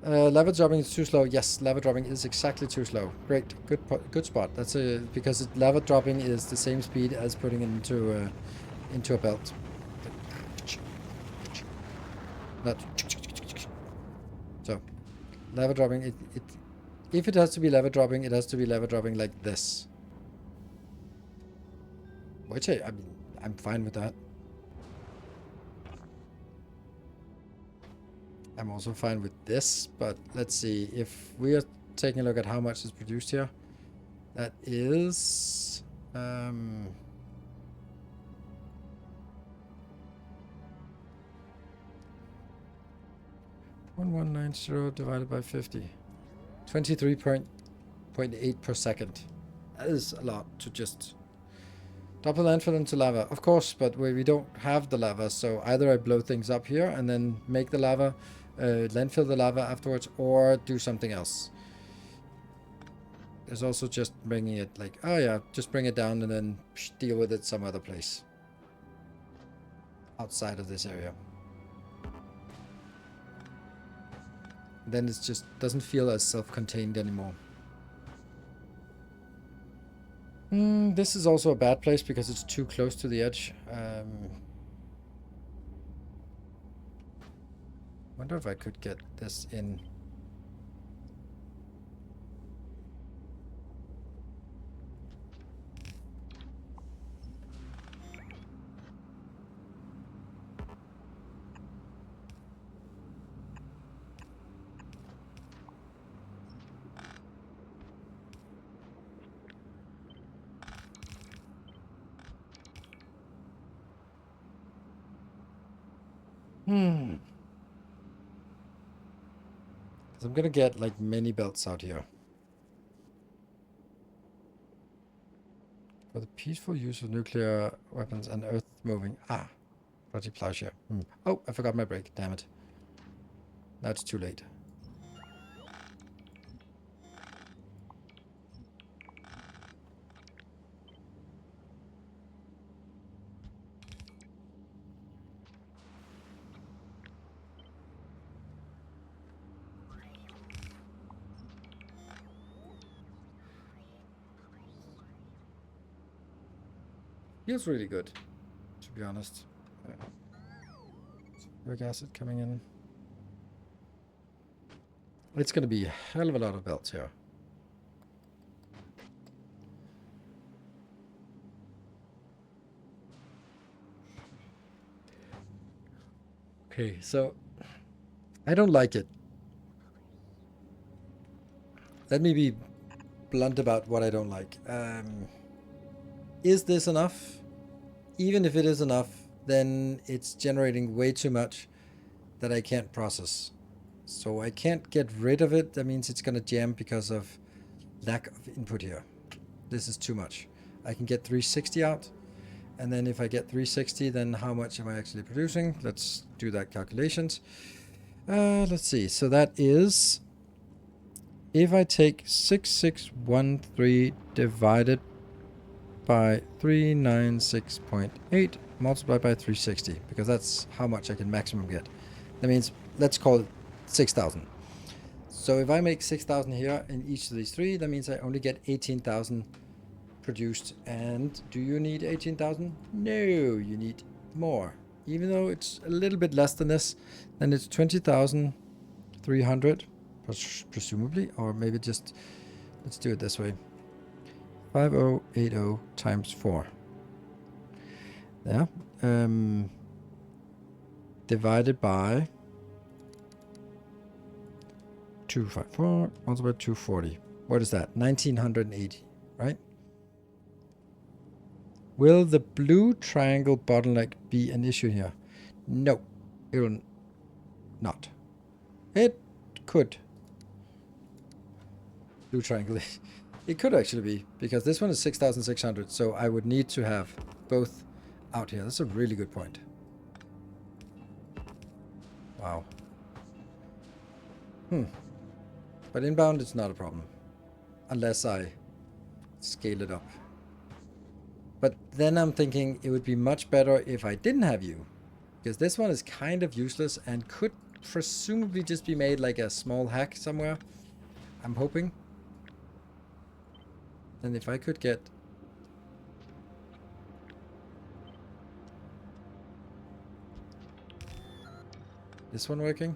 Lava dropping is too slow. Yes, lava dropping is exactly too slow. Great. Good spot. That's because lava dropping is the same speed as putting it into a belt. Not... So, lava dropping, if it has to be lava dropping, it has to be lava dropping like this. Which I mean, I'm fine with that. I'm also fine with this, but let's see. If we are taking a look at how much is produced here, that is... 1190 divided by 50. 23.8 per second. That is a lot to just double landfill into lava. Of course, but we don't have the lava, so either I blow things up here and then make the lava, landfill the lava afterwards, or do something else. There's also just bringing it like, oh yeah, just bring it down and then deal with it some other place. Outside of this area. Then it just doesn't feel as self-contained anymore. This is also a bad place because it's too close to the edge. Wonder if I could get this in. Because I'm gonna get like many belts out here. For the peaceful use of nuclear weapons and earth moving. Ah, Project Plowshare. Oh, I forgot my brake. Damn it. Now it's too late. Feels really good, to be honest. Uric acid coming in. It's going to be a hell of a lot of belts here. Okay, so I don't like it. Let me be blunt about what I don't like. Is this enough? Even if it is enough, then it's generating way too much that I can't process. So I can't get rid of it. That means it's going to jam because of lack of input here. This is too much. I can get 360 out. And then if I get 360, then how much am I actually producing? Let's do that calculations. Let's see. So that is, if I take 6613 divided by 396.8 multiplied by 360, because that's how much I can maximum get. That means, let's call it 6,000. So if I make 6,000 here in each of these three, that means I only get 18,000 produced. And do you need 18,000? No, you need more. Even though it's a little bit less than this, then it's 20,300, presumably, or maybe just, let's do it this way. 5080 times 4. Yeah. Divided by 254 multiplied by 240. What is that? 1980, right? Will the blue triangle bottleneck be an issue here? No, it will not. It could. Blue triangle. It could actually be, because this one is 6,600, so I would need to have both out here. That's a really good point. Wow. But inbound, it's not a problem. Unless I scale it up. But then I'm thinking it would be much better if I didn't have you. Because this one is kind of useless and could presumably just be made like a small hack somewhere. I'm hoping. And if I could get... this one working?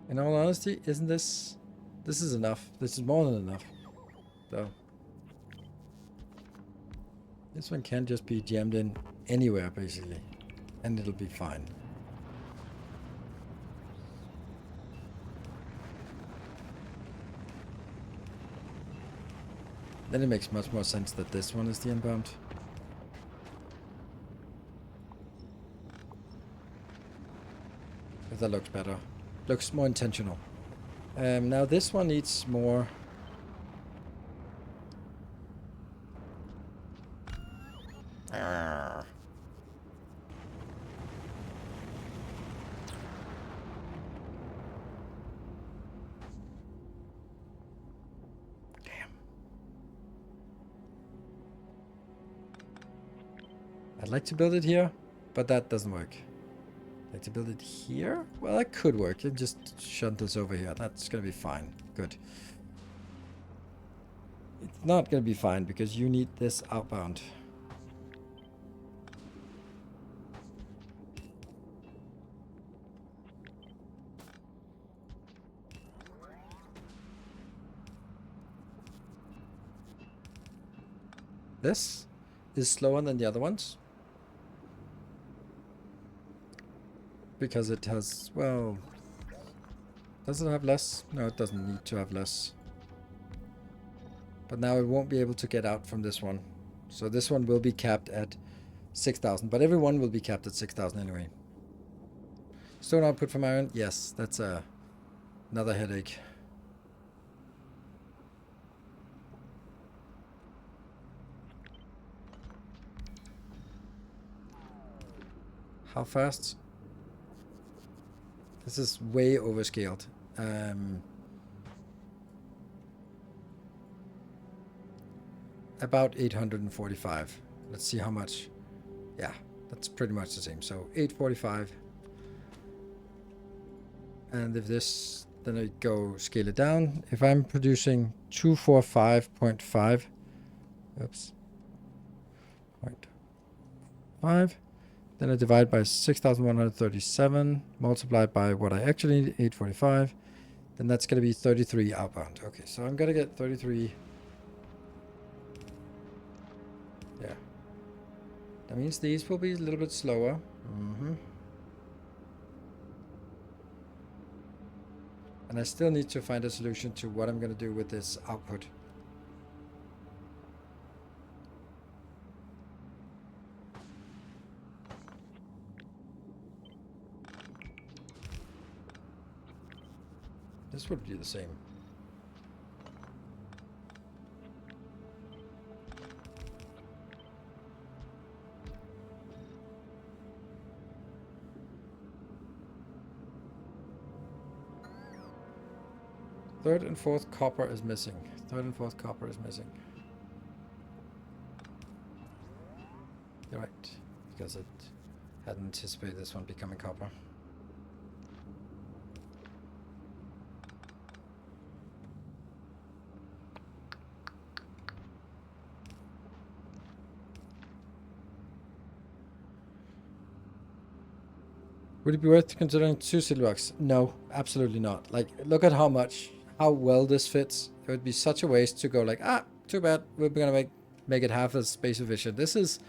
In all honesty, isn't this... this is enough. This is more than enough. So... this one can just be jammed in anywhere, basically. And it'll be fine. Then it makes much more sense that this one is the inbound. If that looks better. Looks more intentional. Now this one needs more... I'd like to build it here, but that doesn't work. I'd like to build it here? Well, that could work. You just shunt this over here. That's gonna be fine. Good. It's not gonna be fine because you need this outbound. This is slower than the other ones. Because it has, well, does it have less? No, it doesn't need to have less. But now it won't be able to get out from this one. So this one will be capped at 6,000, but every one will be capped at 6,000 anyway. Stone output from iron, yes, that's another headache. How fast? This is way overscaled. About 845. Let's see how much. Yeah, that's pretty much the same. So 845. And if this, then I go scale it down. If I'm producing 245.5, oops, 0.5, then I divide by 6,137, multiplied by what I actually need, 845. Then that's going to be 33 outbound. Okay, so I'm going to get 33. Yeah. That means these will be a little bit slower. And I still need to find a solution to what I'm going to do with this output. This would be the same. Third and fourth copper is missing. Third and fourth copper is missing. You're right, because it hadn't anticipated this one becoming copper. Would it be worth considering 2 Silvax? No, absolutely not. Like, look at how well this fits. It would be such a waste to go like, too bad, we're gonna make it half as space efficient. This is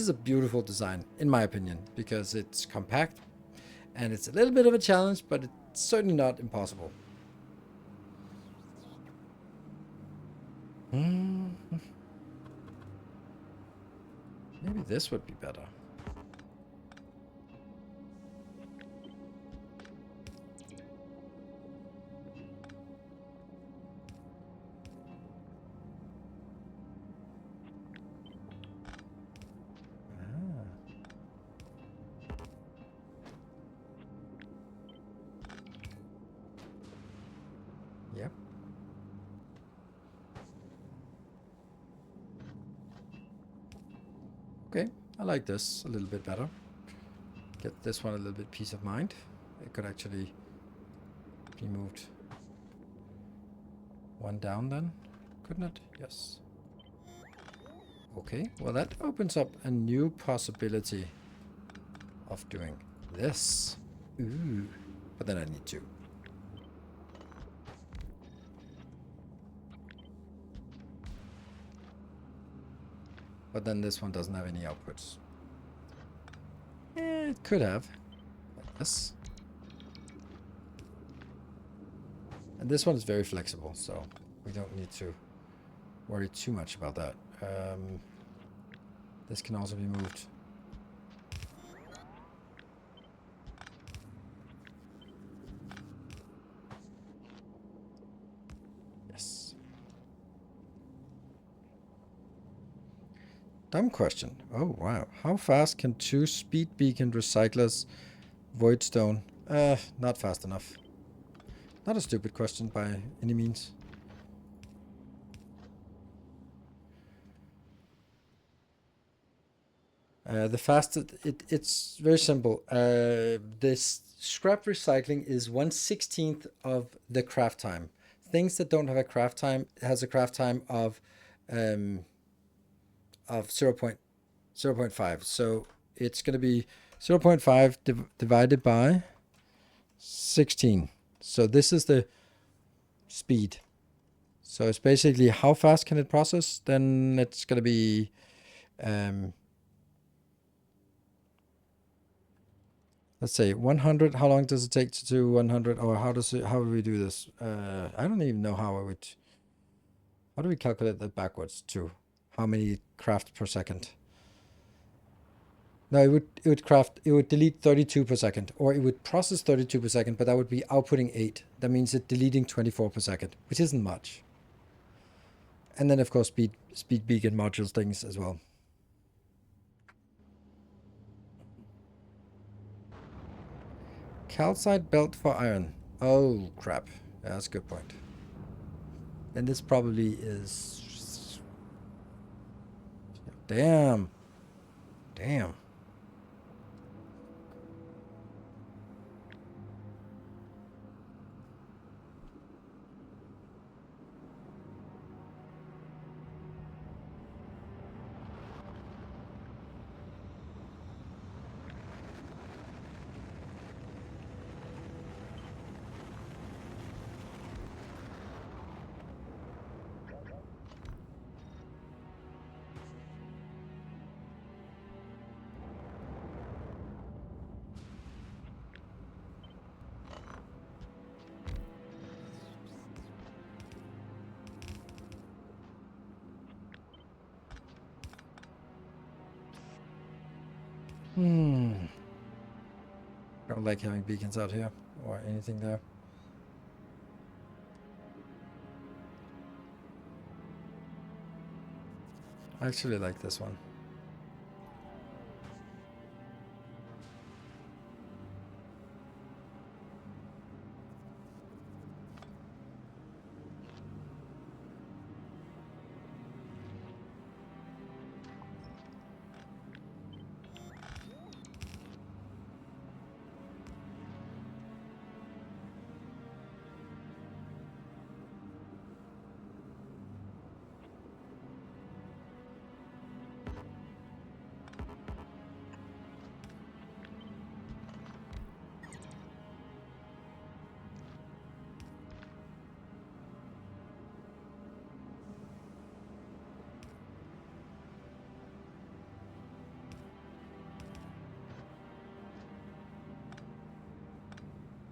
a beautiful design, in my opinion, because it's compact, and it's a little bit of a challenge, but it's certainly not impossible. Maybe this would be better. Yep. Okay, I like this a little bit better. Get this one a little bit peace of mind. It could actually be moved one down then, couldn't it? Yes. Okay, well that opens up a new possibility of doing this. Ooh, but then I need to. But then this one doesn't have any outputs. It could have. Like this. And this one is very flexible, so we don't need to worry too much about that. This can also be moved. Yes. Dumb question. Oh, wow. How fast can 2 speed beacon recyclers void stone? Not fast enough. Not a stupid question by any means. The fastest, it's very simple. This scrap recycling is 1/16 of the craft time. Things that don't have a craft time has a craft time of 0.5. So it's going to be 0.5 divided by 16. So this is the speed. So it's basically how fast can it process? Then it's gonna be let's say 100. How long does it take to do 100? Or how do we do this? I don't even know how do we calculate that backwards to how many craft per second? No, it would delete 32 per second, or it would process 32 per second, but that would be outputting 8. That means it's deleting 24 per second, which isn't much. And then of course speed beacon modules things as well. Calcite belt for iron. Oh crap. Yeah, that's a good point. And this probably is... Damn. Damn. Don't like having beacons out here or anything there. I actually like this one.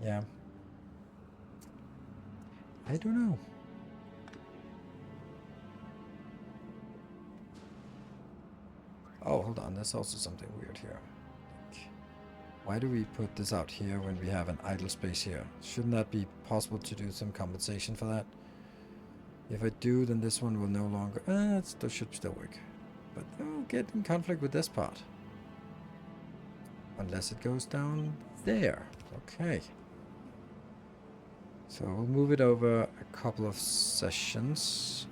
Yeah. I don't know. Oh, hold on. There's also something weird here. Why do we put this out here when we have an idle space here? Shouldn't that be possible to do some compensation for that? If I do, then this one will no longer... it should still work. But I'll get in conflict with this part. Unless it goes down there. Okay. So we'll move it over a couple of sessions.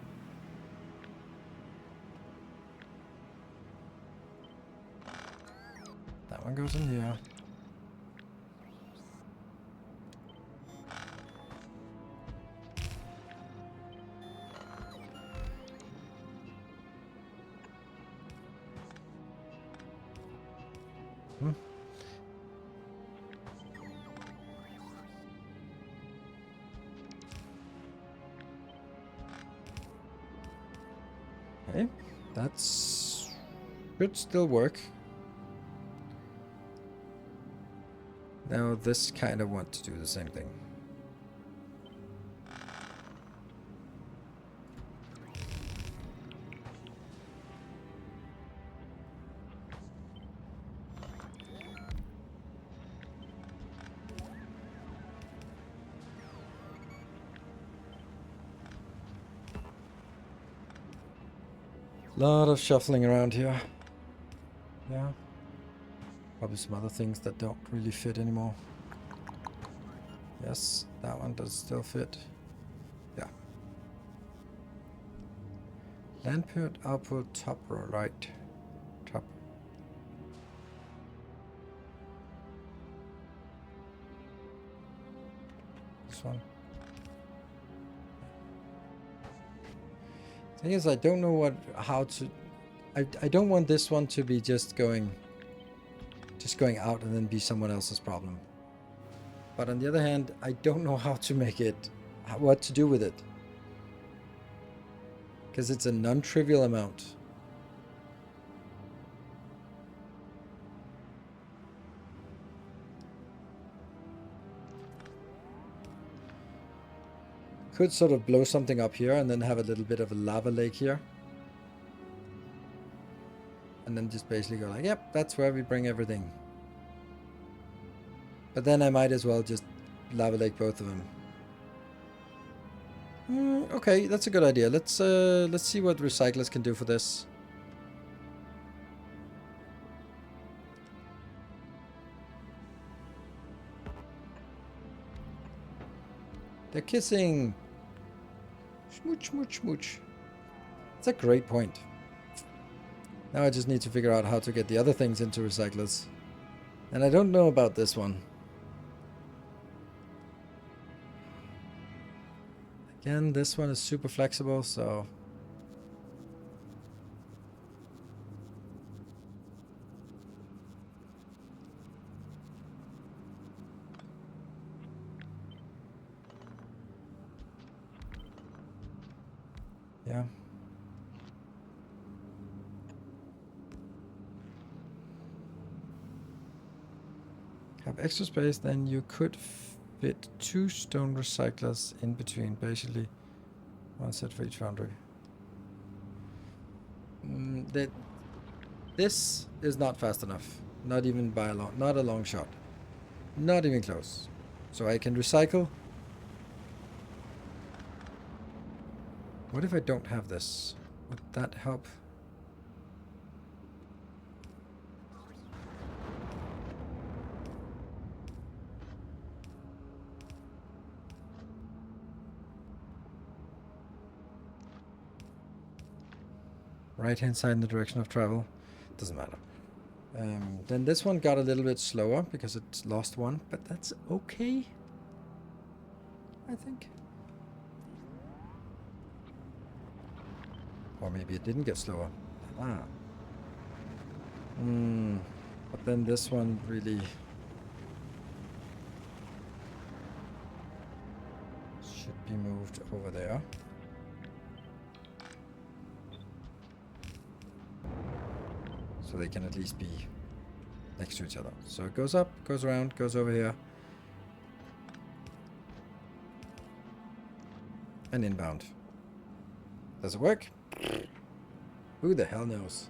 That one goes in here. Okay, that's should still work. Now this kind of want to do the same thing. Lot of shuffling around here. Yeah. Probably some other things that don't really fit anymore. Yes, that one does still fit. Yeah. Landport output top right. Top. This one. Thing is, I don't know how to... I don't want this one to be just going out and then be someone else's problem. But on the other hand, I don't know how to make it... what to do with it. Because it's a non-trivial amount. Could sort of blow something up here and then have a little bit of a lava lake here. And then just basically go like, yep, that's where we bring everything. But then I might as well just lava lake both of them. Okay, that's a good idea. Let's see what recyclers can do for this. They're kissing. Smooch, smooch, smooch. That's a great point. Now I just need to figure out how to get the other things into recyclers. And I don't know about this one. Again, this one is super flexible, so... yeah. Have extra space, then you could fit 2 stone recyclers in between, basically. One set for each foundry. This is not fast enough. Not even by a not a long shot. Not even close. So I can recycle. What if I don't have this? Would that help? Right hand side in the direction of travel. Doesn't matter. Then this one got a little bit slower because it lost one, but that's okay, I think. Or maybe it didn't get slower. Ah. But then this one really should be moved over there. So they can at least be next to each other. So it goes up, goes around, goes over here. And inbound. Does it work? Who the hell knows?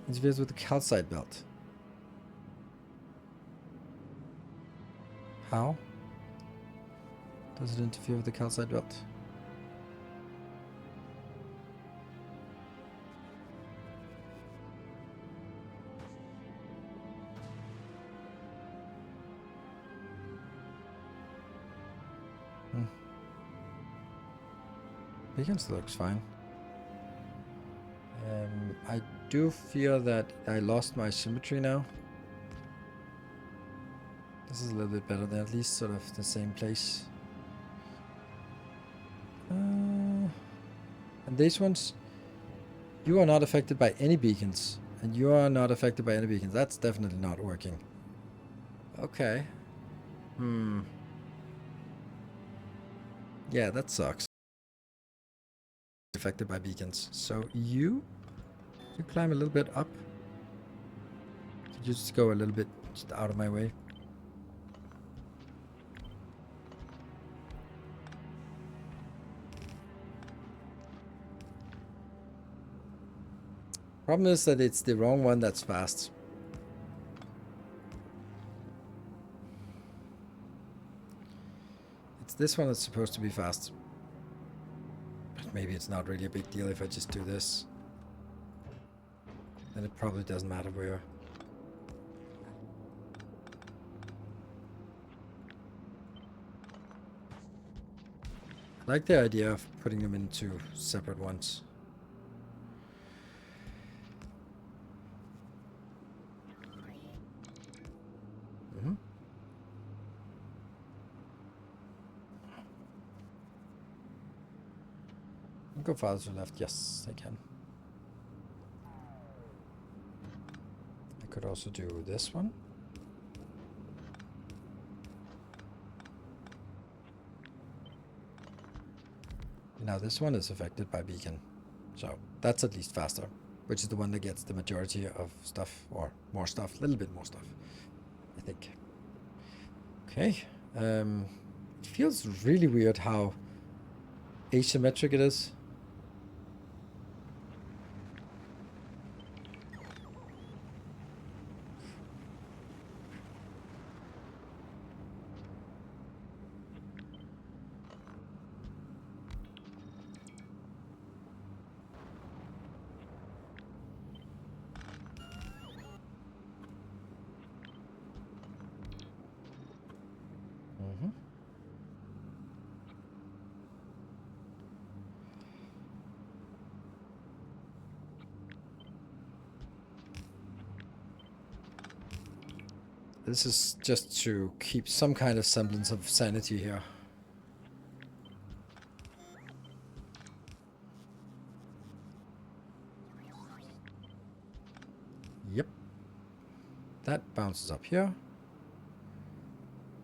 Interferes with the calcite belt. How does it interfere with the calcite belt? Beacons looks fine. I do fear that I lost my symmetry now. This is a little bit better. They're at least sort of the same place. And these ones, you are not affected by any beacons. And you are not affected by any beacons. That's definitely not working. Okay. Yeah, that sucks. Affected by beacons. So you climb a little bit up. Could you just go a little bit just out of my way? Problem is that it's the wrong one that's fast. It's this one that's supposed to be fast. But maybe it's not really a big deal if I just do this. Then it probably doesn't matter where. I like the idea of putting them into separate ones. Go farther to the left. Yes, I can. I could also do this one. Now this one is affected by beacon. So that's at least faster, which is the one that gets the majority of stuff, or more stuff, a little bit more stuff, I think. Okay. It feels really weird how asymmetric it is. This is just to keep some kind of semblance of sanity here. Yep. That bounces up here.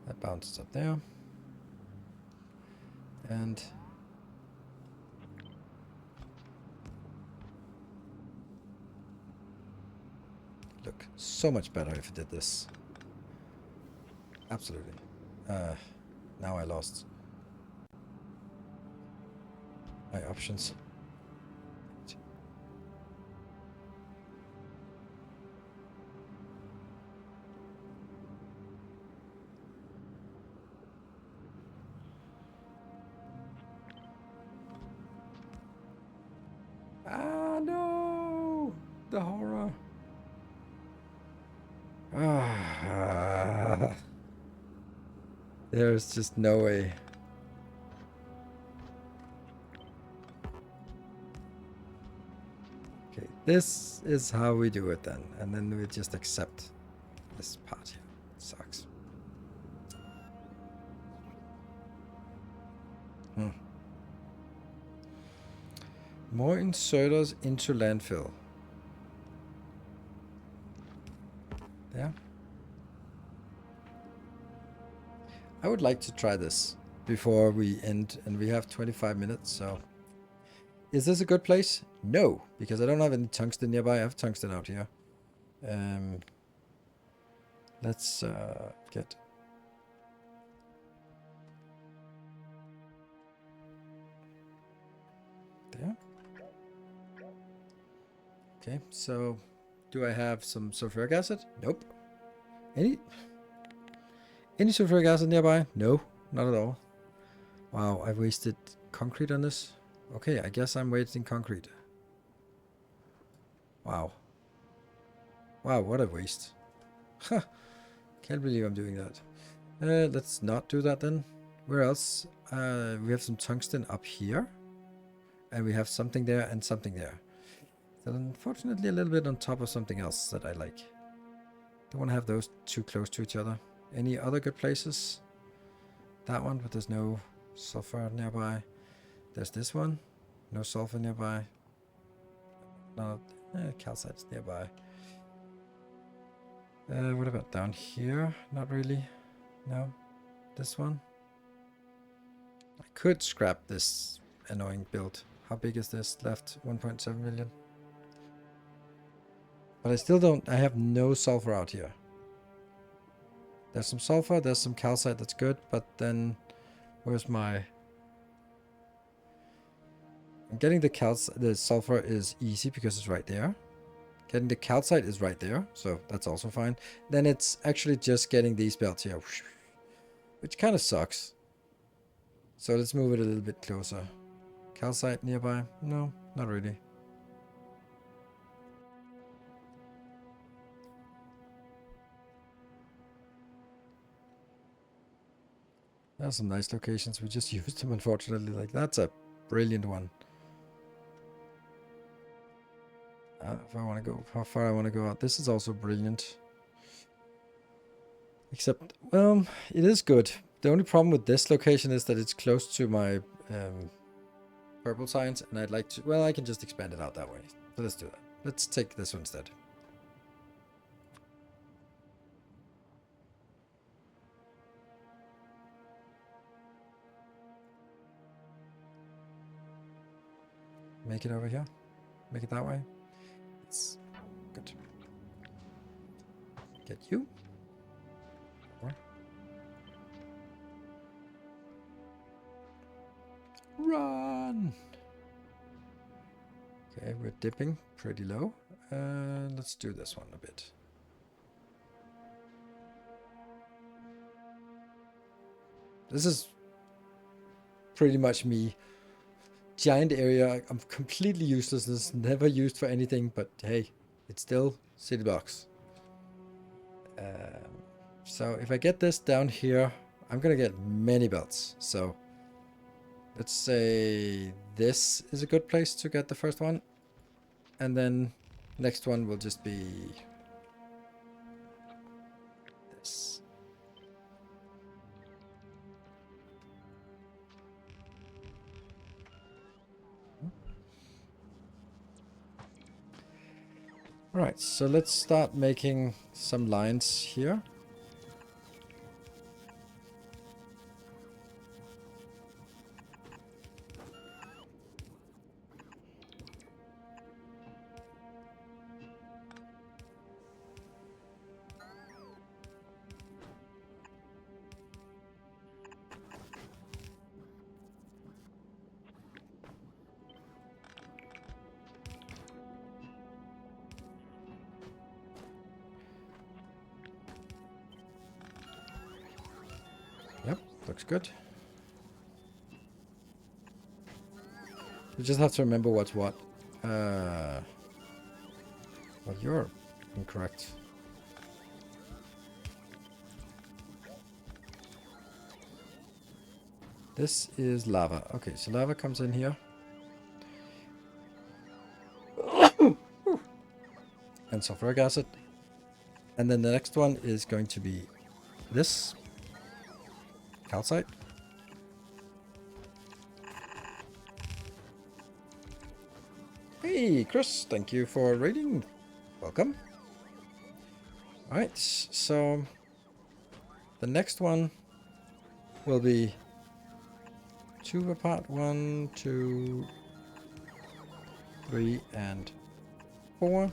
That bounces up there. And look, so much better if it did this. Absolutely. Now I lost my options. Ah, no! The horror. Ah. There's just no way. Okay, this is how we do it then. And then we just accept this part here. It sucks. More inserters into landfill. There. I would like to try this before we end, and we have 25 minutes, so... Is this a good place? No, because I don't have any tungsten nearby. I have tungsten out here. Let's get... There. Okay, so... Do I have some sulfuric acid? Nope. Any sulfuric acid nearby? No, not at all. Wow, I wasted concrete on this. Okay, I guess I'm wasting concrete. Wow. Wow, what a waste. Huh. Can't believe I'm doing that. Let's not do that then. Where else? We have some tungsten up here. And we have something there and something there. So unfortunately a little bit on top of something else that I like. Don't want to have those too close to each other. Any other good places? That one, but there's no sulfur nearby. There's this one. No sulfur nearby. No, calcite's nearby. What about down here? Not really. No. This one. I could scrap this annoying build. How big is this left? 1.7 million. But I still don't... I have no sulfur out here. There's some sulfur, there's some calcite, that's good, but then... Where's my... Getting the sulfur is easy because it's right there. Getting the calcite is right there, so that's also fine. Then it's actually just getting these belts here, which kind of sucks. So let's move it a little bit closer. Calcite nearby? No, not really. There's some nice locations. We just used them, unfortunately. Like, that's a brilliant one. If I want to go, how far I want to go out. This is also brilliant. Except, well, it is good. The only problem with this location is that it's close to my purple science, and I'd like to, well, I can just expand it out that way. So let's do that. Let's take this one instead. make it over here. Make it that way. It's good. Get you. Or run. Okay, we're dipping pretty low. Let's do this one a bit. This is pretty much me. Giant area. I'm completely useless. This is never used for anything, but hey, it's still city blocks. So if I get this down here, I'm gonna get many belts. So let's say this is a good place to get the first one. And then next one will just be this. Alright, so let's start making some lines here. Yep, looks good. You just have to remember what's what. Well, you're incorrect. This is lava. Okay, so lava comes in here. And sulfuric acid. And then the next one is going to be this. Calcite. Hey, Chris, thank you for raiding. Welcome. Alright, so the next one will be 2 apart. 1, 2, 3, and 4.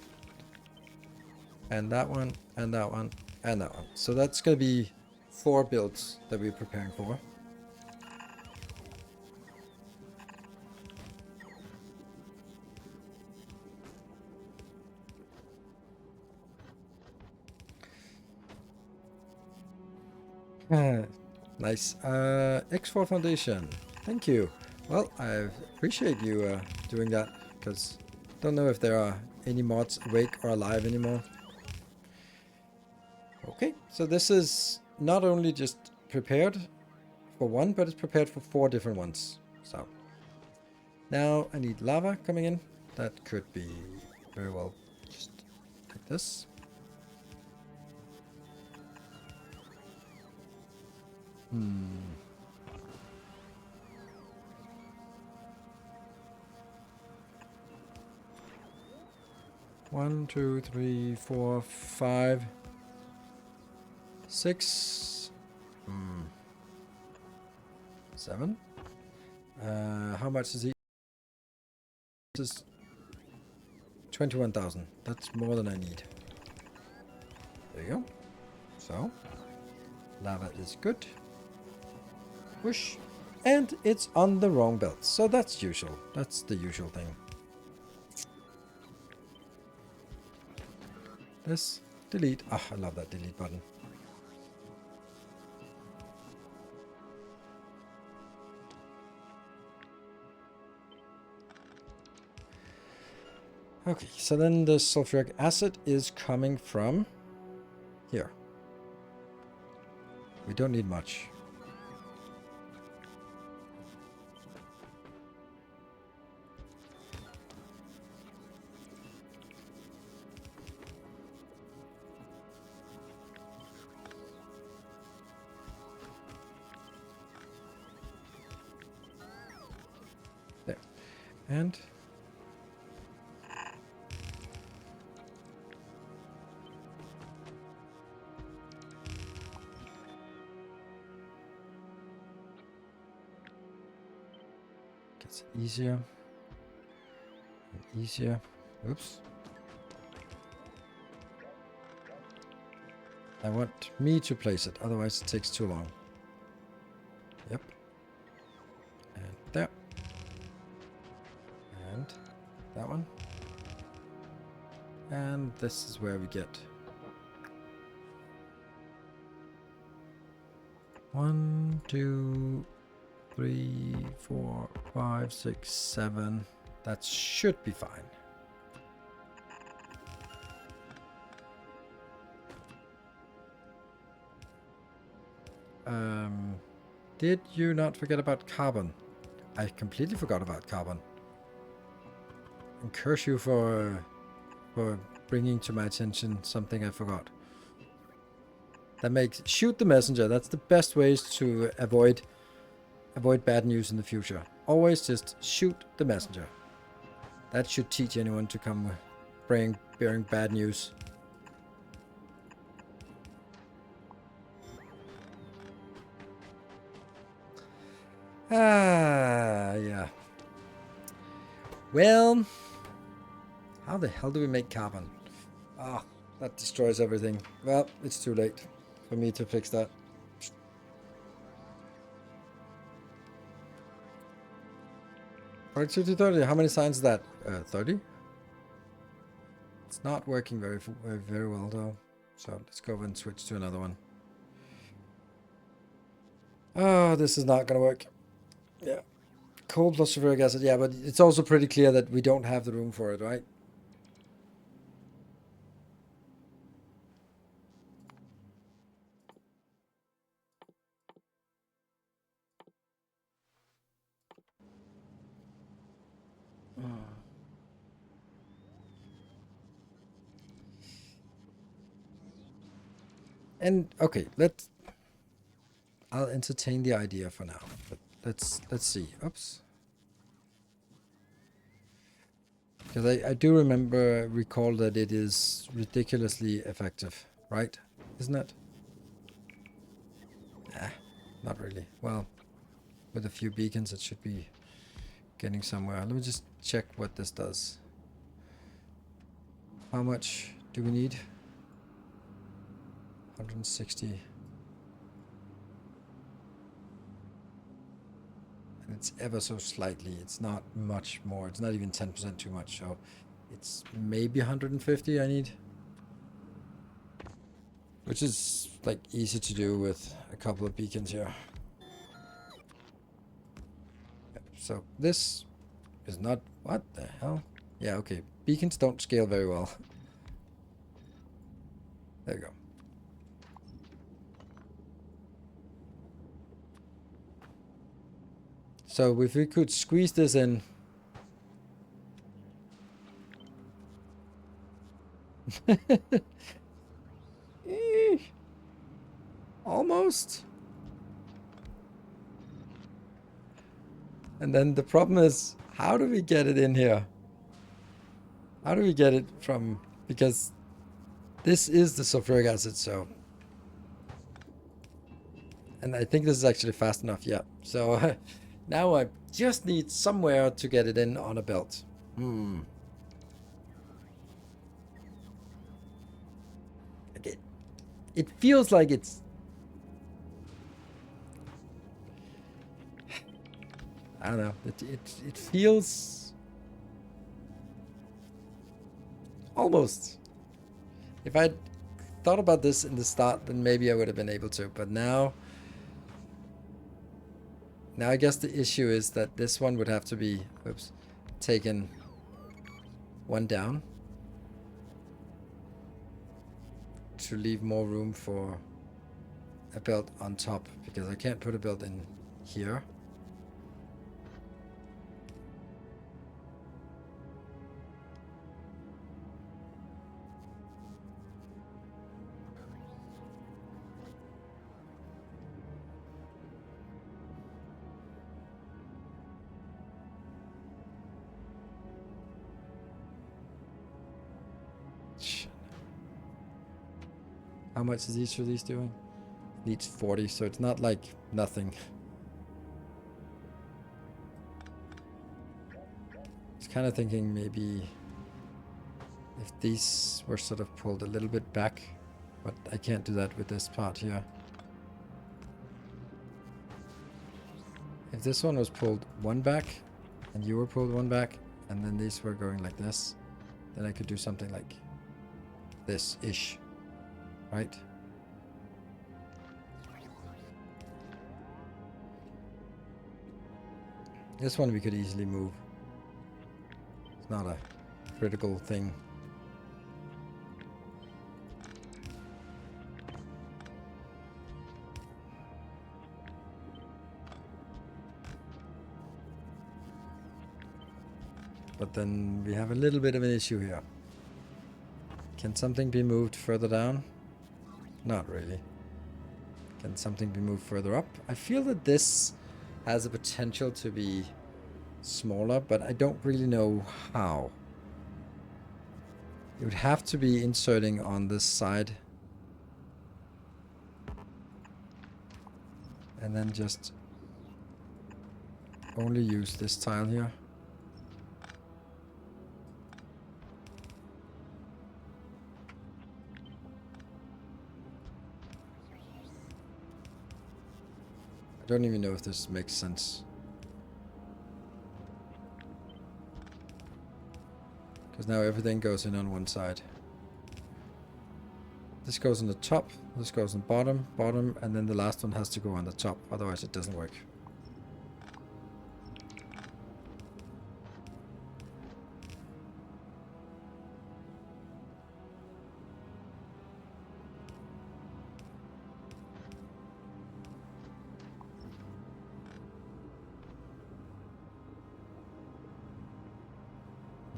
And that one, and that one, and that one. So that's going to be 4 builds that we're preparing for. Nice. X4 Foundation. Thank you. Well, I appreciate you doing that, because I don't know if there are any mods awake or alive anymore. Okay, so this is not only just prepared for one, but it's prepared for 4 different ones. So now I need lava coming in. That could be very well just like this. One, 2, 3, 4, 5, 6, 7. How much is he? This is 21,000. That's more than I need. There you go. So lava is good. Push. And it's on the wrong belt. So that's usual. That's the usual thing. This. Delete. Ah, I love that delete button. Okay, so then the sulfuric acid is coming from here. We don't need much. There. And gets easier. easier. Oops. I want me to place it, otherwise it takes too long. Yep. And there. And that one. And this is where we get 1, 2, 3, 4, 5, 6, 7. That should be fine. Did you not forget about carbon? I completely forgot about carbon. And curse you for bringing to my attention something I forgot. That makes shoot the messenger. That's the best ways to avoid bad news in the future. Always just shoot the messenger. That should teach anyone to come bearing bad news. Yeah. Well, how the hell do we make carbon? Ah, that destroys everything. Well, it's too late for me to fix that. Productivity 30. How many signs is that? 30? It's not working very well though. So let's go and switch to another one. Oh, this is not gonna work. Yeah. Coal plus sulfuric acid. Yeah, but it's also pretty clear that we don't have the room for it, right? And okay, I'll entertain the idea for now, but let's see. Oops. Because I do recall that it is ridiculously effective, right? Isn't it? Nah, not really. Well, with a few beacons it should be getting somewhere. Let me just check what this does. How much do we need? 160. And it's ever so slightly. It's not much more. It's not even 10% too much. So it's maybe 150 I need. Which is like easy to do with a couple of beacons here. Yep, so this is not... What the hell? Yeah, okay. Beacons don't scale very well. There you go. So if we could squeeze this in. Almost. And then the problem is, how do we get it in here? How do we get it from... Because this is the sulfuric acid, so... And I think this is actually fast enough, yeah. So now I just need somewhere to get it in on a belt. It feels like it's... I don't know. It feels... Almost. If I'd thought about this in the start, then maybe I would have been able to. But now... Now I guess the issue is that this one would have to be, oops, taken one down to leave more room for a belt on top, because I can't put a belt in here. How much is each of these doing? Needs 40, so it's not like nothing. was kind of thinking maybe if these were sort of pulled a little bit back, but I can't do that with this part here. If this one was pulled one back, and you were pulled one back, and then these were going like this, then I could do something like this-ish, right? This one we could easily move. It's not a critical thing. But then we have a little bit of an issue here. Can something be moved further down? Not really. Can something be moved further up? I feel that this has a potential to be smaller, but I don't really know how. You would have to be inserting on this side. And then just only use this tile here. I don't even know if this makes sense. Because now everything goes in on one side. This goes on the top, this goes on bottom, bottom, and then the last one has to go on the top, otherwise it doesn't work.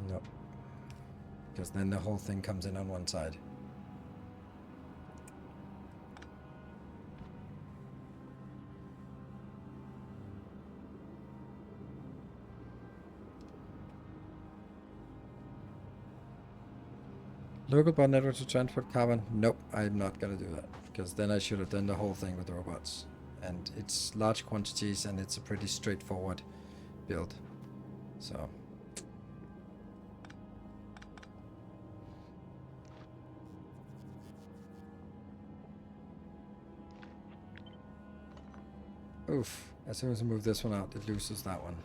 No. Because then the whole thing comes in on one side. Local bot network to transport carbon? Nope, I'm not gonna do that. Because then I should have done the whole thing with the robots. And it's large quantities and it's a pretty straightforward build. So... oof, as soon as I move this one out, it loses that one.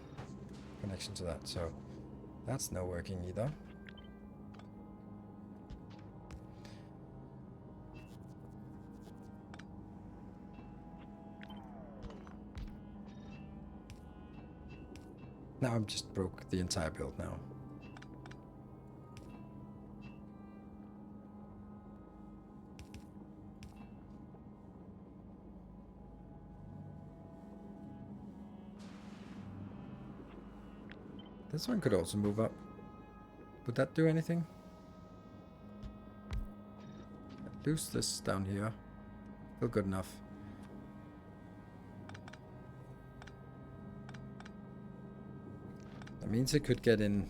Connection to that, so that's not working either. Now I'm just broke the entire build now. This one could also move up. Would that do anything? Lose this down here. Still good enough. That means it could get in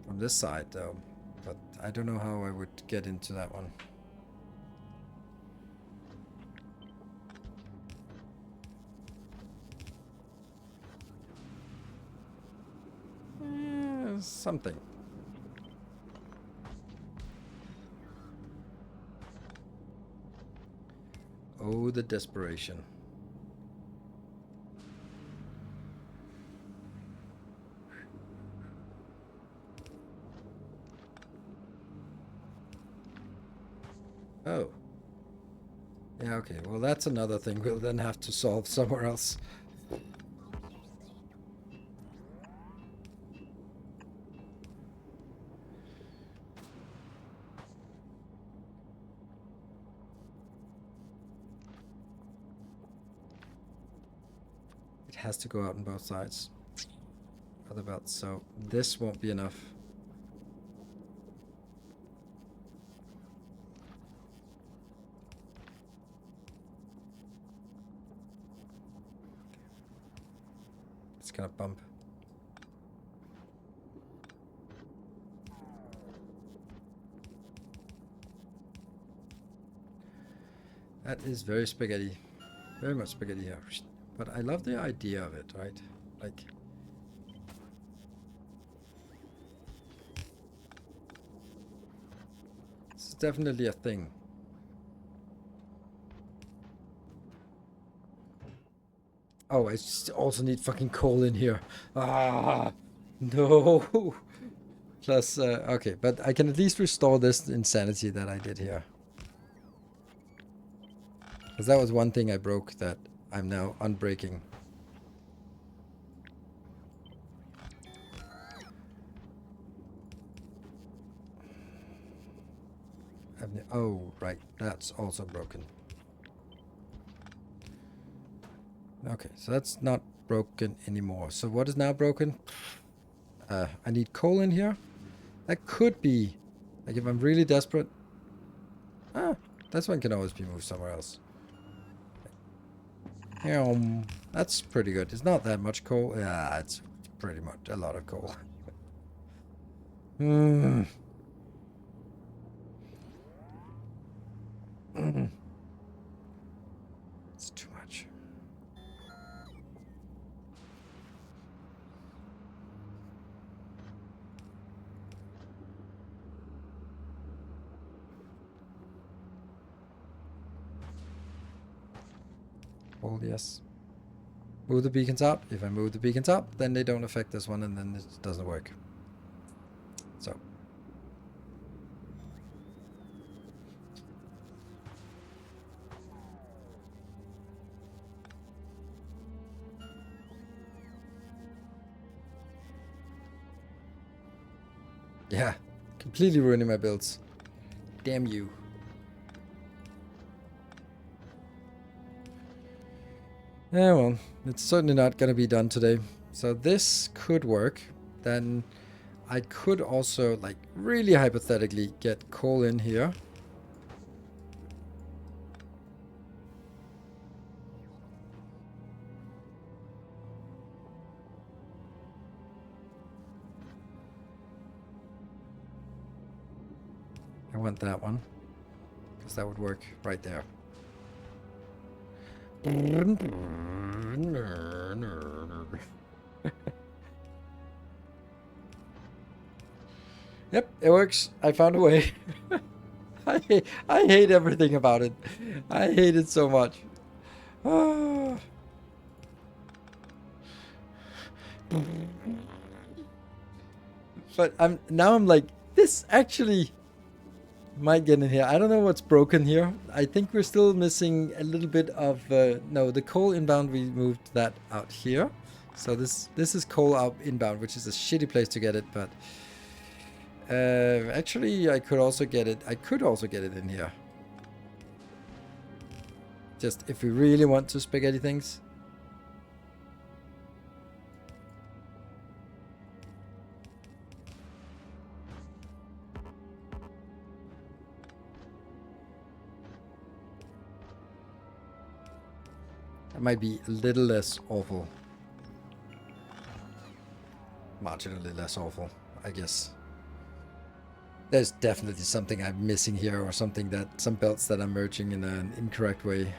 from this side though. But I don't know how I would get into that one. Something. Oh, the desperation. Oh. Yeah, okay. Well, that's another thing we'll then have to solve somewhere else. Has to go out on both sides of the belt, so this won't be enough. It's gonna bump. That is very spaghetti. Very much spaghetti here. But I love the idea of it, right? Like, definitely a thing. Oh, I also need fucking coal in here. Ah, no. Plus, okay, but I can at least restore this insanity that I did here. Because that was one thing I broke that I'm now unbreaking. Oh, right, that's also broken. Okay, so that's not broken anymore. So what is now broken? I need coal in here. That could be, like if I'm really desperate. Ah, this one can always be moved somewhere else. That's pretty good. It's not that much coal. Yeah, it's pretty much a lot of coal. It's too much. Well, yes. Move the beacons up. If I move the beacons up, then they don't affect this one, and then it doesn't work. So. Yeah. Completely ruining my builds. Damn you. Yeah, well, it's certainly not going to be done today. So this could work. Then I could also, like, really hypothetically get coal in here. I want that one. Because that would work right there. Yep, it works. I found a way. I hate everything about it. I hate it so much. But I'm like, this actually might get in here. I don't know what's broken here. I think we're still missing a little bit of no, the coal inbound, we moved that out here. So this is coal out inbound, which is a shitty place to get it, but actually I could also get it in here. Just if we really want to spaghetti things. That might be a little less awful. Marginally less awful, I guess. There's definitely something I'm missing here, or something that, some belts that I'm merging in an incorrect way.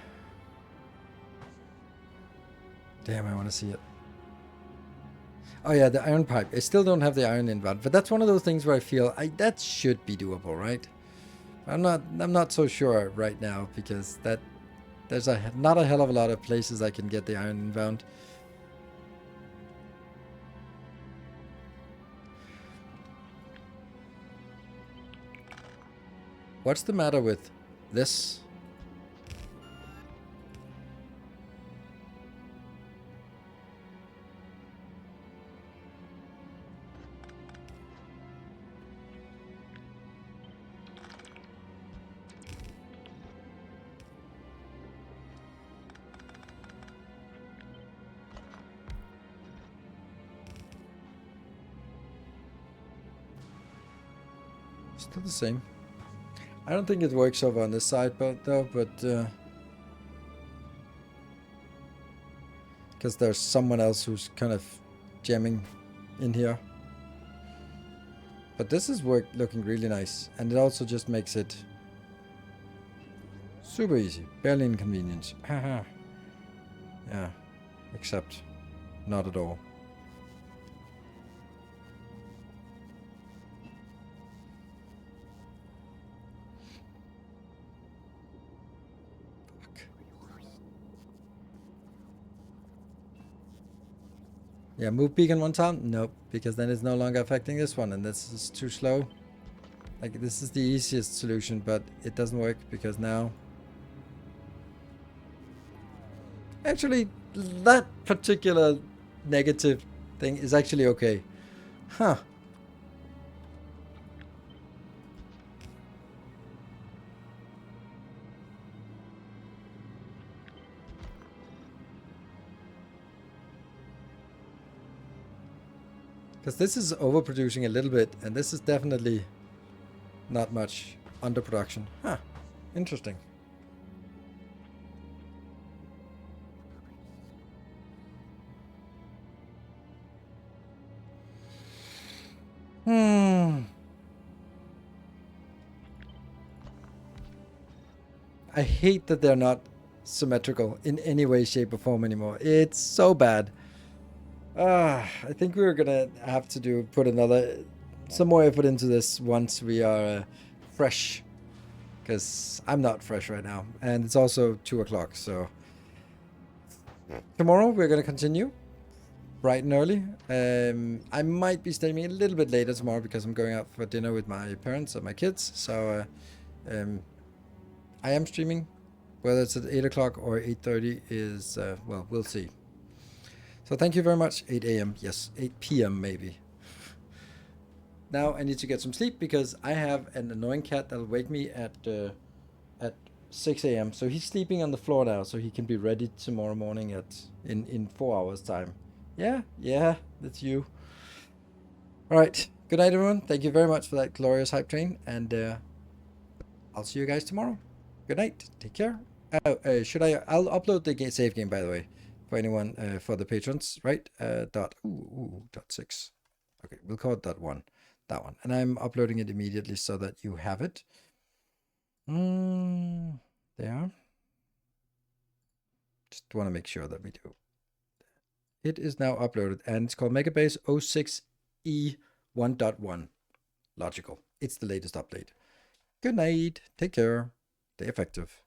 Damn, I want to see it. Oh yeah, the iron pipe. I still don't have the iron inbound, but that's one of those things where I feel that should be doable, right? I'm not so sure right now, because there's not a hell of a lot of places I can get the iron inbound. What's the matter with this? Still the same. I don't think it works over on this side, but because there's someone else who's kind of jamming in here. But this is looking really nice, and it also just makes it super easy, barely inconvenient. Haha. Yeah, except not at all. Yeah, move beacon one time? Nope, because then it's no longer affecting this one, and this is too slow. Like, this is the easiest solution, but it doesn't work because now... Actually, that particular negative thing is actually okay. Huh. Because this is overproducing a little bit, and this is definitely not much underproduction. Huh. Interesting. I hate that they're not symmetrical in any way, shape, or form anymore. It's so bad. I think we're gonna have to put some more effort into this once we are fresh. Because I'm not fresh right now. And it's also 2 o'clock, so... Tomorrow we're gonna continue. Bright and early. I might be staying a little bit later tomorrow because I'm going out for dinner with my parents and my kids. So I am streaming. Whether it's at 8 o'clock or 8:30 is, well, we'll see. So thank you very much. 8 a.m. Yes, 8 p.m. maybe. Now I need to get some sleep because I have an annoying cat that'll wake me at 6 a.m. So he's sleeping on the floor now, so he can be ready tomorrow morning in 4 hours time. Yeah, that's you. All right. Good night, everyone. Thank you very much for that glorious hype train, and I'll see you guys tomorrow. Good night. Take care. I'll upload the save game, by the way, for anyone, for the patrons, right? Dot 6. Okay, we'll call it .1. That one. And I'm uploading it immediately so that you have it. There. Just want to make sure that we do. It is now uploaded, and it's called Megabase 06E 1.1. Logical. It's the latest update. Good night. Take care. Stay effective.